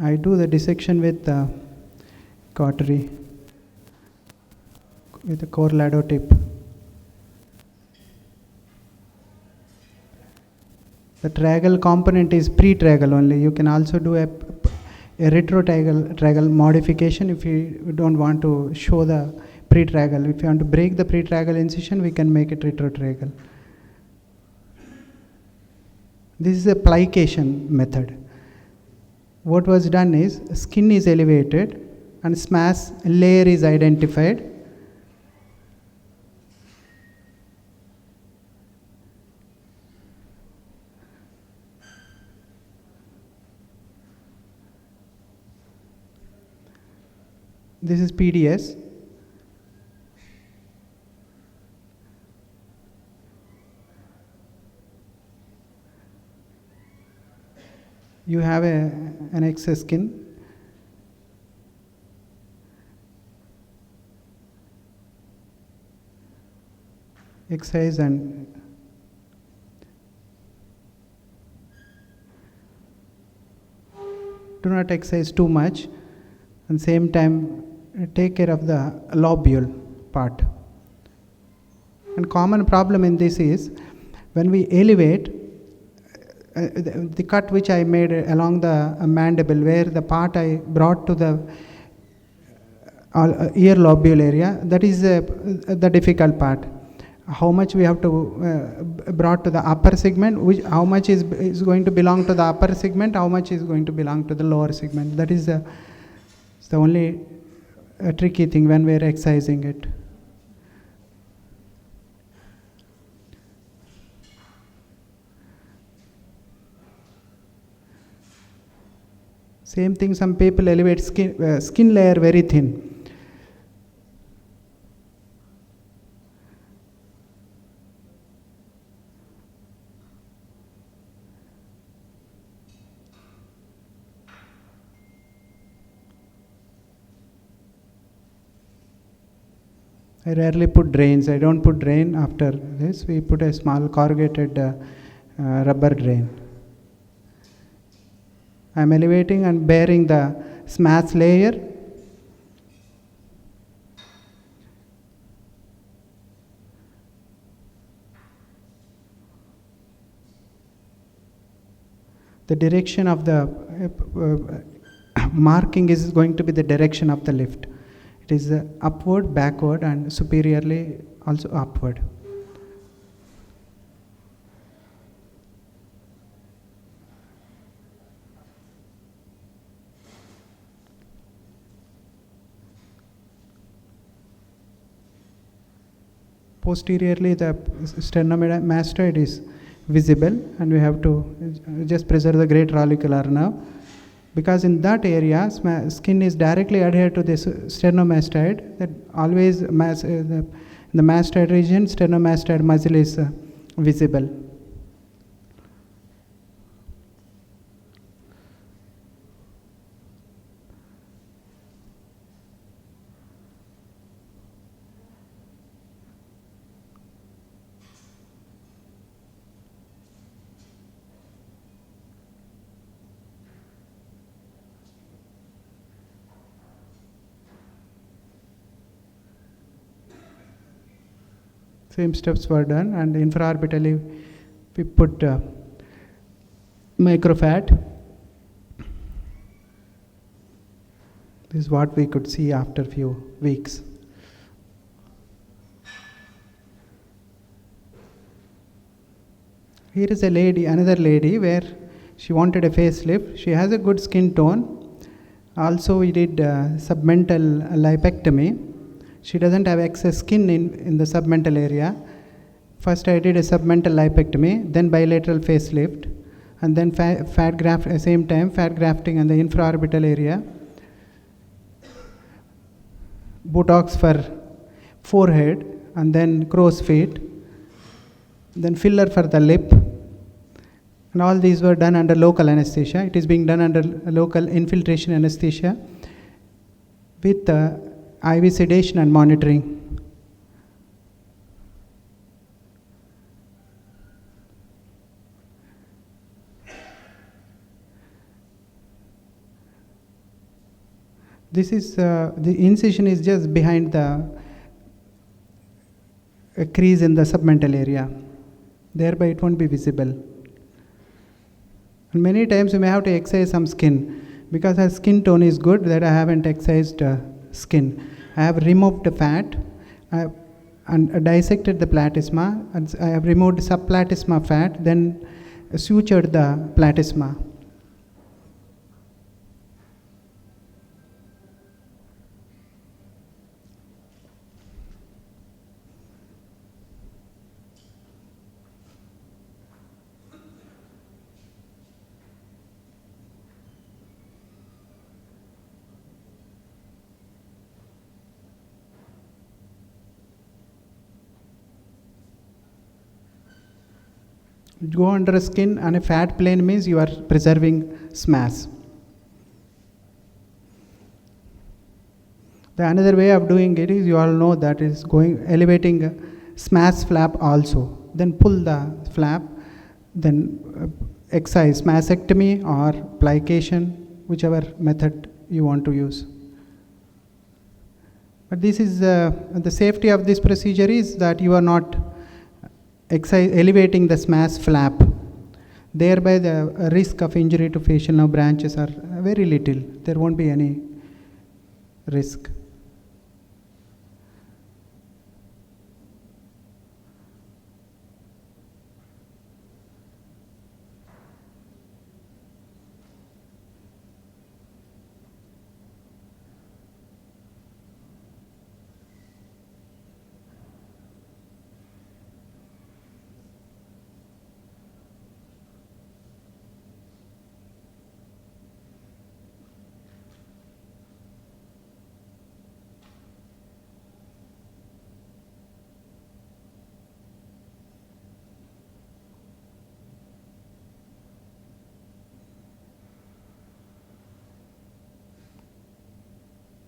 I do the dissection with cautery, with a Corlado tip. The tragal component is pre-tragal only. You can also do a retrotragal modification if you don't want to show the pre-tragal. If you want to break the pre-tragal incision, we can make it retrotragal. This is a plication method. What was done is skin is elevated and smash layer is identified. This is PDS. You have an excess skin. Excise and do not excise too much, and same time take care of the lobule part. And common problem in this is when we elevate the cut which I made along the mandible, where the part I brought to the ear lobule area, that is the difficult part. How much we have to brought to the upper segment, how much is going to belong to the upper segment, how much is going to belong to the lower segment. That is the only tricky thing when we are excising it. Same thing, some people elevate skin layer very thin. I rarely put drains. I don't put drain after this. We put a small corrugated rubber drain. I am elevating and bearing the smash layer. The direction of the marking is going to be the direction of the lift. It is upward, backward, and superiorly also upward. Posteriorly, the sternomastoid is visible, and we have to just preserve the great rollicular nerve, because in that area skin is directly adhered to this sternomastoid. That always the mastoid region, sternomastoid muscle is visible. Same steps were done, and infraorbitally we put microfat. This is what we could see after few weeks. Here is a lady, another lady, where she wanted a facelift. She has a good skin tone. Also, we did submental lipectomy. She doesn't have excess skin in the submental area. First I did a submental lipectomy, then bilateral facelift, and then fat graft at the same time, fat grafting in the infraorbital area. Botox for forehead, and then crow's feet, then filler for the lip. And all these were done under local anesthesia. It is being done under local infiltration anesthesia with IV sedation and monitoring. This is the incision is just behind the crease in the submental area. Thereby it won't be visible. And many times you may have to excise some skin, because her skin tone is good that I haven't excised skin. I have removed the fat and dissected the platysma, and I have removed subplatysma fat, then sutured the platysma. Go under skin and a fat plane means you are preserving smash. The another way of doing it is, you all know that is elevating smash flap also. Then pull the flap, then excise mastectomy or plication, whichever method you want to use. But this is the safety of this procedure is that you are not elevating the smash flap. Thereby the risk of injury to facial nerve branches are very little. There won't be any risk.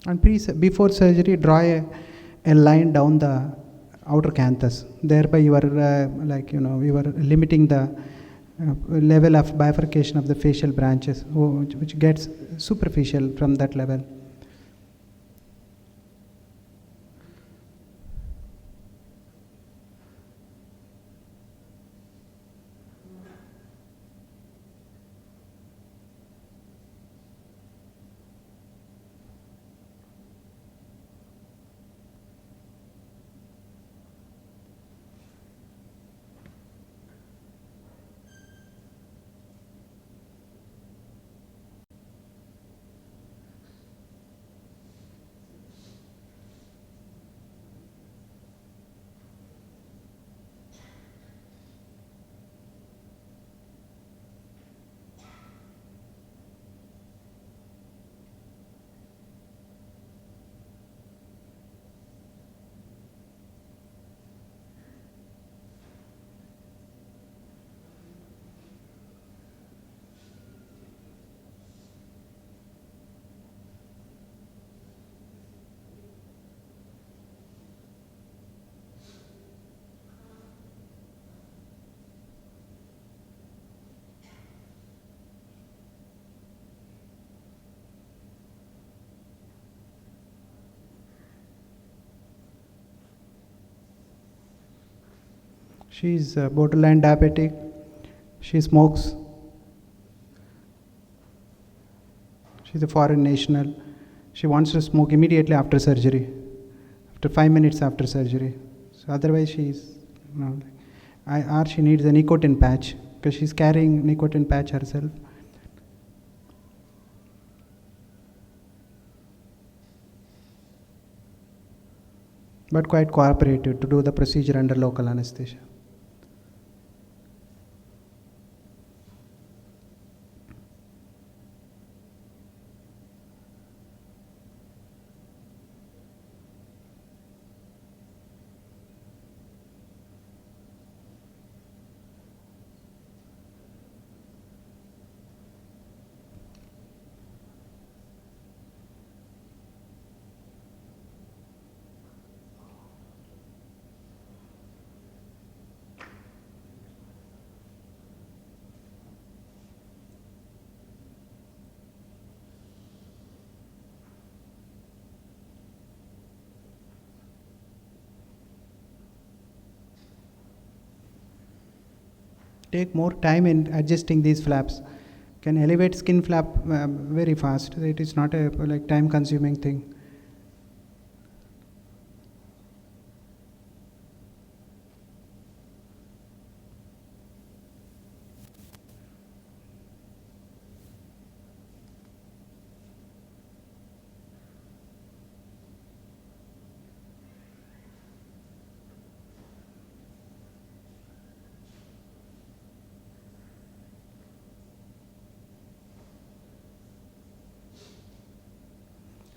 And before surgery, draw a line down the outer canthus. Thereby, you are you are limiting the level of bifurcation of the facial branches, which gets superficial from that level. She is borderline diabetic. She smokes. She is a foreign national. She wants to smoke immediately after surgery, after 5 minutes after surgery. So otherwise she is, or she needs a nicotine patch because she is carrying nicotine patch herself. But quite cooperative to do the procedure under local anesthesia. Take more time in adjusting these flaps. Can elevate skin flap very fast. It is not a time consuming thing.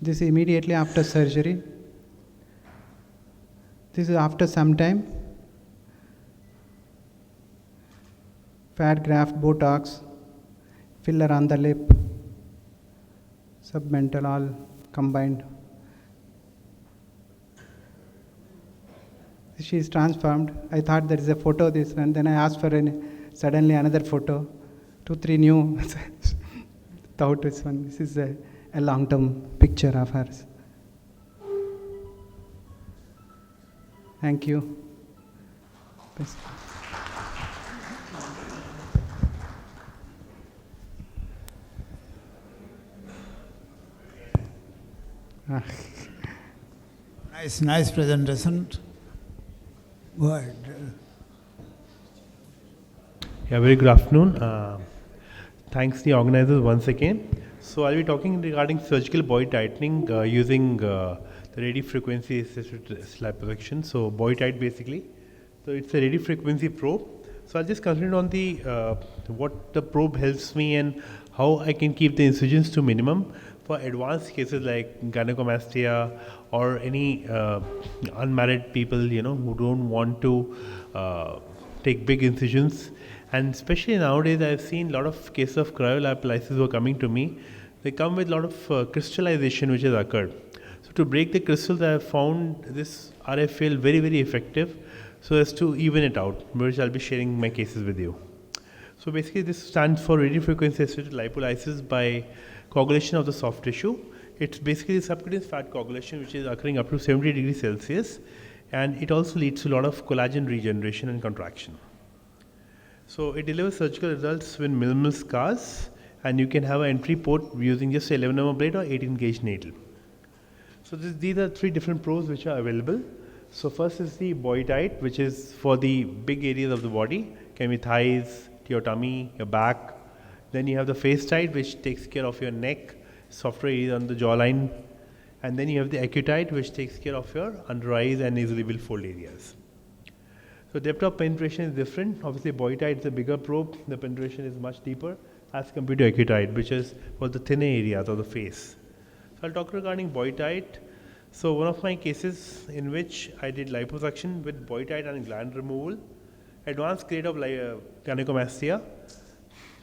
This is immediately after surgery. This is after some time. Fat graft, Botox, filler on the lip, submental, all combined. She is transformed. I thought there is a photo of this, and then I asked for suddenly another photo. 2, 3 new. Thought this one. This is a long-term picture of hers. Thank you. Nice presentation. Go ahead. Yeah, very good afternoon. Thanks the organizers once again. So I'll be talking regarding surgical body tightening using the radio frequency assisted liposuction. So body tight basically. So it's a radio frequency probe. So I'll just concentrate on the what the probe helps me and how I can keep the incisions to minimum for advanced cases like gynecomastia or any unmarried people, who don't want to take big incisions. And especially nowadays, I've seen a lot of cases of cryolipolysis who are coming to me. They come with a lot of crystallization which has occurred. So to break the crystals, I have found this RFL very, very effective so as to even it out, which I'll be sharing my cases with you. So basically this stands for radiofrequency assisted lipolysis by coagulation of the soft tissue. It's basically subcutaneous fat coagulation which is occurring up to 70 degrees Celsius, and it also leads to a lot of collagen regeneration and contraction. So it delivers surgical results with minimal scars, and you can have an entry port using just 11 mm blade or 18 gauge needle. So these are 3 different pros which are available. So first is the body tight, which is for the big areas of the body, can be thighs, your tummy, your back. Then you have the face tight, which takes care of your neck, softer areas on the jawline. And then you have the acutite, which takes care of your under eyes and easily will fold areas. So depth of penetration is different. Obviously body tight is a bigger probe, the penetration is much deeper as compared to acutite, which is for the thinner areas of the face. So I'll talk regarding body tight. So one of my cases in which I did liposuction with body tight and gland removal, advanced grade of gynecomastia.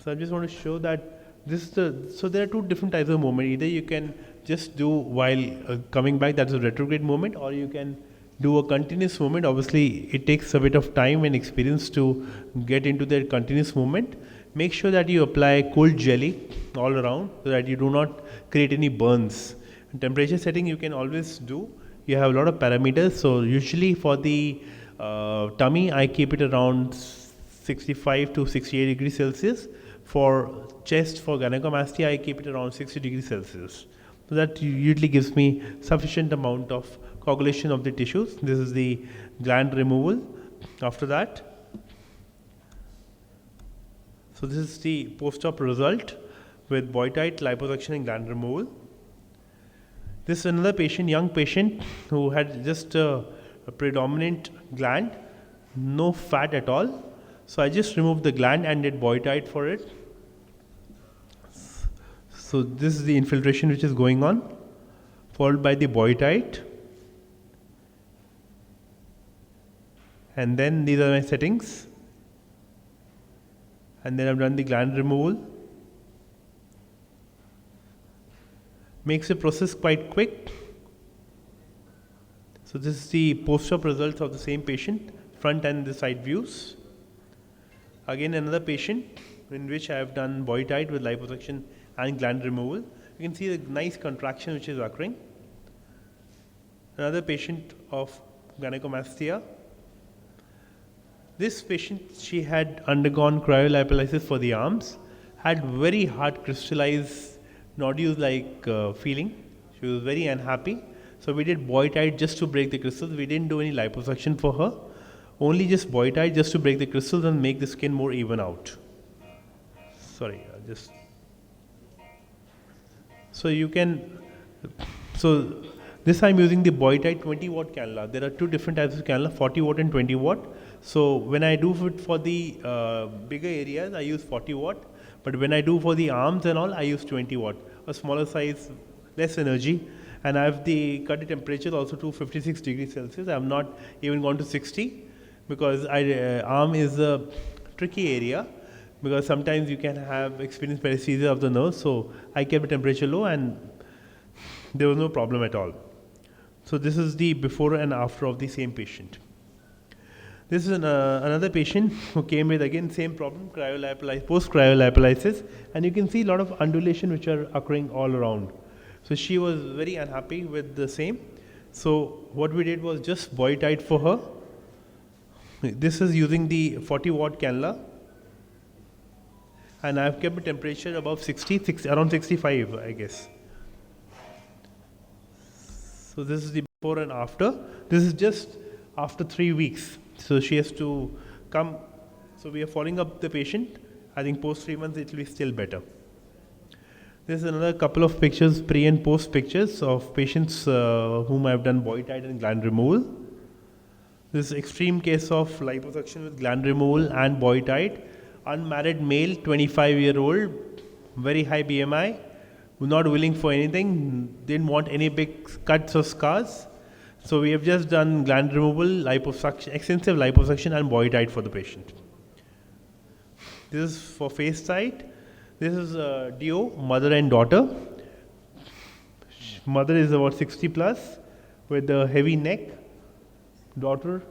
So I just want to show that so there are 2 different types of movement. Either you can just do while coming back, that's a retrograde movement, or you can do a continuous movement. Obviously it takes a bit of time and experience to get into that continuous movement. Make sure that you apply cold jelly all around so that you do not create any burns. And temperature setting you can always do. You have a lot of parameters. So usually for the tummy I keep it around 65 to 68 degrees Celsius. For chest, for gynecomastia, I keep it around 60 degrees Celsius. So that usually gives me sufficient amount of coagulation of the tissues. This is the gland removal. After that, so this is the post-op result with body tight, liposuction and gland removal. This is another patient, young patient, who had just a predominant gland, no fat at all. So I just removed the gland and did body tight for it. So this is the infiltration which is going on, followed by the body tight. And then these are my settings. And then I've done the gland removal. Makes the process quite quick. So this is the post-op results of the same patient, front and the side views. Again another patient in which I have done body tight with liposuction and gland removal. You can see the nice contraction which is occurring. Another patient of gynecomastia. This patient, she had undergone cryolipolysis for the arms, had very hard crystallized nodules like feeling. She was very unhappy. So we did body tight just to break the crystals. We didn't do any liposuction for her. Only just body tight just to break the crystals and make the skin more even out. Sorry, so you can, so this I'm using the body tight 20 watt cannula. There are 2 different types of cannula, 40 watt and 20 watt. So when I do it for the bigger areas, I use 40 watt. But when I do for the arms and all, I use 20 watt. A smaller size, less energy. And I have the cut temperature also to 56 degrees Celsius. I have not even gone to 60 because arm is a tricky area, because sometimes you can have experienced paresthesia of the nerve. So I kept the temperature low and there was no problem at all. So this is the before and after of the same patient. This is another patient who came with again same problem, post cryolipolysis, and you can see a lot of undulation which are occurring all around. So she was very unhappy with the same. So what we did was just body tight for her. This is using the 40 watt cannula, and I have kept the temperature above 60, around 65 I guess. So this is the before and after. This is just after 3 weeks. So she has to come. So we are following up the patient. I think post 3 months it will be still better. This is another couple of pictures, pre and post pictures of patients whom I have done body tight and gland removal. This is extreme case of liposuction with gland removal and body tight. Unmarried male, 25-year-old, very high BMI, not willing for anything, didn't want any big cuts or scars. So we have just done gland removal, liposuction, extensive liposuction and body tight for the patient. This is for face tight. This is a duo, mother and daughter. Mother is about 60 plus with a heavy neck. Daughter,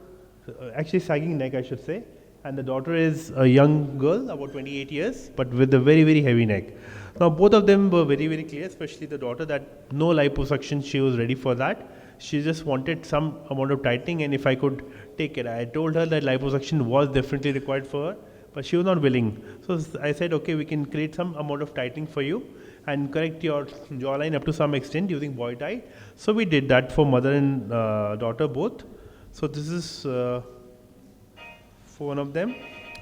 actually sagging neck I should say. And the daughter is a young girl, about 28 years, but with a very, very heavy neck. Now both of them were very, very clear, especially the daughter, that no liposuction, she was ready for that. She just wanted some amount of tightening, and if I could take it. I told her that liposuction was definitely required for her, but she was not willing. So I said, okay, we can create some amount of tightening for you and correct your jawline up to some extent using boy tie. So we did that for mother and daughter both. So this is for one of them.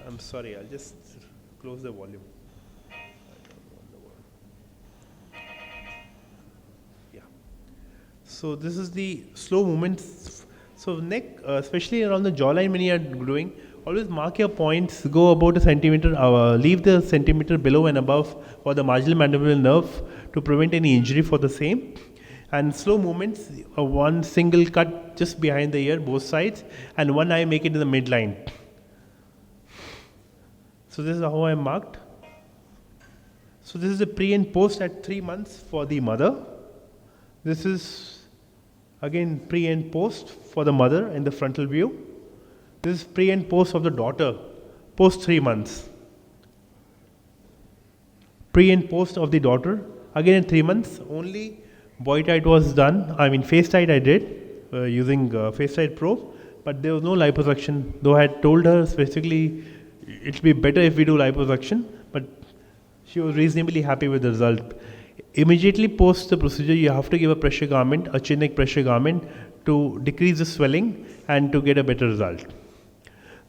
I'm sorry, I'll just close the volume. Yeah. So this is the slow movements. So neck, especially around the jawline when you are doing, always mark your points, go about a centimeter, leave the centimeter below and above for the marginal mandibular nerve to prevent any injury for the same. And slow movements, one single cut just behind the ear, both sides, and one eye make it in the midline. So this is how I marked. So this is the pre and post at 3 months for the mother. This is again pre and post for the mother in the frontal view. This is pre and post of the daughter, post 3 months. Pre and post of the daughter, again at 3 months, only boy tight was done. I mean face tight I did using face tight probe, but there was no liposuction. Though I had told her specifically it will be better if we do liposuction, but she was reasonably happy with the result. Immediately post the procedure, you have to give a pressure garment, a chin neck pressure garment, to decrease the swelling and to get a better result.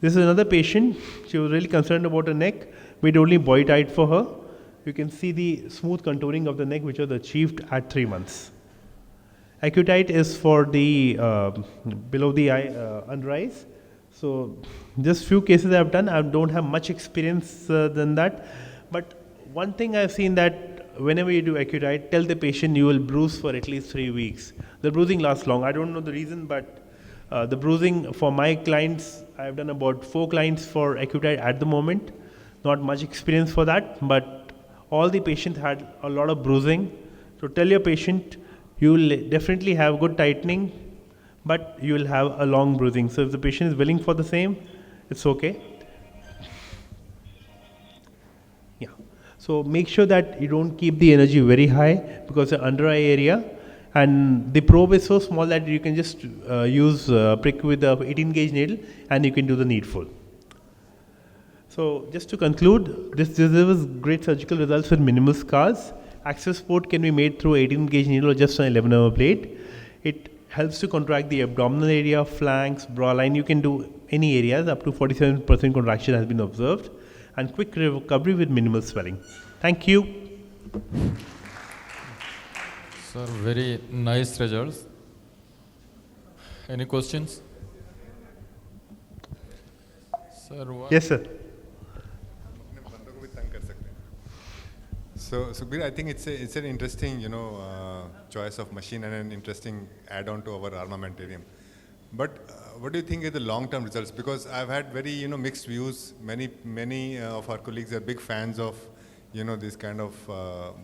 This is another patient. She was really concerned about her neck. We did only boy tight for her. You can see the smooth contouring of the neck which was achieved at 3 months. Accutite is for the below the eye under eyes. So just few cases I have done. I don't have much experience than that. But one thing I have seen that whenever you do accutite, tell the patient you will bruise for at least 3 weeks. The bruising lasts long. I don't know the reason, but the bruising for my clients, I have done about 4 clients for accutite at the moment. Not much experience for that, but all the patients had a lot of bruising. So tell your patient you will definitely have good tightening, but you will have a long bruising. So if the patient is willing for the same, it's okay. Yeah. So make sure that you don't keep the energy very high because the under eye area, and the probe is so small that you can just use prick with a 18 gauge needle and you can do the needful. So just to conclude, this delivers great surgical results with minimal scars. Access port can be made through 18 gauge needle or just an 11mm blade. It helps to contract the abdominal area, flanks, bra line. You can do any areas. Up to 47% contraction has been observed, and quick recovery with minimal swelling. Thank you. Sir, very nice results. Any questions? Sir, yes, sir. So, Sukhbir, I think it's an interesting, choice of machine and an interesting add-on to our armamentarium. But what do you think are the long-term results? Because I've had very, mixed views. Many of our colleagues are big fans of, this kind of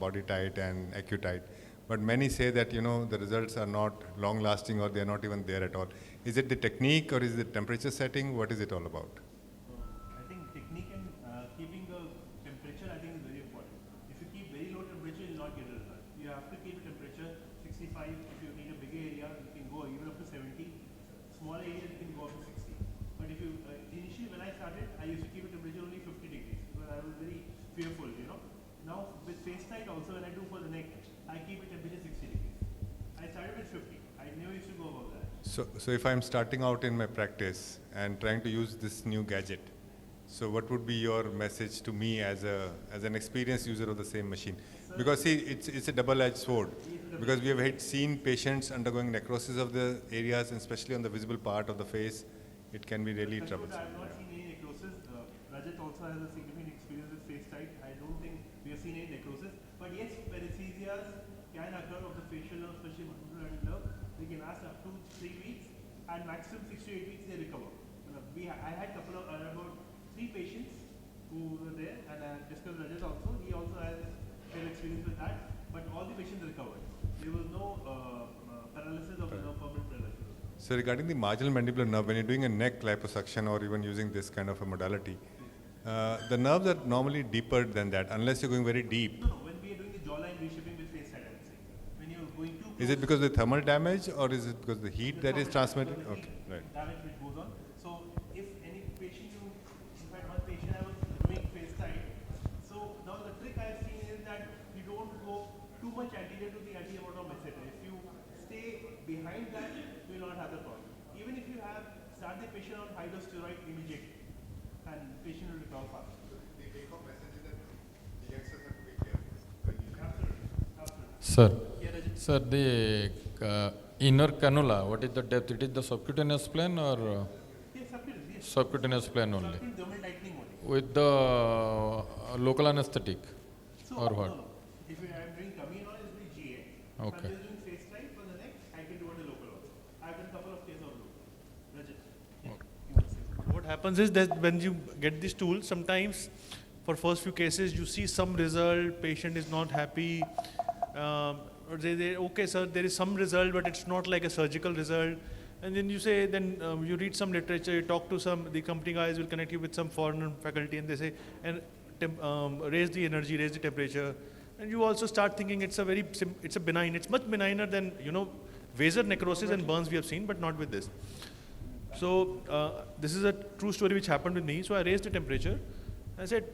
body tight and accutite. But many say that, the results are not long-lasting or they are not even there at all. Is it the technique or is it temperature setting? What is it all about? I think technique and keeping the temperature, I think, is very important. If you keep very low temperature, you will not get a result. You have to keep a temperature 65. If you need a bigger area, you can go even up to 70. Small area, you can go up to 60. But if you, initially when I started, I used to keep a temperature only 50 degrees because I was very fearful, Now with face tight also when I do for the neck, I keep a temperature 60 degrees. I started with 50. I never used to go above that. So if I'm starting out in my practice and trying to use this new gadget, so what would be your message to me as an experienced user of the same machine? Because see, it's a double-edged sword. Because we have seen patients undergoing necrosis of the areas, and especially on the visible part of the face, it can be really troublesome. I have not seen any necrosis. Rajat also has a significant experience with face tight. I don't think we have seen any necrosis. But yes, paresthesias can occur of the facial nerve, especially muscular nerve. They can last up to 3 weeks, and maximum 6 to 8 weeks they recover. I had about 3 patients who were there, and I discussed Rajat also. He also has experience with that, but all the patients recovered. They there was no paralysis of the nerve, permanent paralysis. So regarding the marginal mandibular nerve, when you're doing a neck liposuction or even using this kind of a modality, the nerves are normally deeper than that, unless you're going very deep. No, when we are doing the jawline reshaping with face side, I'm saying. When you're going too close. Is it because of the thermal damage or is it because of the heat that is transmitted? Okay, right. Damage which goes on. So if any patient in fact one patient I was doing face side, so now the trick I've seen is that you don't go too much anterior to the anterior masseter. If you stay behind that, you will not have the problem. Even if you start the patient on high dose steroid immediately, and patient will recover fast. The take home message is that the youngsters have to be careful. Sir, sir, the inner cannula, what is the depth? It is the subcutaneous plane or subcutaneous plane only? With the local anesthetic or what? No. If I am doing Camino, it will be GA. Okay. If I am doing face side for the neck, I can do on the local also. I have done a couple of cases of local. What happens is that when you get this tool, sometimes for first few cases you see some result, patient is not happy, or they say, okay sir, there is some result but it's not like a surgical result. And then you say, you read some literature, you talk to the company guys will connect you with some foreign faculty and they say, raise the energy, raise the temperature. And you also start thinking it's a benign, it's much benigner than, Vaser necrosis and burns we have seen, but not with this. So this is a true story which happened with me. So I raised the temperature. I said,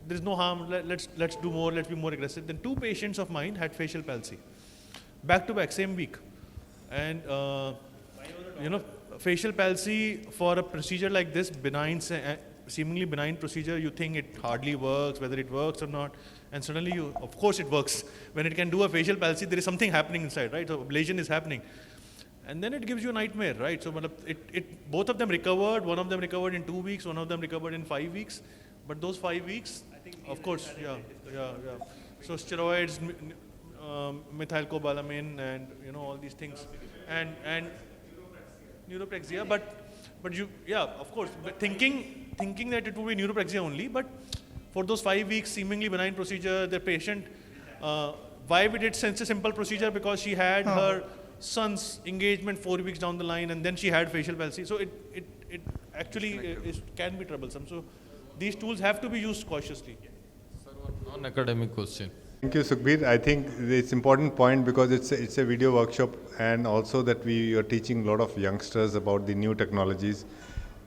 there is no harm, let's do more, let's be more aggressive. Then 2 patients of mine had facial palsy, back to back, same week. And facial palsy for a procedure like this, seemingly benign procedure, you think it hardly works, whether it works or not. And suddenly of course it works. When it can do a facial palsy, there is something happening inside, right? So ablation is happening. And then it gives you a nightmare, right? So both of them recovered. One of them recovered in 2 weeks, one of them recovered in 5 weeks. But those 5 weeks, of course, yeah. So steroids, methylcobalamin, and all these things, and neuropraxia. But of course, but thinking that it would be neuropraxia only. But for those 5 weeks, seemingly benign procedure, the patient, why we did such a simple procedure? Because she had her son's engagement 4 weeks down the line, and then she had facial palsy. So it actually can be troublesome. So these tools have to be used cautiously. Sir, one non-academic question. Thank you, Sukhbir. I think it's important point because it's a video workshop, and also that we are teaching a lot of youngsters about the new technologies.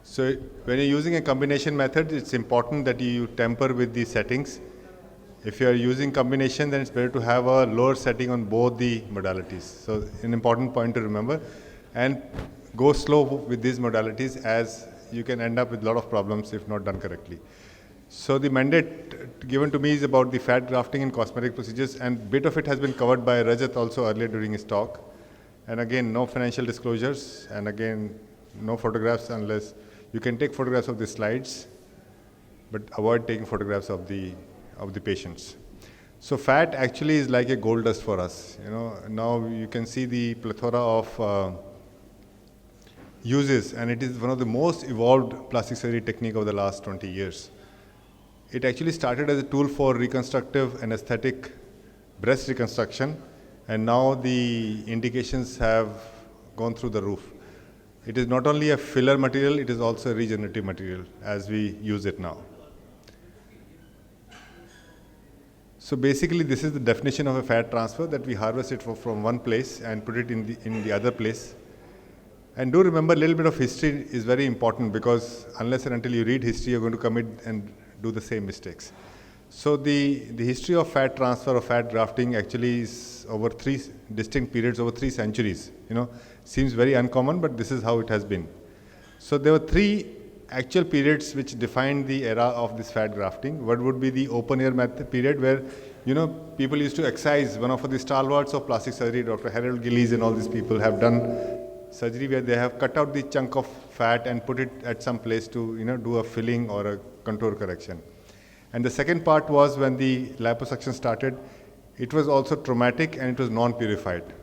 So when you're using a combination method, it's important that you temper with the settings. If you are using combination, then it's better to have a lower setting on both the modalities. So an important point to remember, and go slow with these modalities, as you can end up with a lot of problems if not done correctly. So the mandate given to me is about the fat grafting in cosmetic procedures, and bit of it has been covered by Rajat also earlier during his talk. And again, no financial disclosures, and again, no photographs unless you can take photographs of the slides, but avoid taking photographs of the patients. So fat actually is like a gold dust for us. Now you can see the plethora of uses, and it is one of the most evolved plastic surgery technique over the last 20 years. It actually started as a tool for reconstructive and aesthetic breast reconstruction, and now the indications have gone through the roof. It is not only a filler material, it is also a regenerative material as we use it now. So basically this is the definition of a fat transfer, that we harvest it from one place and put it in the other place. And do remember, a little bit of history is very important, because unless and until you read history, you're going to commit and do the same mistakes. So the history of fat transfer or fat grafting actually is over 3 distinct periods, over 3 centuries. Seems very uncommon, but this is how it has been. So there were 3 actual periods which defined the era of this fat grafting. One would be the open air method period, where people used to excise. One of the stalwarts of plastic surgery, Dr. Harold Gillies and all these people, have done surgery where they have cut out the chunk of fat and put it at some place to do a filling or a contour correction. And the second part was when the liposuction started. It was also traumatic and it was non-purified.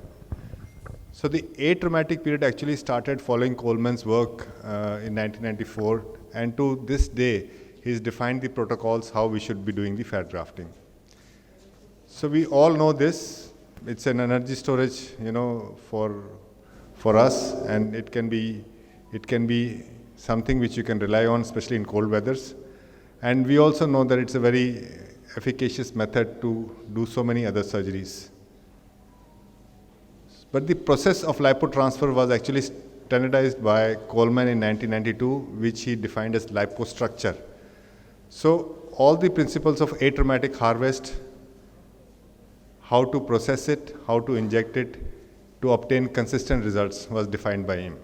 So the atraumatic period actually started following Coleman's work in 1994, and to this day he's defined the protocols how we should be doing the fat grafting. So we all know this, it's an energy storage, for us, and it can be something which you can rely on, especially in cold weathers. And we also know that it's a very efficacious method to do so many other surgeries. But the process of lipotransfer was actually standardized by Coleman in 1992, which he defined as lipostructure. So all the principles of atraumatic harvest, how to process it, how to inject it, to obtain consistent results was defined by him.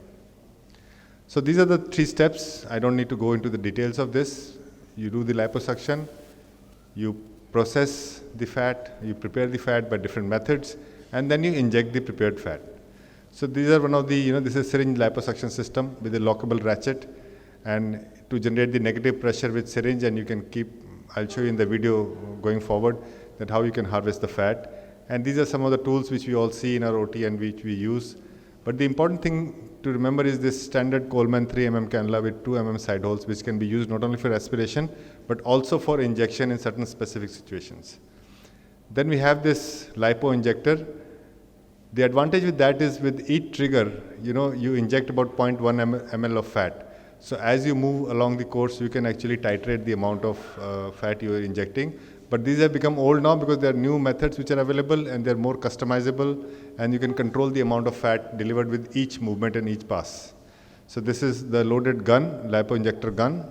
So these are the 3 steps. I don't need to go into the details of this. You do the liposuction, you process the fat, you prepare the fat by different methods, and then you inject the prepared fat. So these are one of the, this is syringe liposuction system with a lockable ratchet, and to generate the negative pressure with syringe, and you can keep, I'll show you in the video going forward, that how you can harvest the fat. And these are some of the tools which we all see in our OT and which we use. But the important thing to remember is this standard Coleman 3 mm cannula with 2 mm side holes, which can be used not only for aspiration, but also for injection in certain specific situations. Then we have this lipo injector. The advantage with that is with each trigger, you inject about 0.1 ml of fat. So as you move along the course, you can actually titrate the amount of fat you are injecting. But these have become old now because there are new methods which are available, and they're more customizable, and you can control the amount of fat delivered with each movement and each pass. So this is the loaded gun, lipo injector gun.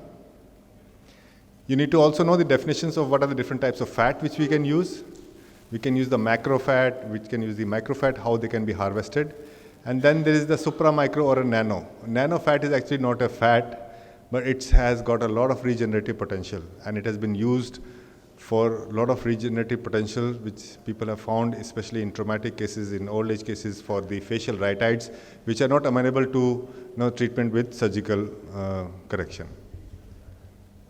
You need to also know the definitions of what are the different types of fat which we can use. We can use the macro fat, which can use the micro fat, how they can be harvested. And then there is the supra micro or a nano. Nano fat is actually not a fat, but it has got a lot of regenerative potential, and it has been used for a lot of regenerative potential which people have found, especially in traumatic cases, in old age cases, for the facial rhytides, which are not amenable to treatment with surgical correction.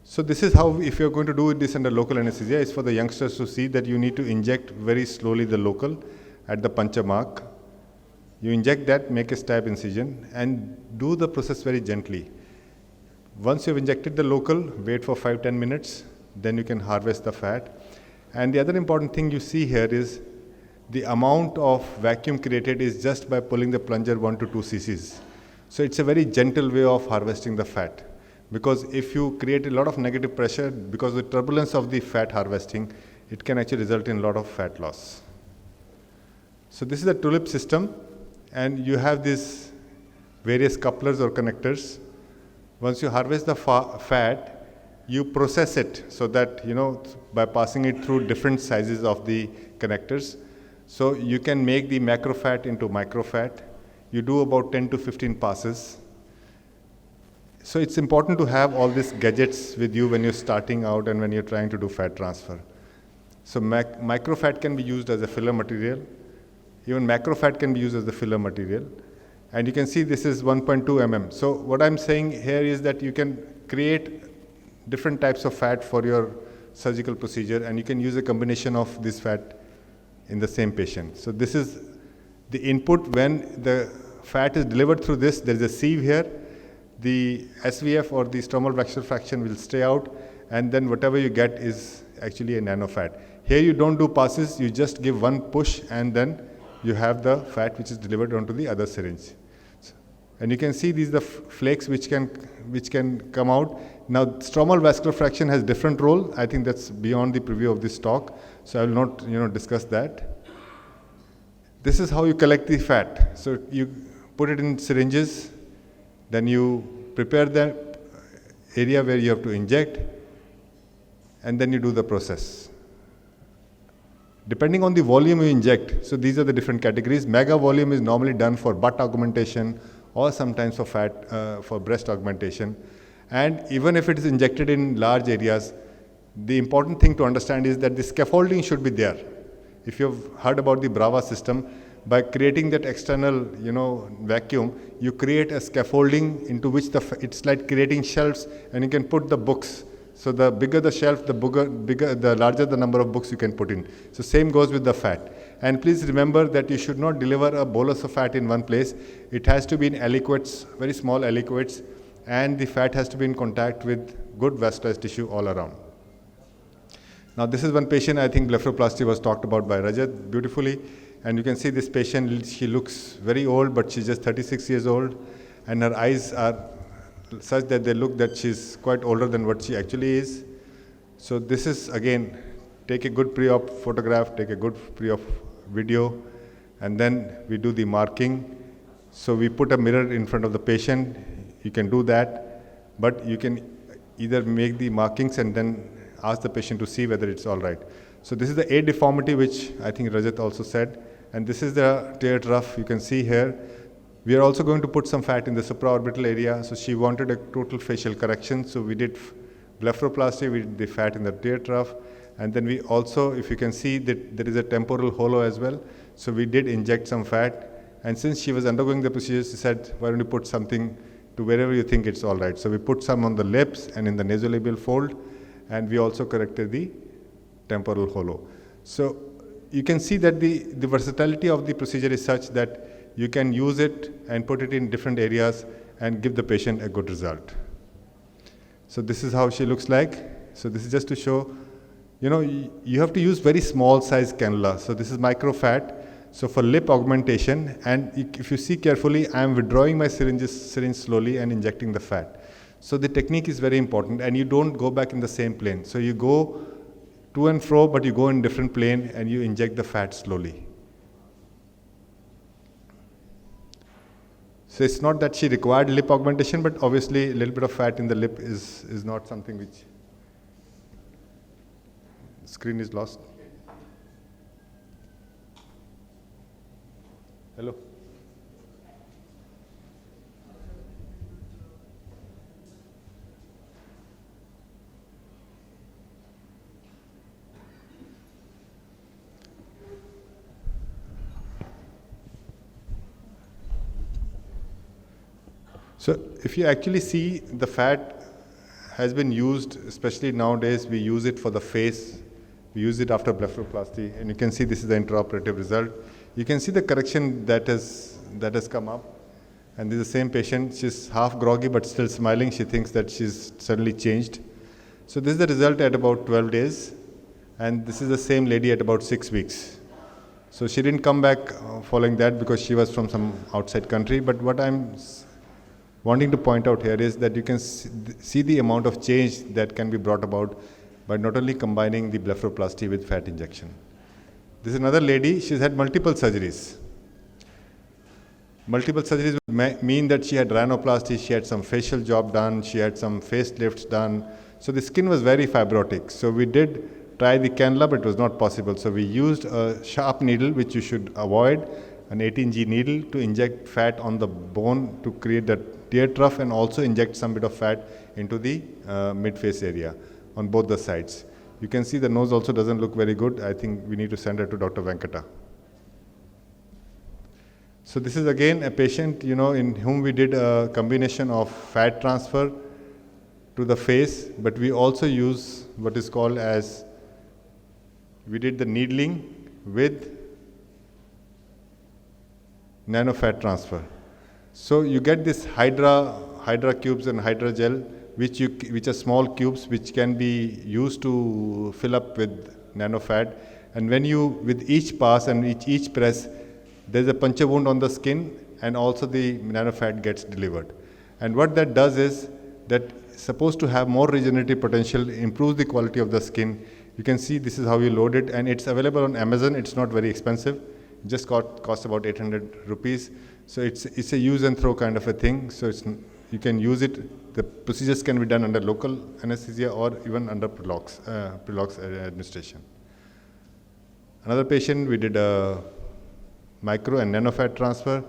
So this is how, if you're going to do this under local anesthesia, is for the youngsters to see that you need to inject very slowly the local at the puncture mark. You inject that, make a stab incision, and do the process very gently. Once you've injected the local, wait for 5-10 minutes, then you can harvest the fat. And the other important thing you see here is the amount of vacuum created is just by pulling the plunger 1 to 2 cc's. So it's a very gentle way of harvesting the fat. Because if you create a lot of negative pressure, because of the turbulence of the fat harvesting, it can actually result in a lot of fat loss. So this is the tulip system, and you have these various couplers or connectors. Once you harvest the fat, you process it so that, by passing it through different sizes of the connectors. So you can make the macro fat into micro fat. You do about 10 to 15 passes. So it's important to have all these gadgets with you when you're starting out and when you're trying to do fat transfer. So micro fat can be used as a filler material. Even macro fat can be used as the filler material. And you can see this is 1.2 mm. So what I'm saying here is that you can create different types of fat for your surgical procedure, and you can use a combination of this fat in the same patient. So this is the input. When the fat is delivered through this, there is a sieve here. The SVF or the stromal vascular fraction will stay out, and then whatever you get is actually a nano fat. Here you don't do passes, you just give one push, and then you have the fat which is delivered onto the other syringe. And you can see these are the flakes which can come out. Now, stromal vascular fraction has different role. I think that's beyond the preview of this talk, so I will not discuss that. This is how you collect the fat. So you put it in syringes, then you prepare the area where you have to inject, and then you do the process. Depending on the volume you inject, so these are the different categories. Mega volume is normally done for butt augmentation or sometimes for fat, for breast augmentation. And even if it is injected in large areas, the important thing to understand is that the scaffolding should be there. If you've heard about the Brava system, by creating that external, vacuum, you create a scaffolding into which it's like creating shelves, and you can put the books. So the bigger the shelf, the larger the number of books you can put in. So same goes with the fat. And please remember that you should not deliver a bolus of fat in one place. It has to be in aliquots, very small aliquots, and the fat has to be in contact with good vascularized tissue all around. Now this is one patient, I think blepharoplasty was talked about by Rajat beautifully. And you can see this patient, she looks very old, but she's just 36 years old. And her eyes are such that they look that she's quite older than what she actually is. So this is, again, take a good pre-op photograph, take a good pre-op video, and then we do the marking. So we put a mirror in front of the patient. You can do that, but you can either make the markings and then ask the patient to see whether it's all right. So this is the A deformity, which I think Rajat also said, and this is the tear trough. You can see here. We are also going to put some fat in the supraorbital area. So she wanted a total facial correction. So we did blepharoplasty, we did the fat in the tear trough, and then we also, if you can see, that there is a temporal hollow as well. So we did inject some fat. And since she was undergoing the procedure, she said, why don't you put something to wherever you think it's all right. So we put some on the lips and in the nasolabial fold, and we also corrected the temporal hollow. So you can see that the versatility of the procedure is such that you can use it and put it in different areas and give the patient a good result. So this is how she looks like. So this is just to show, you have to use very small size cannula. So this is micro fat. So for lip augmentation, and if you see carefully, I am withdrawing my syringe slowly and injecting the fat. So the technique is very important, and you don't go back in the same plane. So you go to and fro, but you go in different plane and you inject the fat slowly. So it's not that she required lip augmentation, but obviously a little bit of fat in the lip is not something which... Screen is lost. Hello. So if you actually see, the fat has been used, especially nowadays, we use it for the face. We use it after blepharoplasty, and you can see this is the intraoperative result. You can see the correction that has come up. And this is the same patient. She's half groggy but still smiling. She thinks that she's suddenly changed. So this is the result at about 12 days. And this is the same lady at about 6 weeks. So she didn't come back following that because she was from some outside country. But what I'm wanting to point out here is that you can see the amount of change that can be brought about by not only combining the blepharoplasty with fat injection. This is another lady. She's had multiple surgeries. Multiple surgeries would mean that she had rhinoplasty, she had some facial job done, she had some facelifts done. So the skin was very fibrotic. So we did try the cannula, but it was not possible. So we used a sharp needle, which you should avoid, an 18G needle, to inject fat on the bone to create the tear trough, and also inject some bit of fat into the mid-face area on both the sides. You can see the nose also doesn't look very good. I think we need to send her to Dr. Venkata. So this is again a patient, in whom we did a combination of fat transfer to the face, but we also use what is called as, we did the needling with nano-fat transfer. So you get this hydra cubes and hydrogel, which are small cubes which can be used to fill up with nano-fat. And when you, with each pass and each press, there's a puncture wound on the skin, and also the nano-fat gets delivered. And what that does is that it's supposed to have more regenerative potential, improves the quality of the skin. You can see this is how you load it, and it's available on Amazon. It's not very expensive. It just costs about 800 rupees. So it's a use and throw kind of a thing. So you can use it. The procedures can be done under local anesthesia or even under Prelox administration. Another patient, we did a micro and nano-fat transfer.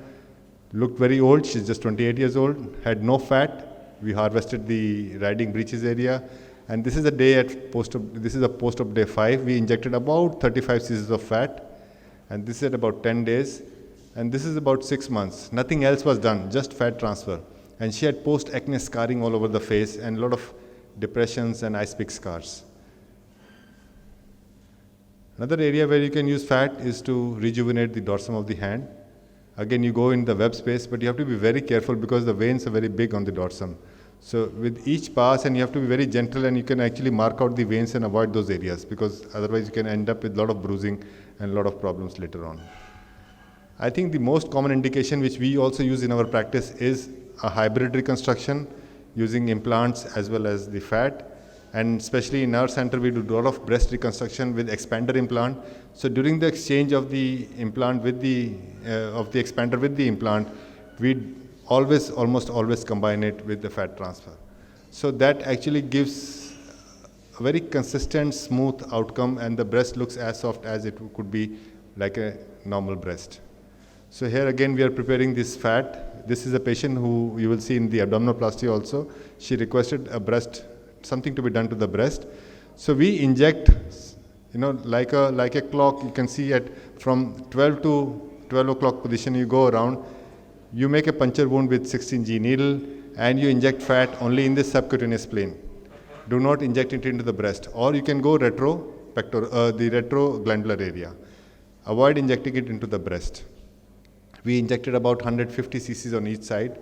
Looked very old. She's just 28 years old. Had no fat. We harvested the riding breeches area. And this is a day at post-op. This is a post-op day 5. We injected about 35 cc's of fat. And this is at about 10 days. And this is about 6 months. Nothing else was done, just fat transfer. And she had post-acne scarring all over the face and a lot of depressions and ice pick scars. Another area where you can use fat is to rejuvenate the dorsum of the hand. Again, you go in the web space, but you have to be very careful because the veins are very big on the dorsum. So with each pass, and you have to be very gentle, and you can actually mark out the veins and avoid those areas, because otherwise you can end up with a lot of bruising and a lot of problems later on. I think the most common indication which we also use in our practice is a hybrid reconstruction using implants as well as the fat. And especially in our center, we do a lot of breast reconstruction with expander implant. So during the exchange of the implant with the expander with the implant, we almost always combine it with the fat transfer. So that actually gives a very consistent, smooth outcome, and the breast looks as soft as it could be like a normal breast. So here again we are preparing this fat. This is a patient who you will see in the abdominoplasty also. She requested a breast, something to be done to the breast. So we inject, like a clock. You can see from 12 to 12 o'clock position you go around. You make a puncture wound with 16G needle and you inject fat only in the subcutaneous plane. Do not inject it into the breast. Or you can go the retroglandular area. Avoid injecting it into the breast. We injected about 150 cc's on each side,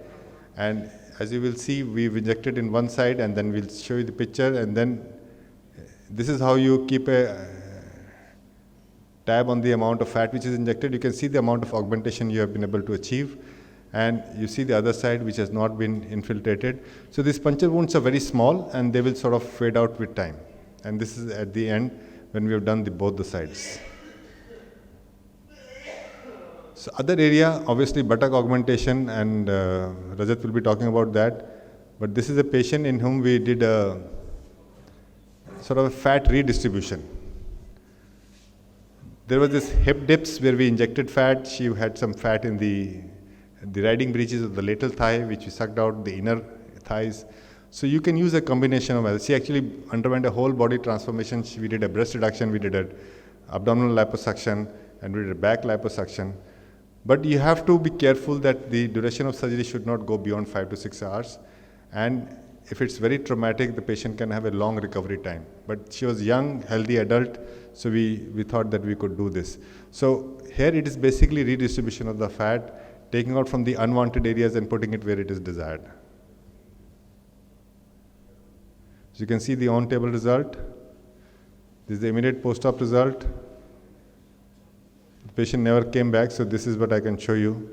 and as you will see, we've injected in one side, and then we'll show you the picture, and then this is how you keep a tab on the amount of fat which is injected. You can see the amount of augmentation you have been able to achieve, and you see the other side which has not been infiltrated. So these puncture wounds are very small, and they will sort of fade out with time. And this is at the end when we have done both the sides. So other area, obviously buttock augmentation, and Rajat will be talking about that. But this is a patient in whom we did a sort of a fat redistribution. There was this hip dips where we injected fat. She had some fat in the riding breeches of the lateral thigh, which we sucked out the inner thighs. So you can use a combination of methods. She actually underwent a whole body transformation. We did a breast reduction, we did an abdominal liposuction, and we did a back liposuction. But you have to be careful that the duration of surgery should not go beyond 5 to 6 hours. And if it's very traumatic, the patient can have a long recovery time. But she was young, healthy adult, so we thought that we could do this. So here it is basically redistribution of the fat, taking out from the unwanted areas and putting it where it is desired. So you can see the on-table result. This is the immediate post-op result. The patient never came back, so this is what I can show you.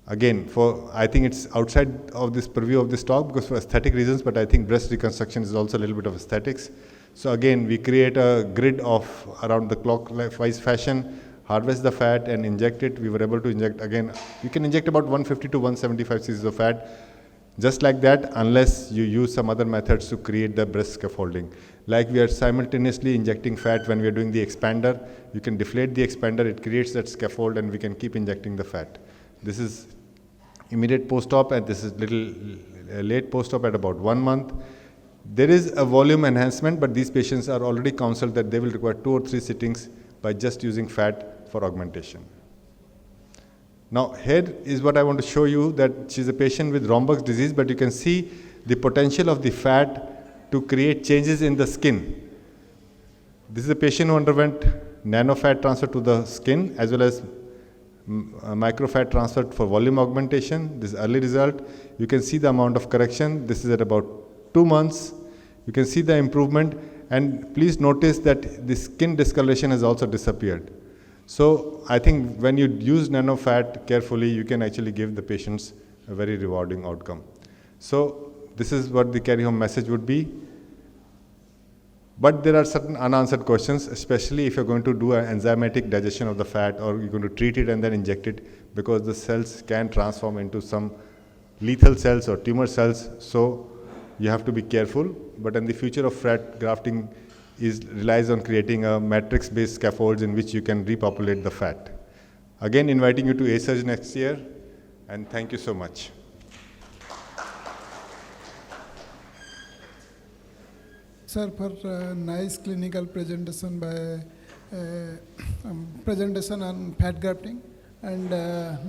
Again, I think it's outside of this purview of this talk because for aesthetic reasons, but I think breast reconstruction is also a little bit of aesthetics. So again, we create a grid of around the clockwise fashion, harvest the fat and inject it. We were able to inject, again, you can inject about 150 to 175 cc's of fat, just like that, unless you use some other methods to create the breast scaffolding. Like we are simultaneously injecting fat when we are doing the expander. You can deflate the expander, it creates that scaffold, and we can keep injecting the fat. This is immediate post-op, and this is little late post-op at about 1 month. There is a volume enhancement, but these patients are already counseled that they will require 2 or 3 sittings by just using fat for augmentation. Now here is what I want to show you, that she's a patient with Romberg's disease, but you can see the potential of the fat to create changes in the skin. This is a patient who underwent nano fat transfer to the skin as well as microfat transfer for volume augmentation. This early result. You can see the amount of correction. This is at about 2 months. You can see the improvement, and please notice that the skin discoloration has also disappeared. So I think when you use nano fat carefully, you can actually give the patients a very rewarding outcome. So this is what the carry home message would be. But there are certain unanswered questions, especially if you're going to do an enzymatic digestion of the fat, or you're going to treat it and then inject it, because the cells can transform into some lethal cells or tumor cells. So you have to be careful. But in the future of fat grafting relies on creating a matrix-based scaffolds in which you can repopulate the fat. Again, inviting you to ASurg next year, and thank you so much. Sir, for nice clinical presentation by presentation on fat grafting, and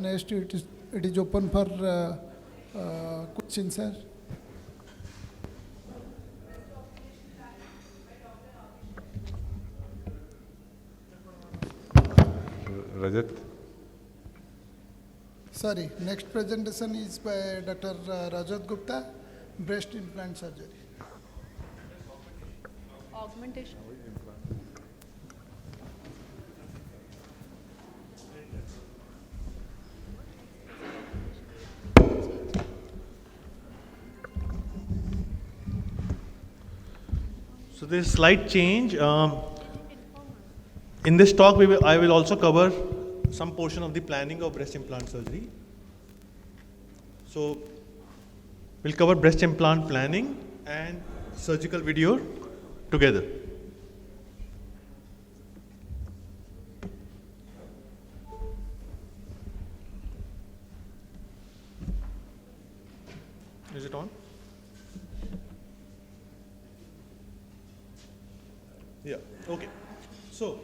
next it is open for questions, sir. Rajat. Sorry, next presentation is by Dr. Rajat Gupta, breast implant surgery. Augmentation. there's slight change. In this talk, I will also cover some portion of the planning of breast implant surgery. So we'll cover breast implant planning and surgical video together. Is it on? Yeah, okay. So,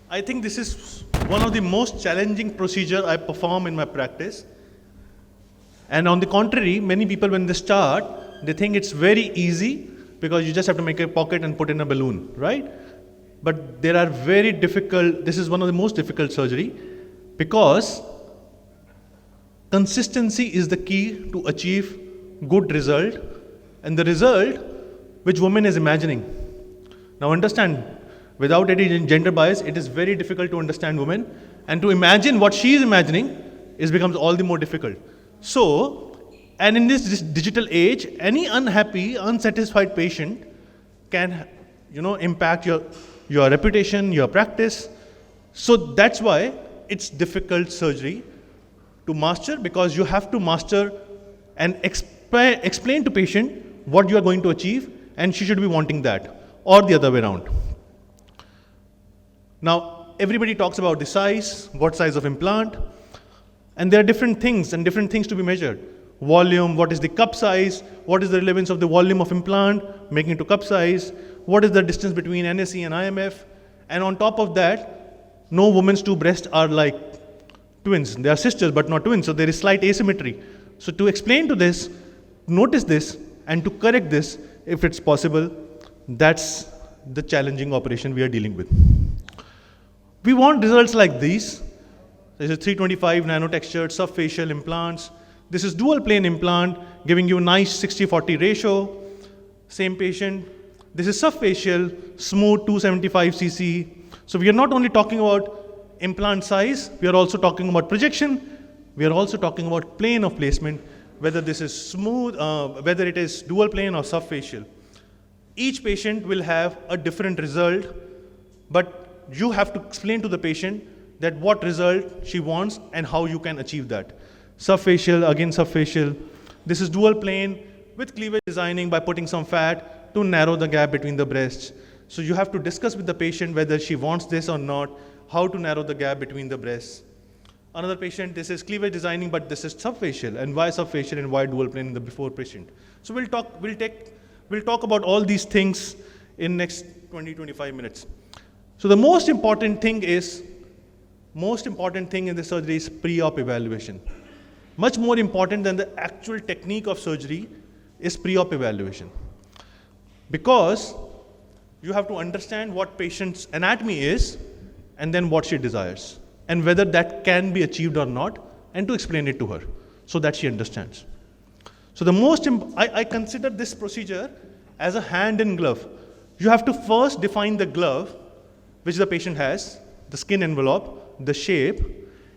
I think this is one of the most challenging procedure I perform in my practice. And on the contrary, many people when they start, they think it's very easy because you just have to make a pocket and put in a balloon, right? But there are very difficult, this is one of the most difficult surgery because consistency is the key to achieve good result and the result which woman is imagining. Now understand, without any gender bias, it is very difficult to understand women and to imagine what she is imagining becomes all the more difficult. So, and in this digital age, any unhappy, unsatisfied patient can, impact your reputation, your practice. So that's why it's difficult surgery to master because you have to master and explain to patient what you are going to achieve and she should be wanting that or the other way around. Now, everybody talks about the size, what size of implant, and there are different things to be measured. Volume, what is the cup size, what is the relevance of the volume of implant, making it to cup size, what is the distance between NSE and IMF, and on top of that, no woman's two breasts are like twins. They are sisters but not twins, so there is slight asymmetry. So to explain to this, notice this, and to correct this, if it's possible, that's the challenging operation we are dealing with. We want results like these. This is 325 nanotextured subfacial implants. This is dual plane implant giving you a nice 60-40 ratio. Same patient. This is subfacial, smooth 275 cc. So we are not only talking about implant size, we are also talking about projection. We are also talking about plane of placement, whether this is smooth, whether it is dual plane or subfacial. Each patient will have a different result, but you have to explain to the patient that what result she wants and how you can achieve that. Subfacial, again subfacial. This is dual plane with cleavage designing by putting some fat to narrow the gap between the breasts. So you have to discuss with the patient whether she wants this or not, how to narrow the gap between the breasts. Another patient, this is cleavage designing, but this is subfacial, and why subfacial and why dual plane in the before patient. So we'll talk about all these things in next 20-25 minutes. So the most important thing in the surgery is pre-op evaluation. Much more important than the actual technique of surgery is pre-op evaluation. Because you have to understand what patient's anatomy is and then what she desires and whether that can be achieved or not and to explain it to her so that she understands. So I consider this procedure as a hand in glove. You have to first define the glove which the patient has, the skin envelope, the shape,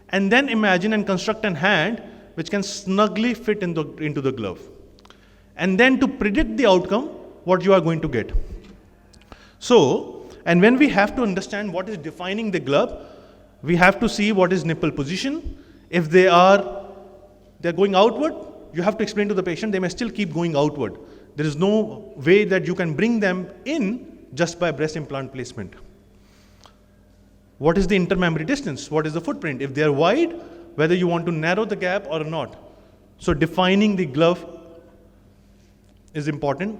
and then imagine and construct a hand which can snugly fit into the glove. And then to predict the outcome, what you are going to get. So, and when we have to understand what is defining the glove, we have to see what is nipple position. If they're going outward, you have to explain to the patient they may still keep going outward. There is no way that you can bring them in just by breast implant placement. What is the intermammary distance? What is the footprint? If they are wide, whether you want to narrow the gap or not. So defining the glove is important.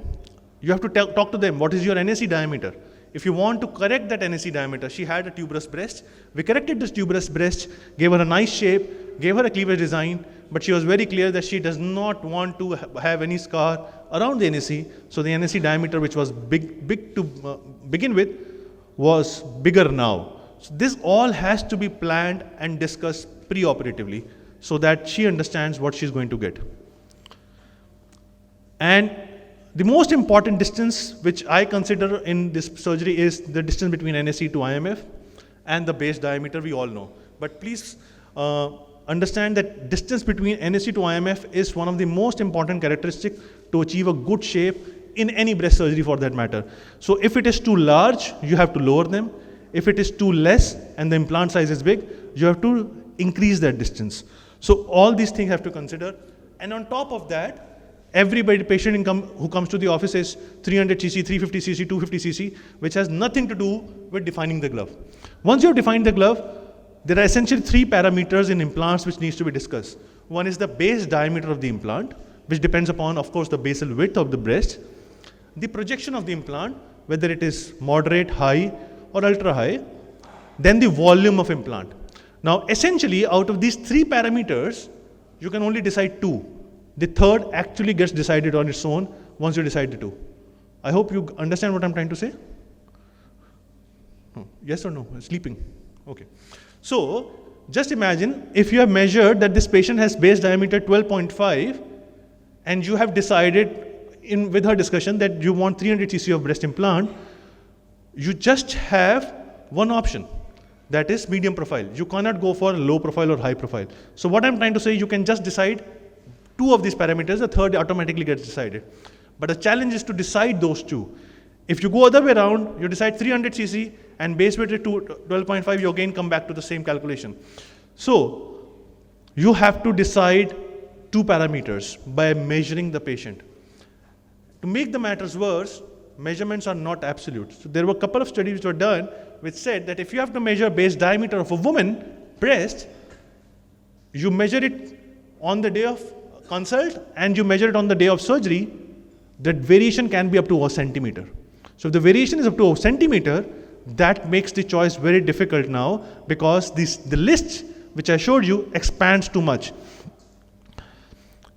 You have to talk to them, what is your NSE diameter? If you want to correct that NSE diameter, she had a tuberous breast. We corrected this tuberous breast, gave her a nice shape, gave her a cleavage design, but she was very clear that she does not want to have any scar around the NSE. So the NSE diameter, which was big to begin with, was bigger now. So this all has to be planned and discussed pre-operatively so that she understands what she's going to get. And the most important distance which I consider in this surgery is the distance between NSE to IMF and the base diameter, we all know. But please understand that distance between NSE to IMF is one of the most important characteristics to achieve a good shape in any breast surgery for that matter. So if it is too large, you have to lower them. If it is too less and the implant size is big, you have to increase that distance. So all these things have to consider. And on top of that, patient who comes to the office is 300 cc, 350 cc, 250 cc, which has nothing to do with defining the glove. Once you have defined the glove, there are essentially 3 parameters in implants which needs to be discussed. One is the base diameter of the implant, which depends upon, of course, the basal width of the breast, the projection of the implant, whether it is moderate, high, or ultra high, then the volume of implant. Now, essentially, out of these 3 parameters, you can only decide 2. The third actually gets decided on its own once you decide the 2. I hope you understand what I'm trying to say. Yes or no? Sleeping. Okay. So, just imagine if you have measured that this patient has base diameter 12.5 and you have decided with her discussion that you want 300 cc of breast implant, you just have one option, that is medium profile. You cannot go for low profile or high profile. So what I'm trying to say, you can just decide 2 of these parameters, the third automatically gets decided. But the challenge is to decide those 2. If you go other way around, you decide 300 cc and base weight is 12.5, you again come back to the same calculation. So you have to decide 2 parameters by measuring the patient. To make the matters worse, measurements are not absolute. So there were a couple of studies which were done which said that if you have to measure base diameter of a woman's breast, you measure it on the day of consult and you measure it on the day of surgery, that variation can be up to a centimeter. So if the variation is up to a centimeter, that makes the choice very difficult now, because the list which I showed you expands too much.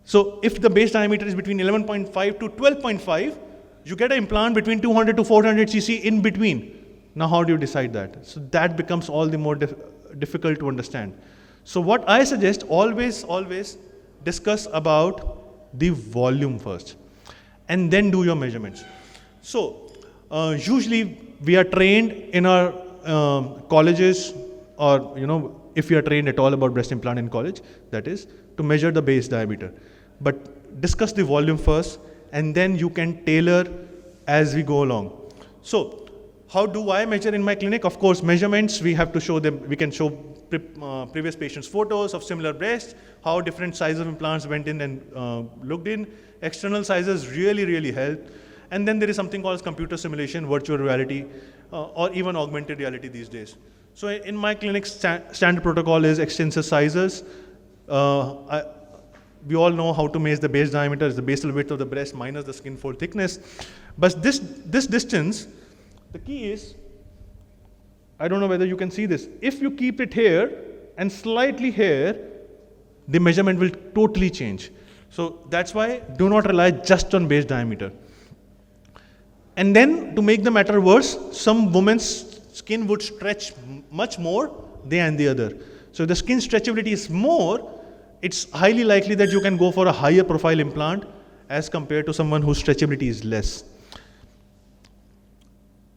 So if the base diameter is between 11.5 to 12.5, you get an implant between 200 to 400 cc in between. Now how do you decide that? So that becomes all the more difficult to understand. So what I suggest, always discuss about the volume first and then do your measurements. So usually we are trained in our colleges, or if you are trained at all about breast implant in college, that is to measure the base diameter. But discuss the volume first and then you can tailor as we go along. So how do I measure in my clinic? Of course, measurements, we have to show them. We can show previous patients' photos of similar breasts, how different sizes of implants went in and looked in. External sizes really help. And then there is something called computer simulation, virtual reality, or even augmented reality these days. So in my clinic, standard protocol is extensor sizes. We all know how to measure the base diameter, is the basal width of the breast minus the skin fold thickness. But this distance, the key is, I don't know whether you can see this. If you keep it here and slightly here, the measurement will totally change. So that's why do not rely just on base diameter. And then to make the matter worse, some women's skin would stretch much more than the other. So if the skin stretchability is more, it's highly likely that you can go for a higher profile implant as compared to someone whose stretchability is less.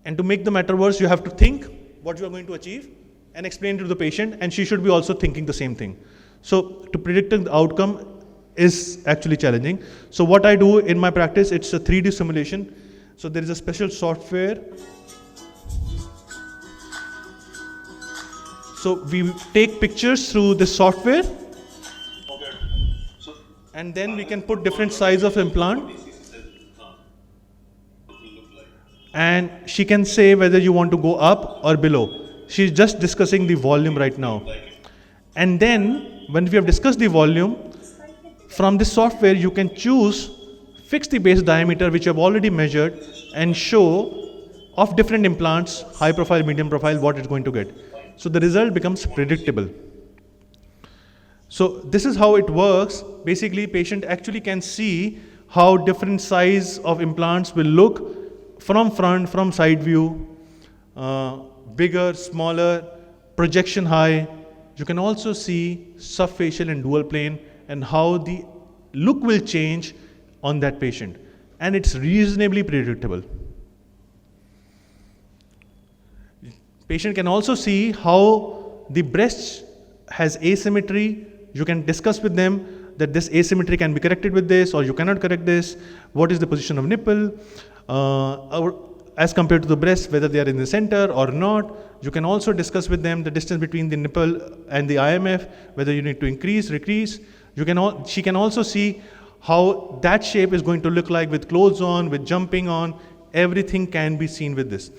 And to make the matter worse, you have to think what you are going to achieve and explain to the patient, and she should be also thinking the same thing. So to predict the outcome is actually challenging. So what I do in my practice, it's a 3D simulation. So there is a special software. So we take pictures through this software, and then we can put different size of implant. And she can say whether you want to go up or below. She's just discussing the volume right now. And then when we have discussed the volume, from this software you can choose, fix the base diameter which you have already measured, and show of different implants, high profile, medium profile, what it's going to get. So the result becomes predictable. So this is how it works. Basically, patient actually can see how different size of implants will look from front, from side view, bigger, smaller, projection high. You can also see subfacial and dual plane and how the look will change on that patient. And it's reasonably predictable. Patient can also see how the breast has asymmetry You can discuss with them that this asymmetry can be corrected with this, or you cannot correct this. What is the position of nipple, as compared to the breast, whether they are in the center or not. You can also discuss with them the distance between the nipple and the IMF, whether you need to increase, decrease. She can also see how that shape is going to look like with clothes on, with jumping on. Everything can be seen with this.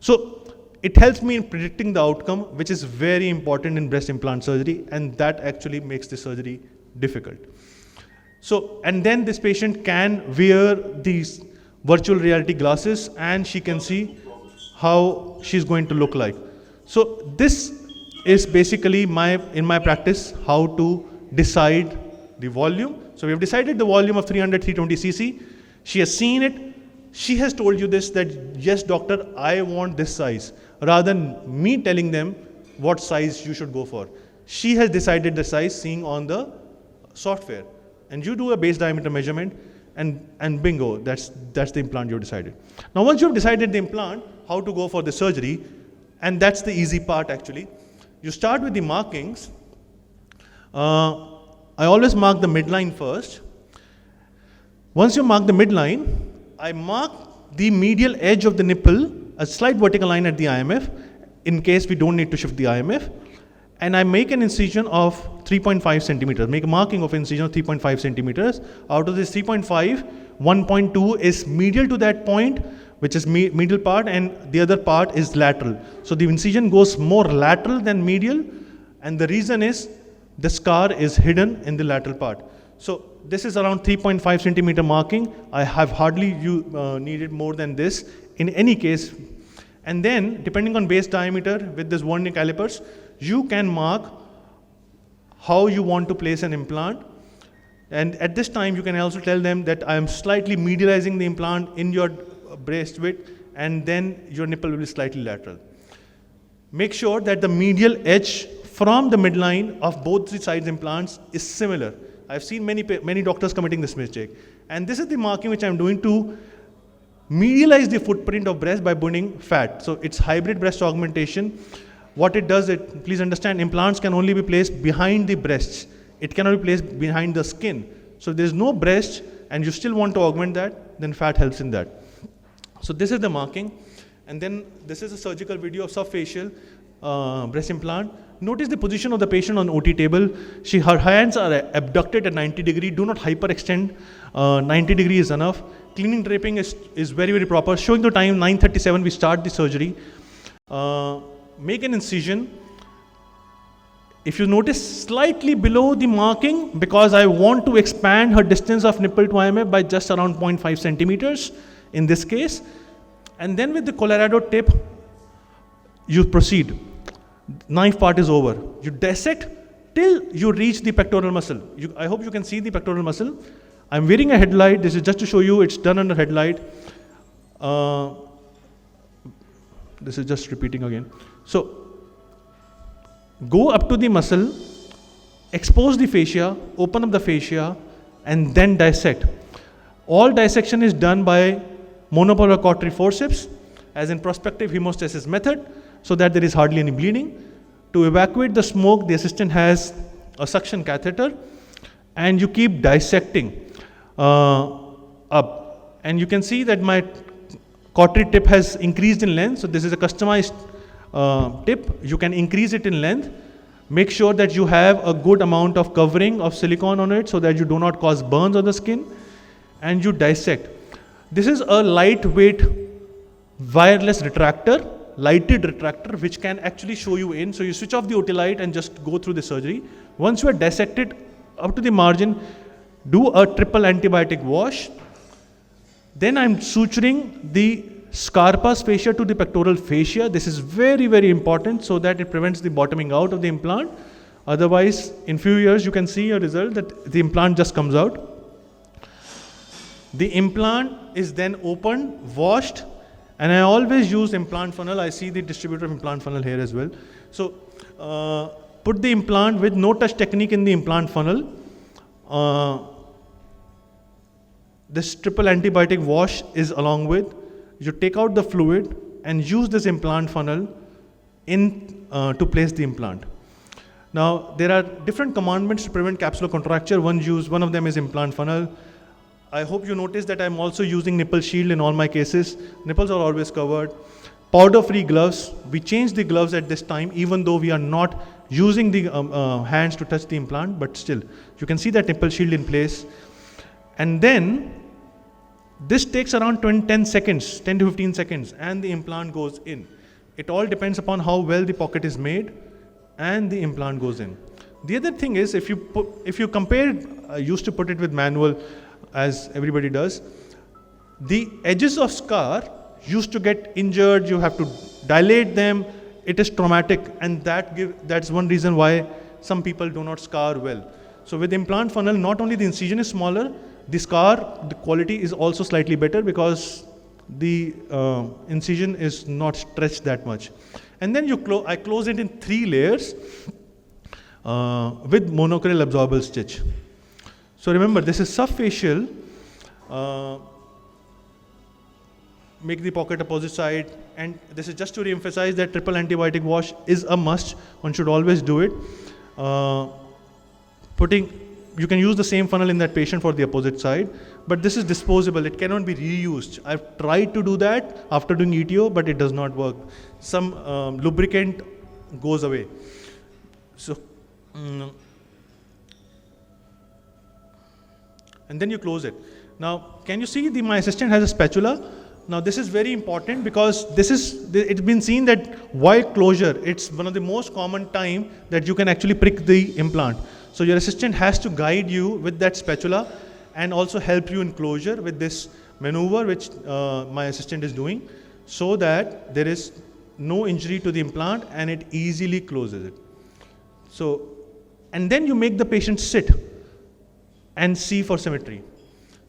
So it helps me in predicting the outcome, which is very important in breast implant surgery, and that actually makes the surgery difficult. So, and then this patient can wear these virtual reality glasses and she can see how she's going to look like. So this is basically in my practice, how to decide the volume. So we have decided the volume of 300, 320 cc. She has seen it. She has told you this, that yes, doctor, I want this size, rather than me telling them what size you should go for. She has decided the size seeing on the software. And you do a base diameter measurement and bingo, that's the implant you've decided. Now once you've decided the implant, how to go for the surgery, and that's the easy part actually. You start with the markings. I always mark the midline first. Once you mark the midline, I mark the medial edge of the nipple, a slight vertical line at the IMF, in case we don't need to shift the IMF. And I make an incision of 3.5 centimeters, make a marking of incision of 3.5 centimeters. Out of this 3.5, 1.2 is medial to that point, which is medial part, and the other part is lateral. So the incision goes more lateral than medial, and the reason is the scar is hidden in the lateral part. So this is around 3.5 centimeter marking. I have hardly needed more than this in any case. And then, depending on base diameter with this vernier calipers, you can mark how you want to place an implant. And at this time, you can also tell them that I am slightly medializing the implant in your breast width, and then your nipple will be slightly lateral. Make sure that the medial edge from the midline of both the sides implants is similar. I've seen many doctors committing this mistake. And this is the marking which I'm doing to medialize the footprint of breast by burning fat. So it's hybrid breast augmentation. What it does, please understand, implants can only be placed behind the breasts. It cannot be placed behind the skin. So if there's no breast and you still want to augment that, then fat helps in that. So this is the marking. And then this is a surgical video of subfacial breast implant. Notice the position of the patient on OT table. Her hands are abducted at 90 degrees. Do not hyperextend. 90 degrees is enough. Cleaning draping is very, very proper. Showing the time, 9:37, we start the surgery. Make an incision. If you notice, slightly below the marking, because I want to expand her distance of nipple to IMF by just around 0.5 centimeters in this case. And then with the Colorado tip, you proceed. Knife part is over. You dissect till you reach the pectoral muscle. I hope you can see the pectoral muscle. I'm wearing a headlight. This is just to show you it's done under headlight. This is just repeating again. So go up to the muscle, expose the fascia, open up the fascia, and then dissect. All dissection is done by monopolar cautery forceps, as in prospective hemostasis method, so that there is hardly any bleeding. To evacuate the smoke, the assistant has a suction catheter, and you keep dissecting up. And you can see that my cautery tip has increased in length. So this is a customized tip. You can increase it in length. Make sure that you have a good amount of covering of silicone on it so that you do not cause burns on the skin. And you dissect. This is a lightweight wireless retractor, lighted retractor, which can actually show you in. So you switch off the OT light and just go through the surgery. Once you are dissected up to the margin, do a triple antibiotic wash. Then I'm suturing the scarpa's fascia to the pectoral fascia. This is very, very important so that it prevents the bottoming out of the implant. Otherwise, in few years, you can see a result that the implant just comes out. The implant is then opened, washed, and I always use implant funnel. I see the distributor of implant funnel here as well. So put the implant with no touch technique in the implant funnel. This triple antibiotic wash is along with. You take out the fluid and use this implant funnel in to place the implant. Now, there are different commandments to prevent capsular contracture. One of them is implant funnel. I hope you notice that I'm also using nipple shield in all my cases. Nipples are always covered. Powder-free gloves. We change the gloves at this time, even though we are not using the hands to touch the implant, but still, you can see that nipple shield in place. And then, this takes around 10 seconds, 10 to 15 seconds, and the implant goes in. It all depends upon how well the pocket is made, and the implant goes in. The other thing is, if you compare, I used to put it with manual, as everybody does, the edges of scar used to get injured, you have to dilate them, it is traumatic, and that's one reason why some people do not scar well. So with implant funnel, not only the incision is smaller, the scar, the quality is also slightly better because the incision is not stretched that much. And then I close it in 3 layers with monocrystal absorbable stitch. So remember, this is subfacial. Make the pocket opposite side, and this is just to re-emphasize that triple antibiotic wash is a must. One should always do it. You can use the same funnel in that patient for the opposite side, but this is disposable. It cannot be reused. I've tried to do that after doing ETO, but it does not work. Some lubricant goes away. So, and then you close it. Now, can you see my assistant has a spatula? Now this is very important because it's been seen that while closure, it's one of the most common time that you can actually prick the implant. So your assistant has to guide you with that spatula and also help you in closure with this maneuver which my assistant is doing, so that there is no injury to the implant and it easily closes it. So, and then you make the patient sit and see for symmetry.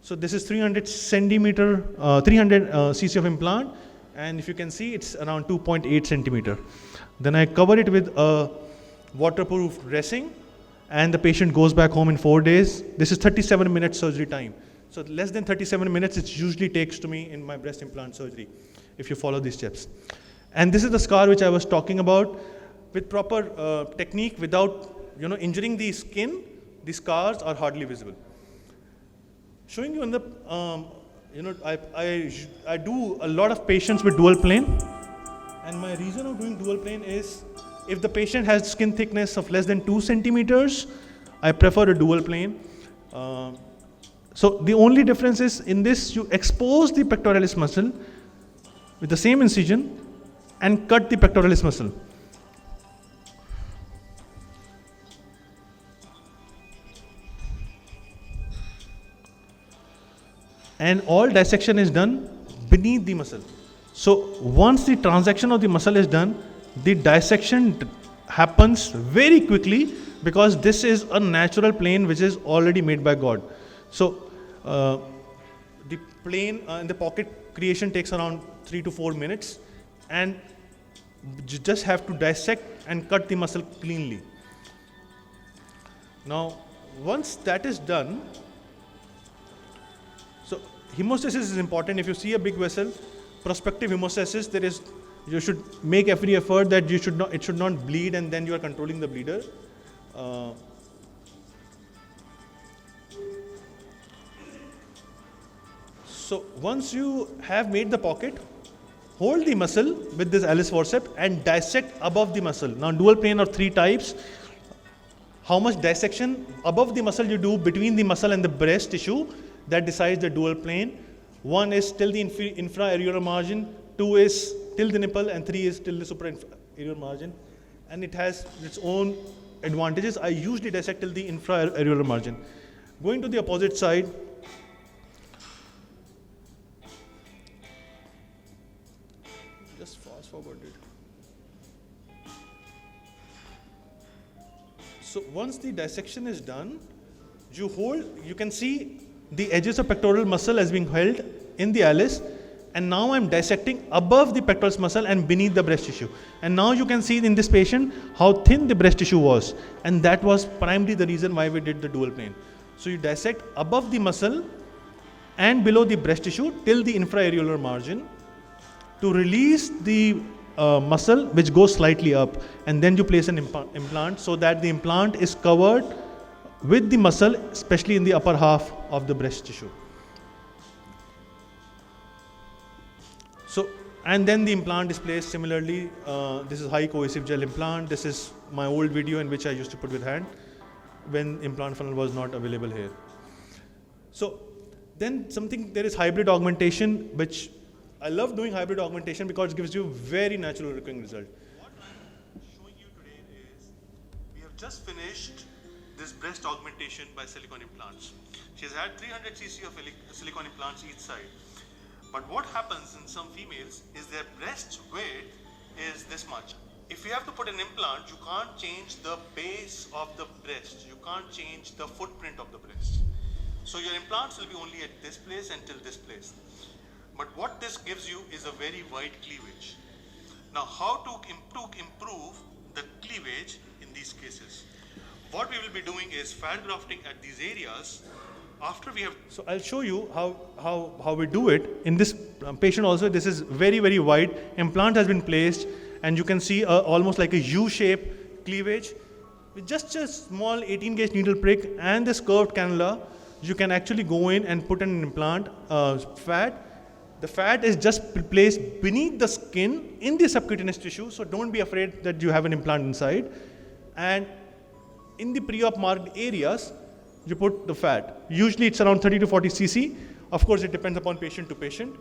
So this is 300 cc of implant, and if you can see, it's around 2.8 centimeter. Then I cover it with a waterproof dressing, and the patient goes back home in 4 days. This is 37 minutes surgery time. So less than 37 minutes it usually takes to me in my breast implant surgery, if you follow these steps. And this is the scar which I was talking about. With proper technique, without injuring the skin, the scars are hardly visible. Showing you on the, I do a lot of patients with dual plane, and my reason of doing dual plane is if the patient has skin thickness of less than 2 centimeters, I prefer a dual plane. So the only difference is in this, you expose the pectoralis muscle with the same incision and cut the pectoralis muscle. And all dissection is done beneath the muscle. So once the transaction of the muscle is done, the dissection happens very quickly because this is a natural plane which is already made by God. So the plane in the pocket creation takes around 3 to 4 minutes, and you just have to dissect and cut the muscle cleanly. Now, once that is done, hemostasis is important. If you see a big vessel, prospective hemostasis, you should make every effort that it should not bleed, and then you are controlling the bleeder. So once you have made the pocket, hold the muscle with this Alice forceps and dissect above the muscle. Now dual plane are 3 types. How much dissection above the muscle you do between the muscle and the breast tissue, that decides the dual plane. 1 is till the infra-areolar margin, 2 is till the nipple, and 3 is till the supra-areolar margin. And it has its own advantages. I usually dissect till the infra-areolar margin. Going to the opposite side, just fast forward it. So once the dissection is done, you can see the edges of pectoral muscle as being held in the Alice, and now I'm dissecting above the pectoralis muscle and beneath the breast tissue. And now you can see in this patient how thin the breast tissue was, and that was primarily the reason why we did the dual plane. So you dissect above the muscle and below the breast tissue till the infra-areolar margin to release the muscle which goes slightly up, and then you place an implant so that the implant is covered with the muscle, especially in the upper half of the breast tissue. So, and then the implant is placed similarly. This is high cohesive gel implant. This is my old video in which I used to put with hand when implant funnel was not available here. So then there is hybrid augmentation, which I love doing hybrid augmentation because it gives you very natural looking result. What I'm showing you today is we have just finished this breast augmentation by silicone implants. She has had 300 cc of silicone implants each side. But what happens in some females is their breast weight is this much. If you have to put an implant, you can't change the base of the breast. You can't change the footprint of the breast. So your implants will be only at this place until this place. But what this gives you is a very wide cleavage. Now, how to improve the cleavage in these cases? What we will be doing is fat grafting at these areas. After we have, so I'll show you how we do it. In this patient also, this is very, very wide. Implant has been placed, and you can see almost like a U-shaped cleavage. With just a small 18 gauge needle prick and this curved cannula, you can actually go in and put an implant fat. The fat is just placed beneath the skin in the subcutaneous tissue, so don't be afraid that you have an implant inside. And in the pre-op marked areas, you put the fat. Usually it's around 30 to 40 cc. Of course, it depends upon patient to patient.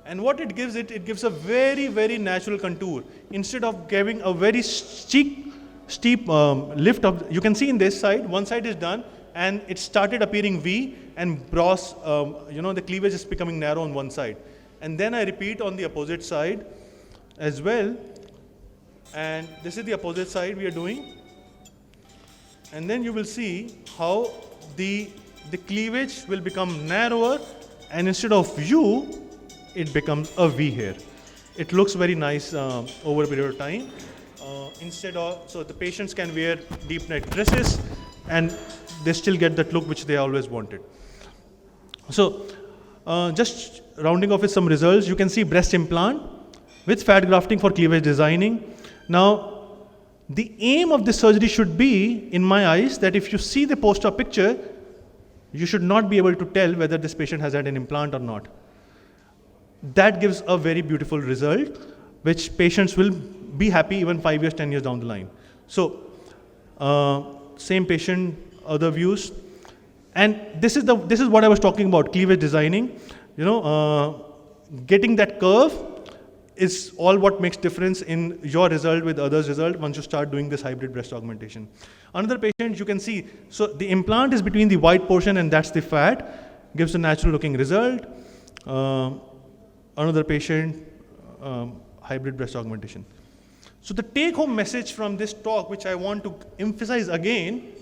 And what it gives it gives a very, very natural contour. Instead of giving a very steep lift of, you can see in this side, one side is done, and it started appearing V, and brows, the cleavage is becoming narrow on one side. And then I repeat on the opposite side as well. And this is the opposite side we are doing. And then you will see how the cleavage will become narrower, and instead of U, it becomes a V here. It looks very nice over a period of time. So the patients can wear deep neck dresses, and they still get that look which they always wanted. So just rounding off with some results, you can see breast implant with fat grafting for cleavage designing. Now, the aim of this surgery should be, in my eyes, that if you see the post-op picture, you should not be able to tell whether this patient has had an implant or not. That gives a very beautiful result, which patients will be happy even 5 years, 10 years down the line. So, same patient, other views. And this is what I was talking about, cleavage designing. Getting that curve is all what makes difference in your result with others' result once you start doing this hybrid breast augmentation. Another patient, you can see, so the implant is between the white portion and that's the fat, gives a natural looking result. Another patient, hybrid breast augmentation. So the take home message from this talk, which I want to emphasize again,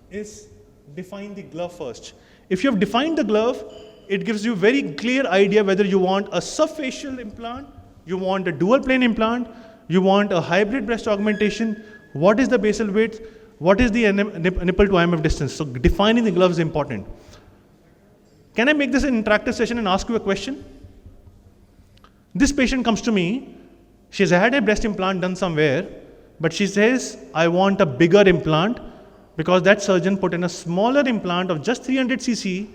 is define the glove first. If you have defined the glove, it gives you very clear idea whether you want a subfacial implant, you want a dual plane implant, you want a hybrid breast augmentation, what is the basal width, what is the nipple to IMF distance. So defining the glove is important. Can I make this an interactive session and ask you a question? This patient comes to me, she's had a breast implant done somewhere, but she says, I want a bigger implant because that surgeon put in a smaller implant of just 300 cc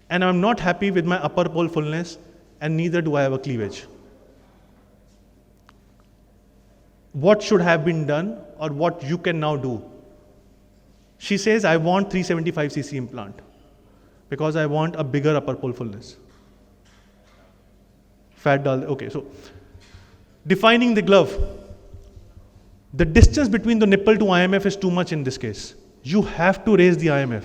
and I'm not happy with my upper pole fullness and neither do I have a cleavage. What should have been done or what you can now do? She says, I want 375 cc implant because I want a bigger upper pole fullness. Okay, so defining the glove. The distance between the nipple to IMF is too much in this case. You have to raise the IMF.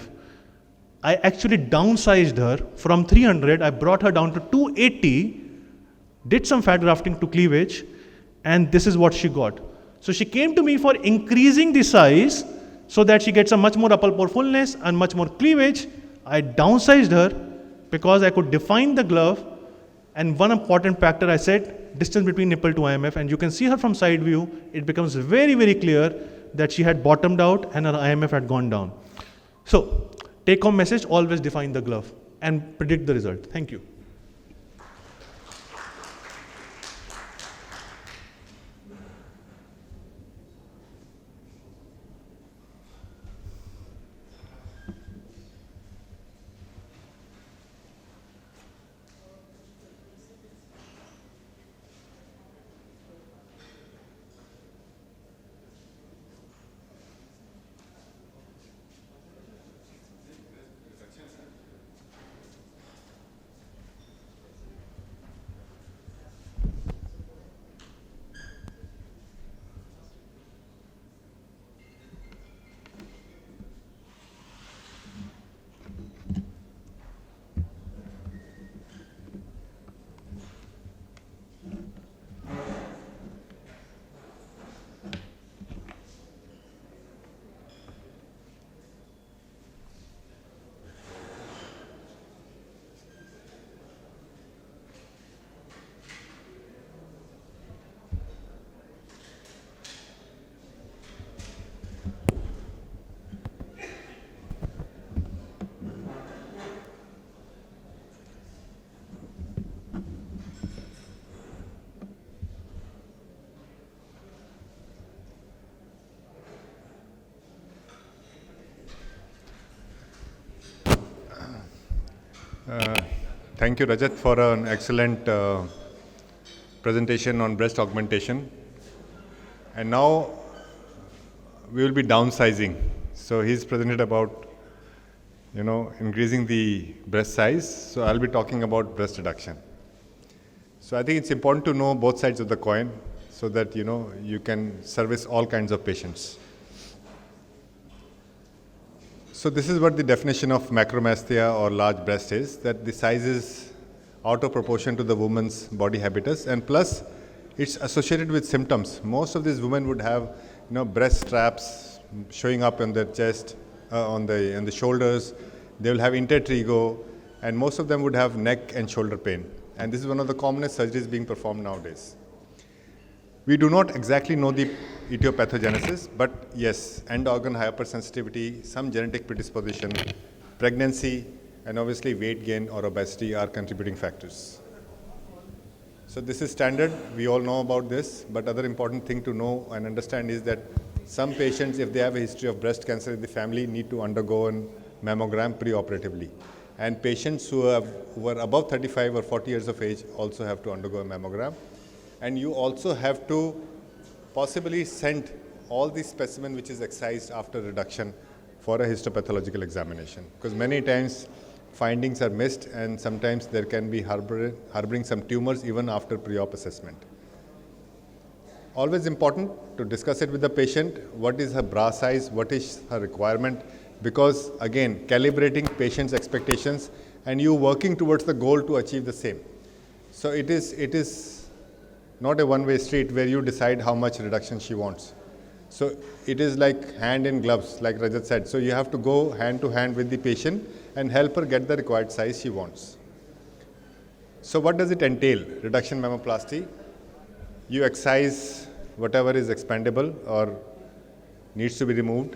I actually downsized her from 300, I brought her down to 280, did some fat grafting to cleavage, and this is what she got. So she came to me for increasing the size so that she gets a much more upper pole fullness and much more cleavage. I downsized her because I could define the glove, and one important factor I said, distance between nipple to IMF, and you can see her from side view, it becomes very, very clear that she had bottomed out and her IMF had gone down. So, take home message, always define the glove and predict the result. Thank you. Thank you, Rajat, for an excellent presentation on breast augmentation. And now we will be downsizing. So he's presented about, increasing the breast size. So I'll be talking about breast reduction. So I think it's important to know both sides of the coin so that, you can service all kinds of patients. So this is what the definition of macromastia or large breast is, that the size is out of proportion to the woman's body habitus, and plus it's associated with symptoms. Most of these women would have, breast straps showing up on their chest, on the shoulders. They will have intertrigo, and most of them would have neck and shoulder pain. And this is one of the commonest surgeries being performed nowadays. We do not exactly know the etiopathogenesis, but yes, end organ hypersensitivity, some genetic predisposition, pregnancy, and obviously weight gain or obesity are contributing factors. So this is standard, we all know about this, but other important thing to know and understand is that some patients, if they have a history of breast cancer in the family, need to undergo a mammogram preoperatively. And patients who are above 35 or 40 years of age also have to undergo a mammogram. And you also have to possibly send all the specimen which is excised after reduction for a histopathological examination. Because many times findings are missed and sometimes there can be harboring some tumors even after pre-op assessment. Always important to discuss it with the patient, what is her bra size, what is her requirement, because again, calibrating patient's expectations and you working towards the goal to achieve the same. So it is not a one-way street where you decide how much reduction she wants. So it is like hand in gloves, like Rajat said. So you have to go hand to hand with the patient and help her get the required size she wants. So what does it entail? Reduction mammoplasty. You excise whatever is expandable or needs to be removed.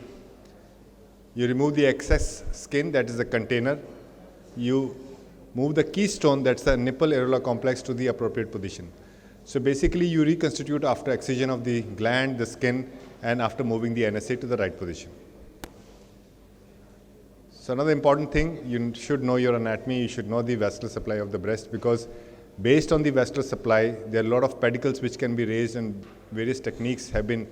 You remove the excess skin, that is the container. You move the keystone, that's the nipple areola complex, to the appropriate position. So basically you reconstitute after excision of the gland, the skin, and after moving the NSA to the right position. So another important thing, you should know your anatomy, you should know the vascular supply of the breast, because based on the vascular supply, there are a lot of pedicles which can be raised, and various techniques have been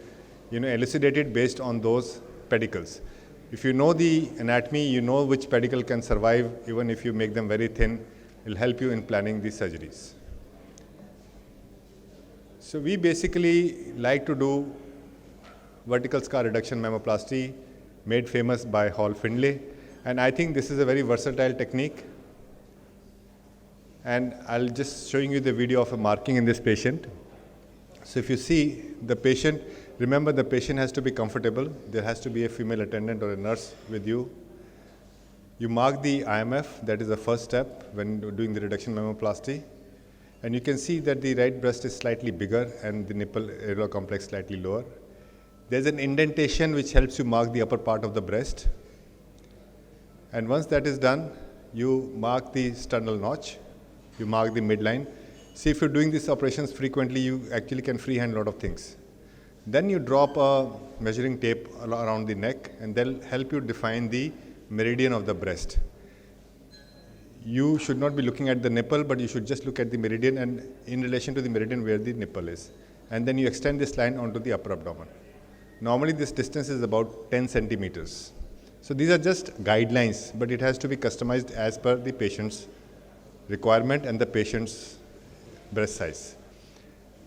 elucidated based on those pedicles. If you know the anatomy, you know which pedicle can survive even if you make them very thin. It will help you in planning these surgeries. So we basically like to do vertical scar reduction mammoplasty, made famous by Hall Findlay. And I think this is a very versatile technique. And I'll just showing you the video of a marking in this patient. So if you see the patient, remember the patient has to be comfortable. There has to be a female attendant or a nurse with you. You mark the IMF, that is the first step when doing the reduction mammoplasty. And you can see that the right breast is slightly bigger and the nipple areola complex slightly lower. There's an indentation which helps you mark the upper part of the breast. And once that is done, you mark the sternal notch, you mark the midline. See, if you're doing these operations frequently, you actually can freehand a lot of things. Then you drop a measuring tape around the neck, and they'll help you define the meridian of the breast. You should not be looking at the nipple, but you should just look at the meridian and in relation to the meridian where the nipple is. And then you extend this line onto the upper abdomen. Normally this distance is about 10 centimeters. So these are just guidelines, but it has to be customized as per the patient's requirement and the patient's breast size.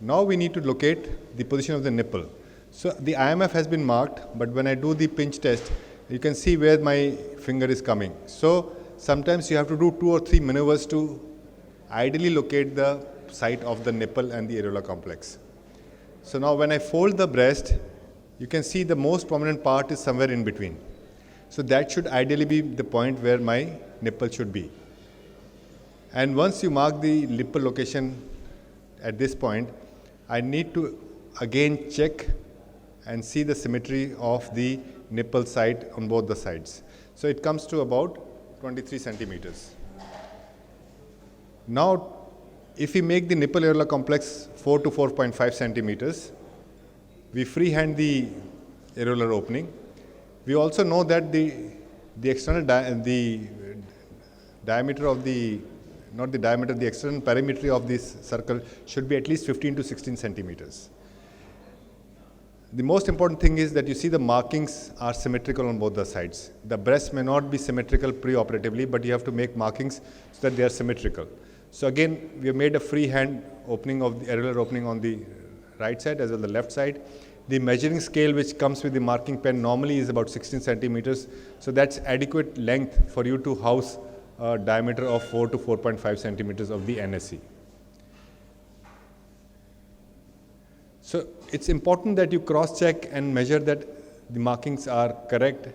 Now we need to locate the position of the nipple. So the IMF has been marked, but when I do the pinch test, you can see where my finger is coming. So sometimes you have to do 2 or 3 maneuvers to ideally locate the site of the nipple and the areola complex. So now when I fold the breast, you can see the most prominent part is somewhere in between. So that should ideally be the point where my nipple should be. And once you mark the nipple location at this point, I need to again check and see the symmetry of the nipple site on both the sides. So it comes to about 23 centimeters. Now, if we make the nipple areola complex 4 to 4.5 centimeters, we freehand the areolar opening. We also know that the diameter of the, not the diameter, the external perimetry of this circle should be at least 15 to 16 centimeters. The most important thing is that you see the markings are symmetrical on both the sides. The breast may not be symmetrical pre-operatively, but you have to make markings so that they are symmetrical. So again, we have made a freehand opening of the areolar opening on the right side as well as the left side. The measuring scale which comes with the marking pen normally is about 16 centimeters. So that's adequate length for you to house a diameter of 4 to 4.5 centimeters of the NSE. So it's important that you cross-check and measure that the markings are correct,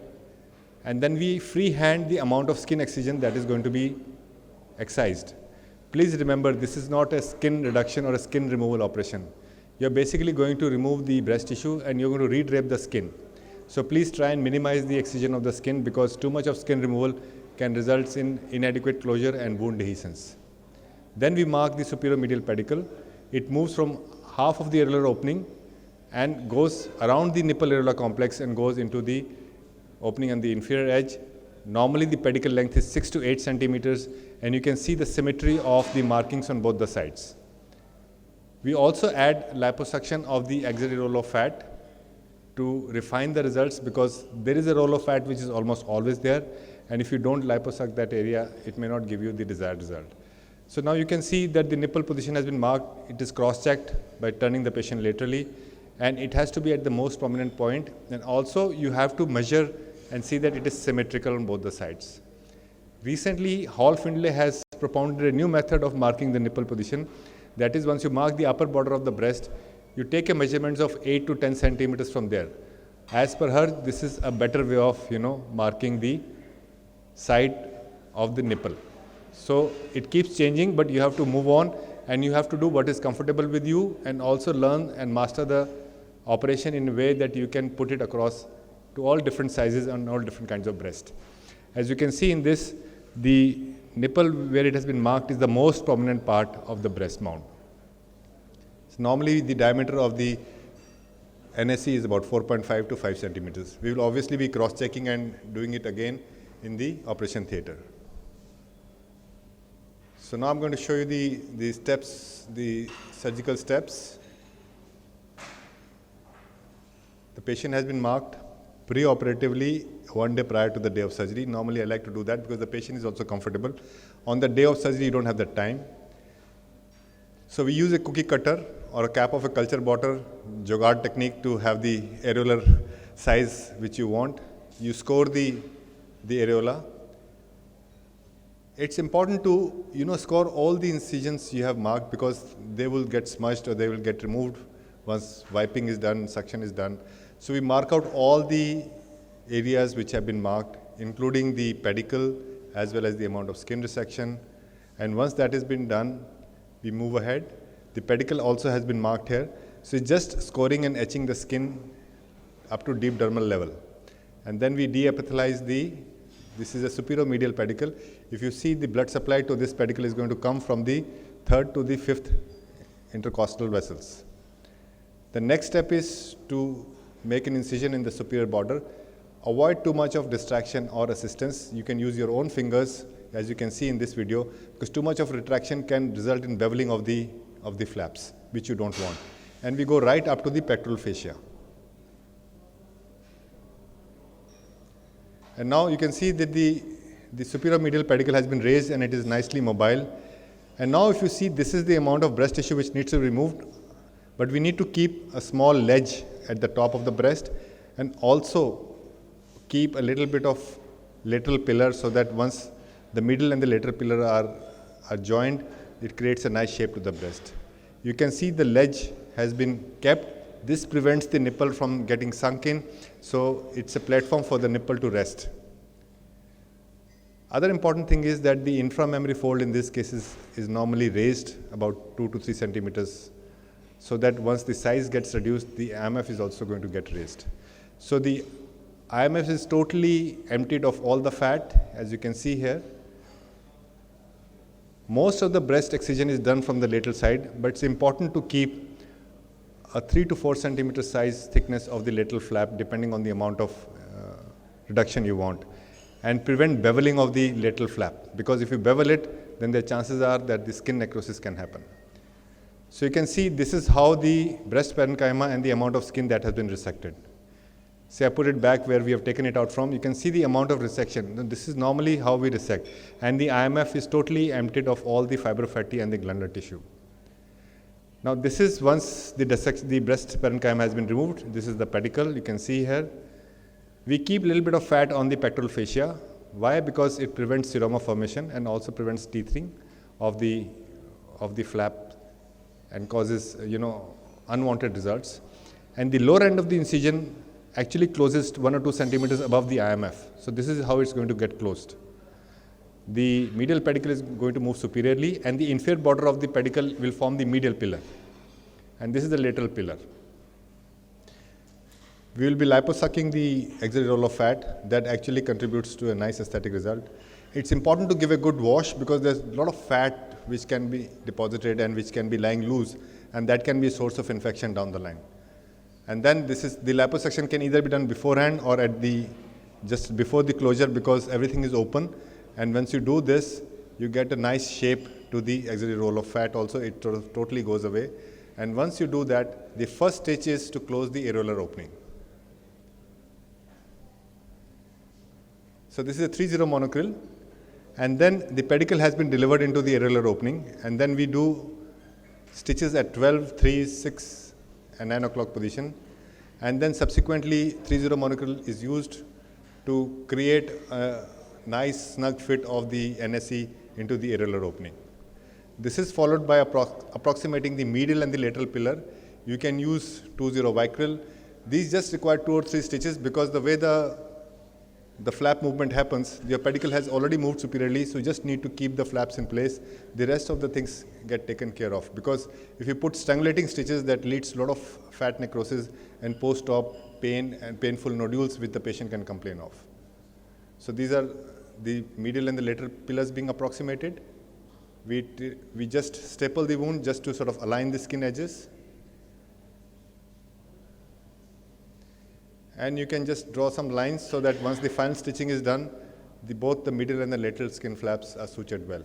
and then we freehand the amount of skin excision that is going to be excised. Please remember, this is not a skin reduction or a skin removal operation. You're basically going to remove the breast tissue and you're going to re-drape the skin. So please try and minimize the excision of the skin, because too much of skin removal can result in inadequate closure and wound dehiscence. Then we mark the superior medial pedicle. It moves from half of the areolar opening and goes around the nipple areolar complex and goes into the opening on the inferior edge. Normally the pedicle length is 6 to 8 centimeters, and you can see the symmetry of the markings on both the sides. We also add liposuction of the auxiliary roll of fat to refine the results, because there is a roll of fat which is almost always there, and if you don't liposuct that area, it may not give you the desired result. So now you can see that the nipple position has been marked. It is cross-checked by turning the patient laterally, and it has to be at the most prominent point. And also you have to measure and see that it is symmetrical on both the sides. Recently, Hall Findlay has propounded a new method of marking the nipple position. That is, once you mark the upper border of the breast, you take a measurements of 8 to 10 centimeters from there. As per her, this is a better way of, marking the side of the nipple. So it keeps changing, but you have to move on and you have to do what is comfortable with you, and also learn and master the operation in a way that you can put it across to all different sizes and all different kinds of breast. As you can see in this, the nipple where it has been marked is the most prominent part of the breast mount. So normally the diameter of the NSE is about 4.5 to 5 centimeters. We will obviously be cross-checking and doing it again in the operation theatre. So now I'm going to show you the steps, the surgical steps. The patient has been marked pre-operatively 1 day prior to the day of surgery. Normally I like to do that because the patient is also comfortable. On the day of surgery you don't have that time. So we use a cookie cutter or a cap of a culture bottle, Jogard technique, to have the areolar size which you want. You score the areola. It's important to score all the incisions you have marked, because they will get smudged or they will get removed once wiping is done, suction is done. So we mark out all the areas which have been marked, including the pedicle as well as the amount of skin resection. And once that has been done, we move ahead. The pedicle also has been marked here. So it's just scoring and etching the skin up to deep dermal level. And then we deepithelize this is a superior medial pedicle. If you see, the blood supply to this pedicle is going to come from the 3rd to the 5th intercostal vessels. The next step is to make an incision in the superior border. Avoid too much of distraction or assistance. You can use your own fingers, as you can see in this video, because too much of retraction can result in beveling of the flaps, which you don't want. And we go right up to the pectoral fascia. And now you can see that the superior medial pedicle has been raised and it is nicely mobile. And now if you see, this is the amount of breast tissue which needs to be removed, but we need to keep a small ledge at the top of the breast, and also keep a little bit of lateral pillar, so that once the middle and the lateral pillar are joined, it creates a nice shape to the breast. You can see the ledge has been kept. This prevents the nipple from getting sunk in, so it's a platform for the nipple to rest. Other important thing is that the inframammary fold in this case is normally raised about 2 to 3 centimeters, so that once the size gets reduced, the IMF is also going to get raised. So the IMF is totally emptied of all the fat, as you can see here. Most of the breast excision is done from the lateral side, but it's important to keep a 3 to 4 centimeter size thickness of the lateral flap, depending on the amount of reduction you want. and prevent beveling of the lateral flap. Because if you bevel it, then the chances are that the skin necrosis can happen. So you can see this is how the breast parenchyma and the amount of skin that has been resected. Say I put it back where we have taken it out from, you can see the amount of resection. This is normally how we resect. And the IMF is totally emptied of all the fibrofatty and the glandular tissue. Now this is once the breast parenchyma has been removed. This is the pedicle, you can see here. We keep a little bit of fat on the pectoral fascia. Why? Because it prevents seroma formation and also prevents teething of the flap and causes, unwanted results. And the lower end of the incision actually closes 1 or 2 centimeters above the IMF. So this is how it's going to get closed. The medial pedicle is going to move superiorly, and the inferior border of the pedicle will form the medial pillar. And this is the lateral pillar. We will be liposucking the axillary roll of fat. That actually contributes to a nice aesthetic result. It's important to give a good wash because there's a lot of fat which can be deposited and which can be lying loose, and that can be a source of infection down the line. And then the liposuction can either be done beforehand or just before the closure, because everything is open. And once you do this, you get a nice shape to the axillary roll of fat also. It totally goes away. And once you do that, the first stage is to close the areolar opening. So this is a 3-0 monocryl. And then the pedicle has been delivered into the areolar opening. And then we do stitches at 12, 3, 6, and 9 o'clock position. And then subsequently 3-0 monocryl is used to create a nice snug fit of the NSE into the areolar opening. This is followed by approximating the medial and the lateral pillar. You can use 2-0 vicryl. These just require 2 or 3 stitches because the way the flap movement happens, your pedicle has already moved superiorly, so you just need to keep the flaps in place. The rest of the things get taken care of, because if you put strangulating stitches, that leads to a lot of fat necrosis and post-op pain and painful nodules which the patient can complain of. So these are the medial and the lateral pillars being approximated. We just staple the wound just to sort of align the skin edges. And you can just draw some lines so that once the final stitching is done, both the medial and the lateral skin flaps are sutured well.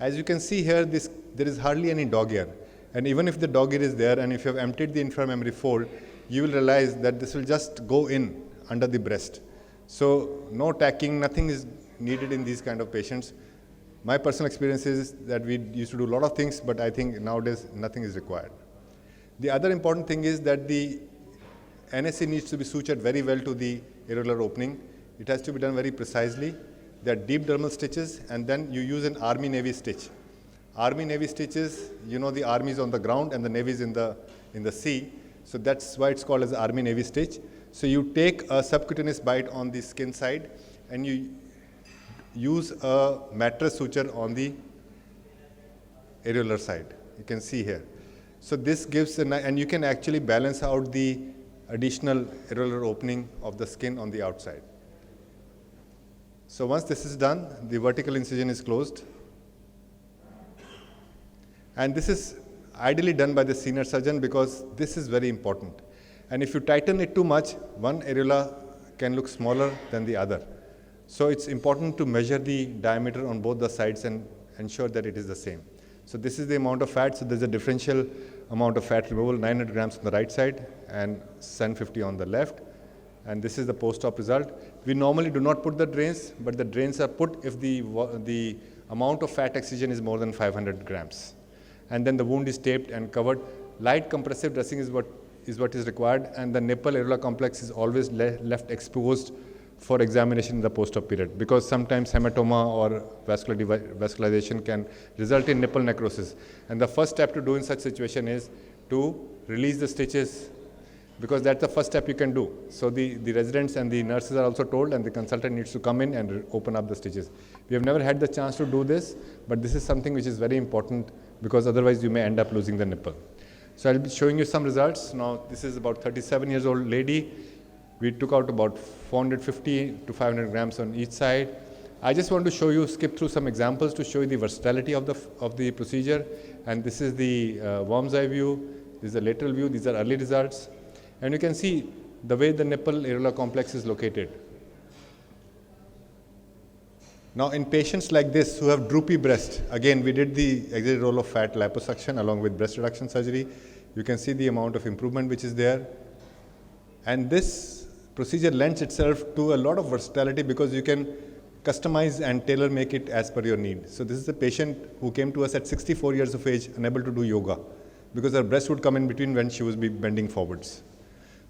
As you can see here, there is hardly any dog ear. And even if the dog ear is there, and if you have emptied the inframammary fold, you will realize that this will just go in under the breast. So no tacking, nothing is needed in these kind of patients. My personal experience is that we used to do a lot of things, but I think nowadays nothing is required. The other important thing is that the NSE needs to be sutured very well to the areolar opening. It has to be done very precisely. There are deep dermal stitches, and then you use an Army-Navy stitch. Army-Navy stitches, the Army is on the ground and the Navy is in the sea. So that's why it's called as Army-Navy stitch. So you take a subcutaneous bite on the skin side and you use a mattress suture on the areolar side. You can see here. So this gives, and you can actually balance out the additional areolar opening of the skin on the outside. So once this is done, the vertical incision is closed. And this is ideally done by the senior surgeon because this is very important. And if you tighten it too much, one areola can look smaller than the other. So it's important to measure the diameter on both the sides and ensure that it is the same. So this is the amount of fat. So there's a differential amount of fat removal, 900 grams on the right side and 750 on the left. And this is the post-op result. We normally do not put the drains, but the drains are put if the amount of fat excision is more than 500 grams. And then the wound is taped and covered. Light compressive dressing is what is required, and the nipple areolar complex is always left exposed for examination in the post-op period, because sometimes hematoma or vascularization can result in nipple necrosis. And the first step to do in such situation is to release the stitches, because that's the first step you can do. So the residents and the nurses are also told, and the consultant needs to come in and open up the stitches. We have never had the chance to do this, but this is something which is very important, because otherwise you may end up losing the nipple. So I'll be showing you some results. Now this is about 37 years old lady. We took out about 450 to 500 grams on each side. I just want to skip through some examples to show you the versatility of the procedure. And this is the worm's eye view. This is the lateral view. These are early results. And you can see the way the nipple areolar complex is located. Now in patients like this who have droopy breast, again we did the exit roll of fat liposuction along with breast reduction surgery. You can see the amount of improvement which is there. And this procedure lends itself to a lot of versatility because you can customize and tailor make it as per your need. So this is a patient who came to us at 64 years of age, unable to do yoga because her breast would come in between when she was bending forwards.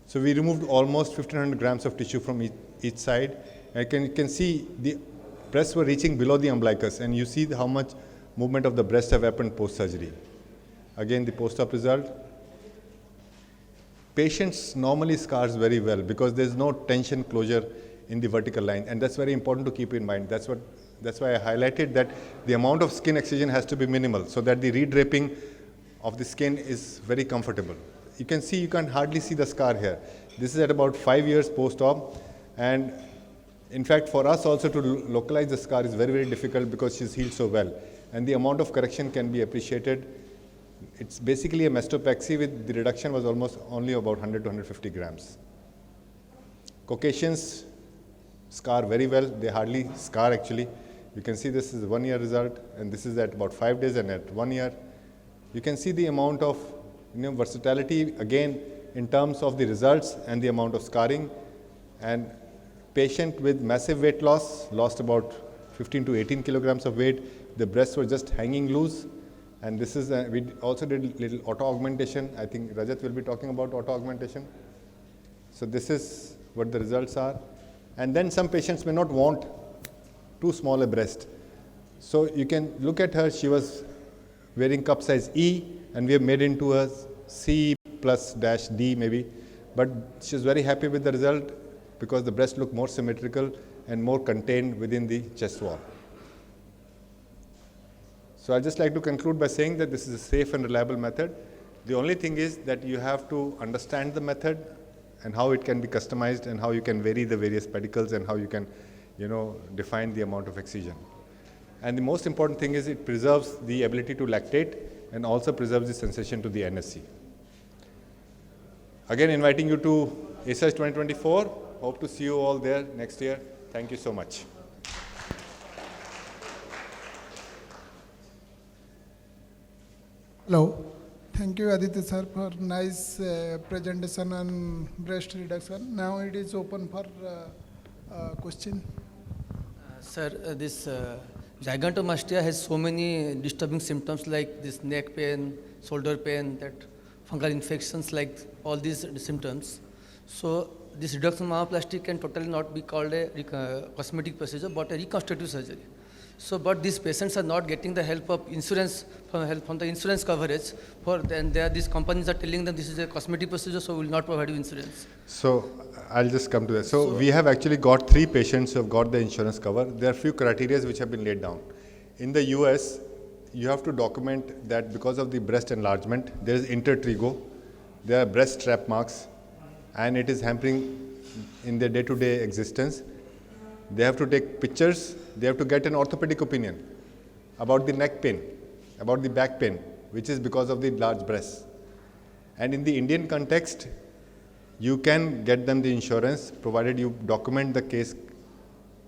So we removed almost 1500 grams of tissue from each side. And you can see the breasts were reaching below the umbilicus, and you see how much movement of the breast have happened post-surgery. Again, the post-op result. Patients normally scars very well because there's no tension closure in the vertical line, and that's very important to keep in mind. That's why I highlighted that the amount of skin excision has to be minimal so that the redraping of the skin is very comfortable. You can see, you can hardly see the scar here. This is at about 5 years post-op, and in fact, for us also to localize the scar is very, very difficult because she's healed so well. And the amount of correction can be appreciated. It's basically a mastopexy with the reduction was almost only about 100 to 150 grams. Caucasians scar very well. They hardly scar actually. You can see this is a 1 year result, and this is at about 5 days and at 1 year. You can see the amount of versatility again in terms of the results and the amount of scarring. And patient with massive weight loss, lost about 15 to 18 kilograms of weight. The breasts were just hanging loose. And this is, we also did little auto augmentation. I think Rajat will be talking about auto augmentation. So this is what the results are. And then some patients may not want too small a breast. So you can look at her, she was wearing cup size E, and we have made into a C plus dash D maybe. But she's very happy with the result, because the breast looked more symmetrical and more contained within the chest wall. So I'd just like to conclude by saying that this is a safe and reliable method. The only thing is that you have to understand the method and how it can be customized and how you can vary the various pedicles and how you can, define the amount of excision. And the most important thing is it preserves the ability to lactate and also preserves the sensation to the NSC. Again, inviting you to ASAS 2024. Hope to see you all there next year. Thank you so much. Hello. Thank you, Aditya sir, for nice presentation on breast reduction. Now it is open for question. Sir, this gigantomastia has so many disturbing symptoms like this neck pain, shoulder pain, that fungal infections, like all these symptoms. So this reduction mammoplasty can totally not be called a cosmetic procedure, but a reconstructive surgery. So, but these patients are not getting the help of insurance, from the insurance coverage. And these companies are telling them this is a cosmetic procedure, so we will not provide you insurance. So I'll just come to that. So we have actually got 3 patients who have got the insurance cover. There are few criteria which have been laid down. In the US, you have to document that because of the breast enlargement, there is intertrigo, there are breast strap marks, and it is hampering in their day-to-day existence. They have to take pictures, they have to get an orthopedic opinion about the neck pain, about the back pain, which is because of the large breasts. And in the Indian context, you can get them the insurance provided you document the case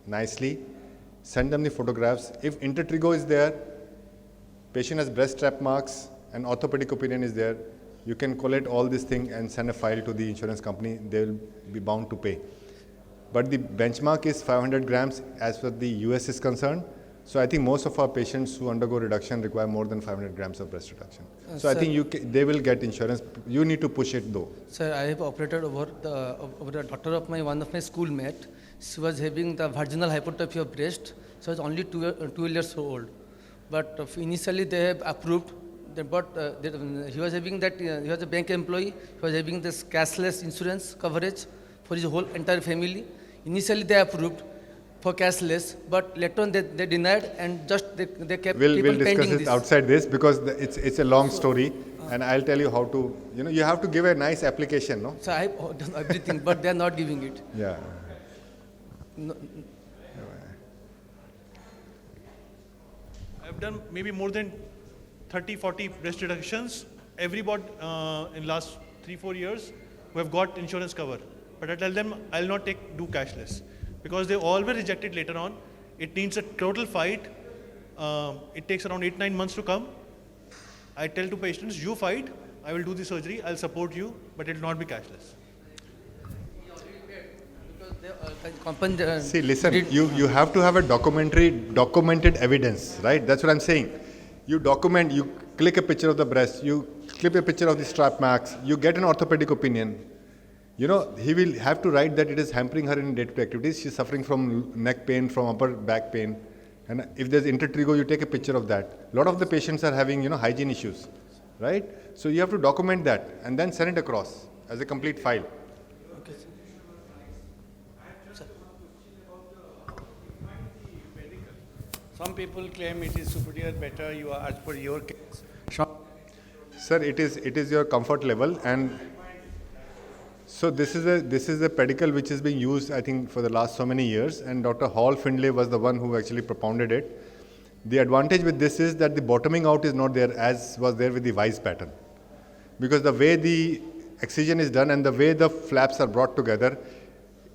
nicely, send them the photographs. If intertrigo is there, patient has breast strap marks, and orthopedic opinion is there, you can collate all this thing and send a file to the insurance company. They will be bound to pay. But the benchmark is 500 grams as far as the US is concerned. So I think most of our patients who undergo reduction require more than 500 grams of breast reduction. So I think they will get insurance. You need to push it though. Sir, I have operated over the daughter of one of my schoolmate. She was having the vaginal hypertrophy of breast. She was only 2 years old. But initially they have approved. But he was having that, he was a bank employee. He was having this cashless insurance coverage for his whole entire family. Initially they approved for cashless, but later on they denied, and just they kept We'll pending discuss it this. outside this, because it's a long story, and I'll tell you how to, you have to give a nice application, no? So I have done everything, but they are not giving it. Yeah. No. I've done maybe more than 30, 40 breast reductions. Everybody in last 3-4 years who have got insurance cover. But I tell them I'll not do cashless, because they all were rejected later on. it needs a total fight. It takes around 8-9 months to come. I tell to patients, you fight, I will do the surgery, I'll support you, but it will not be cashless. See, listen, you have to have a documented evidence, right? That's what I'm saying. You document, you click a picture of the breast, you clip a picture of the strap marks, you get an orthopedic opinion. You know, he will have to write that it is hampering her in day-to-day activities. She's suffering from neck pain, from upper back pain. And if there's intertrigo, you take a picture of that. A lot of the patients are having, you know, hygiene issues, right? So you have to document that and then send it across as a complete file. Okay. Some people claim it is superior, better, you are as per your case. Sir, it is your comfort level, and so this is a pedicle which is being used, I think, for the last so many years, and Dr. Hall Findlay was the one who actually propounded it. The advantage with this is that the bottoming out is not there as was there with the Weiss pattern, because the way the excision is done and the way the flaps are brought together,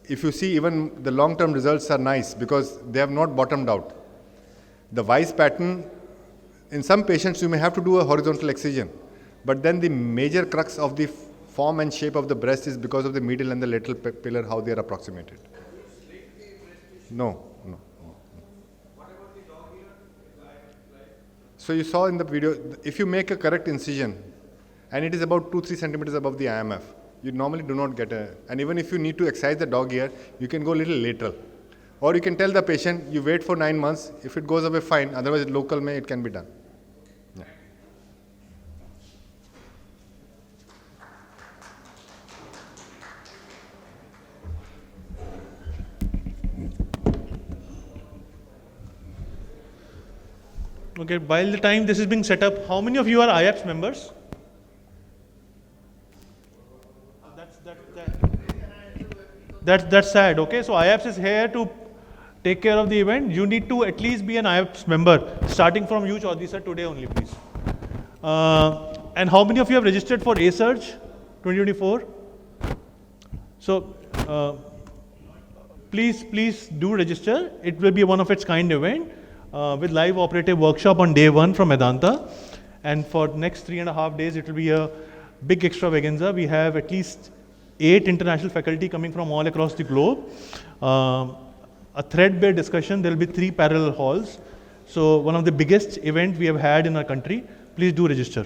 if you see, even the long-term results are nice because they have not bottomed out. The Weiss pattern, in some patients you may have to do a horizontal excision, but then the major crux of the form and shape of the breast is because of the medial and the lateral pillar, how they are approximated. No. So you saw in the video, if you make a correct incision, and it is about 2-3 centimeters above the IMF, you normally do not get a, and even if you need to excise the dog ear, you can go a little lateral. Or you can tell the patient, you wait for 9 months, if it goes away, fine, otherwise local it can be done. Yeah. Okay, while the time this is being set up, how many of you are IAAPS members? That's sad, okay? So IAAPS is here to take care of the event. You need to at least be an IAAPS member, starting from you, Chaudhary sir, today only, please. And how many of you have registered for A-Surge 2024? So, please do register. It will be one of its kind event with live operative workshop on day 1 from Medanta. And for next 3.5 days, it will be a big extravaganza. We have at least 8 international faculty coming from all across the globe. A threadbare discussion. There will be 3 parallel halls. So one of the biggest event we have had in our country. Please do register.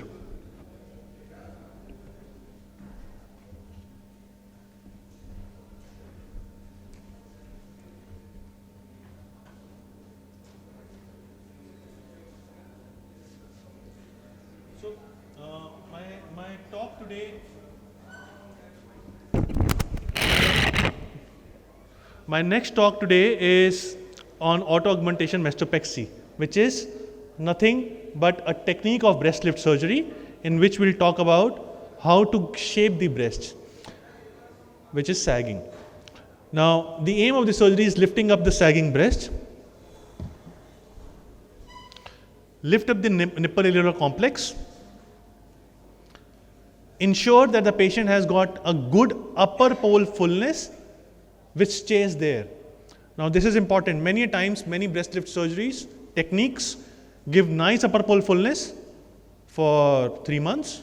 So my talk today. My next talk today is on auto-augmentation mastopexy, which is nothing but a technique of breast lift surgery in which we'll talk about how to shape the breast, which is sagging. Now, the aim of the surgery is lifting up the sagging breast, lift up the nipple areolar complex, ensure that the patient has got a good upper pole fullness which stays there. Now this is important. Many times, many breast lift surgeries, techniques give nice upper pole fullness for 3 months,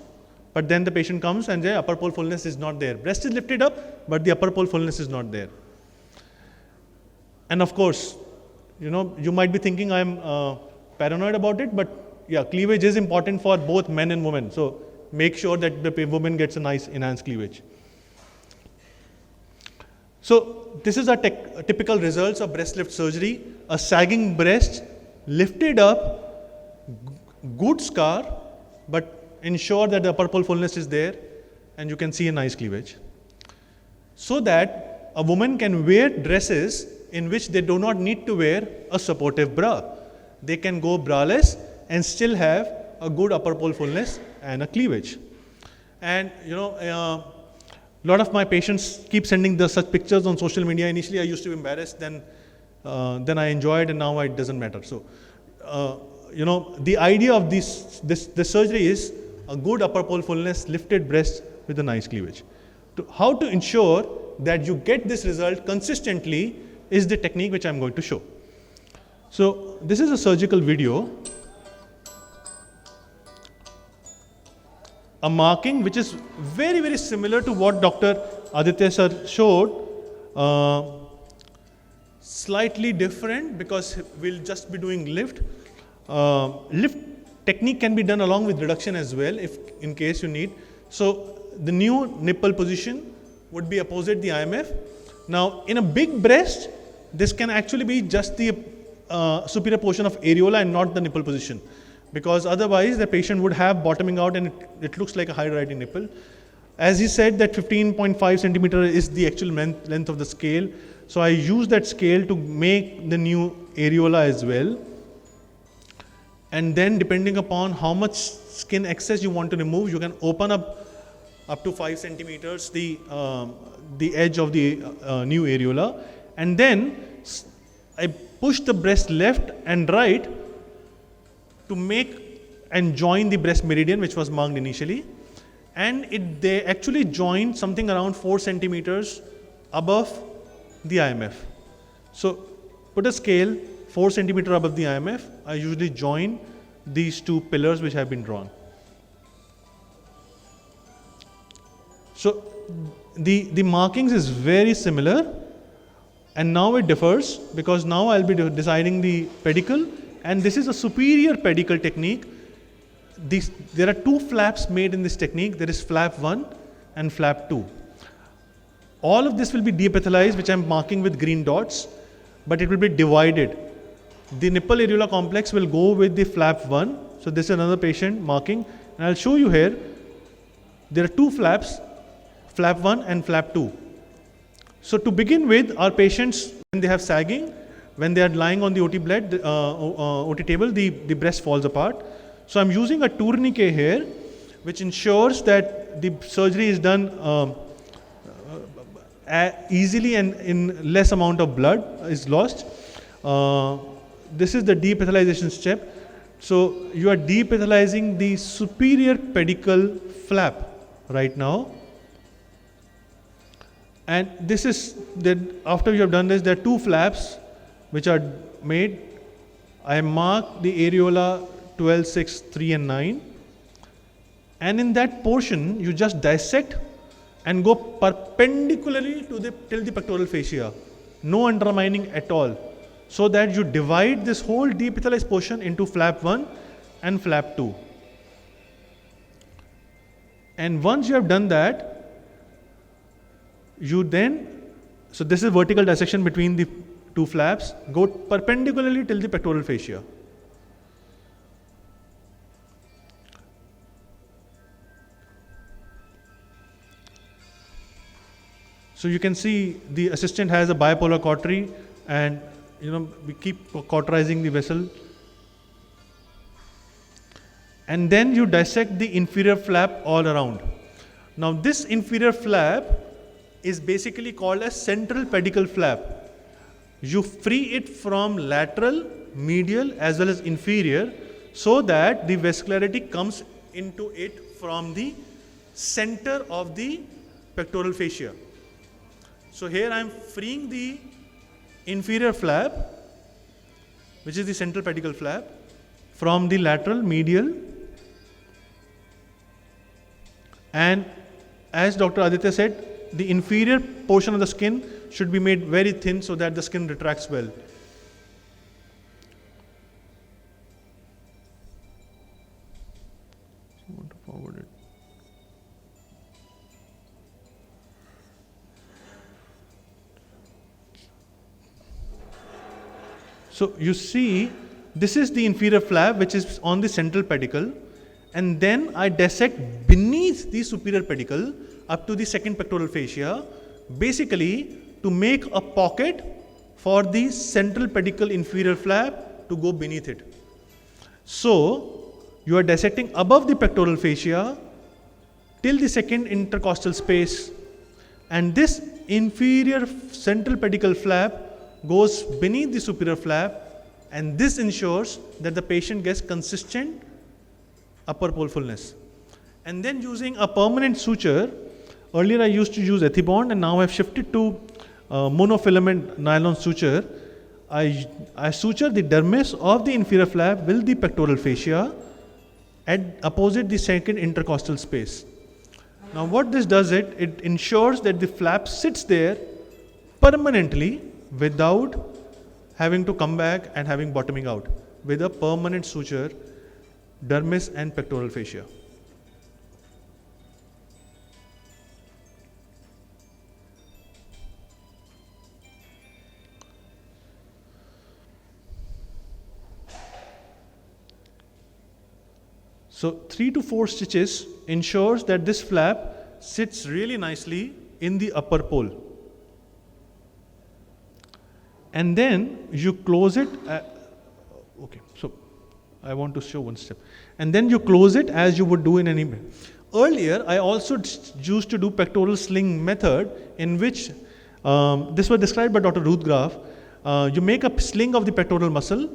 but then the patient comes and the upper pole fullness is not there. Breast is lifted up, but the upper pole fullness is not there. And of course, you know, you might be thinking I'm paranoid about it, but yeah, cleavage is important for both men and women. So make sure that the woman gets a nice enhanced cleavage. So this is a typical results of breast lift surgery. A sagging breast, lifted up, good scar, but ensure that the upper pole fullness is there and you can see a nice cleavage. So that a woman can wear dresses in which they do not need to wear a supportive bra. They can go braless and still have a good upper pole fullness and a cleavage. And you know, a lot of my patients keep sending such pictures on social media. Initially, I used to be embarrassed, then I enjoyed, and now it doesn't matter. So, you know, the idea of this surgery is a good upper pole fullness, lifted breast with a nice cleavage. How to ensure that you get this result consistently is the technique which I'm going to show. So this is a surgical video. A marking which is very, very similar to what Dr. Aditya sir showed. Slightly different because we'll just be doing lift. Lift technique can be done along with reduction as well, if in case you need. So the new nipple position would be opposite the IMF. Now in a big breast, this can actually be just the superior portion of areola and not the nipple position, because otherwise the patient would have bottoming out and it looks like a high-riding nipple. As he said that 15.5 centimeter is the actual length of the scale. So I use that scale to make the new areola as well. And then depending upon how much skin excess you want to remove, you can open up to 5 centimeters the edge of the new areola. And then I push the breast left and right to make and join the breast meridian, which was marked initially. And they actually join something around 4 centimeters above the IMF. So put a scale 4 centimeter above the IMF. I usually join these two pillars which have been drawn. So the markings is very similar, and now it differs because now I'll be deciding the pedicle, and this is a superior pedicle technique. There are two flaps made in this technique. There is flap 1 and flap 2. All of this will be deepithelialized, which I'm marking with green dots, but it will be divided. The nipple areola complex will go with the flap 1. So this is another patient marking, and I'll show you here. There are two flaps, flap 1 and flap 2. So to begin with, our patients, when they have sagging, when they are lying on the OT bed, OT table, the breast falls apart. So I'm using a tourniquet here, which ensures that the surgery is done easily and in less amount of blood is lost. This is the deepithelialization step. So you are deepithelizing the superior pedicle flap right now. And this is that after you have done this, there are two flaps which are made. I mark the areola 12, 6, 3 and 9. And in that portion, you just dissect and go perpendicularly to till the pectoral fascia. No undermining at all. So that you divide this whole deepithelized portion into flap 1 and flap 2. And once you have done that, you then, so this is vertical dissection between the two flaps, go perpendicularly till the pectoral fascia. So you can see the assistant has a bipolar cautery, and we keep cauterizing the vessel. And then you dissect the inferior flap all around. Now this inferior flap is basically called a central pedicle flap. You free it from lateral, medial as well as inferior, so that the vascularity comes into it from the center of the pectoral fascia. So here I am freeing the inferior flap, which is the central pedicle flap, from the lateral, medial, and as Dr. Aditya said, the inferior portion of the skin should be made very thin so that the skin retracts well. I want to forward it. So you see, this is the inferior flap which is on the central pedicle, and then I dissect beneath the superior pedicle up to the second pectoral fascia, basically to make a pocket for the central pedicle inferior flap to go beneath it. So you are dissecting above the pectoral fascia till the second intercostal space, and this inferior central pedicle flap goes beneath the superior flap, and this ensures that the patient gets consistent upper pole fullness. And then using a permanent suture, earlier I used to use Ethibond, and now I've shifted to monofilament nylon suture. I suture the dermis of the inferior flap with the pectoral fascia at opposite the second intercostal space. Now what this does, it ensures that the flap sits there permanently without having to come back and having bottoming out, with a permanent suture, dermis and pectoral fascia. So 3 to 4 stitches ensures that this flap sits really nicely in the upper pole. And then you close it. Okay, so I want to show one step. And then you close it as you would do in any. Earlier, I also used to do pectoral sling method, in which this was described by Dr. Ruth Graf. You make a sling of the pectoral muscle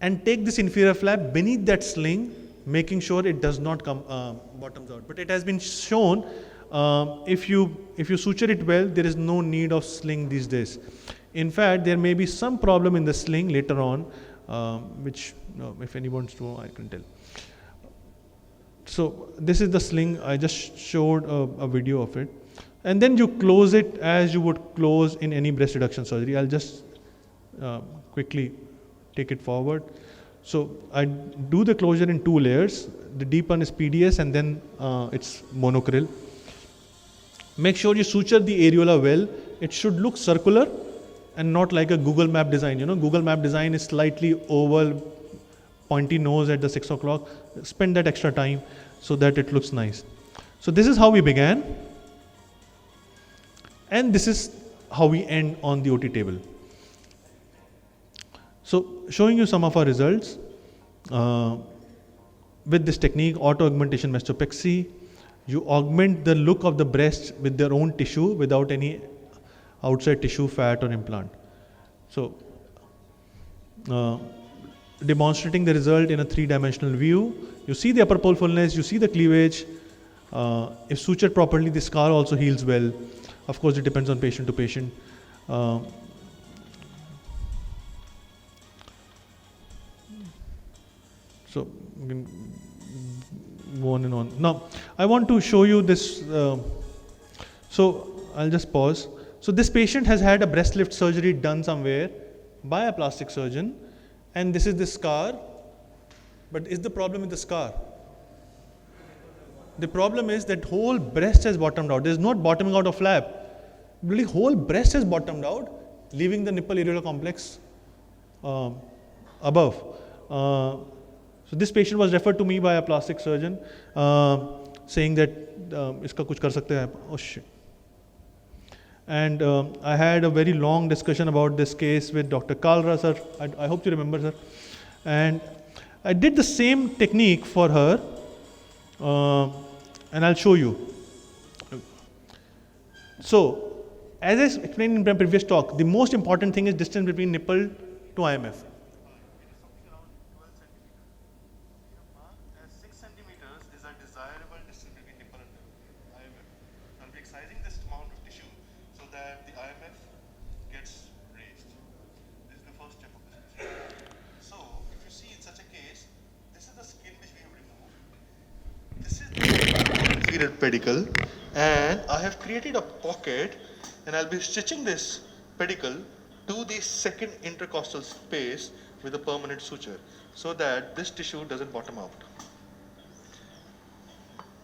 and take this inferior flap beneath that sling, making sure it does not come bottoms out. But it has been shown if you suture it well, there is no need of sling these days. In fact, there may be some problem in the sling later on, which if anyone wants to, I can tell. So this is the sling. I just showed a video of it. And then you close it as you would close in any breast reduction surgery. I'll just quickly take it forward. So I do the closure in 2 layers. The deep one is PDS and then it's monocryl. Make sure you suture the areola well. It should look circular and not like a Google map design. You know, Google map design is slightly oval, pointy nose at the 6 o'clock. Spend that extra time so that it looks nice. So this is how we began. And this is how we end on the OT table. So showing you some of our results with this technique, auto-augmentation mastopexy. You augment the look of the breast with their own tissue without any outside tissue, fat or implant. So demonstrating the result in a 3-dimensional view. You see the upper pole fullness, you see the cleavage. If sutured properly, the scar also heals well. Of course, it depends on patient to patient. So we can go on and on. Now, I want to show you this. So I'll just pause. So this patient has had a breast lift surgery done somewhere by a plastic surgeon, and this is the scar. But is the problem with the scar? The problem is that whole breast has bottomed out. There's not bottoming out of flap. Really, whole breast has bottomed out, leaving the nipple areola complex above. So this patient was referred to me by a plastic surgeon, saying that iska kuch kar sakte hai. Oh shit. And I had a very long discussion about this case with Dr. Kalra, sir. I hope you remember, sir. And I did the same technique for her, and I'll show you. So, as I explained in my previous talk, the most important thing is distance between nipple to IMF. 6 centimeters is a desirable distance between nipple and IMF. I'll be excising this amount of tissue so that the IMF gets raised. This is the first step of this. So, if you see in such a case, this is the skin which we have removed. This is the inferior pedicle, and I have created a pocket, and I'll be stitching this pedicle to the second intercostal space with a permanent suture so that this tissue doesn't bottom out.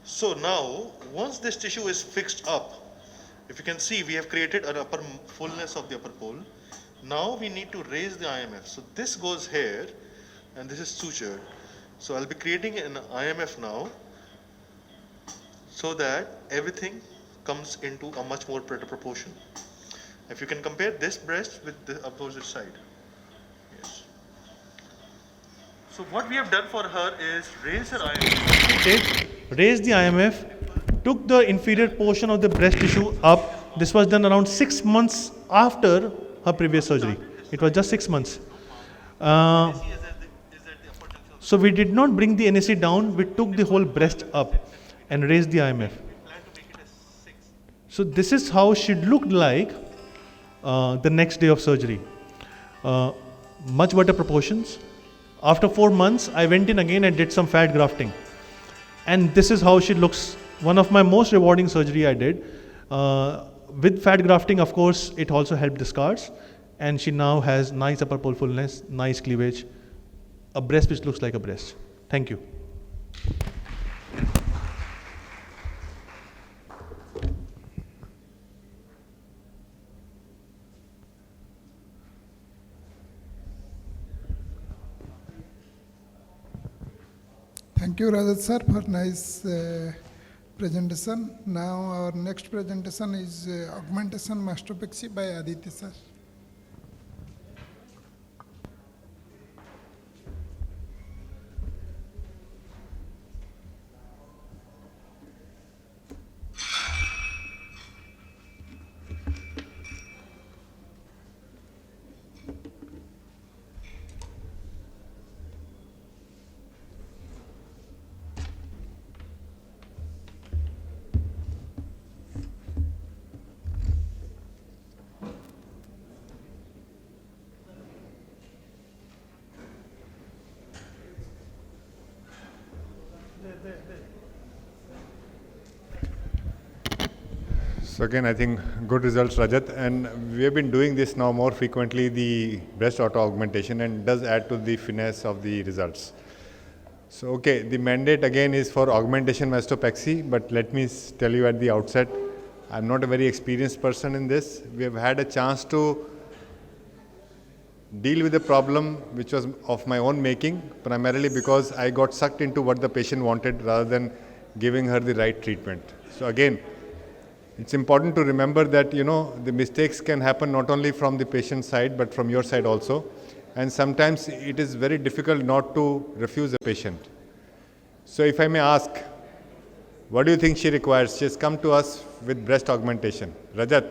So now, once this tissue is fixed up, if you can see, we have created an upper fullness of the upper pole. Now we need to raise the IMF. So this goes here, and this is sutured. So I'll be creating an IMF now, so that everything comes into a much more better proportion. If you can compare this breast with the opposite side. Yes. So what we have done for her is raise her IMF. Raise the IMF, took the inferior portion of the breast tissue up. This was done around 6 months after her previous surgery. It was just 6 months. So we did not bring the NAC down, we took the whole breast up and raised the IMF. So this is how she looked like the next day of surgery. much better proportions. After 4 months, I went in again and did some fat grafting. And this is how she looks. One of my most rewarding surgery I did. With fat grafting, of course, it also helped the scars. And she now has nice upper pole fullness, nice cleavage, a breast which looks like a breast. Thank you. Thank you, Rajat sir, for nice presentation. Now our next presentation is augmentation mastopexy by Aditya sir. So again, I think good results, Rajat, and we have been doing this now more frequently, the breast auto augmentation, and does add to the finesse of the results. So okay, the mandate again is for augmentation mastopexy, but let me tell you at the outset, I'm not a very experienced person in this. We have had a chance to deal with a problem which was of my own making, primarily because I got sucked into what the patient wanted rather than giving her the right treatment. So again, it's important to remember that, you know, the mistakes can happen not only from the patient side, but from your side also. And sometimes it is very difficult not to refuse a patient. So if I may ask, what do you think she requires? She has come to us with breast augmentation. Rajat,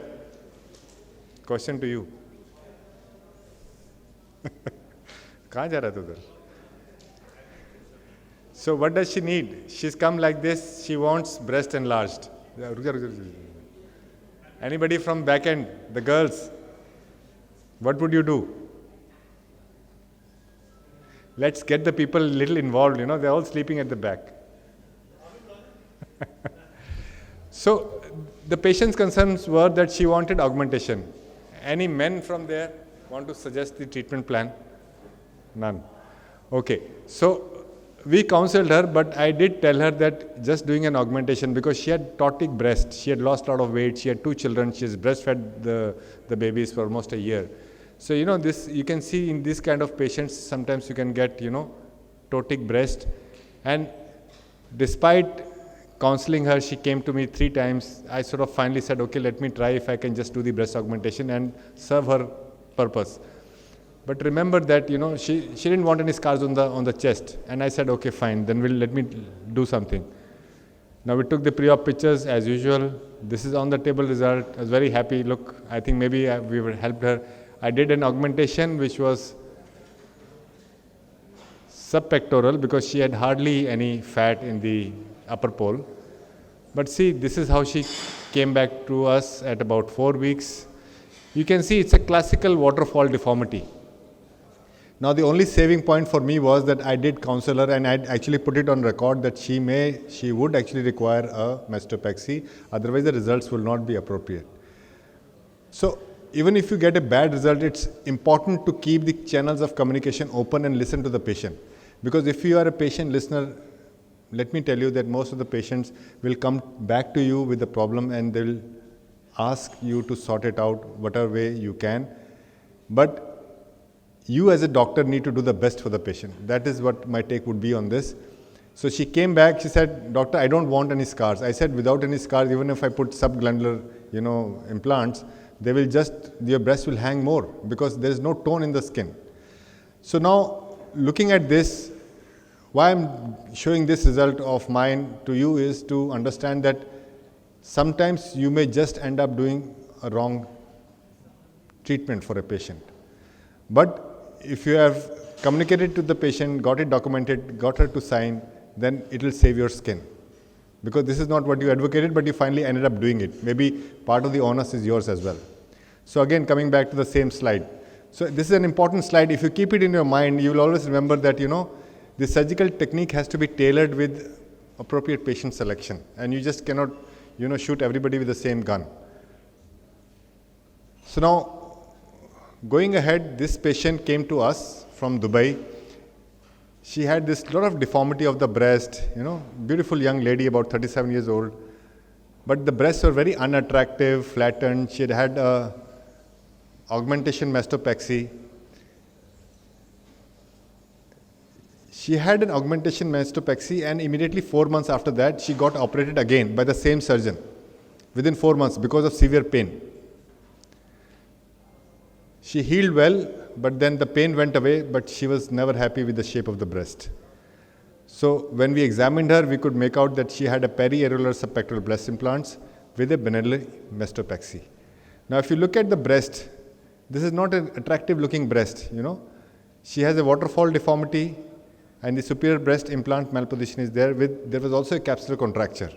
question to you. कहाँ जा रहा था उधर? So what does she need? She's come like this. She wants breast enlarged. Anybody from back end, the girls, what would you do? Let's get the people a little involved, you know, they're all sleeping at the back. So the patient's concerns were that she wanted augmentation. Any men from there want to suggest the treatment plan? None. Okay, so we counseled her, but I did tell her that just doing an augmentation, because she had ptotic breast, she had lost a lot of weight, she had 2 children, she has breastfed the babies for almost a year. So, you know, this, you can see in this kind of patients, sometimes you can get, you know, ptotic breast. And despite counseling her, she came to me 3 times. I sort of finally said, okay, let me try if I can just do the breast augmentation and serve her purpose. But remember that, you know, she didn't want any scars on the chest. And I said, okay, fine, then let me do something. Now we took the pre-op pictures as usual. This is on the table result. I was very happy. Look, I think maybe we helped her. I did an augmentation which was subpectoral because she had hardly any fat in the upper pole. But see, this is how she came back to us at about 4 weeks. You can see it's a classical waterfall deformity. Now the only saving point for me was that I did counsel her, and I actually put it on record that she would actually require a mastopexy, otherwise the results will not be appropriate. So even if you get a bad result, it's important to keep the channels of communication open and listen to the patient. Because if you are a patient listener, let me tell you that most of the patients will come back to you with the problem and they'll ask you to sort it out whatever way you can. But you as a doctor need to do the best for the patient. That is what my take would be on this. So she came back, she said, doctor, I don't want any scars. I said, without any scars, even if I put subglandular, you know, implants, they will your breast will hang more because there is no tone in the skin. So now, looking at this, why I'm showing this result of mine to you is to understand that sometimes you may just end up doing a wrong treatment for a patient. But if you have communicated to the patient, got it documented, got her to sign, then it will save your skin. Because this is not what you advocated, but you finally ended up doing it. Maybe part of the onus is yours as well. So again, coming back to the same slide, So this is an important slide. If you keep it in your mind, you will always remember that, the surgical technique has to be tailored with appropriate patient selection. And you just cannot, shoot everybody with the same gun. So now, going ahead, this patient came to us from Dubai. She had this lot of deformity of the breast, beautiful young lady, about 37 years old. But the breasts were very unattractive, flattened. She had augmentation mastopexy. She had an augmentation mastopexy, and immediately 4 months after that, she got operated again by the same surgeon within 4 months because of severe pain. She healed well, but then the pain went away, but she was never happy with the shape of the breast. So when we examined her, we could make out that she had a periareolar subpectoral breast implants with a benign mastopexy. Now, if you look at the breast, this is not an attractive looking breast, She has a waterfall deformity, and the superior breast implant malposition is there. There was also a capsular contracture.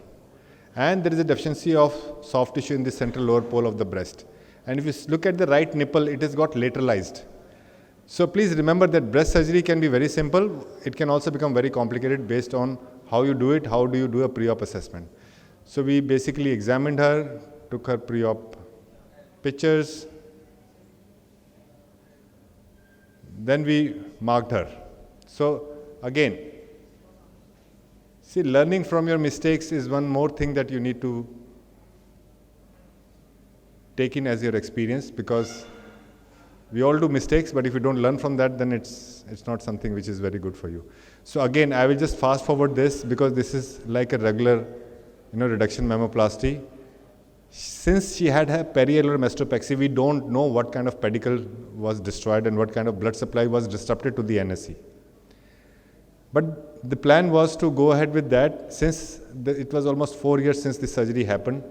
And there is a deficiency of soft tissue in the central lower pole of the breast. And if you look at the right nipple, it has got lateralized. So please remember that breast surgery can be very simple. It can also become very complicated based on how you do it, how do you do a pre-op assessment. So we basically examined her, took her pre-op pictures, then we marked her. So again, see, learning from your mistakes is one more thing that you need to take in as your experience, because we all do mistakes, but if you don't learn from that, then it's not something which is very good for you. So again, I will just fast forward this because this is like a regular, reduction mammoplasty. Since she had her periareolar mastopexy, we don't know what kind of pedicle was destroyed and what kind of blood supply was disrupted to the NSC. But the plan was to go ahead with that. Since it was almost 4 years since the surgery happened,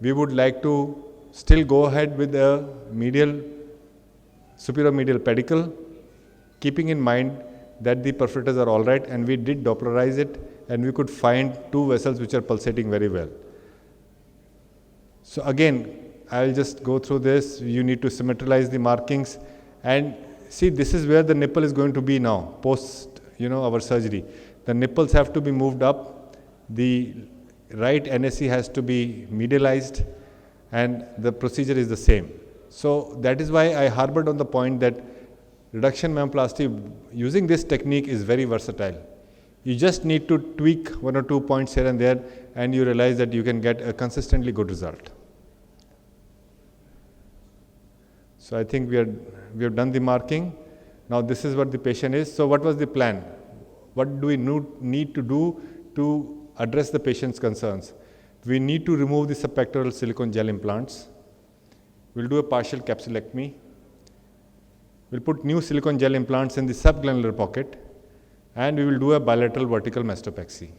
we would like to still go ahead with a superior medial pedicle, keeping in mind that the perforators are all right, and we did Dopplerize it, and we could find 2 vessels which are pulsating very well. So again, I'll just go through this. You need to symmetralize the markings, and see, this is where the nipple is going to be now, post our surgery. The nipples have to be moved up, the right NSC has to be medialized, and the procedure is the same. So that is why I harbored on the point that reduction mammoplasty using this technique is very versatile. You just need to tweak 1 or 2 points here and there, and you realize that you can get a consistently good result. So I think we have done the marking. Now this is what the patient is. So what was the plan? What do we need to do to address the patient's concerns? We need to remove the subpectoral silicone gel implants. We'll do a partial capsulectomy. We'll put new silicone gel implants in the subglandular pocket, and we will do a bilateral vertical mastopexy.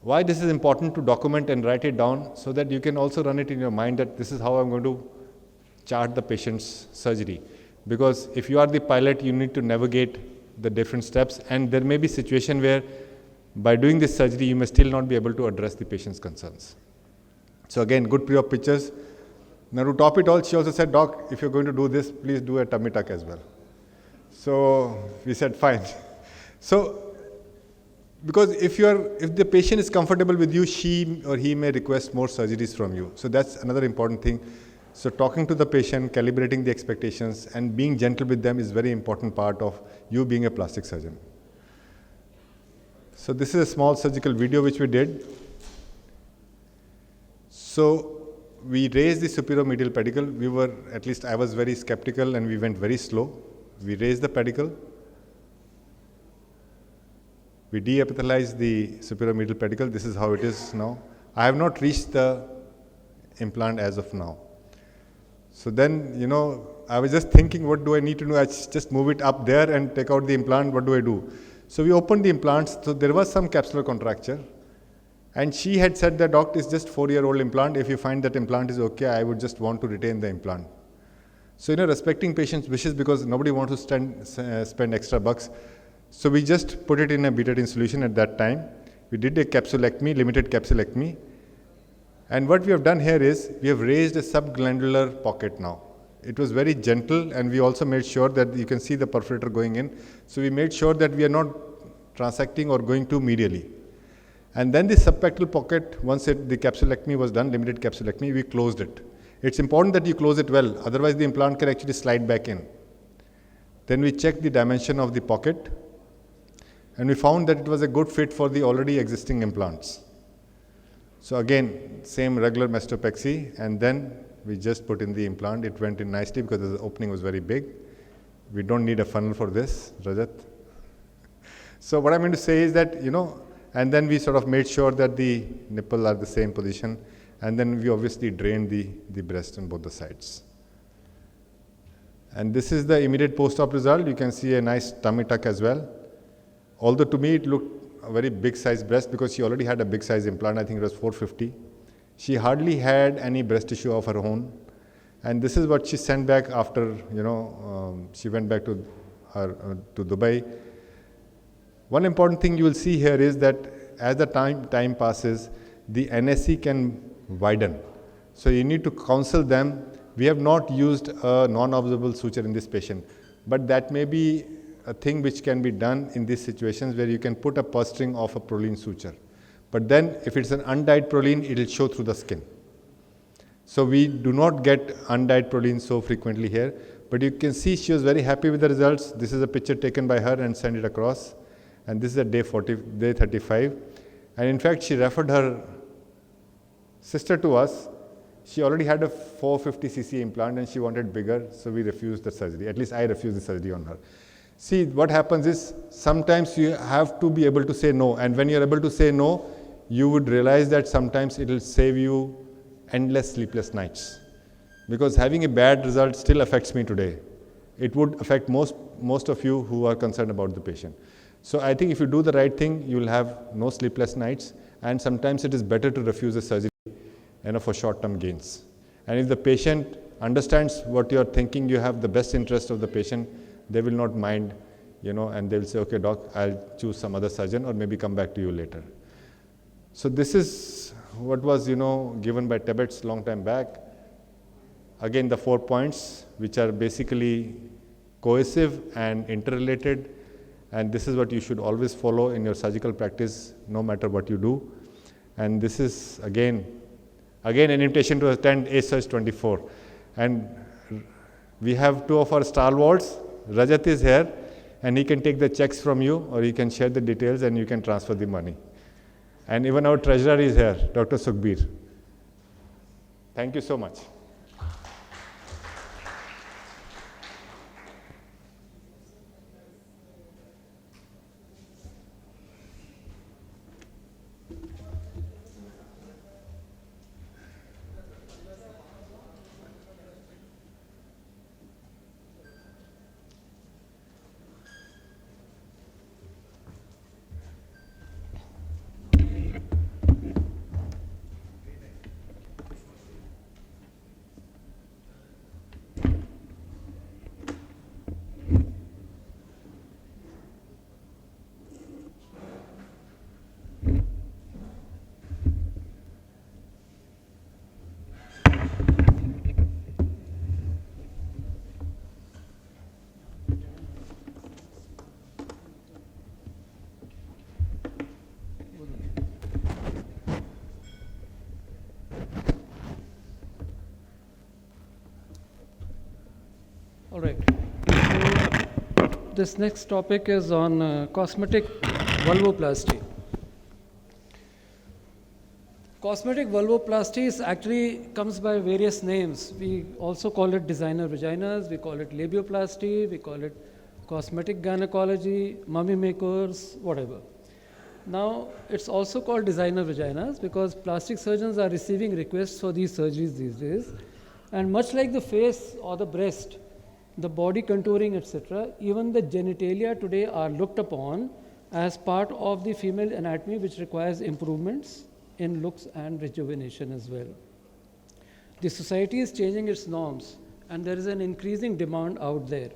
Why this is important to document and write it down, so that you can also run it in your mind that this is how I'm going to chart the patient's surgery. Because if you are the pilot, you need to navigate the different steps, and there may be a situation where by doing this surgery, you may still not be able to address the patient's concerns. So again, good pre-op pictures. Now to top it all, she also said, "Doc, if you're going to do this, please do a tummy tuck as well." So we said, fine. So, because if the patient is comfortable with you, she or he may request more surgeries from you. So that's another important thing. So talking to the patient, calibrating the expectations, and being gentle with them is very important part of you being a plastic surgeon. So this is a small surgical video which we did. So we raised the superior medial pedicle. At least I was very skeptical, and we went very slow. We raised the pedicle. We de-epithelize the superior medial pedicle. This is how it is now. I have not reached the implant as of now. So then, I was just thinking, what do I need to do? I just move it up there and take out the implant. What do I do? So we opened the implants. So there was some capsular contracture. And she had said that, "Doc, it's just 4-year-old implant. If you find that implant is okay, I would just want to retain the implant." So, respecting patients' wishes, because nobody wants to spend extra bucks. So we just put it in a betadine solution at that time. We did a capsulectomy, limited capsulectomy. And what we have done here is, we have raised a subglandular pocket now. it was very gentle, and we also made sure that you can see the perforator going in. So we made sure that we are not transecting or going too medially. And then the subpectoral pocket, once the capsulectomy was done, limited capsulectomy, we closed it. It's important that you close it well, otherwise the implant can actually slide back in. Then we checked the dimension of the pocket, and we found that it was a good fit for the already existing implants. So again, same regular mastopexy, and then we just put in the implant. It went in nicely because the opening was very big. We don't need a funnel for this, Rajat. So what I'm going to say is that, and then we sort of made sure that the nipple are the same position, and then we obviously drained the breast on both the sides. And this is the immediate post-op result. You can see a nice tummy tuck as well. Although to me it looked a very big size breast because she already had a big size implant. I think it was 450. She hardly had any breast tissue of her own. And this is what she sent back after, she went back to Dubai. One important thing you will see here is that as the time passes, the NSC can widen. So you need to counsel them. We have not used a non-observable suture in this patient, but that may be a thing which can be done in these situations where you can put a purse string of a Prolene suture. But then if it's an undyed Prolene, it will show through the skin. So we do not get undyed Prolene so frequently here, but you can see she was very happy with the results. This is a picture taken by her and sent it across. And this is at day 35. And in fact, she referred her sister to us. She already had a 450cc implant and she wanted bigger, so we refused the surgery. At least I refused the surgery on her. See, what happens is sometimes you have to be able to say no, and when you're able to say no, you would realize that sometimes it will save you endless sleepless nights. Because having a bad result still affects me today. It would affect most of you who are concerned about the patient. So I think if you do the right thing, you will have no sleepless nights, and sometimes it is better to refuse a surgery for short-term gains. And if the patient understands what you're thinking, you have the best interest of the patient, they will not mind, and they'll say, okay, doc, I'll choose some other surgeon or maybe come back to you later. So this is what was, given by Tibbets long time back. Again, the 4 points, which are basically cohesive and interrelated, and this is what you should always follow in your surgical practice, no matter what you do. And this is, again an invitation to attend ASurg 24. And we have two of our stalwarts. Rajat is here, and he can take the checks from you, or he can share the details and you can transfer the money. And even our treasurer is here, Dr. Sukhbir. Thank you so much. All right. So this next topic is on cosmetic vulvoplasty. Cosmetic vulvoplasty actually comes by various names. We also call it designer vaginas, we call it labioplasty, we call it cosmetic gynecology, mummy makers, whatever. Now, it's also called designer vaginas because plastic surgeons are receiving requests for these surgeries these days. And much like the face or the breast, the body contouring, etc., even the genitalia today are looked upon as part of the female anatomy which requires improvements in looks and rejuvenation as well. The society is changing its norms and there is an increasing demand out there.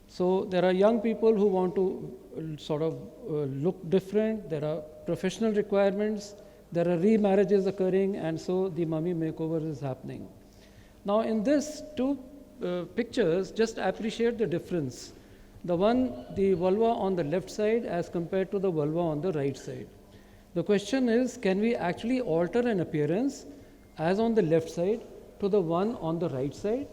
So there are young people who want to sort of look different, there are professional requirements, there are remarriages occurring, and so the mummy makeover is happening. Now in this, two pictures, just appreciate the difference. The vulva on the left side as compared to the vulva on the right side. The question is, can we actually alter an appearance as on the left side to the one on the right side?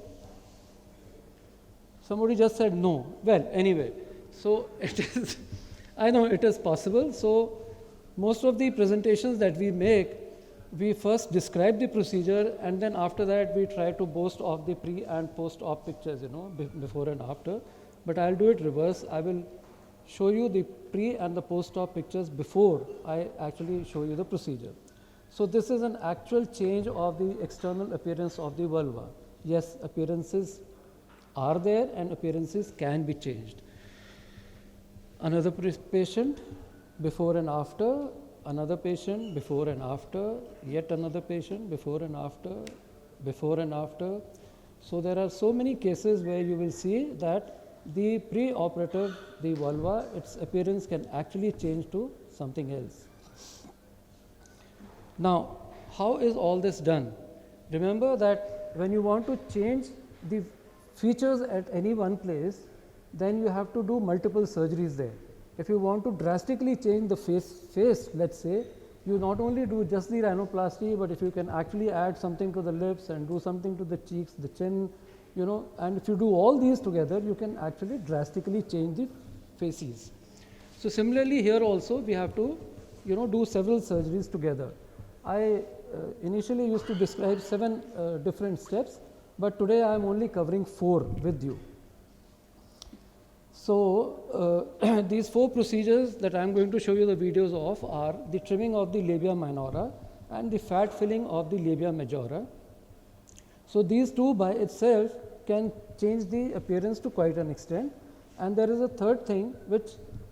Somebody just said no. Well, anyway, so it is, I know it is possible. So most of the presentations that we make, we first describe the procedure, and then after that we try to boast of the pre and post-op pictures, before and after. But I'll do it reverse. I will show you the pre and the post-op pictures before I actually show you the procedure. So this is an actual change of the external appearance of the vulva. Yes, appearances are there and appearances can be changed. Another patient, before and after. Another patient, before and after. Yet another patient, before and after. Before and after. So there are so many cases where you will see that the pre-operative, the vulva, its appearance can actually change to something else. Now, how is all this done? Remember that when you want to change the features at any one place, then you have to do multiple surgeries there. If you want to drastically change the face, let's say, you not only do just the rhinoplasty, but if you can actually add something to the lips and do something to the cheeks, the chin, and if you do all these together, you can actually drastically change the faces. So similarly here also we have to, do several surgeries together. I initially used to describe 7 different steps, but today I am only covering 4 with you. So these 4 procedures that I am going to show you the videos of are the trimming of the labia minora and the fat filling of the labia majora. So these 2 by itself can change the appearance to quite an extent. And there is a third thing which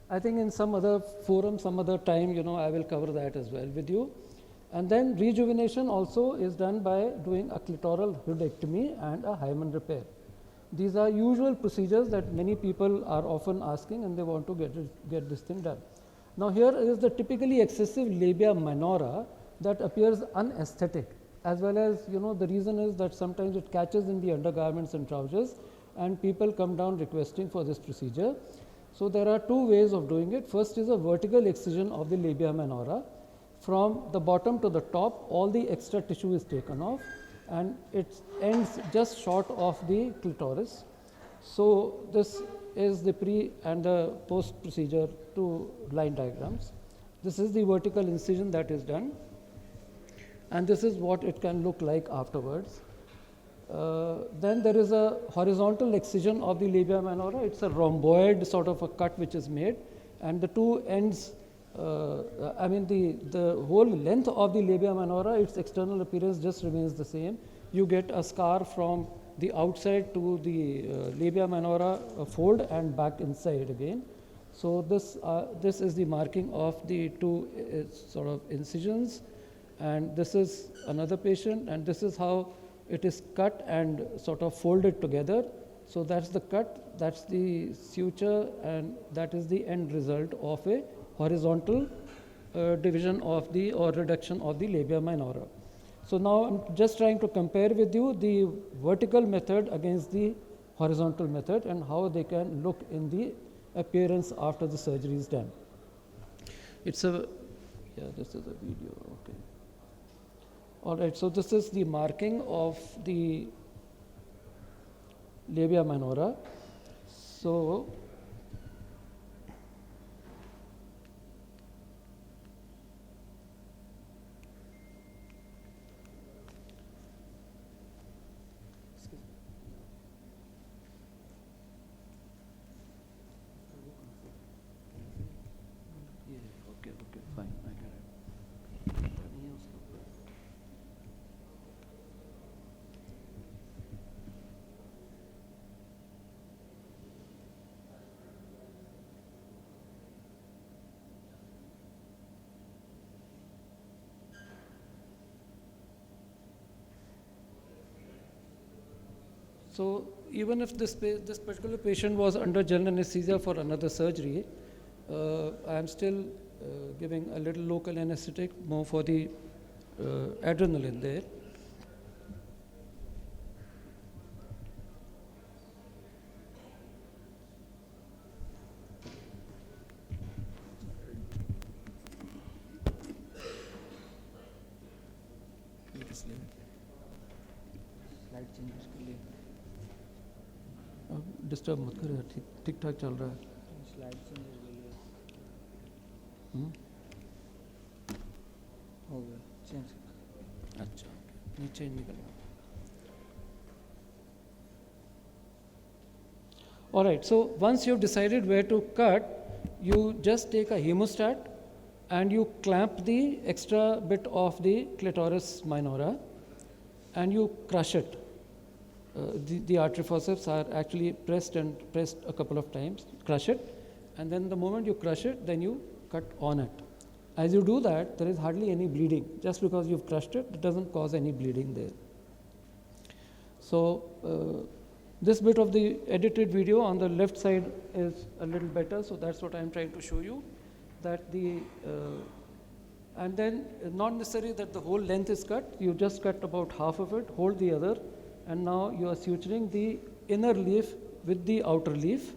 I think in some other forum, some other time, I will cover that as well with you. And then rejuvenation also is done by doing a clitoral hydectomy and a hymen repair. These are usual procedures that many people are often asking, and they want to get this thing done. Now here is the typically excessive labia minora that appears unaesthetic, as well as the reason is that sometimes it catches in the undergarments and trousers, and people come down requesting for this procedure. So there are 2 ways of doing it. First is a vertical excision of the labia minora. From the bottom to the top, all the extra tissue is taken off, and it ends just short of the clitoris. So this is the pre and the post procedure 2 line diagrams. This is the vertical incision that is done, and this is what it can look like afterwards. Then there is a horizontal excision of the labia minora. It's a rhomboid sort of a cut which is made, and the 2 ends, the whole length of the labia minora, its external appearance just remains the same. You get a scar from the outside to the labia minora fold and back inside again. So this is the marking of the 2 sort of incisions, and this is another patient, and this is how it is cut and sort of folded together. So that's the cut, that's the suture, and that is the end result of a horizontal division of the or reduction of the labia minora. So now I'm just trying to compare with you the vertical method against the horizontal method and how they can look in the appearance after the surgery is done. This is a video, okay. All right, so this is the marking of the labia minora. So So even if this particular patient was under general anesthesia for another surgery, I am still giving a little local anesthetic more for the adrenaline there. Slide change के लिए disturb मत करो, ठीक ठाक चल रहा है। Slide change के लिए हो गया चेंज। अच्छा नीचे निकलना। Alright, so once you've decided where to cut, you just take a hemostat and you clamp the extra bit of the clitoris minora and you crush it. The artery forceps are actually pressed a couple of times, crush it, and then the moment you crush it, then you cut on it. As you do that, there is hardly any bleeding. Just because you've crushed it, it doesn't cause any bleeding there. So this bit of the edited video on the left side is a little better, so that's what I'm trying to show you. That the and then not necessary that the whole length is cut, you just cut about half of it, hold the other, and now you are suturing the inner leaf with the outer leaf.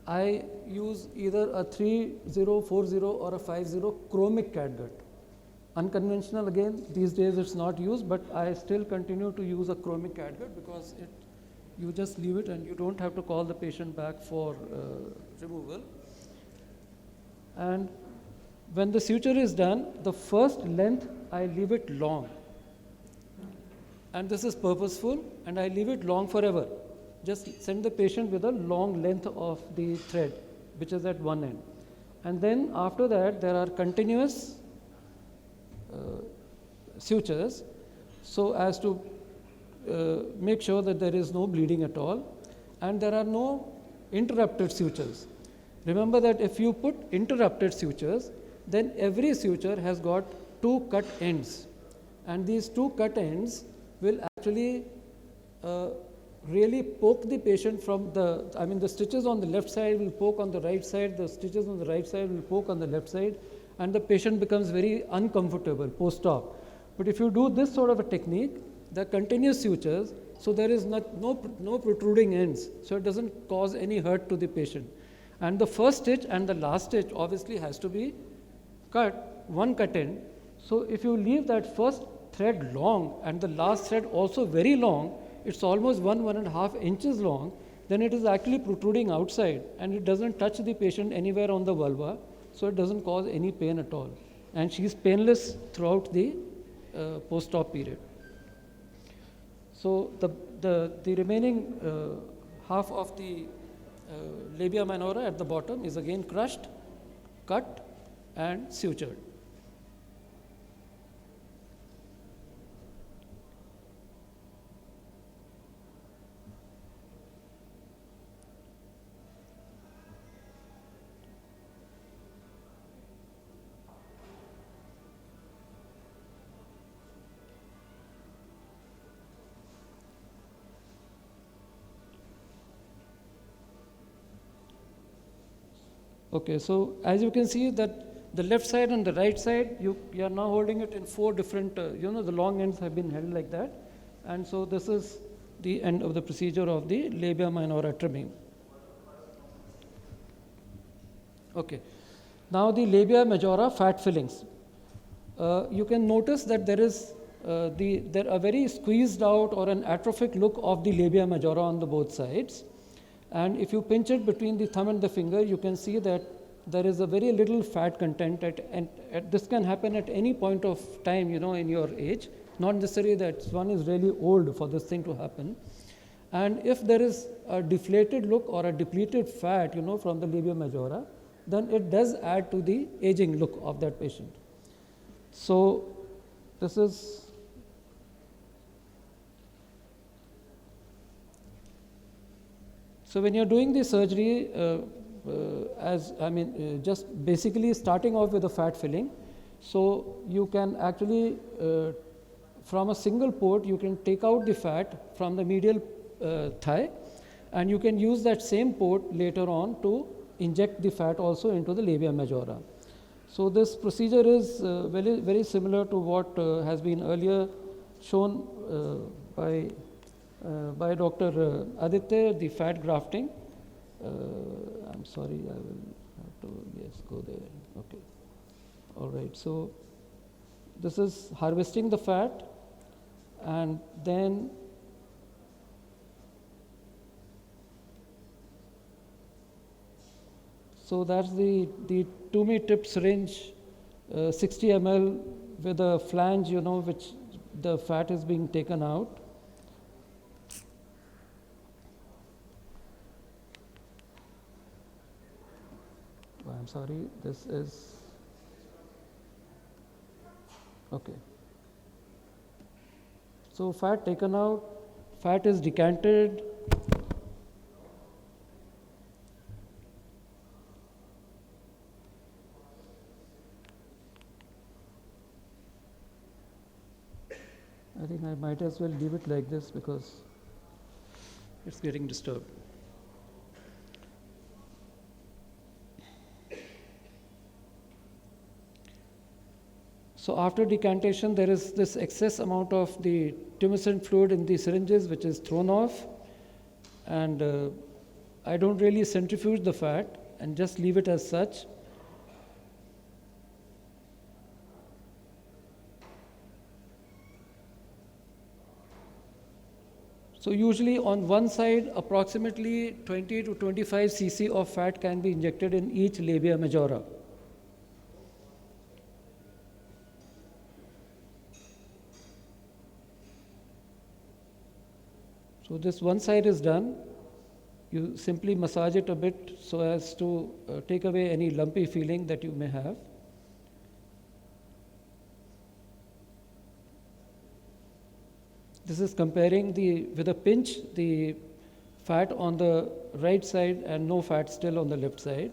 I use either a 3040 or a 50 chromic catgut. Unconventional again, these days it's not used, but I still continue to use a chromic catgut because you just leave it and you don't have to call the patient back for removal. And when the suture is done, the first length I leave it long. And this is purposeful, and I leave it long forever. Just send the patient with a long length of the thread, which is at one end. And then after that, there are continuous sutures, so as to make sure that there is no bleeding at all, and there are no interrupted sutures. Remember that if you put interrupted sutures, then every suture has got two cut ends, and these two cut ends will actually really poke the patient from the stitches on the left side will poke on the right side, the stitches on the right side will poke on the left side, and the patient becomes very uncomfortable post-op. But if you do this sort of a technique, the continuous sutures, so there is no protruding ends, so it doesn't cause any hurt to the patient. And the first stitch and the last stitch obviously has to be cut, one cut end. So if you leave that first thread long and the last thread also very long, it's almost 1.5 inches long, then it is actually protruding outside and it doesn't touch the patient anywhere on the vulva, so it doesn't cause any pain at all. And she is painless throughout the post-op period. So the remaining half of the labia minora at the bottom is again crushed, cut and sutured. Okay, so as you can see that the left side and the right side, you are now holding it in four different, the long ends have been held like that. And so this is the end of the procedure of the labia minora trimming. Okay, now the labia majora fat fillings. You can notice that there is a very squeezed out or an atrophic look of the labia majora on the both sides. And if you pinch it between the thumb and the finger, you can see that there is a very little fat content and this can happen at any point of time, in your age. Not necessarily that one is really old for this thing to happen. And if there is a deflated look or a depleted fat, from the labia majora, then it does add to the aging look of that patient. So this is so when you're doing the surgery, just basically starting off with a fat filling, so you can actually, from a single port, you can take out the fat from the medial thigh, and you can use that same port later on to inject the fat also into the labia majora. So this procedure is very, very similar to what has been earlier shown by Dr. Aditya, the fat grafting. I'm sorry, I will have to, go there. Okay. All right. So This is harvesting the fat, and then so that's the 2 tip syringe, 60 ml with a flange, which the fat is being taken out. Oh, I'm sorry, this is okay. So fat taken out, fat is decanted. I think I might as well leave it like this because it's getting disturbed. So after decantation, there is this excess amount of the tumescent fluid in the syringes which is thrown off, and I don't really centrifuge the fat and just leave it as such. So usually on one side, approximately 20 to 25 cc of fat can be injected in each labia majora. So this one side is done. You simply massage it a bit so as to take away any lumpy feeling that you may have. This is comparing with a pinch the fat on the right side and no fat still on the left side.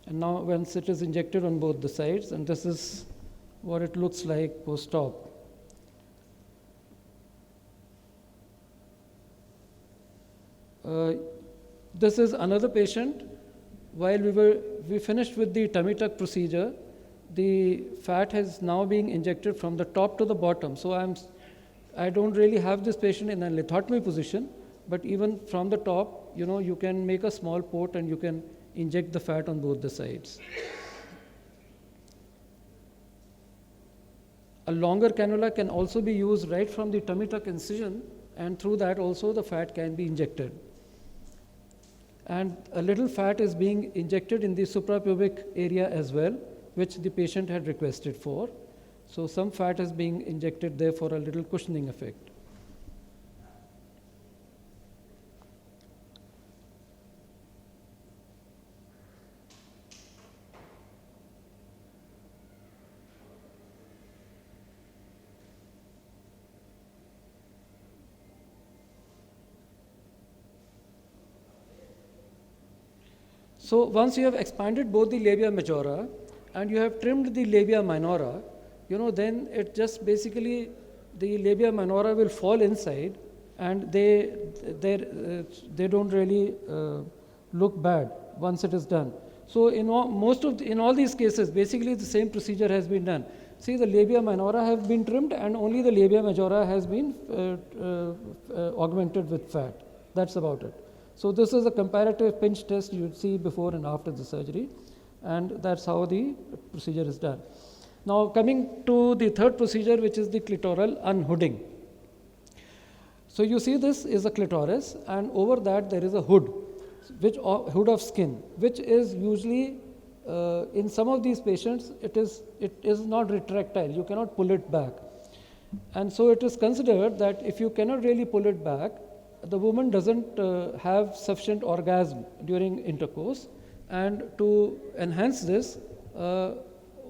And now once it is injected on both the sides, and this is what it looks like post-op. This is another patient. While we finished with the tummy tuck procedure, the fat has now being injected from the top to the bottom. So I don't really have this patient in a lithotomy position, but even from the top, you can make a small port and you can inject the fat on both the sides. A longer cannula can also be used right from the tummy tuck incision, and through that also the fat can be injected. And a little fat is being injected in the suprapubic area as well, which the patient had requested for. So some fat is being injected there for a little cushioning effect. So once you have expanded both the labia majora and you have trimmed the labia minora, then it just basically, the labia minora will fall inside, and they don't really look bad once it is done. So in all these cases, basically the same procedure has been done. See, the labia minora have been trimmed and only the labia majora has been augmented with fat. That's about it. So this is a comparative pinch test you'd see before and after the surgery, and that's how the procedure is done. Now coming to the third procedure, which is the clitoral unhooding. So you see, this is a clitoris, and over that there is a hood, hood of skin, which is usually in some of these patients it is not retractile. You cannot pull it back, and so it is considered that if you cannot really pull it back, the woman doesn't have sufficient orgasm during intercourse, and to enhance this,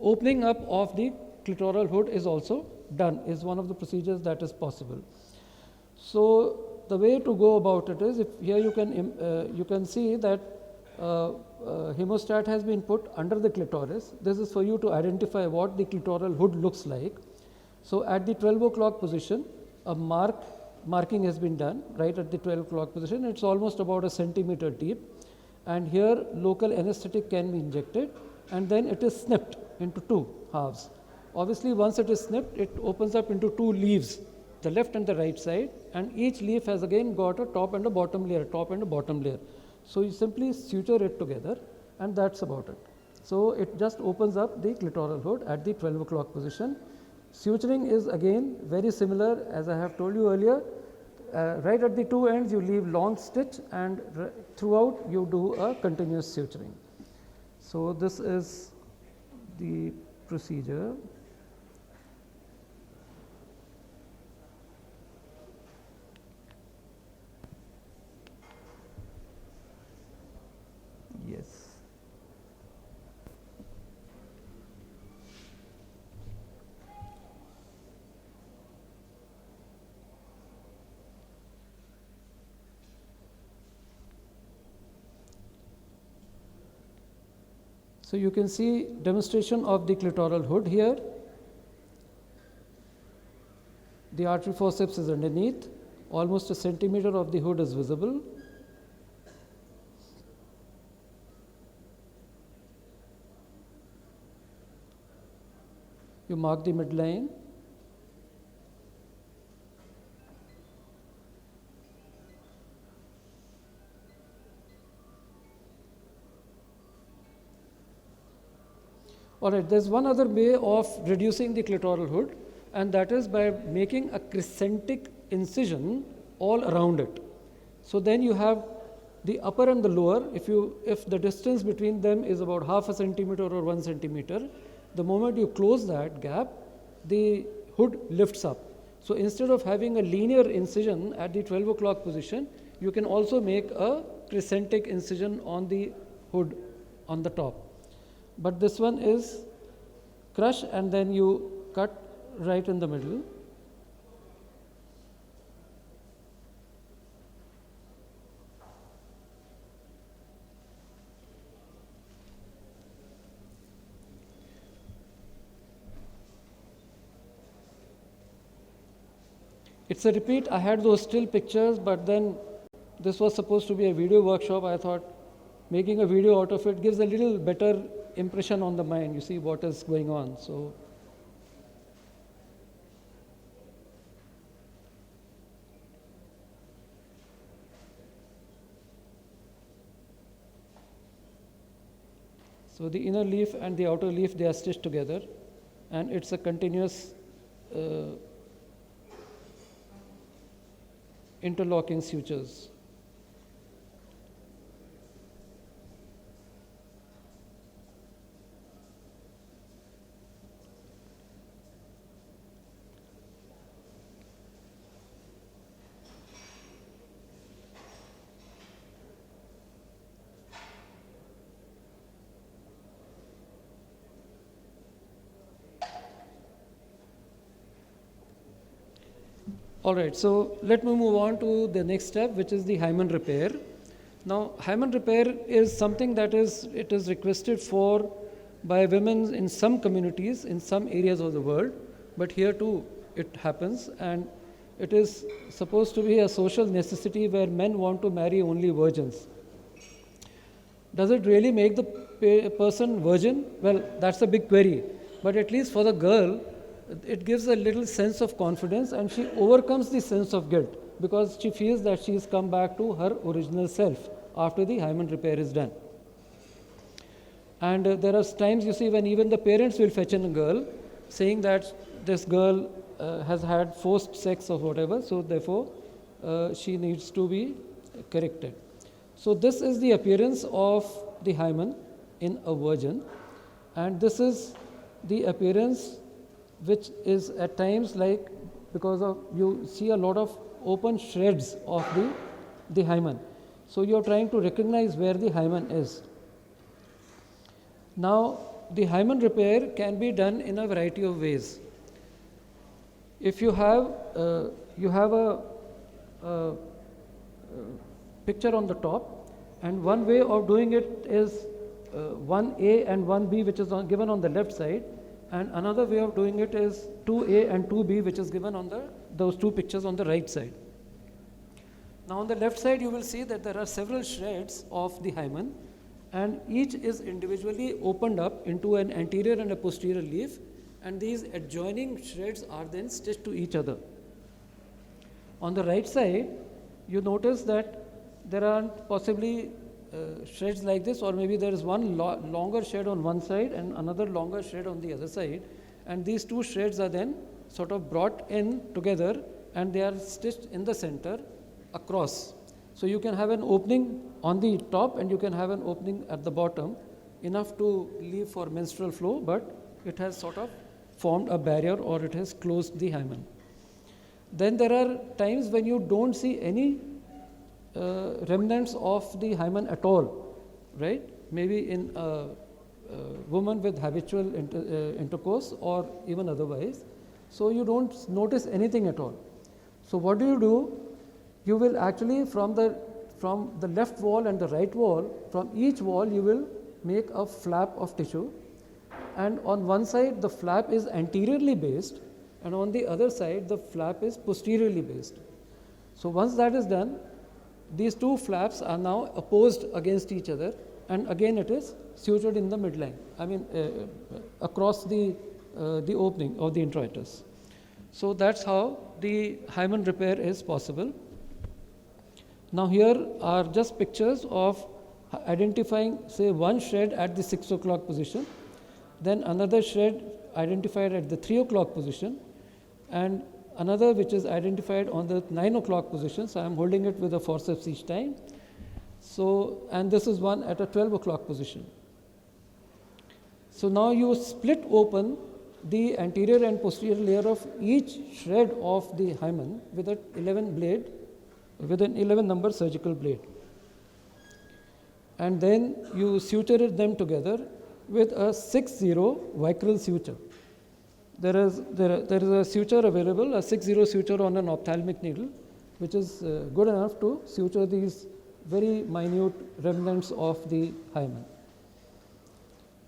opening up of the clitoral hood is also done, is one of the procedures that is possible. So the way to go about it is, if here you can see that hemostat has been put under the clitoris. This is for you to identify what the clitoral hood looks like. So at the 12 o'clock position, a marking has been done right at the 12 o'clock position. It's almost about a centimeter deep, and here local anesthetic can be injected, and then it is snipped into two halves. Obviously, once it is snipped, it opens up into two leaves, the left and the right side, and each leaf has again got a top and a bottom layer, So you simply suture it together, and that's about it. So it just opens up the clitoral hood at the 12 o'clock position. Suturing is again very similar as I have told you earlier. Right at the two ends you leave long stitch, and throughout you do a continuous suturing. So this is the procedure. Yes. So you can see demonstration of the clitoral hood here. The artery forceps is underneath. Almost a centimeter of the hood is visible. You mark the midline. Alright, there's one other way of reducing the clitoral hood, and that is by making a crescentic incision all around it. So then you have the upper and the lower. If the distance between them is about half a centimeter or 1 centimeter, the moment you close that gap, the hood lifts up. So instead of having a linear incision at the 12 o'clock position, you can also make a crescentic incision on the hood on the top. But this one is crush and then you cut right in the middle. It's a repeat. I had those still pictures, but then this was supposed to be a video workshop. I thought making a video out of it gives a little better impression on the mind. You see what is going on. So the inner leaf and the outer leaf, they are stitched together, and it's a continuous interlocking sutures. All right, so let me move on to the next step, which is the hymen repair. Now, hymen repair is something that is requested for by women in some communities, in some areas of the world, but here too it happens, and it is supposed to be a social necessity where men want to marry only virgins. Does it really make the person virgin? Well, that's a big query, but at least for the girl, it gives a little sense of confidence, and she overcomes the sense of guilt because she feels that she has come back to her original self after the hymen repair is done. And there are times you see when even the parents will fetch in a girl saying that this girl has had forced sex or whatever, so therefore she needs to be corrected. So this is the appearance of the hymen in a virgin, and this is the appearance which is at times like, because of you see a lot of open shreds of the hymen. So you are trying to recognize where the hymen is. Now the hymen repair can be done in a variety of ways. If you have a picture on the top, and one way of doing it is 1A and 1B, which is given on the left side, and another way of doing it is 2A and 2B, which is given on those two pictures on the right side. Now on the left side you will see that there are several shreds of the hymen, and each is individually opened up into an anterior and a posterior leaf, and these adjoining shreds are then stitched to each other. On the right side you notice that there are possibly shreds like this, or maybe there is one longer shred on one side and another longer shred on the other side, and these two shreds are then sort of brought in together and they are stitched in the center across. So you can have an opening on the top and you can have an opening at the bottom, enough to leave for menstrual flow, but it has sort of formed a barrier or it has closed the hymen. Then there are times when you don't see any remnants of the hymen at all, right? Maybe in a woman with habitual intercourse or even otherwise. So you don't notice anything at all. So what do? You will actually from the left wall and the right wall, from each wall you will make a flap of tissue, and on one side the flap is anteriorly based and on the other side the flap is posteriorly based. So once that is done, these two flaps are now opposed against each other, and again it is sutured in the midline, across the opening of the introitus. So that's how the hymen repair is possible. Now here are just pictures of identifying, say, one shred at the 6 o'clock position, then another shred identified at the 3 o'clock position, and another which is identified on the 9 o'clock position. So I am holding it with a forceps each time. So, and this is one at a 12 o'clock position. So now you split open the anterior and posterior layer of each shred of the hymen with an 11 number surgical blade, and then you suture them together with a 6-0 vicryl suture. There is a suture available, a 6-0 suture on an ophthalmic needle, which is good enough to suture these very minute remnants of the hymen.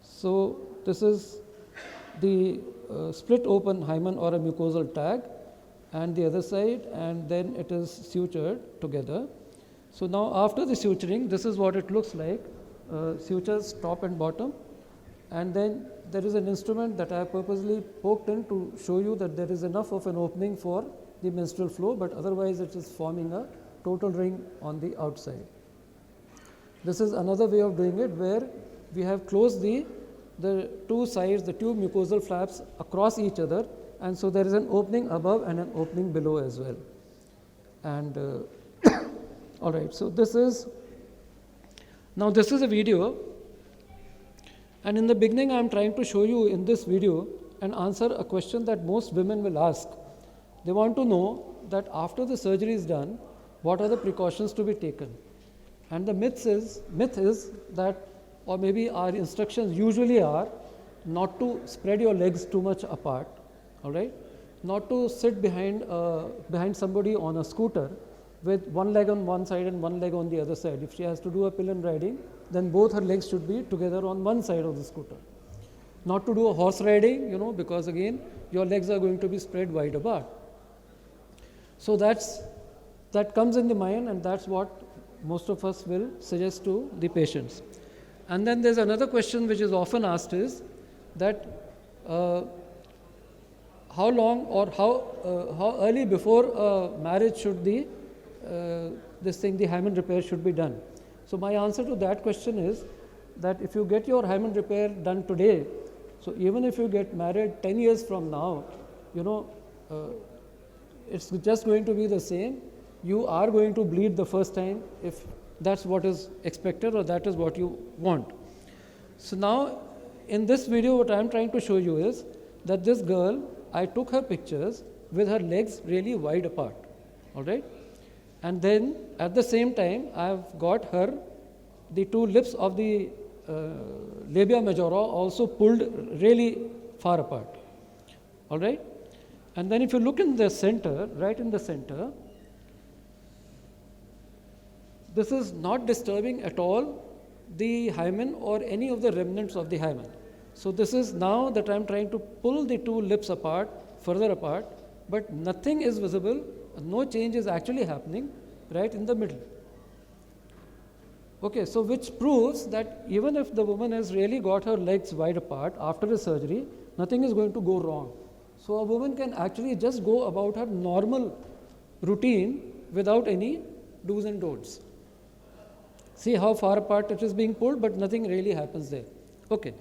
So this is the split open hymen or a mucosal tag, and the other side, and then it is sutured together. So now after the suturing, this is what it looks like, sutures top and bottom, and then there is an instrument that I have purposely poked in to show you that there is enough of an opening for the menstrual flow, but otherwise it is forming a total ring on the outside. This is another way of doing it, where we have closed the two sides, the two mucosal flaps across each other, and so there is an opening above and an opening below as well. And all right, so this is a video, and in the beginning I am trying to show you in this video and answer a question that most women will ask. They want to know that after the surgery is done, what are the precautions to be taken? And the myth is that, or maybe our instructions usually are, not to spread your legs too much apart, all right? Not to sit behind somebody on a scooter with one leg on one side and one leg on the other side. If she has to do a pillion riding, then both her legs should be together on one side of the scooter. Not to do a horse riding, because again, your legs are going to be spread wide apart. So that comes in the mind, and that's what most of us will suggest to the patients. And then there's another question which is often asked is that how long or how early before marriage should the hymen repair should be done. So my answer to that question is that if you get your hymen repair done today, so even if you get married 10 years from now, it's just going to be the same. You are going to bleed the first time if that's what is expected or that is what you want. So now in this video what I am trying to show you is that this girl, I took her pictures with her legs really wide apart, all right? And then at the same time I have got her, the two lips of the labia majora also pulled really far apart, all right? And then if you look in the center, right in the center, this is not disturbing at all the hymen or any of the remnants of the hymen. So this is now that I am trying to pull the two lips apart, further apart, but nothing is visible, no change is actually happening right in the middle. Okay, so which proves that even if the woman has really got her legs wide apart after the surgery, nothing is going to go wrong. So a woman can actually just go about her normal routine without any do's and don'ts. See how far apart it is being pulled, but nothing really happens there. Okay.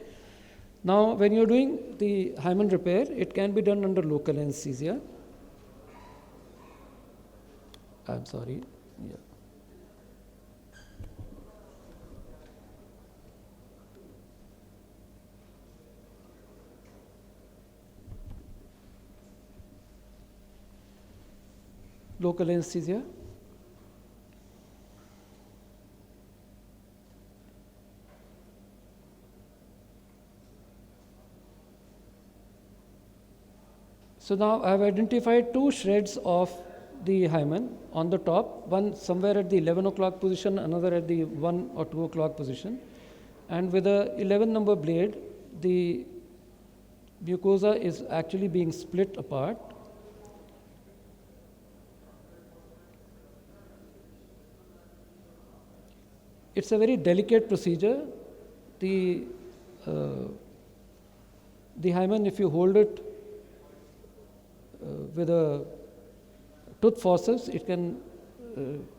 Now, when you're doing the hymen repair, it can be done under local anesthesia. I'm sorry. Yeah. Local anesthesia. So now I have identified two shreds of the hymen on the top, one somewhere at the 11 o'clock position, another at the 1 or 2 o'clock position. And with a 11 number blade, the mucosa is actually being split apart. It's a very delicate procedure. The hymen, if you hold it with a tooth forceps, it can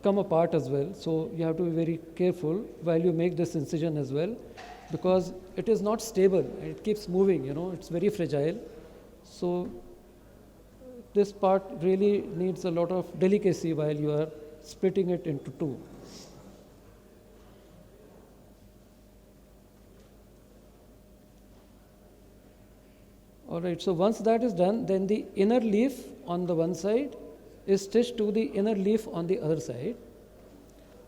come apart as well. So you have to be very careful while you make this incision as well, because it is not stable. It keeps moving, it's very fragile. So this part really needs a lot of delicacy while you are splitting it into two. All right, so once that is done, then the inner leaf on the one side is stitched to the inner leaf on the other side.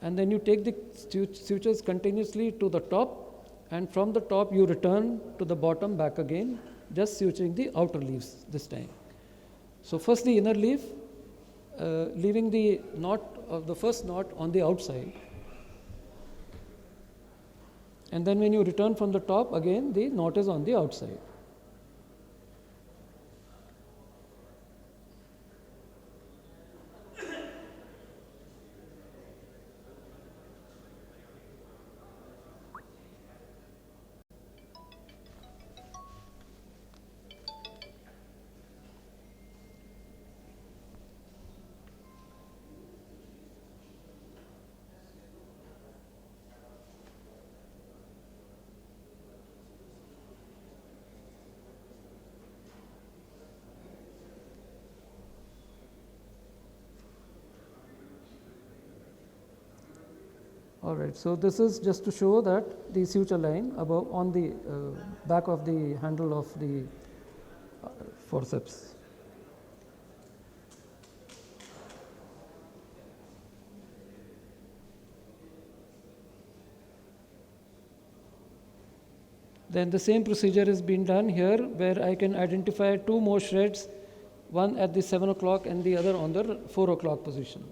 And then you take the sutures continuously to the top, and from the top you return to the bottom back again, just suturing the outer leaves this time. So first the inner leaf, leaving the knot of the first knot on the outside. And then when you return from the top, again the knot is on the outside. All right, so this is just to show that the suture line above on the back of the handle of the forceps. Then the same procedure is being done here, where I can identify two more shreds, one at the 7 o'clock and the other on the 4 o'clock position.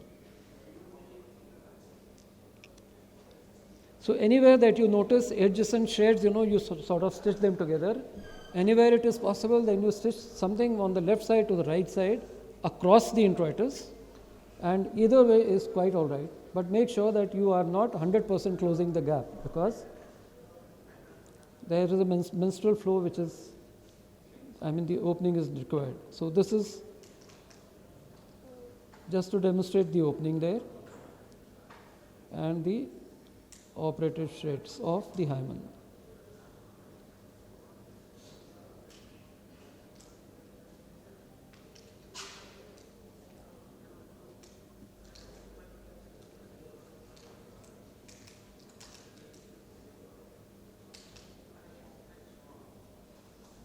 So anywhere that you notice adjacent shreds, you sort of stitch them together. Anywhere it is possible, then you stitch something on the left side to the right side across the introitus, and either way is quite all right. But make sure that you are not 100% closing the gap, because there is a menstrual flow which is, the opening is required. So this is just to demonstrate the opening there and the operative shreds of the hymen.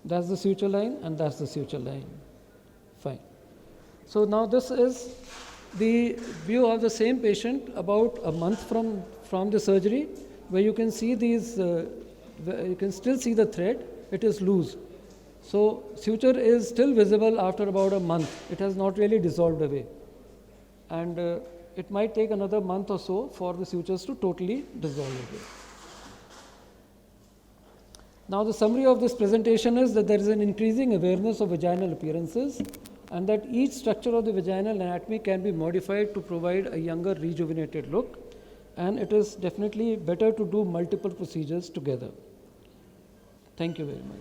That's the suture line and that's the suture line. Fine. So now this is the view of the same patient about a month from the surgery, where you can see these, you can still see the thread, it is loose. So suture is still visible after about a month. It has not really dissolved away. And it might take another month or so for the sutures to totally dissolve away. Now the summary of this presentation is that there is an increasing awareness of vaginal appearances, and that each structure of the vaginal anatomy can be modified to provide a younger, rejuvenated look, and it is definitely better to do multiple procedures together. Thank you very much.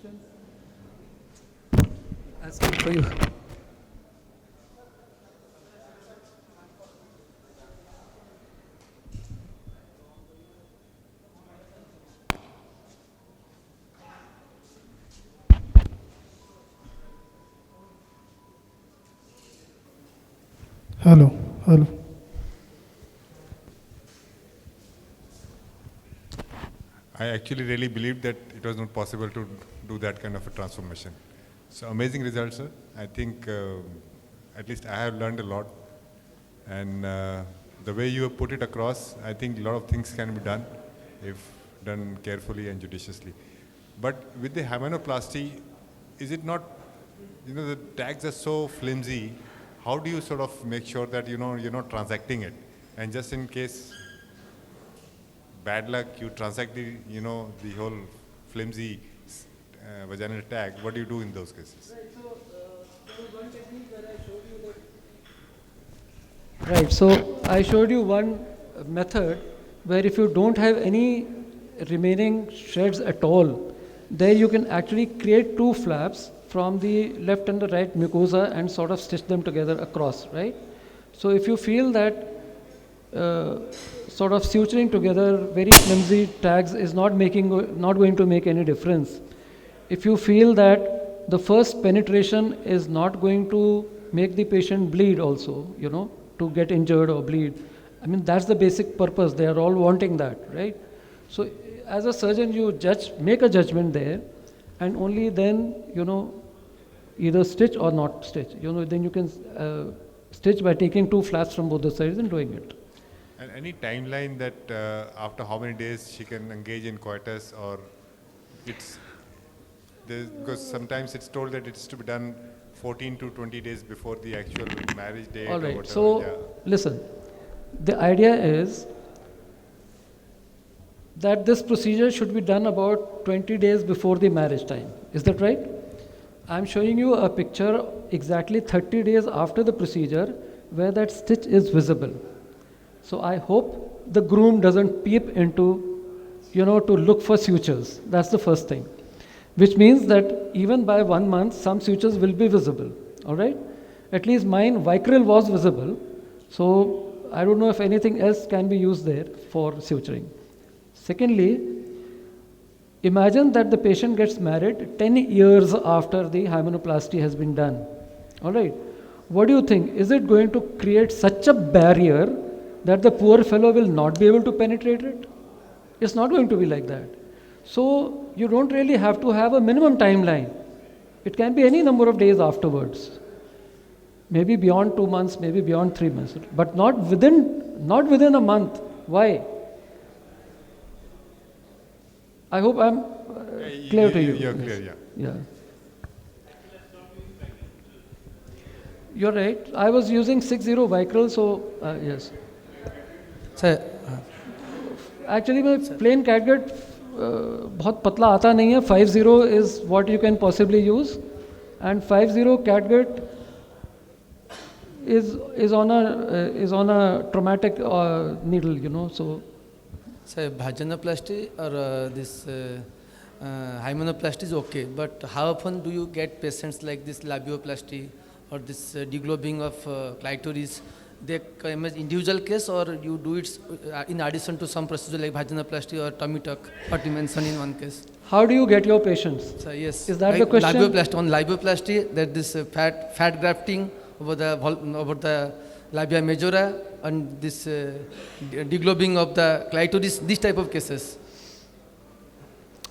questions? I'll speak for you. Hello, hello. I actually really believed that it was not possible to do that kind of a transformation. So amazing results, sir. I think at least I have learned a lot. And the way you have put it across, I think a lot of things can be done if done carefully and judiciously. But with the hymenoplasty, is it not, the tags are so flimsy. How do you sort of make sure that, you're not transacting it? And just in case bad luck, you transact the, the whole flimsy vaginal tag, what do you do in those cases? Right, so there was one technique where I showed you that. Right, so I showed you one method where if you don't have any remaining shreds at all, there you can actually create two flaps from the left and the right mucosa and sort of stitch them together across, right? So if you feel that sort of suturing together very flimsy tags is not going to make any difference. If you feel that the first penetration is not going to make the patient bleed also, to get injured or bleed. I mean, that's the basic purpose. They are all wanting that, right? So as a surgeon, you make a judgment there, and only then, either stitch or not stitch. Then you can stitch by taking two flaps from both the sides and doing it. And any timeline that after how many days she can engage in coitus, or because sometimes it's told that it's to be done 14 to 20 days before the actual marriage date. All or right, whatever. so listen, the idea is that this procedure should be done about 20 days before the marriage time. Is that right? I'm showing you a picture exactly 30 days after the procedure where that stitch is visible. So I hope the groom doesn't peep into, to look for sutures. That's the first thing. Which means that even by 1 month, some sutures will be visible. All right? At least mine, vicryl was visible. So I don't know if anything else can be used there for suturing. Secondly, imagine that the patient gets married 10 years after the hymenoplasty has been done. All right? What do you think? Is it going to create such a barrier that the poor fellow will not be able to penetrate it? It's not going to be like that. So you don't really have to have a minimum timeline. It can be any number of days afterwards. Maybe beyond 2 months, maybe beyond 3 months, but not within a month. Why? I hope I'm clear to you. You're clear, yeah. You're right. I was using 6-0 vicryl, so yes. Sir, Actually, my plain catgut बहुत पतला आता नहीं है. 5-0 is what you can possibly use, and 5-0 catgut is on a traumatic needle, so. Sir, vaginoplasty or this hymenoplasty is okay, but how often do you get patients like this labioplasty or this deglobing of clitoris? They come as individual case, or you do it in addition to some procedure like vaginoplasty or tummy tuck, what you mentioned in one case? How do you get your patients? So yes. Is that like the question? Labioplasty, that this fat grafting over the labia majora and this deglobing of the clitoris, this type of cases.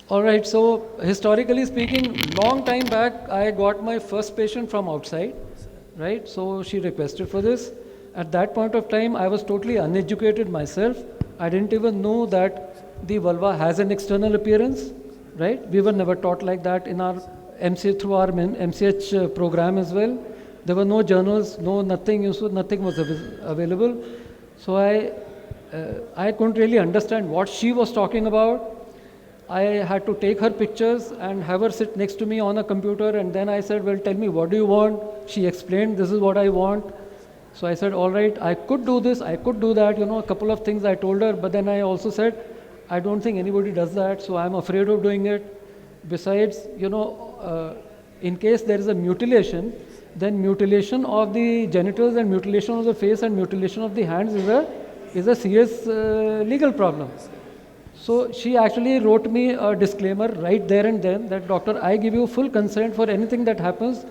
All right, so historically speaking, long time back, I got my first patient from outside, right? So she requested for this. At that point of time, I was totally uneducated myself. I didn't even know that the vulva has an external appearance, right? We were never taught like that in our through our MCH program as well. There were no journals, nothing was available. So I couldn't really understand what she was talking about. I had to take her pictures and have her sit next to me on a computer, and then I said, well, tell me, what do you want? She explained, this is what I want. So I said, all right, I could do this, I could do that, a couple of things I told her, but then I also said, I don't think anybody does that, so I'm afraid of doing it. besides, in case there is a mutilation, then mutilation of the genitals and mutilation of the face and mutilation of the hands is a serious legal problem. So she actually wrote me a disclaimer right there and then that, doctor, I give you full consent for anything that happens.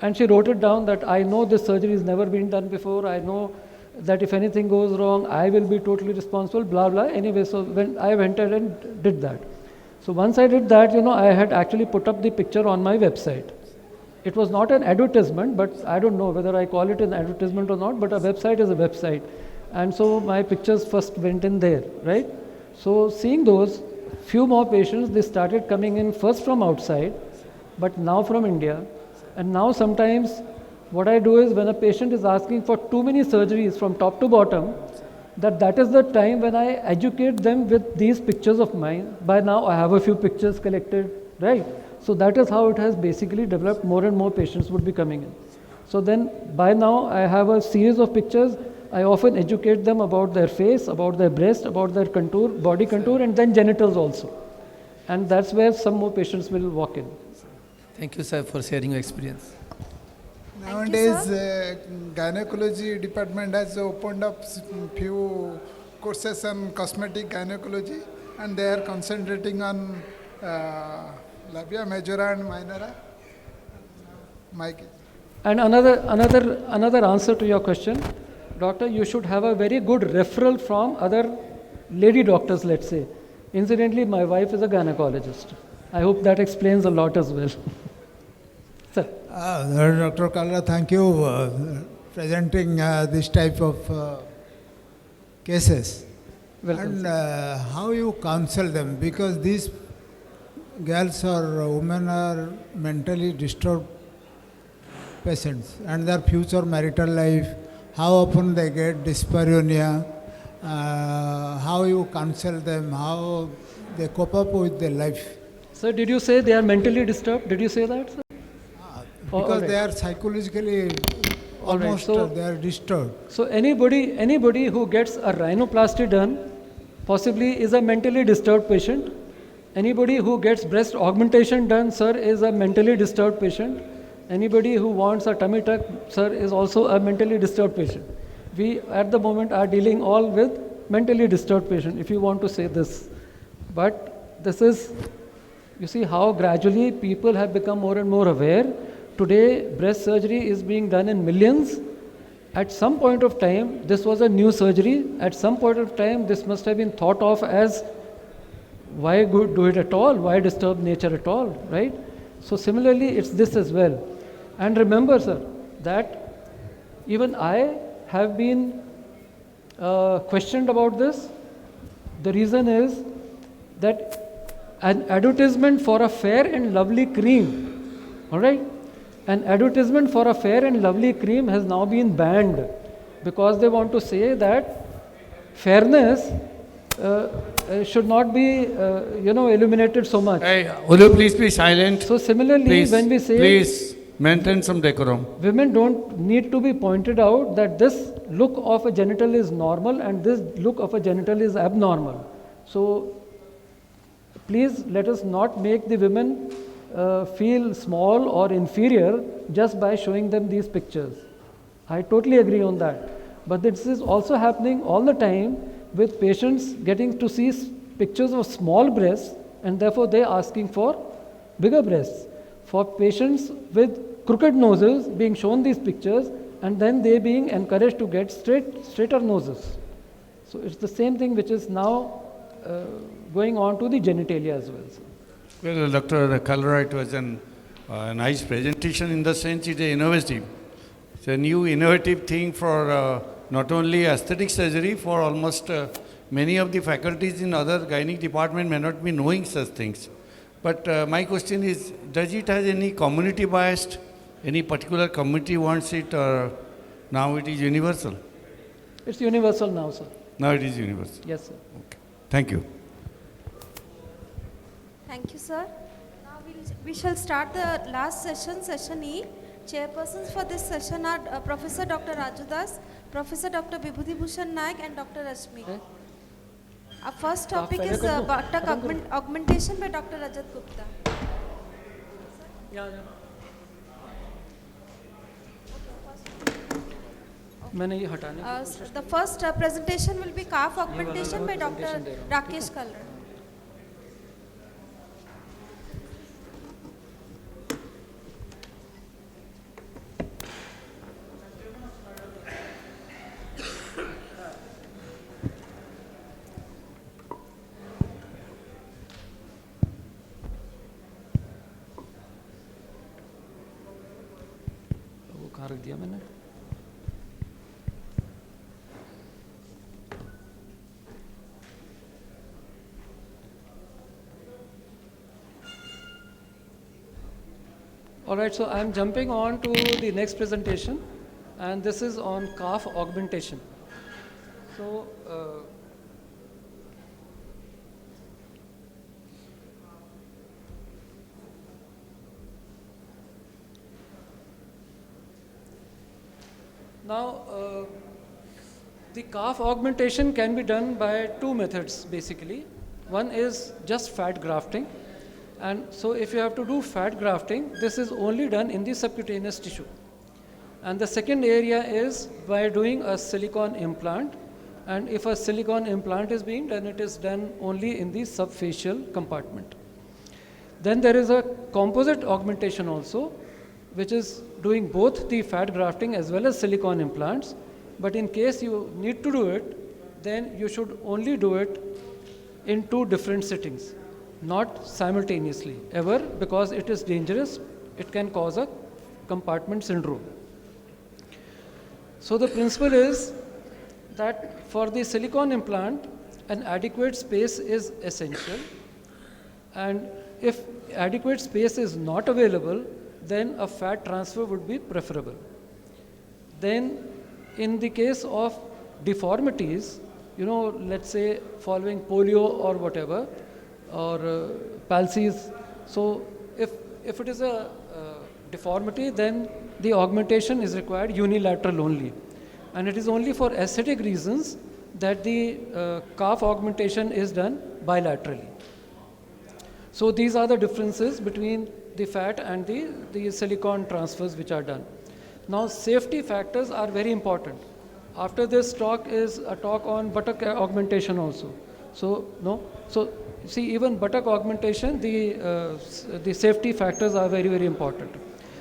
And she wrote it down that I know this surgery has never been done before. I know that if anything goes wrong, I will be totally responsible, blah, blah. Anyway, so when I went ahead and did that. So once I did that, I had actually put up the picture on my website. It was not an advertisement, but I don't know whether I call it an advertisement or not, but a website is a website. And so my pictures first went in there, right? So seeing those, few more patients, they started coming in first from outside, but now from India. And now sometimes what I do is when a patient is asking for too many surgeries from top to bottom, that is the time when I educate them with these pictures of mine. By now I have a few pictures collected, right? So that is how it has basically developed. More and more patients would be coming in. So then by now I have a series of pictures. I often educate them about their face, about their breast, about their contour, body contour, and then genitals also. And that's where some more patients will walk in. Thank you, sir, for sharing your experience. Nowadays, gynecology department has opened up few courses on cosmetic gynecology, and they are concentrating on labia majora and minora. And another answer to your question, doctor, you should have a very good referral from other lady doctors, let's say. Incidentally, my wife is a gynecologist. I hope that explains a lot as well. Sir. Dr. Kalra, thank you presenting this type of cases. Welcome, and how you counsel them, because these girls or women are mentally disturbed patients and their future marital life, how often they get dyspareunia, how you counsel them, how they cope up with their life. Sir, did you say they are mentally disturbed? Did you say that, sir? Because they are psychologically almost they are disturbed. So anybody who gets a rhinoplasty done possibly is a mentally disturbed patient. Anybody who gets breast augmentation done, sir, is a mentally disturbed patient. Anybody who wants a tummy tuck, sir, is also a mentally disturbed patient. We at the moment are dealing all with mentally disturbed patient, if you want to say this. But this is, you see how gradually people have become more and more aware. Today, breast surgery is being done in millions. At some point of time, this was a new surgery. At some point of time, this must have been thought of as, why do it at all? Why disturb nature at all, right? So similarly, it's this as well. And remember, sir, that even I have been questioned about this. The reason is that an advertisement for a fair and lovely cream, all right? An advertisement for a fair and lovely cream has now been banned because they want to say that fairness should not be, illuminated so much. Hey, will you please be silent? So similarly, when we say, please maintain some decorum. Women don't need to be pointed out that this look of a genital is normal and this look of a genital is abnormal. So please let us not make the women feel small or inferior just by showing them these pictures. I totally agree on that. But this is also happening all the time with patients getting to see pictures of small breasts and therefore they asking for bigger breasts. For patients with crooked noses being shown these pictures and then they being encouraged to get straighter noses. So it's the same thing which is now going on to the genitalia as well. Well, Dr. Kalra, it was a nice presentation in the sense it's innovative. It's a new innovative thing for not only aesthetic surgery, for almost many of the faculties in other gynec department may not be knowing such things. But my question is, does it have any community bias? Any particular community wants it, or now it is universal? It's universal now, sir. Now it is universal. Yes, sir. Okay. Thank you. Thank you, sir. Now we shall start the last session, session E. Chairpersons for this session are Professor Dr. Raju Das, Professor Dr. Vibhuti Bhushan Naik and Dr. Rashmi. Our first topic is Buttock augmentation by Dr. Rajat Gupta. मैंने ये हटाने की कोशिश The first presentation will be calf augmentation by Dr. Rakesh Kalra. वो कहाँ रख दिया मैंने? All right, so I'm jumping on to the next presentation, and this is on calf augmentation. So, now, the calf augmentation can be done by two methods basically. One is just fat grafting. And so if you have to do fat grafting, this is only done in the subcutaneous tissue. And the second area is by doing a silicone implant. And if a silicone implant is being done, it is done only in the subfacial compartment. Then there is a composite augmentation also, which is doing both the fat grafting as well as silicone implants. But in case you need to do it, then you should only do it in two different sittings, not simultaneously ever, because it is dangerous. It can cause a compartment syndrome. So the principle is that for the silicone implant, an adequate space is essential, and if adequate space is not available, then a fat transfer would be preferable. Then in the case of deformities, let's say following polio or whatever, or palsies. So if it is a deformity, then the augmentation is required unilateral only. And it is only for aesthetic reasons that the calf augmentation is done bilaterally. So these are the differences between the fat and the silicone transfers which are done. Now safety factors are very important. After this talk is a talk on buttock augmentation also. So see, even buttock augmentation, the safety factors are very, very important.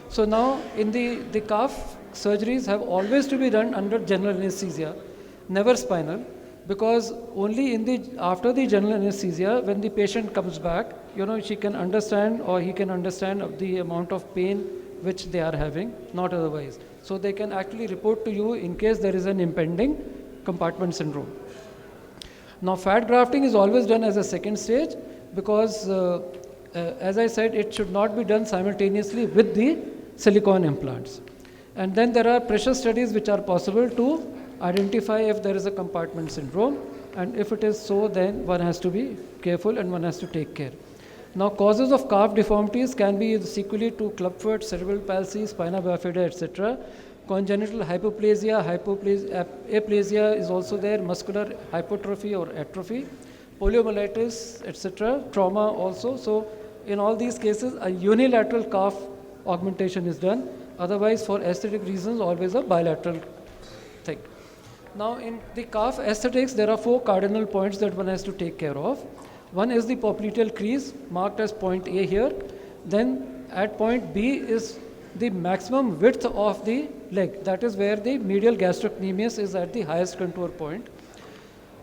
So now in the calf surgeries have always to be done under general anesthesia, never spinal, because only after the general anesthesia, when the patient comes back, she can understand or he can understand of the amount of pain which they are having, not otherwise. So they can actually report to you in case there is an impending compartment syndrome. Now fat grafting is always done as a second stage because as I said, it should not be done simultaneously with the silicone implants. And then there are pressure studies which are possible to identify if there is a compartment syndrome, and if it is so, then one has to be careful and one has to take care. Now causes of calf deformities can be sequelae to clubfoot, cerebral palsy, spina bifida, etc. Congenital hypoplasia, aplasia is also there, muscular hypertrophy or atrophy, poliomyelitis, etc. Trauma also. So in all these cases, a unilateral calf augmentation is done. Otherwise, for aesthetic reasons, always a bilateral thing. Now in the calf aesthetics, there are 4 cardinal points that one has to take care of. One is the popliteal crease, marked as point A here. Then at point B is the maximum width of the leg. That is where the medial gastrocnemius is at the highest contour point.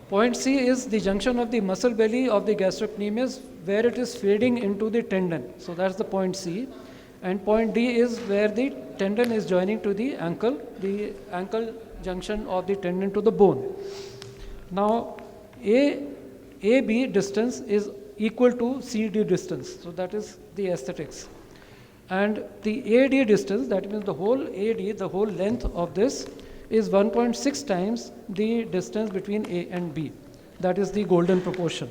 Point C is the junction of the muscle belly of the gastrocnemius where it is fading into the tendon. So that's the point C. And point D is where the tendon is joining to the ankle junction of the tendon to the bone. Now AB distance is equal to CD distance. So that is the aesthetics. And the AD distance, that means the whole AD, the whole length of this is 1.6 times the distance between A and B. That is the golden proportion.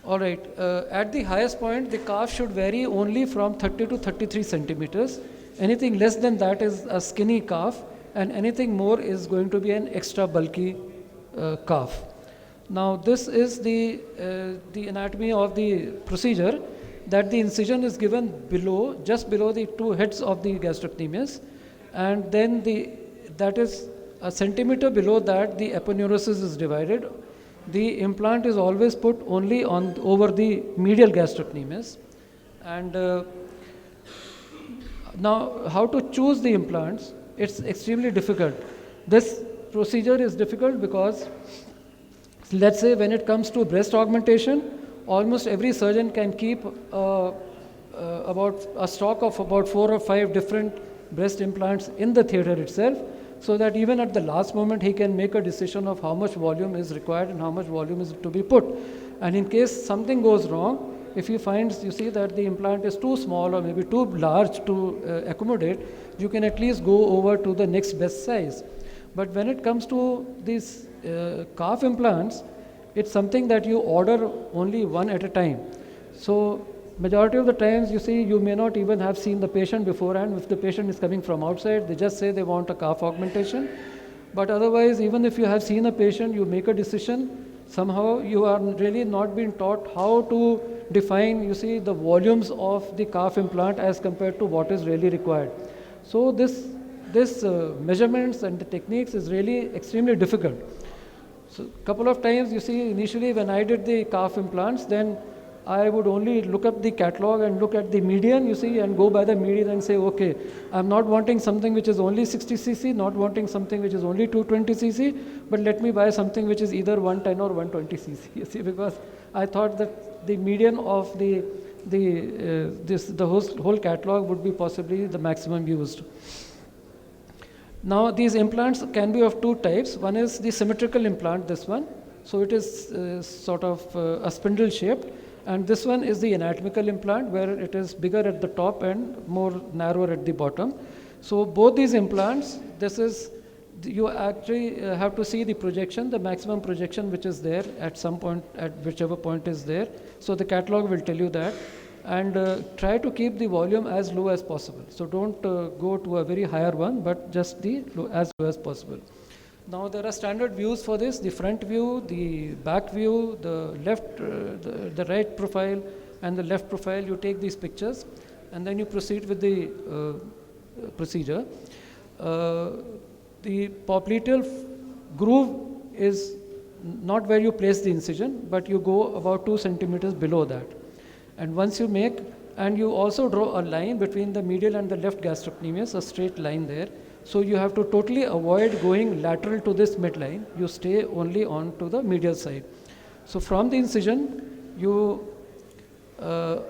All right, at the highest point, the calf should vary only from 30 to 33 centimeters. Anything less than that is a skinny calf, and anything more is going to be an extra bulky calf. Now, this is the anatomy of the procedure. that the incision is given below, just below the two heads of the gastrocnemius, and then that is a centimeter below that the aponeurosis is divided. The implant is always put only over the medial gastrocnemius. And now, how to choose the implants? It's extremely difficult. This procedure is difficult because, let's say, when it comes to breast augmentation, almost every surgeon can keep about a stock of about 4 or 5 different breast implants in the theater itself, so that even at the last moment he can make a decision of how much volume is required and how much volume is to be put. And in case something goes wrong, if he finds, you see, that the implant is too small or maybe too large to accommodate, you can at least go over to the next best size. But when it comes to these calf implants, it's something that you order only one at a time. So majority of the times, you see, you may not even have seen the patient beforehand. If the patient is coming from outside, they just say they want a calf augmentation. But otherwise, even if you have seen a patient, you make a decision. Somehow you are really not being taught how to define, you see, the volumes of the calf implant as compared to what is really required. So this measurements and the techniques is really extremely difficult. So couple of times, you see, initially when I did the calf implants, then I would only look up the catalog and look at the median, you see, and go by the median and say, okay, I'm not wanting something which is only 60 cc, not wanting something which is only 220 cc, but let me buy something which is either 110 or 120 cc, you see, because I thought that the median of the whole catalog would be possibly the maximum used. Now, these implants can be of two types. One is the symmetrical implant, this one. So it is sort of a spindle shaped. And this one is the anatomical implant, where it is bigger at the top and more narrower at the bottom. So both these implants, you actually have to see the projection, the maximum projection which is there at some point, at whichever point is there. So the catalog will tell you that. And try to keep the volume as low as possible. So don't go to a very higher one, but just as low as possible. Now there are standard views for this: the front view, the back view, the left, the right profile, and the left profile. You take these pictures, and then you proceed with the procedure. The popliteal groove is not where you place the incision, but you go about 2 centimeters below that. And once you make, and you also draw a line between the medial and the left gastrocnemius, a straight line there. So you have to totally avoid going lateral to this midline. You stay only on to the medial side. So from the incision, you,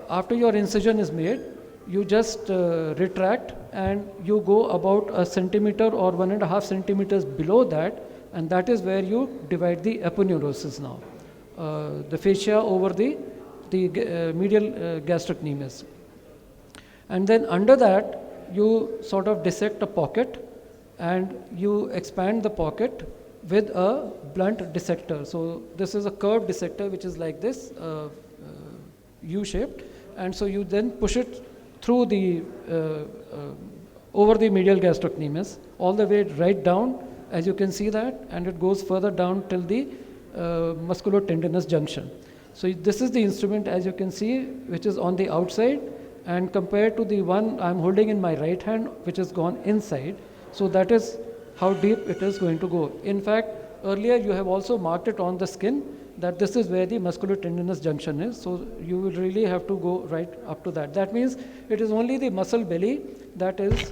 after your incision is made, you just retract and you go about 1 centimeter or 1.5 centimeters below that, and that is where you divide the aponeurosis now, the fascia over the medial gastrocnemius. And then under that, you sort of dissect a pocket and you expand the pocket with a blunt dissector. So this is a curved dissector which is like this, U-shaped, and so you then push it through the over the medial gastrocnemius all the way right down, as you can see that, and it goes further down till the musculotendinous junction. So this is the instrument, as you can see, which is on the outside, and compared to the one I'm holding in my right hand, which has gone inside. So that is how deep it is going to go. In fact, earlier you have also marked it on the skin that this is where the musculotendinous junction is. So you will really have to go right up to that. That means it is only the muscle belly that is,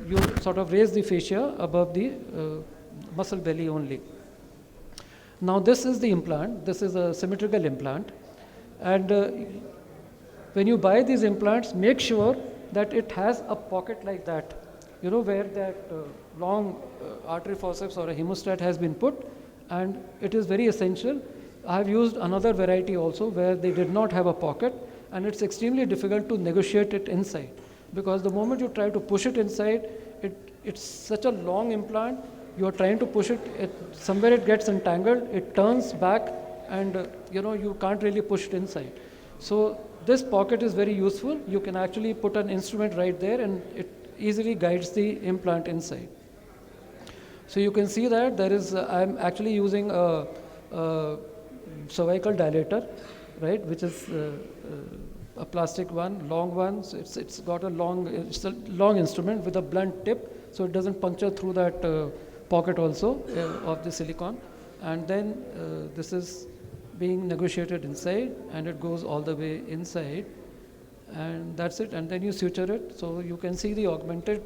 you sort of raise the fascia above the muscle belly only. Now this is the implant. This is a symmetrical implant. And when you buy these implants, make sure that it has a pocket like that, you know, where that long artery forceps or a hemostat has been put, and it is very essential. I have used another variety also where they did not have a pocket, and it's extremely difficult to negotiate it inside, because the moment you try to push it inside, it's such a long implant. You are trying to push it, somewhere it gets entangled, it turns back, and you can't really push it inside. So this pocket is very useful. You can actually put an instrument right there, and it easily guides the implant inside. So you can see that there is, I'm actually using a cervical dilator, right, which is a plastic one, long one. So it's got a long instrument with a blunt tip, so it doesn't puncture through that pocket also of the silicone. And then this is being negotiated inside, and it goes all the way inside, and that's it. And then you suture it, so you can see the augmented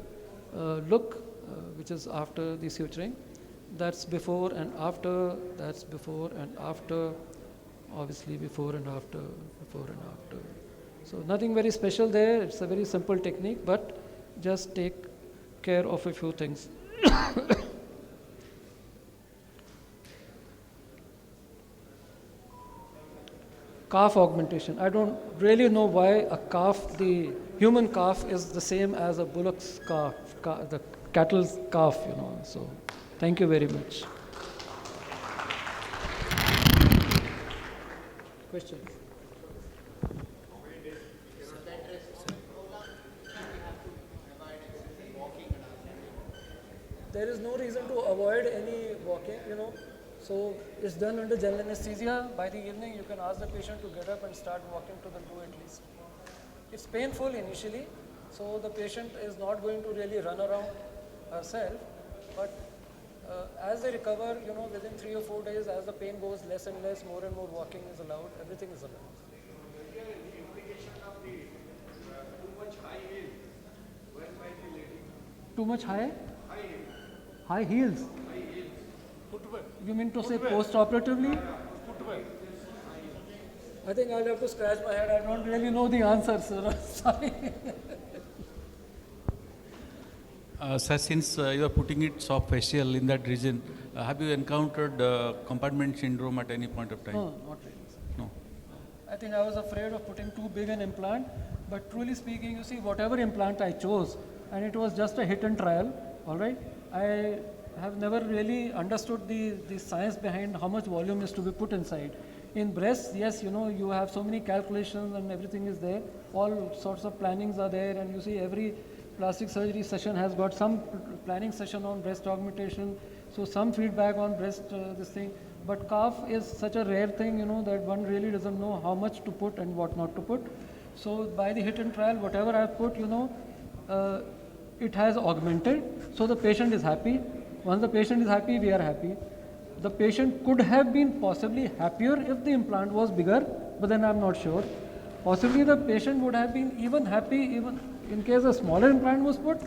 look, which is after the suturing. That's before and after. That's before and after. Obviously, before and after, before and after. So nothing very special there. It's a very simple technique, but just take care of a few things. Calf augmentation. I don't really know why a calf, the human calf, is the same as a bullock's calf, the cattle's calf, you know. So, thank you very much. Questions? There is no reason to avoid any walking, you know. So it's done under general anesthesia. By the evening, you can ask the patient to get up and start walking to the loo at least. It's painful initially, so the patient is not going to really run around herself, but as they recover, you know, within 3 or 4 days, as the pain goes less and less, more and more walking is allowed, everything is allowed. Too much high? High heels? You mean to say post-operatively? I think I'll have to scratch my head. I don't really know the answer, sir. Sorry. Sir, since you are putting it soft facial in that region, have you encountered compartment syndrome at any point of time? No, not really. No. I think I was afraid of putting too big an implant, but truly speaking, you see, whatever implant I chose, and it was just a hit and trial, all right? I have never really understood the science behind how much volume is to be put inside. In breasts, yes, you know, you have so many calculations and everything is there. All sorts of plannings are there, and you see every plastic surgery session has got some planning session on breast augmentation, so some feedback on breast this thing. But calf is such a rare thing, you know, that one really doesn't know how much to put and what not to put. So by the hit and trial, whatever I've put, you know, it has augmented, so the patient is happy. Once the patient is happy, we are happy. The patient could have been possibly happier if the implant was bigger, but then I'm not sure. Possibly the patient would have been even happy even in case a smaller implant was put.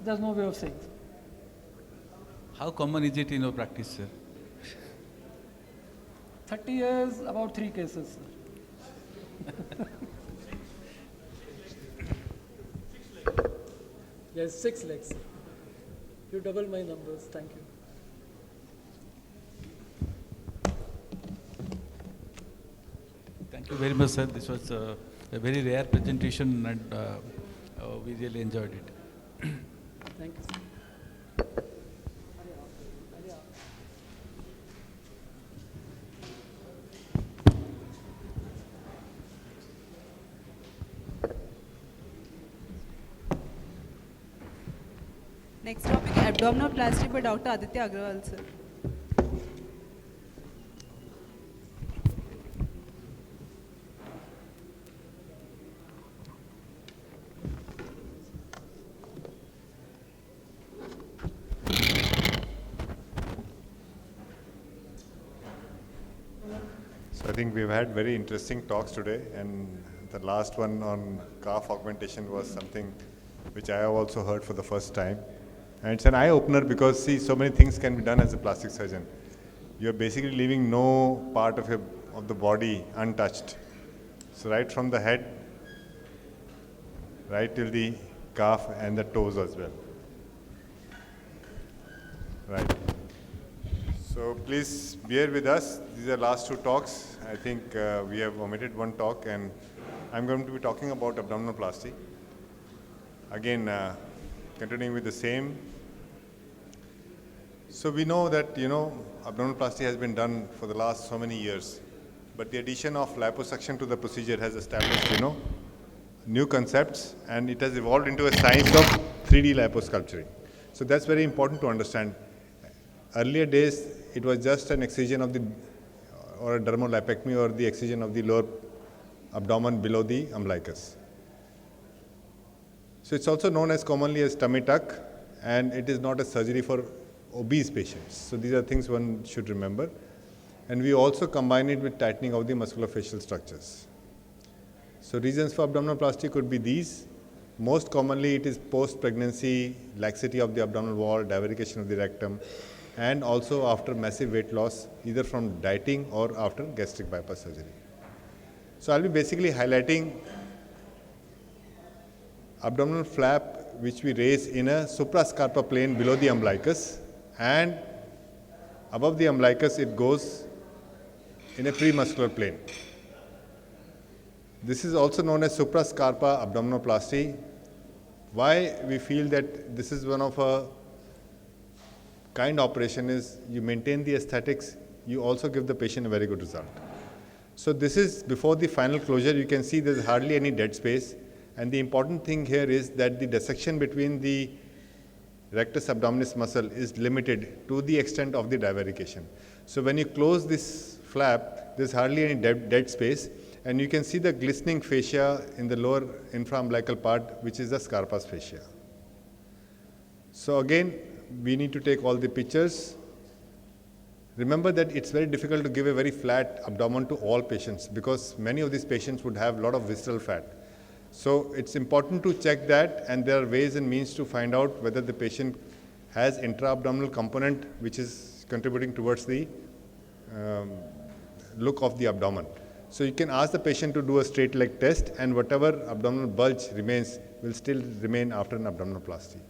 There's no way of saying. How common is it in your practice, sir? 30 years, about 3 cases, sir. Yes, 6 legs. You double my numbers. Thank you. Thank you very much, sir. This was a very rare presentation, and we really enjoyed it. Thank you, sir. Next topic, abdominoplasty by Dr. Aditya Agrawal, sir. So I think we've had very interesting talks today, and the last one on calf augmentation was something which I have also heard for the first time. And it's an eye-opener because, see, so many things can be done as a plastic surgeon. You're basically leaving no part of the body untouched. So right from the head, right till the calf and the toes as well. Right. So please bear with us. These are the last 2 talks. I think we have omitted 1 talk, and I'm going to be talking about abdominoplasty. Again, continuing with the same. So we know that, you know, abdominoplasty has been done for the last so many years, but the addition of liposuction to the procedure has established, you know, new concepts, and it has evolved into a science of 3D liposculpturing. So that's very important to understand. Earlier days, it was just an excision of the, or a dermal lipectomy, or the excision of the lower abdomen below the umbilicus. So it's also known as commonly as tummy tuck, and it is not a surgery for obese patients. So these are things one should remember. And we also combine it with tightening of the musculofacial structures. So reasons for abdominoplasty could be these. Most commonly it is post-pregnancy, laxity of the abdominal wall, divarication of the rectum, and also after massive weight loss, either from dieting or after gastric bypass surgery. So I'll be basically highlighting abdominal flap which we raise in a suprascarpa plane below the umbilicus, and above the umbilicus it goes in a premuscular plane. This is also known as suprascarpa abdominoplasty. Why we feel that this is one of a kind operation is you maintain the aesthetics, you also give the patient a very good result. So this is before the final closure. You can see there's hardly any dead space, and the important thing here is that the dissection between the rectus abdominis muscle is limited to the extent of the divarication. So when you close this flap, there's hardly any dead space, and you can see the glistening fascia in the lower infraumbilical part, which is the Scarpa's fascia. So again, we need to take all the pictures. Remember that it's very difficult to give a very flat abdomen to all patients, because many of these patients would have a lot of visceral fat. So it's important to check that, and there are ways and means to find out whether the patient has intra-abdominal component which is contributing towards the look of the abdomen. So you can ask the patient to do a straight leg test, and whatever abdominal bulge remains will still remain after an abdominoplasty.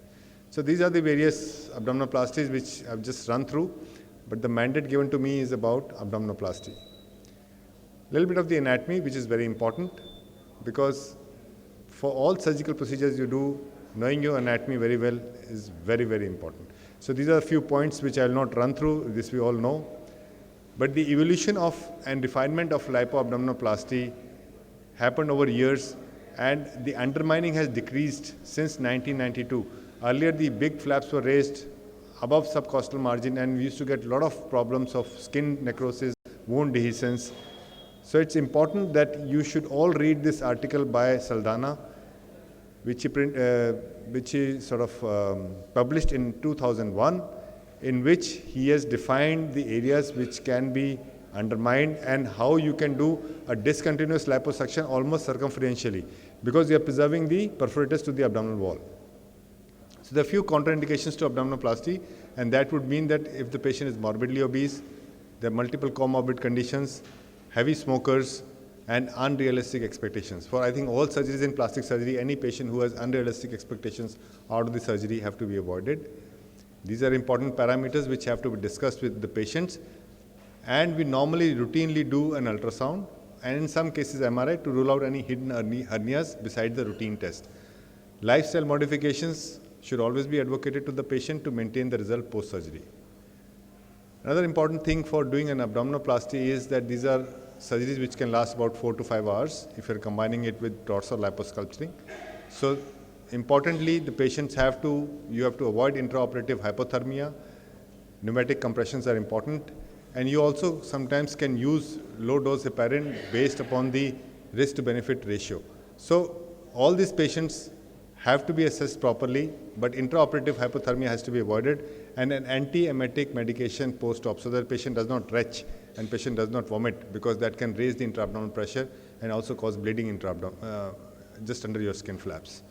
So these are the various abdominoplasties which I've just run through, but the mandate given to me is about abdominoplasty. A little bit of the anatomy, which is very important, because for all surgical procedures you do, knowing your anatomy very well is very, very important. So these are a few points which I will not run through, this we all know. But the evolution of and refinement of lipoabdominoplasty happened over years, and the undermining has decreased since 1992. Earlier the big flaps were raised above subcostal margin, and we used to get a lot of problems of skin necrosis, wound dehiscence. So it's important that you should all read this article by Saldana, which he sort of published in 2001, in which he has defined the areas which can be undermined and how you can do a discontinuous liposuction almost circumferentially, because you are preserving the perforators to the abdominal wall. So there are few contraindications to abdominoplasty, and that would mean that if the patient is morbidly obese, there are multiple comorbid conditions, heavy smokers, and unrealistic expectations. For I think all surgeries in plastic surgery, any patient who has unrealistic expectations out of the surgery have to be avoided. These are important parameters which have to be discussed with the patients, and we normally routinely do an ultrasound, and in some cases MRI, to rule out any hidden hernias besides the routine test. Lifestyle modifications should always be advocated to the patient to maintain the result post-surgery. Another important thing for doing an abdominoplasty is that these are surgeries which can last about 4 to 5 hours if you're combining it with dorsal liposculpturing. So importantly, the patients you have to avoid intraoperative hypothermia. Pneumatic compressions are important, and you also sometimes can use low dose heparin based upon the risk to benefit ratio. So all these patients have to be assessed properly, but intraoperative hypothermia has to be avoided, and an anti-emetic medication post-op, so that the patient does not retch and patient does not vomit, because that can raise the intra-abdominal pressure and also cause bleeding just under your skin flaps.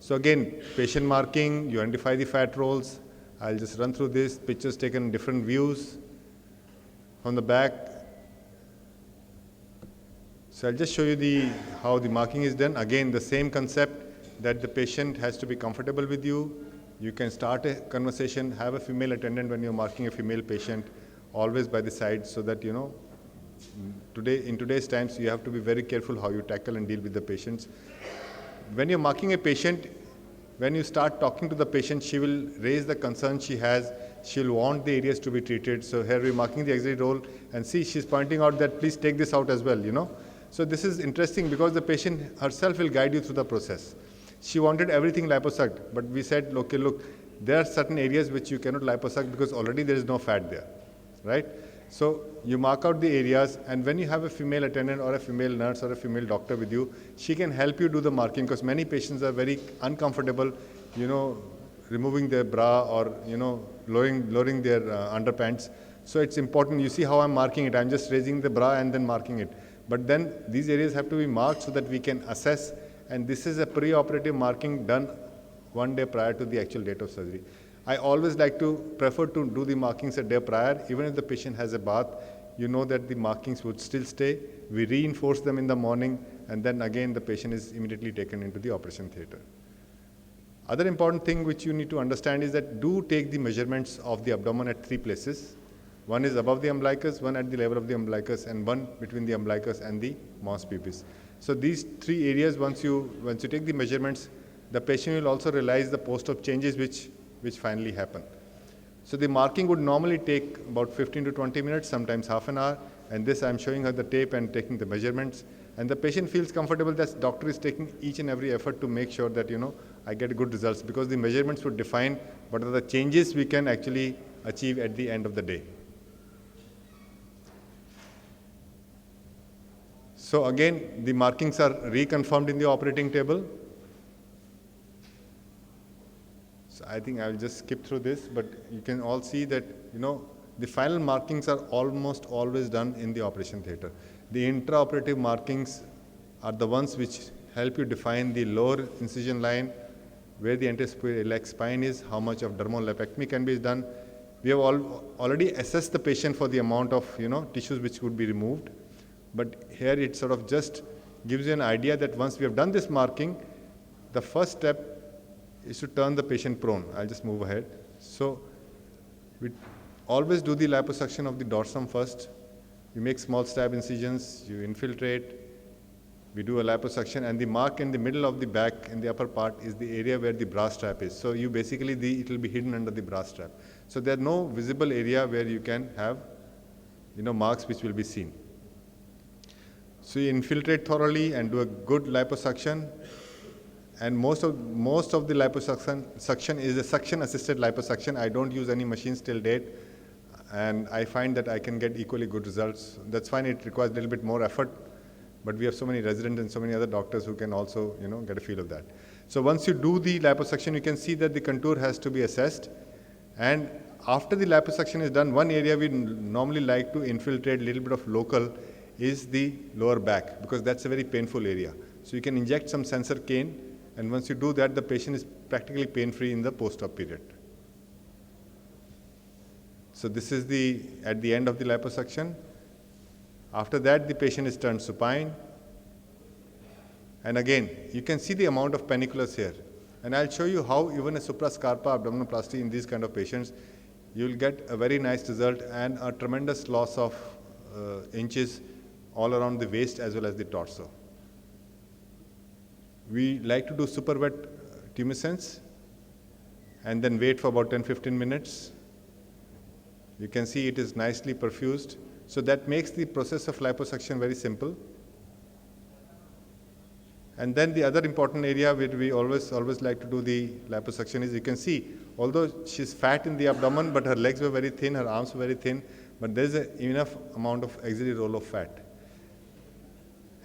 So again, patient marking, you identify the fat rolls. I'll just run through this, pictures taken in different views from the back. So I'll just show you how the marking is done. Again, the same concept, that the patient has to be comfortable with you. You can start a conversation, have a female attendant when you're marking a female patient, always by the side, so that, in today's times, you have to be very careful how you tackle and deal with the patients. When you're marking a patient, when you start talking to the patient, she will raise the concerns she has. She'll want the areas to be treated. So here we're marking the axillary roll, and see, she's pointing out that please take this out as well, So this is interesting, because the patient herself will guide you through the process. She wanted everything liposucked, but we said, okay, look, there are certain areas which you cannot liposuck because already there is no fat there, right? So you mark out the areas, and when you have a female attendant or a female nurse or a female doctor with you, she can help you do the marking, because many patients are very uncomfortable, removing their bra or, lowering their underpants. So it's important. You see how I'm marking it. I'm just raising the bra and then marking it. But then these areas have to be marked so that we can assess, and this is a pre-operative marking done 1 day prior to the actual date of surgery. I always like to prefer to do the markings a day prior. Even if the patient has a bath, you know that the markings would still stay. We reinforce them in the morning, and then again the patient is immediately taken into the operation theatre. Other important thing which you need to understand is that do take the measurements of the abdomen at 3 places. One is above the umbilicus, one at the level of the umbilicus, and one between the umbilicus and the mons pubis. So these 3 areas, once you take the measurements, the patient will also realize the post-op changes which finally happen. So the marking would normally take about 15 to 20 minutes, sometimes half an hour, and this I'm showing her the tape and taking the measurements, and the patient feels comfortable that doctor is taking each and every effort to make sure that I get good results, because the measurements would define what are the changes we can actually achieve at the end of the day. So again, the markings are reconfirmed in the operating table. So I think I will just skip through this, but you can all see that, the final markings are almost always done in the operation theatre. The intraoperative markings are the ones which help you define the lower incision line, where the anterior iliac spine is, how much of dermal lipectomy can be done. We have already assessed the patient for the amount of, tissues which would be removed. But here it sort of just gives you an idea that once we have done this marking, the first step is to turn the patient prone. I'll just move ahead. So we always do the liposuction of the dorsum first. You make small stab incisions, you infiltrate, we do a liposuction, and the mark in the middle of the back in the upper part is the area where the bra strap is. So you basically, it will be hidden under the bra strap. So there's no visible area where you can have, marks which will be seen. So you infiltrate thoroughly and do a good liposuction. And most of the liposuction is a suction-assisted liposuction. I don't use any machines till date, and I find that I can get equally good results. That's fine. It requires a little bit more effort, but we have so many residents and so many other doctors who can also, get a feel of that. So once you do the liposuction, you can see that the contour has to be assessed. And after the liposuction is done, one area we normally like to infiltrate a little bit of local is the lower back, because that's a very painful area. So you can inject some sensor cane, and once you do that, the patient is practically pain-free in the post-op period. So this is at the end of the liposuction. After that, the patient is turned supine. And again, you can see the amount of paniculus here. And I'll show you how even a suprascarpa abdominoplasty in these kind of patients, you'll get a very nice result and a tremendous loss of inches all around the waist as well as the torso. We like to do super wet tumescence and then wait for about 10-15 minutes. You can see it is nicely perfused. So that makes the process of liposuction very simple. And then the other important area where we always like to do the liposuction is, you can see, although she's fat in the abdomen, but her legs were very thin, her arms were very thin, but there's enough amount of auxiliary roll of fat.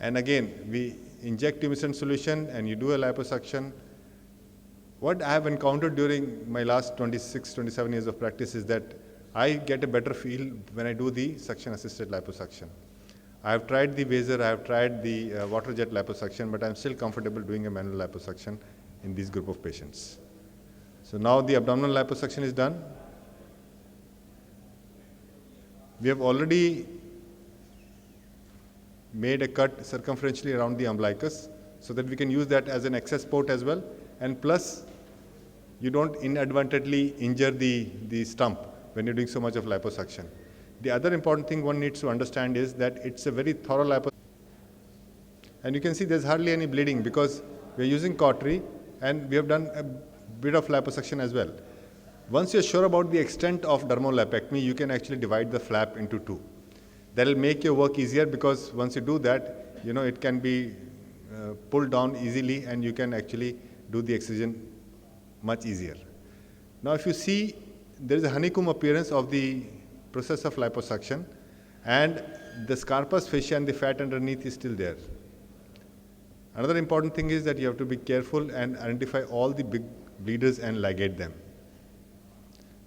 And again, we inject tumescent solution and you do a liposuction. What I have encountered during my last 26, 27 years of practice is that I get a better feel when I do the suction-assisted liposuction. I have tried the Vaser, I have tried the water jet liposuction, but I'm still comfortable doing a manual liposuction in this group of patients. So now the abdominal liposuction is done. We have already made a cut circumferentially around the umbilicus so that we can use that as an access port as well. And plus, you don't inadvertently injure the stump when you're doing so much of liposuction. The other important thing one needs to understand is that it's a very thorough liposuction. And you can see there's hardly any bleeding because we're using cautery and we have done a bit of liposuction as well. Once you're sure about the extent of dermal lipectomy, you can actually divide the flap into 2. That'll make your work easier because once you do that, it can be pulled down easily and you can actually do the excision much easier. Now if you see, there is a honeycomb appearance of the process of liposuction, and the scarpus fascia and the fat underneath is still there. Another important thing is that you have to be careful and identify all the big bleeders and ligate them.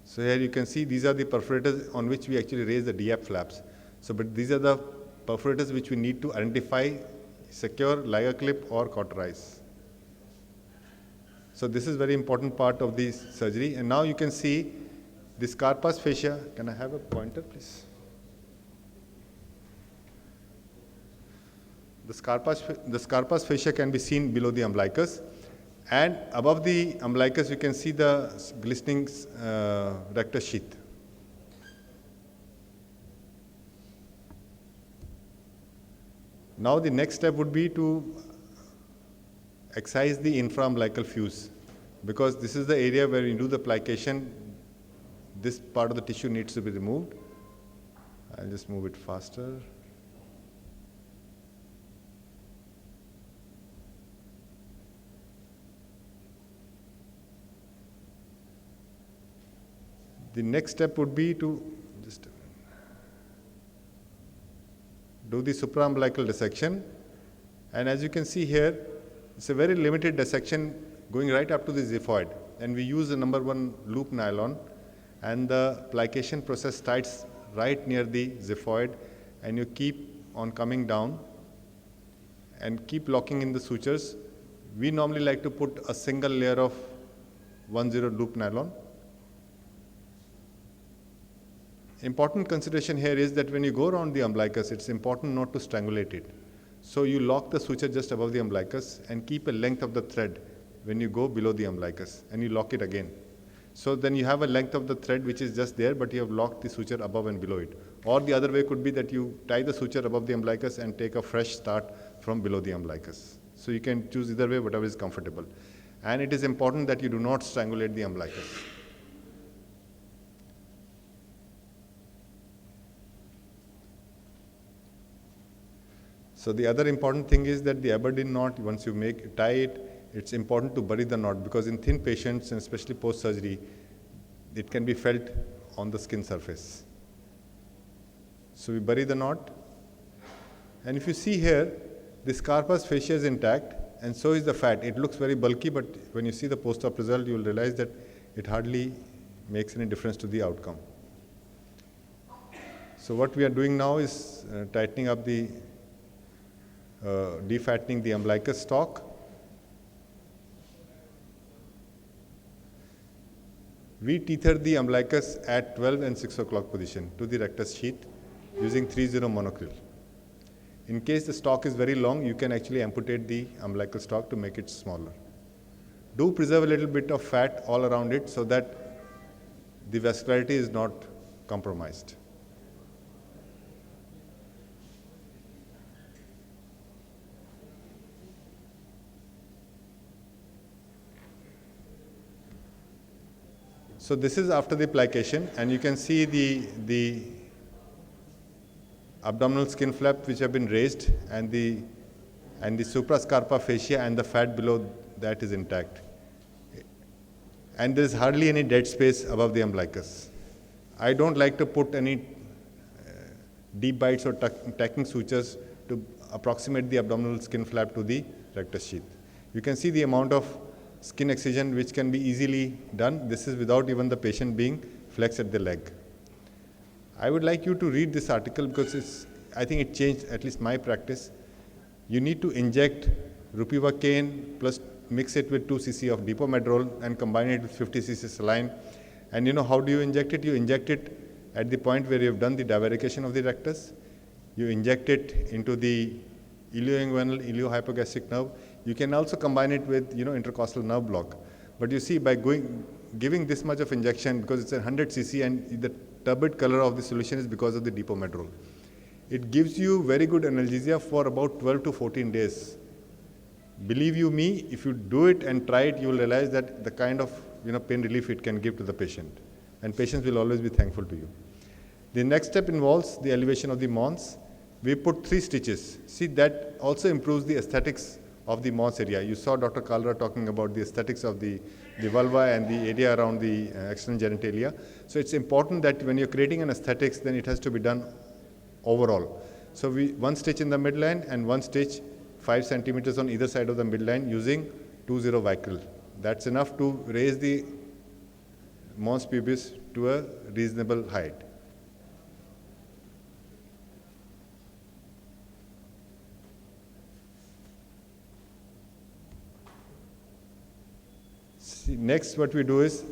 So here you can see these are the perforators on which we actually raise the DAP flaps. So, but these are the perforators which we need to identify, secure, liga clip or cauterize. So this is very important part of the surgery. And now you can see the scarpus fascia. Can I have a pointer, please? The scarpus fascia can be seen below the umbilicus, and above the umbilicus you can see the glistening rectus sheath. Now the next step would be to excise the infraumbilical fuse, because this is the area where you do the plication. This part of the tissue needs to be removed. I'll just move it faster. The next step would be to just do the supraumbilical dissection, and as you can see here, it's a very limited dissection going right up to the xiphoid, and we use the #1 loop nylon, and the plication process starts right near the xiphoid, and you keep on coming down and keep locking in the sutures. We normally like to put a single layer of 1/0 loop nylon. Important consideration here is that when you go around the umbilicus, it's important not to strangulate it. So you lock the suture just above the umbilicus and keep a length of the thread when you go below the umbilicus, and you lock it again. So then you have a length of the thread which is just there, but you have locked the suture above and below it. Or the other way could be that you tie the suture above the umbilicus and take a fresh start from below the umbilicus. So you can choose either way, whatever is comfortable. And it is important that you do not strangulate the umbilicus. So the other important thing is that the Aberdeen knot, once you tie it, it's important to bury the knot, because in thin patients, and especially post-surgery, it can be felt on the skin surface. So we bury the knot, and if you see here, the scarpus fascia is intact, and so is the fat. It looks very bulky, but when you see the post-op result, you will realize that it hardly makes any difference to the outcome. So what we are doing now is tightening up the defattening the umbilicus stalk. We tether the umbilicus at 12 and 6 o'clock position to the rectus sheath using 3/0 monocryl. In case the stalk is very long, you can actually amputate the umbilical stalk to make it smaller. Do preserve a little bit of fat all around it so that the vascularity is not compromised. So this is after the plication, and you can see the abdominal skin flap which have been raised, and the suprascarpa fascia and the fat below that is intact. And there is hardly any dead space above the umbilicus. I don't like to put any deep bites or tacking sutures to approximate the abdominal skin flap to the rectus sheath. You can see the amount of skin excision which can be easily done. This is without even the patient being flexed at the leg. I would like you to read this article because I think it changed at least my practice. You need to inject ropivacaine plus mix it with 2 cc of depomedrol and combine it with 50 cc saline. And you know how do you inject it? You inject it at the point where you have done the divarication of the rectus. You inject it into the ilioinguinal, iliohypogastric nerve. You can also combine it with, intercostal nerve block. But you see, by giving this much of injection, because it's 100 cc and the turbid color of the solution is because of the depomedrol, it gives you very good analgesia for about 12 to 14 days. Believe you me, if you do it and try it, you will realize that the kind of pain relief it can give to the patient. And patients will always be thankful to you. The next step involves the elevation of the mons. We put 3 stitches. See, that also improves the aesthetics of the Mons area. You saw Dr. Kalra talking about the aesthetics of the vulva and the area around the external genitalia. So it's important that when you're creating an aesthetics, then it has to be done overall. So one stitch in the midline and one stitch 5 centimeters on either side of the midline using 2-0 Vicryl. That's enough to raise the Mons pubis to a reasonable height. See, next what we do is,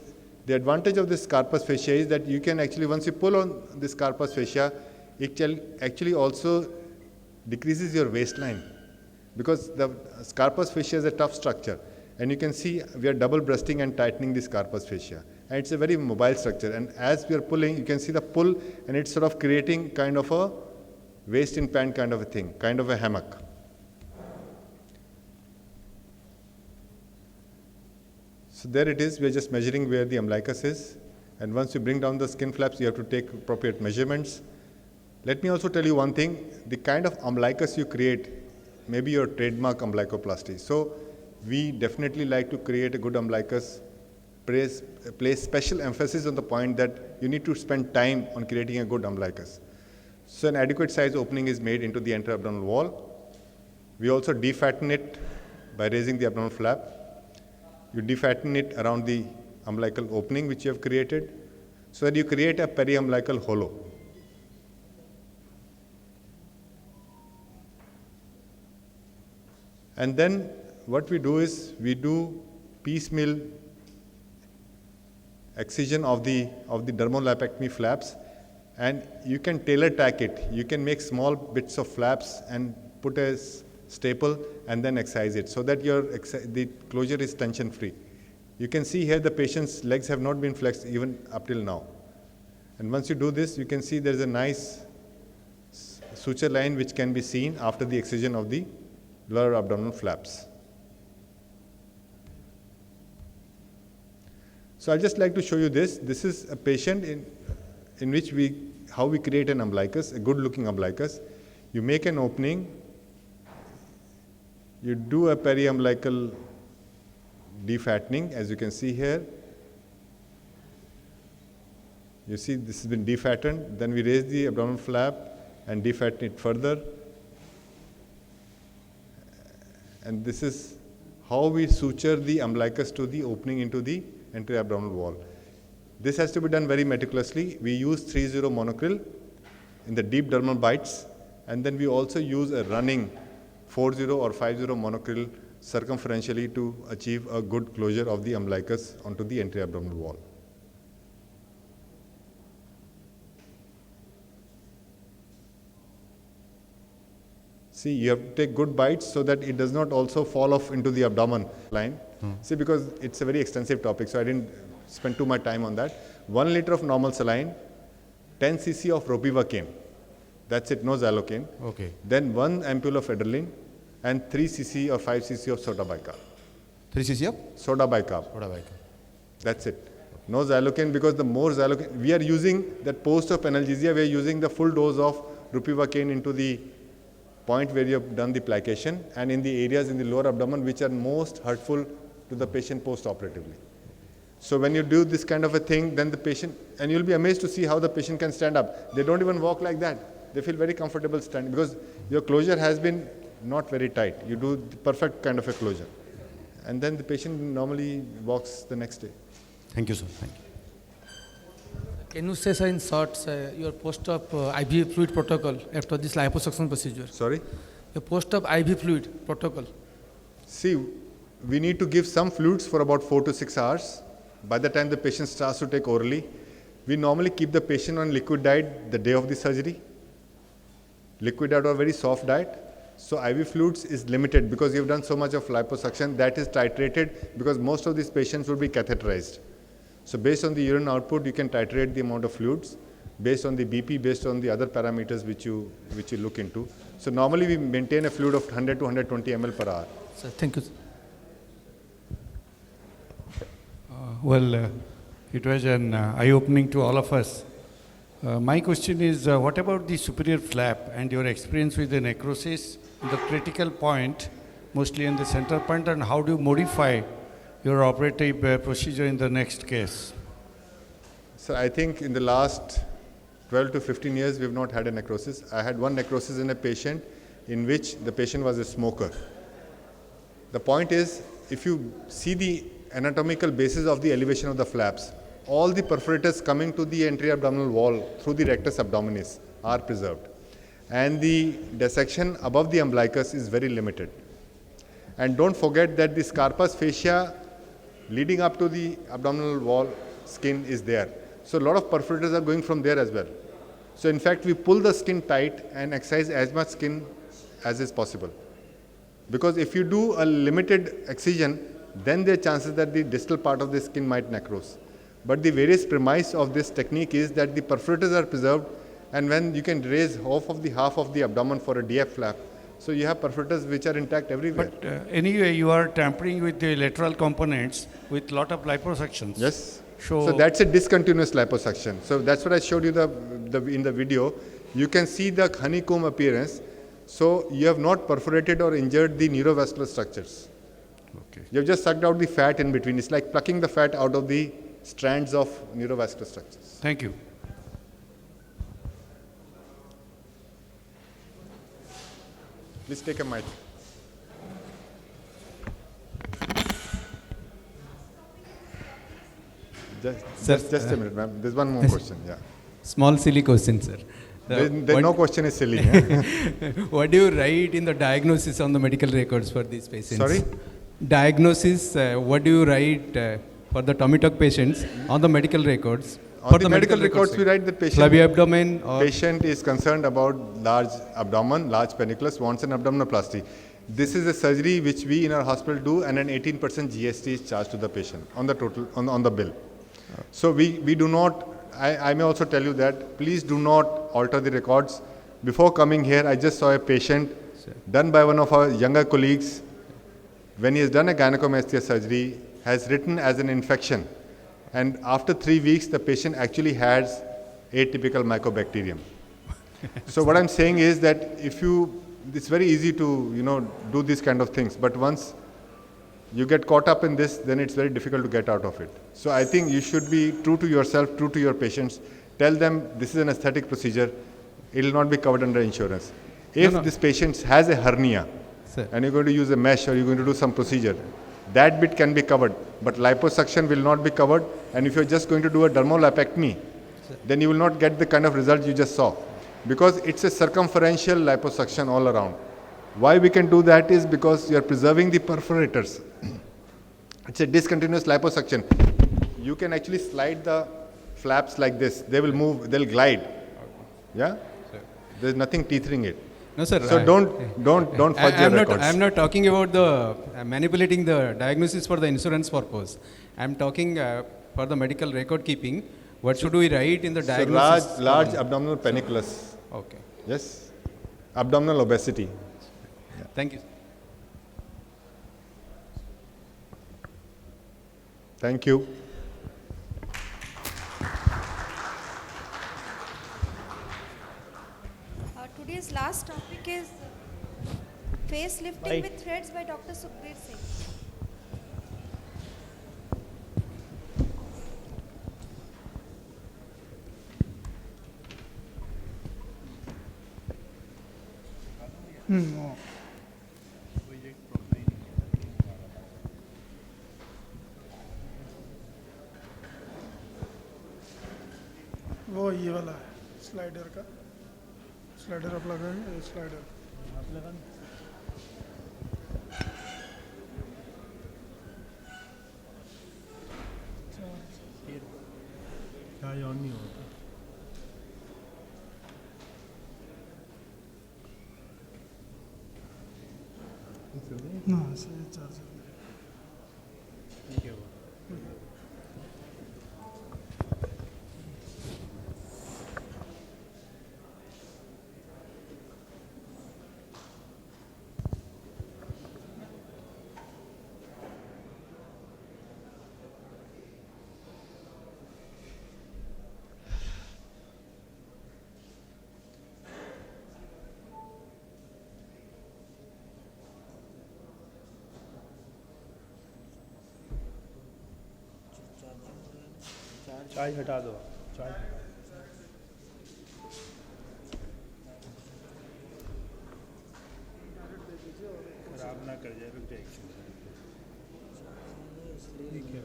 the advantage of this carpus fascia is that you can actually, once you pull on this carpus fascia, it actually also decreases your waistline, because the carpus fascia is a tough structure, and you can see we are double breasting and tightening this carpus fascia, and it's a very mobile structure, and as we are pulling, you can see the pull, and it's sort of creating kind of a waist in pant kind of a thing, kind of a hammock. So there it is, we are just measuring where the umbilicus is, and once you bring down the skin flaps, you have to take appropriate measurements. Let me also tell you one thing, the kind of umbilicus you create may be your trademark umbilicoplasty. So we definitely like to create a good umbilicus, place special emphasis on the point that you need to spend time on creating a good umbilicus. So an adequate size opening is made into the anterior-abdominal wall. We also defatten it by raising the abdominal flap. You defatten it around the umbilical opening which you have created, so that you create a periumbilical hollow. And then what we do is, we do piecemeal excision of the dermolapectomy flaps, and you can tailor tack it. You can make small bits of flaps and put a staple and then excise it, so that the closure is tension free. You can see here the patient's legs have not been flexed even up till now. And once you do this, you can see there is a nice suture line which can be seen after the excision of the lower abdominal flaps. So I'd just like to show you this. This is a patient in which how we create an umbilicus, a good looking umbilicus. You make an opening, you do a periumbilical defattening, as you can see here. You see this has been defattened, then we raise the abdominal flap and defatten it further. And this is how we suture the umbilicus to the opening into the anterior abdominal wall. This has to be done very meticulously. We use 3-0 monocryl in the deep dermal bites, and then we also use a running 4-0 or 5-0 monocryl circumferentially to achieve a good closure of the umbilicus onto the anterior abdominal wall. See, you have to take good bites so that it does not also fall off into the abdomen line. See, because it's a very extensive topic, so I didn't spend too much time on that. 1 liter of normal saline, 10 cc of ropivacaine. That's it, no xylocaine. Okay. Then 1 ampule of adrenaline and 3 cc or 5 cc of soda bicarb. 3 cc of? Soda bicarb. Soda bicarb. That's it. No xylocaine, because the more xylocaine, we are using that post-op analgesia, we are using the full dose of ropivacaine into the point where you have done the plication and in the areas in the lower abdomen which are most hurtful to the patient post-operatively. So when you do this kind of a thing, then the patient, and you'll be amazed to see how the patient can stand up. They don't even walk like that. They feel very comfortable standing because your closure has been not very tight. You do the perfect kind of a closure. And then the patient normally walks the next day. Thank you, sir. Thank you. Can you say, sir, in short, your post-op IV fluid protocol after this liposuction procedure? Sorry? Your post-op IV fluid protocol. See, we need to give some fluids for about 4 to 6 hours. By the time the patient starts to take orally, we normally keep the patient on liquid diet the day of the surgery. Liquid diet or very soft diet. So IV fluids is limited because you've done so much of liposuction. That is titrated because most of these patients will be catheterized. So based on the urine output, you can titrate the amount of fluids based on the BP, based on the other parameters which you look into. So normally we maintain a fluid of 100 to 120 ml per hour. Sir, thank you. It was an eye-opening to all of us. My question is, what about the superior flap and your experience with the necrosis, the critical point mostly in the center point, and how do you modify your operative procedure in the next case? So I think in the last 12 to 15 years, we've not had a necrosis. I had one necrosis in a patient in which the patient was a smoker. The point is, if you see the anatomical basis of the elevation of the flaps, all the perforators coming to the anterior abdominal wall through the rectus abdominis are preserved. And the dissection above the umbilicus is very limited. And don't forget that the scarpa's fascia leading up to the abdominal wall skin is there. So a lot of perforators are going from there as well. So in fact, we pull the skin tight and excise as much skin as is possible. Because if you do a limited excision, then there are chances that the distal part of the skin might necrose. But the various premise of this technique is that the perforators are preserved, and when you can raise half of the abdomen for a DF flap, so you have perforators which are intact everywhere. But anyway, you are tampering with the lateral components with lot of liposuctions. Yes. So that's a discontinuous liposuction. So that's what I showed you in the video. You can see the honeycomb appearance. So you have not perforated or injured the neurovascular structures. Okay. You have just sucked out the fat in between. It's like plucking the fat out of the strands of neurovascular structures. Thank you. Please take a mic. Just a minute, ma'am. There's one more question. Yeah. Small silly question, sir. No question is silly. What do you write in the diagnosis on the medical records for these patients? Sorry? Diagnosis, what do you write for the tummy tuck patients on the medical records? On the medical records, we write that flabby abdomen or patient is concerned about large abdomen, large paniculus, wants an abdominoplasty. This is a surgery which we in our hospital do, and an 18% GST is charged to the patient on the total on the bill. So we do not. I may also tell you that please do not alter the records. Before coming here, I just saw a patient done by one of our younger colleagues. When he has done a gynecomastia surgery, has written as an infection. And after 3 weeks, the patient actually has atypical mycobacterium. So what I'm saying is that it's very easy to, do these kind of things. But once you get caught up in this, then it's very difficult to get out of it. So I think you should be true to yourself, true to your patients. Tell them this is an aesthetic procedure. It will not be covered under insurance. If this patient has a hernia, and you're going to use a mesh or you're going to do some procedure, that bit can be covered, but liposuction will not be covered. And if you're just going to do a dermolipectomy, then you will not get the kind of result you just saw, because it's a circumferential liposuction all around. Why we can do that is because you're preserving the perforators. It's a discontinuous liposuction. You can actually slide the flaps like this. They will move, they'll glide. Yeah? There's nothing teethering it. No, sir. So don't fudge your records. I'm not talking about the manipulating the diagnosis for the insurance purpose. I'm talking for the medical record keeping. What should we write in the diagnosis? So large abdominal paniculus. Okay. Yes. Abdominal obesity. Yeah. Thank you. Thank you. Today's last topic is face lifting with threads by Dr. Sukhbir Singh. वो ये वाला है slider का slider आप लगाएंगे slider आप लगाएंगे क्या ये ऑन नहीं होता ना सही चार्जर ठीक है वो चाय हटा दो चाय खराब ना कर जाए रुक जाए ठीक है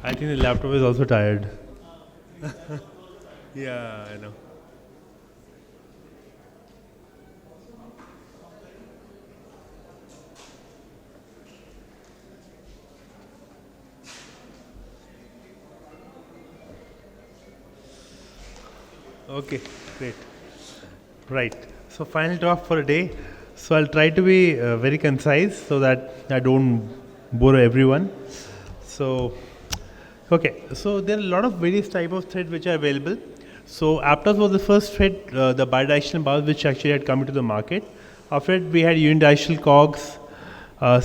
I think the laptop is also tired. Yeah, I know. Okay, great. Right. So final talk for a day. So I'll try to be very concise so that I don't bore everyone. So, okay. So there are a lot of various type of threads which are available. So Aptos was the first thread, the bidirectional bars which actually had come into the market. After it, we had unidirectional cogs.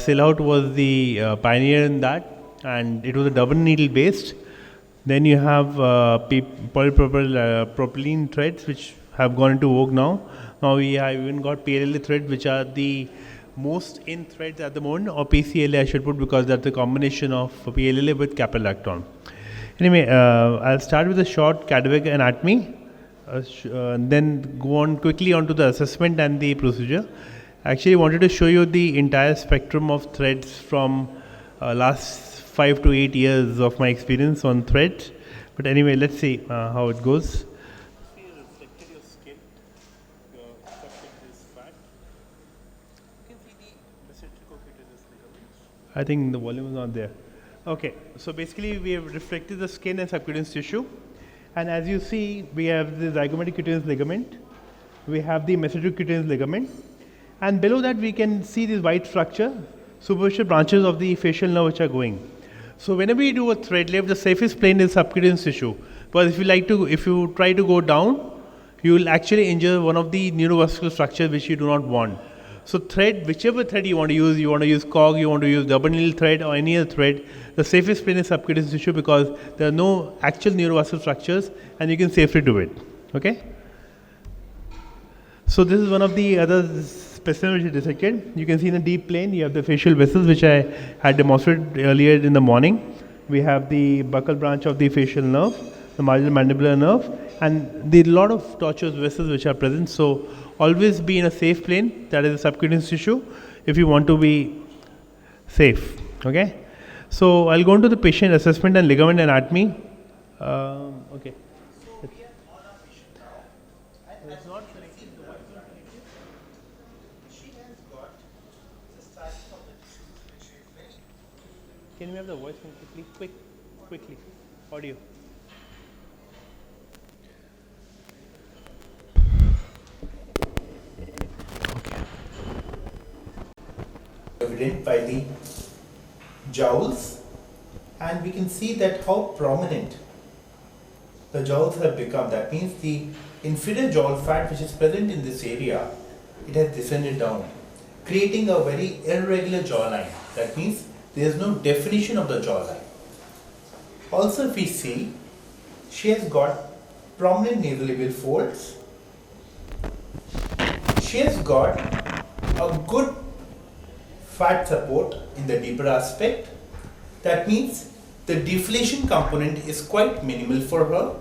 Silhouette was the pioneer in that, and it was a double needle based. Then you have polypropylene threads which have gone into vogue now. Now we have even got PLLA threads which are the most in threads at the moment, or PCLA I should put, because that's a combination of PLLA with caprolactone. Anyway, I'll start with a short cadaveric anatomy, then go on quickly onto the assessment and the procedure. I actually wanted to show you the entire spectrum of threads from last 5 to 8 years of my experience on threads. But anyway, let's see how it goes. I think the volume is not there. Okay, so basically we have reflected the skin and subcutaneous tissue, and as you see, we have the zygomatic cutaneous ligament, we have the mesenteric cutaneous ligament, and below that we can see this white structure, superficial branches of the facial nerve which are going. So whenever you do a thread lift, the safest plane is subcutaneous tissue, because if you try to go down, you will actually injure one of the neurovascular structures which you do not want. So thread, whichever thread you want to use cog, you want to use double needle thread or any other thread, the safest plane is subcutaneous tissue because there are no actual neurovascular structures and you can safely do it. Okay? So this is one of the other specimens which is dissected. You can see in the deep plane, you have the facial vessels which I had demonstrated earlier in the morning. We have the buccal branch of the facial nerve, the marginal mandibular nerve, and the lot of tortuous vessels which are present. So always be in a safe plane, that is the subcutaneous tissue, if you want to be safe. Okay, so I'll go into the patient assessment and ligament anatomy. Okay. Can we have the voice quickly? Quickly, audio. Evident by the jowls, and we can see that how prominent the jowls have become. That means the inferior jowl fat which is present in this area, it has descended down, creating a very irregular jawline. That means there is no definition of the jawline. Also, if we see, she has got prominent nasolabial folds. She has got a good fat support in the deeper aspect. That means the deflation component is quite minimal for her,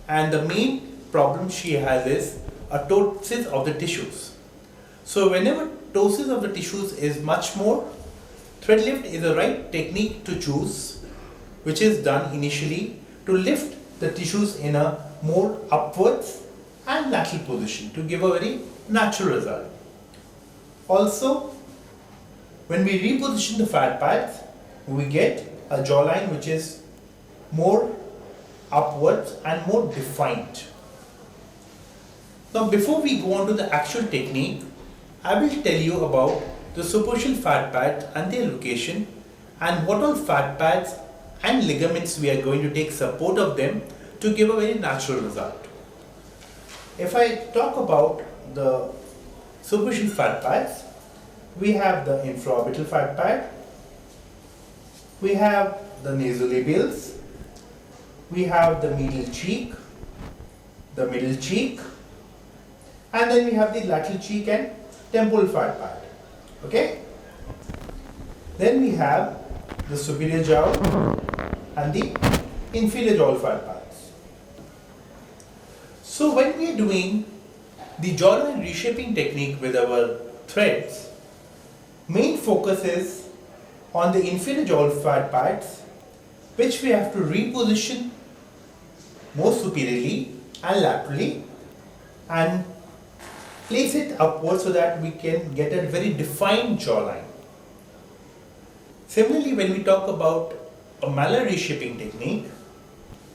and the main problem she has is a ptosis of the tissues. So whenever ptosis of the tissues is much more, thread lift is the right technique to choose, which is done initially to lift the tissues in a more upwards and lateral position to give a very natural result. Also, when we reposition the fat pads, we get a jawline which is more upwards and more defined. Now, before we go on to the actual technique, I will tell you about the superficial fat pads and their location, and what all fat pads and ligaments we are going to take support of them to give a very natural result. If I talk about the superficial fat pads, we have the infraorbital fat pad, we have the nasolabials, we have the medial cheek, the middle cheek, and then we have the lateral cheek and temporal fat pad. Okay? Then we have the superior jaw and the inferior jaw fat pads. So when we are doing the jawline reshaping technique with our threads, main focus is on the inferior jaw fat pads, which we have to reposition more superiorly and laterally and place it upwards so that we can get a very defined jawline. Similarly, when we talk about a malar reshaping technique,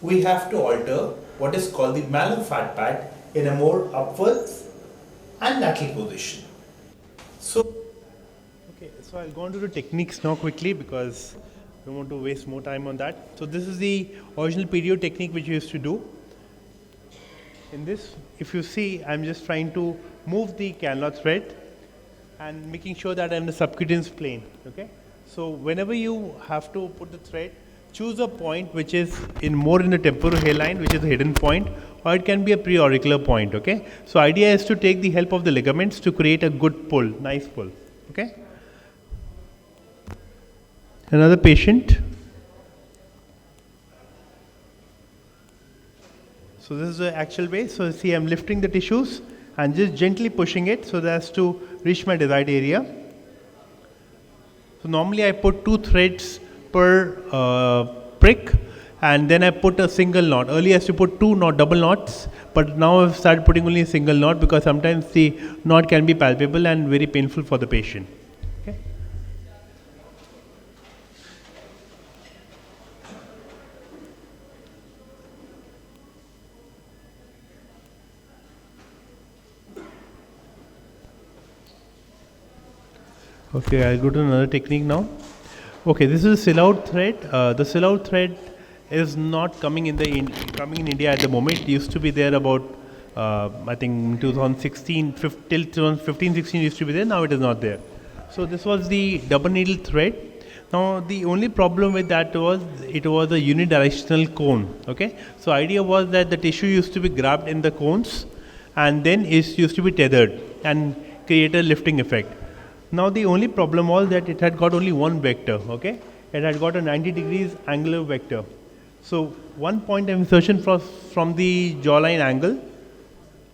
we have to alter what is called the malar fat pad in a more upwards and lateral position. Okay, so I'll go on to the techniques now quickly because I don't want to waste more time on that. So this is the original PDO technique which we used to do. In this, if you see, I'm just trying to move the cannula thread and making sure that I'm in the subcutaneous plane. Okay. So whenever you have to put the thread, choose a point which is more in the temporal hairline, which is a hidden point, or it can be a preauricular point. Okay. So idea is to take the help of the ligaments to create a good pull, nice pull. Okay. Another patient. So this is the actual way. So see, I'm lifting the tissues and just gently pushing it so as to reach my desired area. So normally I put 2 threads per prick, and then I put a single knot. Earlier I used to put 2 double knots, but now I've started putting only a single knot because sometimes the knot can be palpable and very painful for the patient. Okay. Okay, I'll go to another technique now. Okay, this is a sellout thread. The sellout thread is not coming in India at the moment. It used to be there about I think 2016 till 2015-16 used to be there. Now it is not there. So this was the double needle thread. Now the only problem with that was it was a unidirectional cone. Okay, so idea was that the tissue used to be grabbed in the cones, and then it used to be tethered and create a lifting effect. Now the only problem was that it had got only one vector. Okay, it had got a 90 degrees angular vector. So one point of insertion from the jawline angle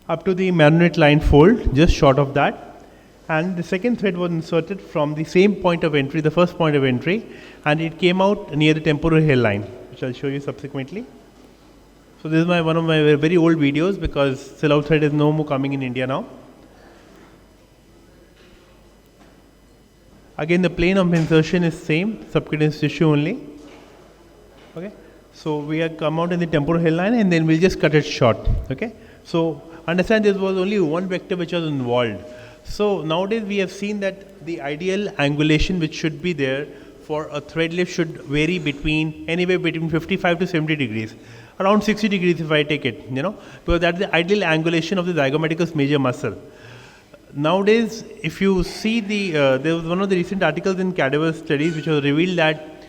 up to the marionette line fold, just short of that, and the second thread was inserted from the same point of entry, the first point of entry, and it came out near the temporal hairline, which I'll show you subsequently. So this is one of my very old videos because sellout thread is no more coming in India now. Again, the plane of insertion is same, subcutaneous tissue only. Okay, so we have come out in the temporal hairline and then we'll just cut it short. Okay, so understand there was only one vector which was involved. So nowadays we have seen that the ideal angulation which should be there for a thread lift should vary anywhere between 55 to 70 degrees, around 60 degrees if I take it, because that's the ideal angulation of the zygomaticus major muscle. Nowadays, if you see there was one of the recent articles in cadaver studies which was revealed that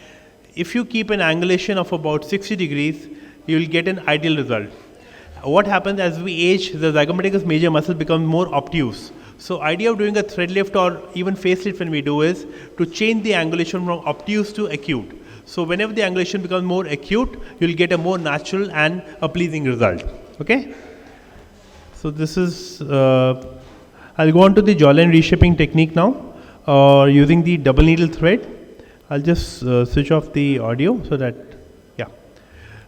if you keep an angulation of about 60 degrees, you will get an ideal result. What happens as we age, the zygomaticus major muscle becomes more obtuse. So idea of doing a thread lift or even facelift when we do is to change the angulation from obtuse to acute. So whenever the angulation becomes more acute, you will get a more natural and a pleasing result. Okay. So this is, I'll go on to the jawline reshaping technique now, using the double needle thread. I'll just switch off the audio so that, yeah.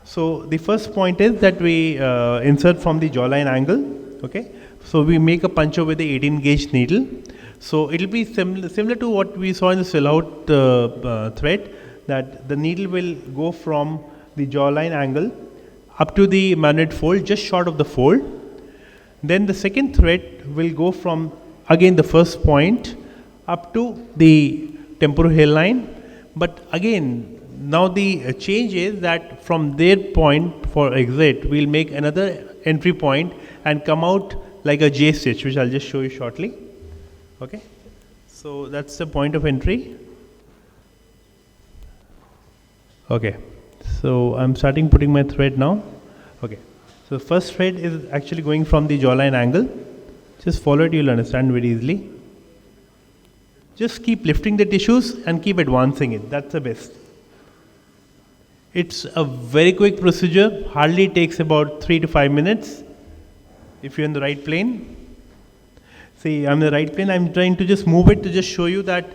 So the first point is that we insert from the jawline angle. Okay. So we make a puncture with the 18 gauge needle. So it will be similar to what we saw in the sellout thread, that the needle will go from the jawline angle up to the marionette fold, just short of the fold. Then the second thread will go from again the first point up to the temporal hairline. But again, now the change is that from their point for exit, we'll make another entry point and come out like a J stitch, which I'll just show you shortly. Okay, so that's the point of entry. Okay, so I'm starting putting my thread now. Okay, so the first thread is actually going from the jawline angle. Just follow it, you'll understand very easily. just keep lifting the tissues and keep advancing it. That's the best. It's a very quick procedure, hardly takes about 3 to 5 minutes if you're in the right plane. See, I'm in the right plane, I'm trying to just move it to just show you that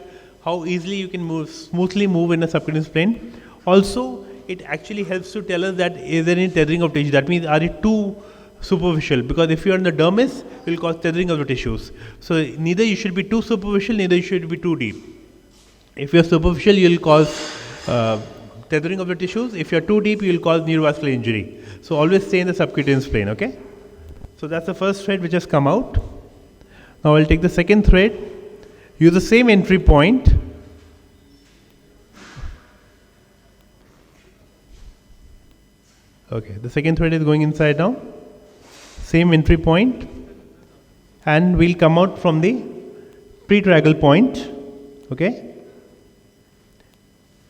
how easily you can smoothly move in a subcutaneous plane. Also, it actually helps to tell us that is there any tethering of tissue. That means are it too superficial? Because if you are in the dermis, it will cause tethering of the tissues. So neither you should be too superficial, neither you should be too deep. If you are superficial, you will cause tethering of the tissues. If you are too deep, you will cause neurovascular injury. So always stay in the subcutaneous plane, okay? So that's the first thread which has come out. Now I'll take the second thread, use the same entry point. Okay, the second thread is going inside now. Same entry point, and we'll come out from the pretragal point, okay?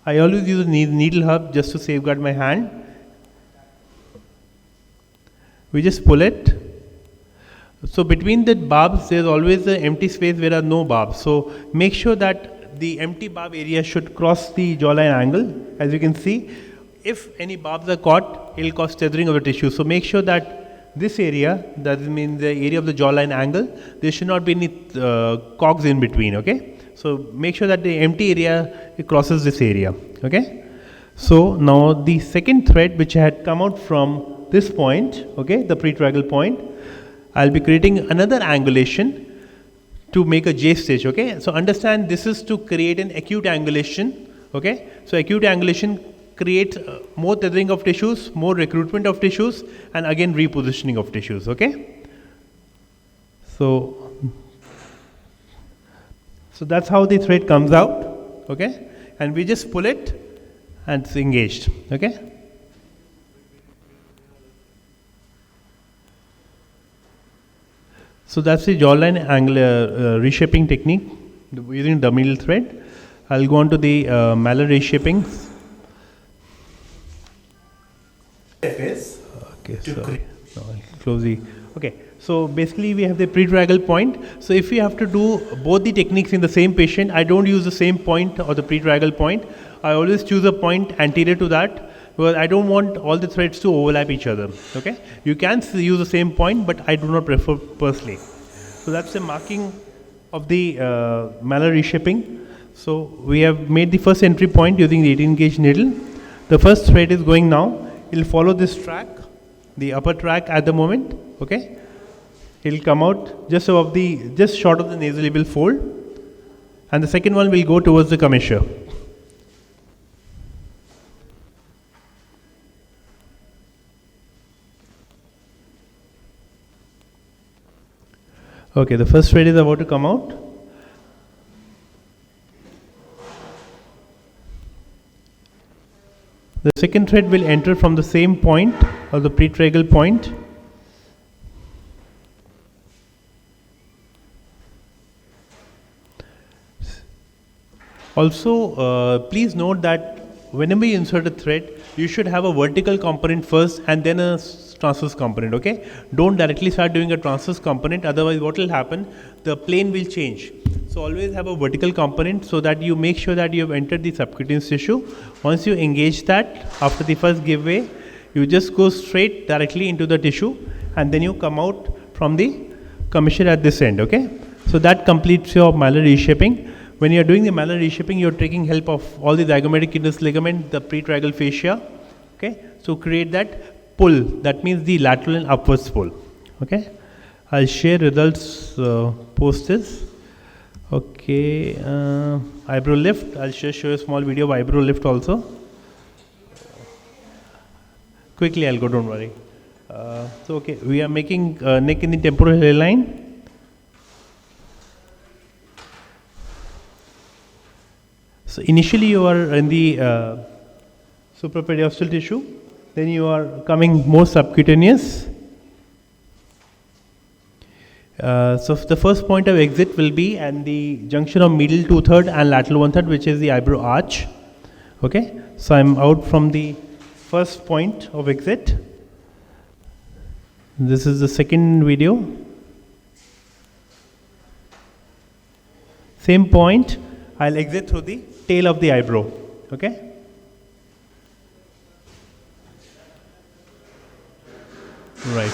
I always use a needle hub just to safeguard my hand. We just pull it. So between the barbs, there is always an empty space where there are no barbs. So make sure that the empty barb area should cross the jawline angle. As you can see, if any barbs are caught, it will cause tethering of the tissue. So make sure that this area, that means the area of the jawline angle, there should not be any cogs in between, okay? So make sure that the empty area, it crosses this area, okay? So now the second thread which had come out from this point, okay, the pretragal point, I'll be creating another angulation to make a J stitch, okay? So understand this is to create an acute angulation, okay? So acute angulation creates more tethering of tissues, more recruitment of tissues, and again repositioning of tissues, okay? So that's how the thread comes out, okay? And we just pull it and it's engaged, okay? So that's the jawline angle reshaping technique using the middle thread. I'll go on to the malar reshaping. Okay, sorry. No, I'll close the. Okay, so basically we have the pretragal point. So if we have to do both the techniques in the same patient, I don't use the same point or the pretragal point. I always choose a point anterior to that, because I don't want all the threads to overlap each other, okay? You can use the same point, but I do not prefer personally. So that's the marking of the malar reshaping. So we have made the first entry point using the 18 gauge needle. The first thread is going now. It will follow this track, the upper track at the moment, okay? It will come out just above just short of the nasolabial fold. And the second one will go towards the commissure. Okay, the first thread is about to come out. The second thread will enter from the same point or the pretragal point. Also, please note that whenever you insert a thread, you should have a vertical component first and then a transverse component, okay? Don't directly start doing a transverse component, otherwise what will happen, the plane will change. So always have a vertical component so that you make sure that you have entered the subcutaneous tissue. Once you engage that, after the first giveaway, you just go straight directly into the tissue and then you come out from the commissure at this end, okay? So that completes your malar reshaping. When you are doing the malar reshaping, you are taking help of all the zygomatic kidneys ligament, the pretragal fascia, okay? So create that pull, that means the lateral and upwards pull, okay? I'll share results post this. Okay, eyebrow lift, I'll just show you a small video of eyebrow lift also. Quickly I'll go, don't worry. So okay, we are making neck in the temporal hairline. So initially you are in the suprapediastal tissue, then you are coming more subcutaneous. So the first point of exit will be at the junction of medial 2/3 and lateral 1/3, which is the eyebrow arch. Okay, so I'm out from the first point of exit. This is the second video. Same point, I'll exit through the tail of the eyebrow. Okay? Right.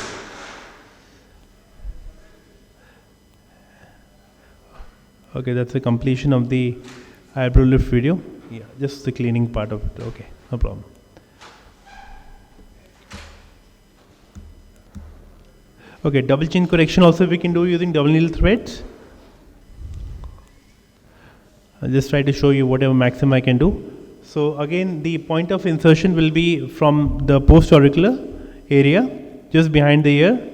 Okay, that's the completion of the eyebrow lift video. Yeah, just the cleaning part of it. Okay, no problem. Okay, double chin correction also we can do using double needle threads. I'll just try to show you whatever maximum I can do. So again, the point of insertion will be from the post-auricular area, just behind the ear.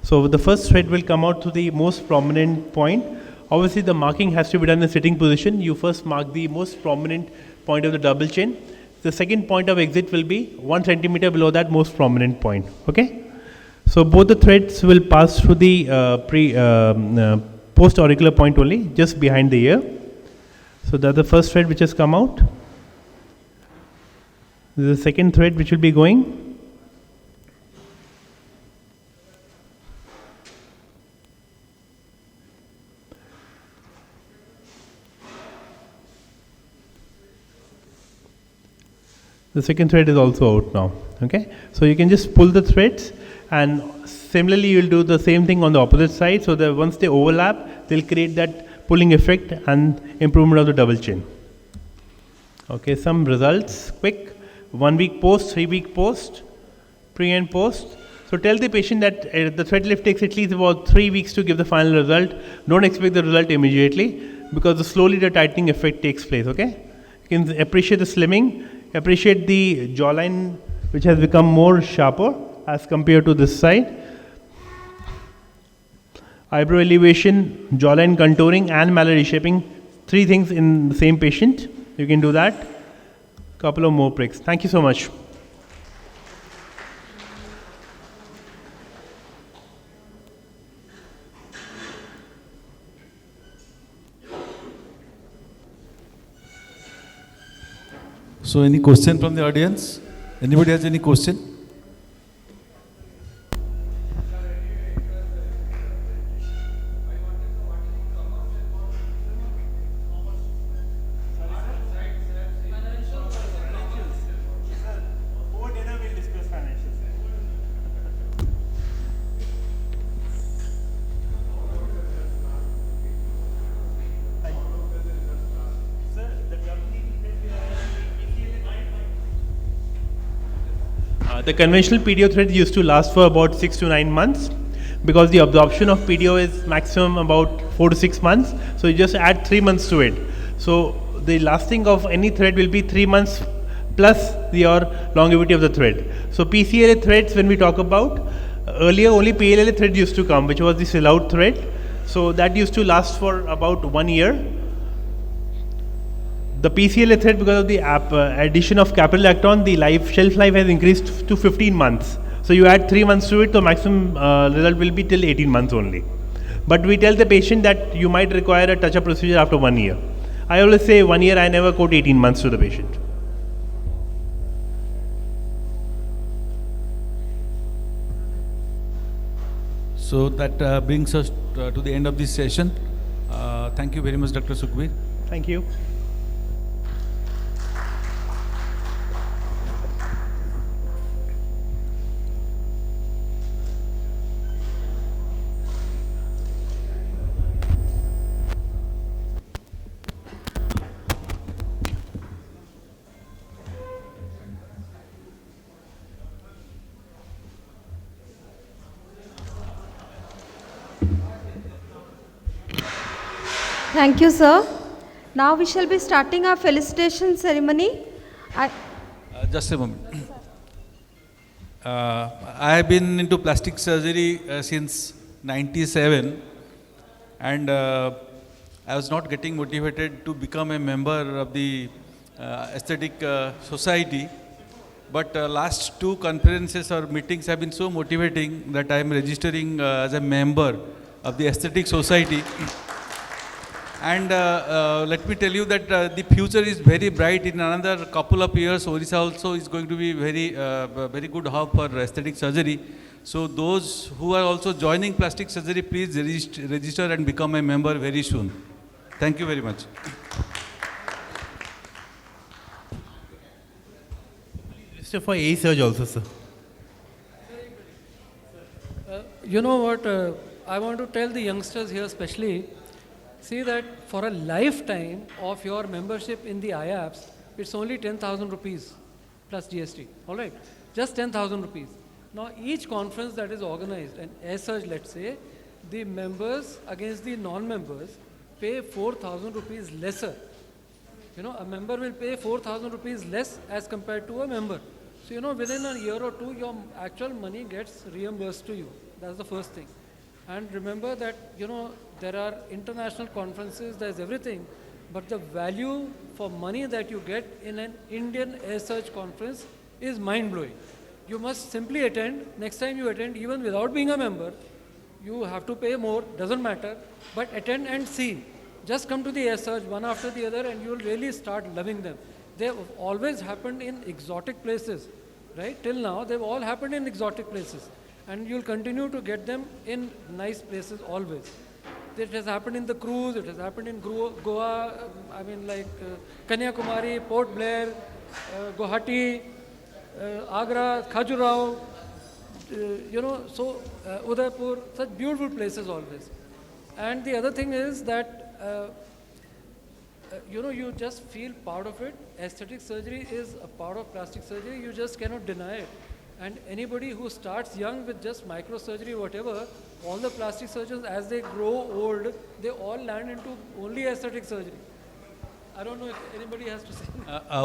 So the first thread will come out to the most prominent point. Obviously the marking has to be done in sitting position. You first mark the most prominent point of the double chin. The second point of exit will be 1 centimeter below that most prominent point. Okay? So both the threads will pass through the post-auricular point only, just behind the ear. So that's the first thread which has come out. This is the second thread which will be going. The second thread is also out now. Okay, so you can just pull the threads, and similarly you will do the same thing on the opposite side, so that once they overlap, they'll create that pulling effect and improvement of the double chin. Okay, some results quick. 1 week post, 3 week post, pre and post. So tell the patient that the thread lift takes at least about 3 weeks to give the final result. Don't expect the result immediately, because slowly the tightening effect takes place. Okay, you can appreciate the slimming, appreciate the jawline which has become more sharper as compared to this side. Eyebrow elevation, jawline contouring and malar reshaping, 3 things in the same patient. You can do that. Couple of more pricks. Thank you so much. So any question from the audience? Anybody has any question? The conventional PDO thread used to last for about 6 to 9 months, because the absorption of PDO is maximum about 4 to 6 months. So you just add 3 months to it. So the lasting of any thread will be 3 months plus your longevity of the thread. So PCLA threads, when we talk about, earlier only PLLA thread used to come, which was the sell-out thread. So that used to last for about 1 year. The PCLA thread, because of the addition of caprolactone, the shelf life has increased to 15 months. So you add 3 months to it, the maximum result will be till 18 months only. But we tell the patient that you might require a touch-up procedure after 1 year. I always say 1 year, I never quote 18 months to the patient. So that brings us to the end of this session. Thank you very much, Dr. Sukhbir. Thank you. Thank you, sir. Now we shall be starting our felicitation ceremony. Just a moment. I have been into plastic surgery since 97, and I was not getting motivated to become a member of the aesthetic society. But last 2 conferences or meetings have been so motivating that I am registering as a member of the aesthetic society. And let me tell you that the future is very bright. In another couple of years, Orissa also is going to be very good hub for aesthetic surgery. So those who are also joining plastic surgery, please register and become a member very soon. Thank you very much. Register for A surge also, sir. You know what, I want to tell the youngsters here especially, see that for a lifetime of your membership in the IAAPS, it's only 10,000 rupees plus GST, all right? Just 10,000 rupees. Now each conference that is organized, an AirSurge let's say, the members against the non-members pay 4,000 rupees lesser. You know, a member will pay 4,000 rupees less as compared to a member. So, you know, within a year or two, your actual money gets reimbursed to you. That's the first thing. And remember that, you know, there are international conferences, there's everything, but the value for money that you get in an Indian AirSurge conference is mind-blowing. You must simply attend. Next time you attend, even without being a member, you have to pay more, doesn't matter, but attend and see. Just come to the AirSurge one after the other and you'll really start loving them. They've always happened in exotic places, right? Till now, they've all happened in exotic places. And you'll continue to get them in nice places always. It has happened in the cruise, it has happened in Goa, I mean like Kanyakumari, Port Blair, Guwahati, Agra, Khajuraho, you know, so Udaipur, such beautiful places always. And the other thing is that, you know, you just feel part of it. Aesthetic surgery is a part of plastic surgery, you just cannot deny it. And anybody who starts young with just microsurgery, whatever, all the plastic surgeons, as they grow old, they all land into only aesthetic surgery. I don't know if anybody has to say.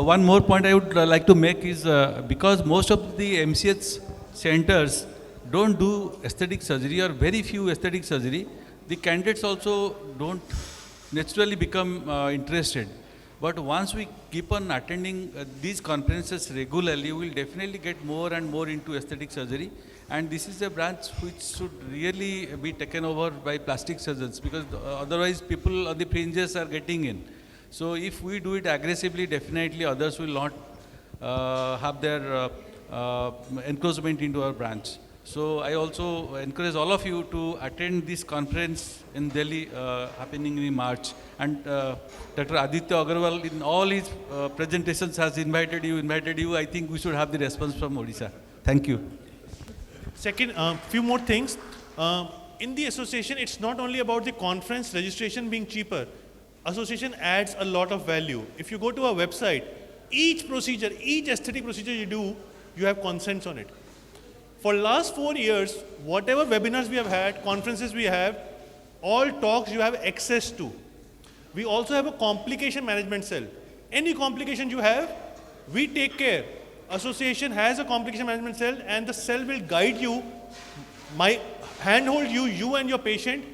One more point I would like to make is because most of the MCH centers don't do aesthetic surgery or very few aesthetic surgery, the candidates also don't naturally become interested. But once we keep on attending these conferences regularly, we will definitely get more and more into aesthetic surgery. And this is a branch which should really be taken over by plastic surgeons, because otherwise people on the fringes are getting in. So if we do it aggressively, definitely others will not have their encroachment into our branch. So I also encourage all of you to attend this conference in Delhi happening in March. And Dr. Aditya Agarwal in all his presentations has invited you. I think we should have the response from Odisha. Thank you. Second, few more things. In the association, it's not only about the conference registration being cheaper. Association adds a lot of value. If you go to our website, each procedure, each aesthetic procedure you do, you have consents on it. For last 4 years, whatever webinars we have had, conferences we have, all talks you have access to. We also have a complication management cell. Any complication you have, we take care. Association has a complication management cell, and the cell will guide you, handhold you and your patient,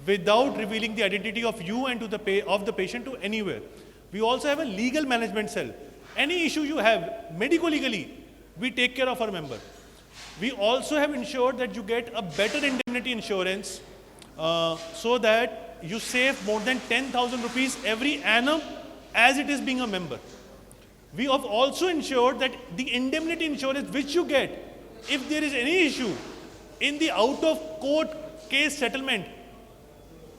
without revealing the identity of you and of the patient to anywhere. We also have a legal management cell. Any issue you have, medico-legally, we take care of our member. We also have ensured that you get a better indemnity insurance so that you save more than 10,000 rupees every annum as it is being a member. We have also ensured that the indemnity insurance which you get, if there is any issue in the out-of-court case settlement,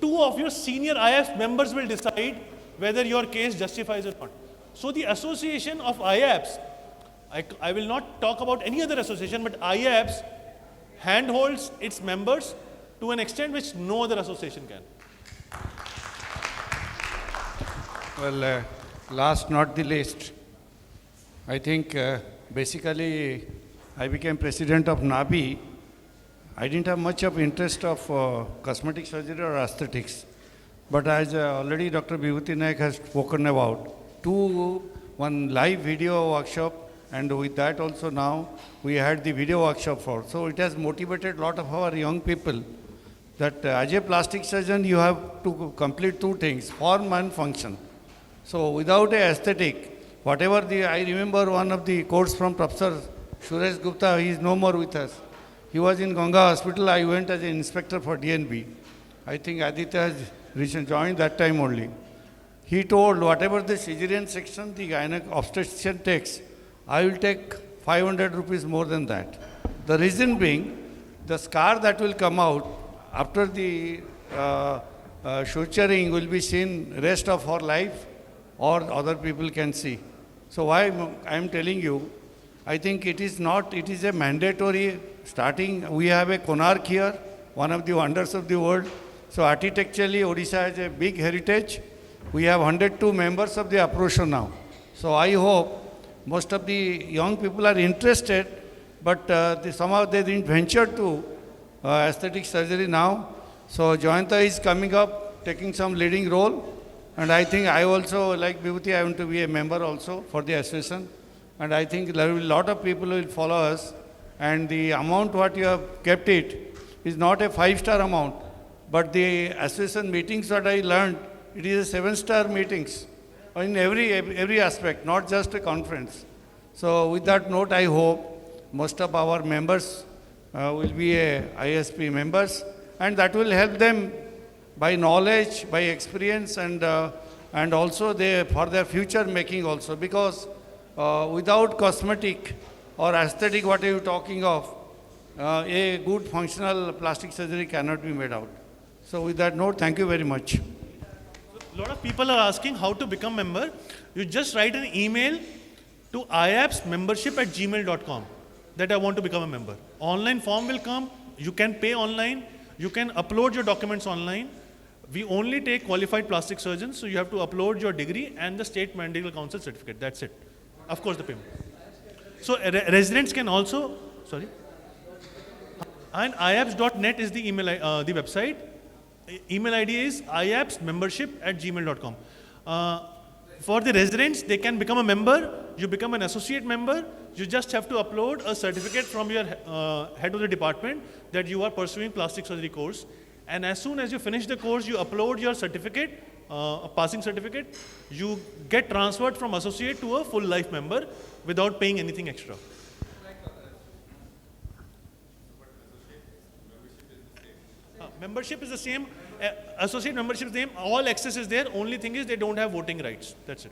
2 of your senior IAAPS members will decide whether your case justifies or not. So the association of IAAPS, I will not talk about any other association, but IAAPS handholds its members to an extent which no other association can. Well, last not the least, I think basically I became president of NABI. I didn't have much of interest of cosmetic surgery or aesthetics. But as already Dr. Vibhuti Naik has spoken about, one live video workshop, and with that also now we had the video workshop for. So it has motivated a lot of our young people that as a plastic surgeon you have to complete 2 things, form and function. So without a aesthetic, whatever I remember one of the quotes from Professor Suresh Gupta, he is no more with us. He was in Ganga Hospital, I went as an inspector for DNB. I think Aditya has recently joined that time only. He told whatever the cesarean section the obstetrician takes, I will take 500 rupees more than that. The reason being, the scar that will come out after the suturing will be seen rest of our life or other people can see. So why I am telling you, I think it is not, it is a mandatory starting. We have a Konark here, one of the wonders of the world. So architecturally, Odisha has a big heritage. We have 102 members of the Aprosho now. So I hope most of the young people are interested, but somehow they didn't venture to aesthetic surgery now. So Joyanta is coming up, taking some leading role. And I think I also, like Vibhuti, I want to be a member also for the association. And I think there will be a lot of people who will follow us. And the amount what you have kept it is not a 5-star amount. But the association meetings that I learned, it is a 7-star meetings in every aspect, not just a conference. So with that note, I hope most of our members will be ISP members, and that will help them by knowledge, by experience, and also for their future making also. Because without cosmetic or aesthetic, what are you talking of, a good functional plastic surgery cannot be made out. So with that note, thank you very much. A lot of people are asking how to become member. You just write an email to IAAPSmembership@gmail.com that I want to become a member. Online form will come. You can pay online. You can upload your documents online. We only take qualified plastic surgeons, so you have to upload your degree and the state medical council certificate. That's it. Of course, the payment. So residents can also, sorry. And IAAPS.net is the email, the website. Email ID is IAAPSmembership@gmail.com. For the residents, they can become a member. You become an associate member. You just have to upload a certificate from your head of the department that you are pursuing plastic surgery course. And as soon as you finish the course, you upload your certificate, a passing certificate. You get transferred from associate to a full life member without paying anything extra. Membership is the same. Associate membership is the same. All access is there. Only thing is they don't have voting rights. That's it.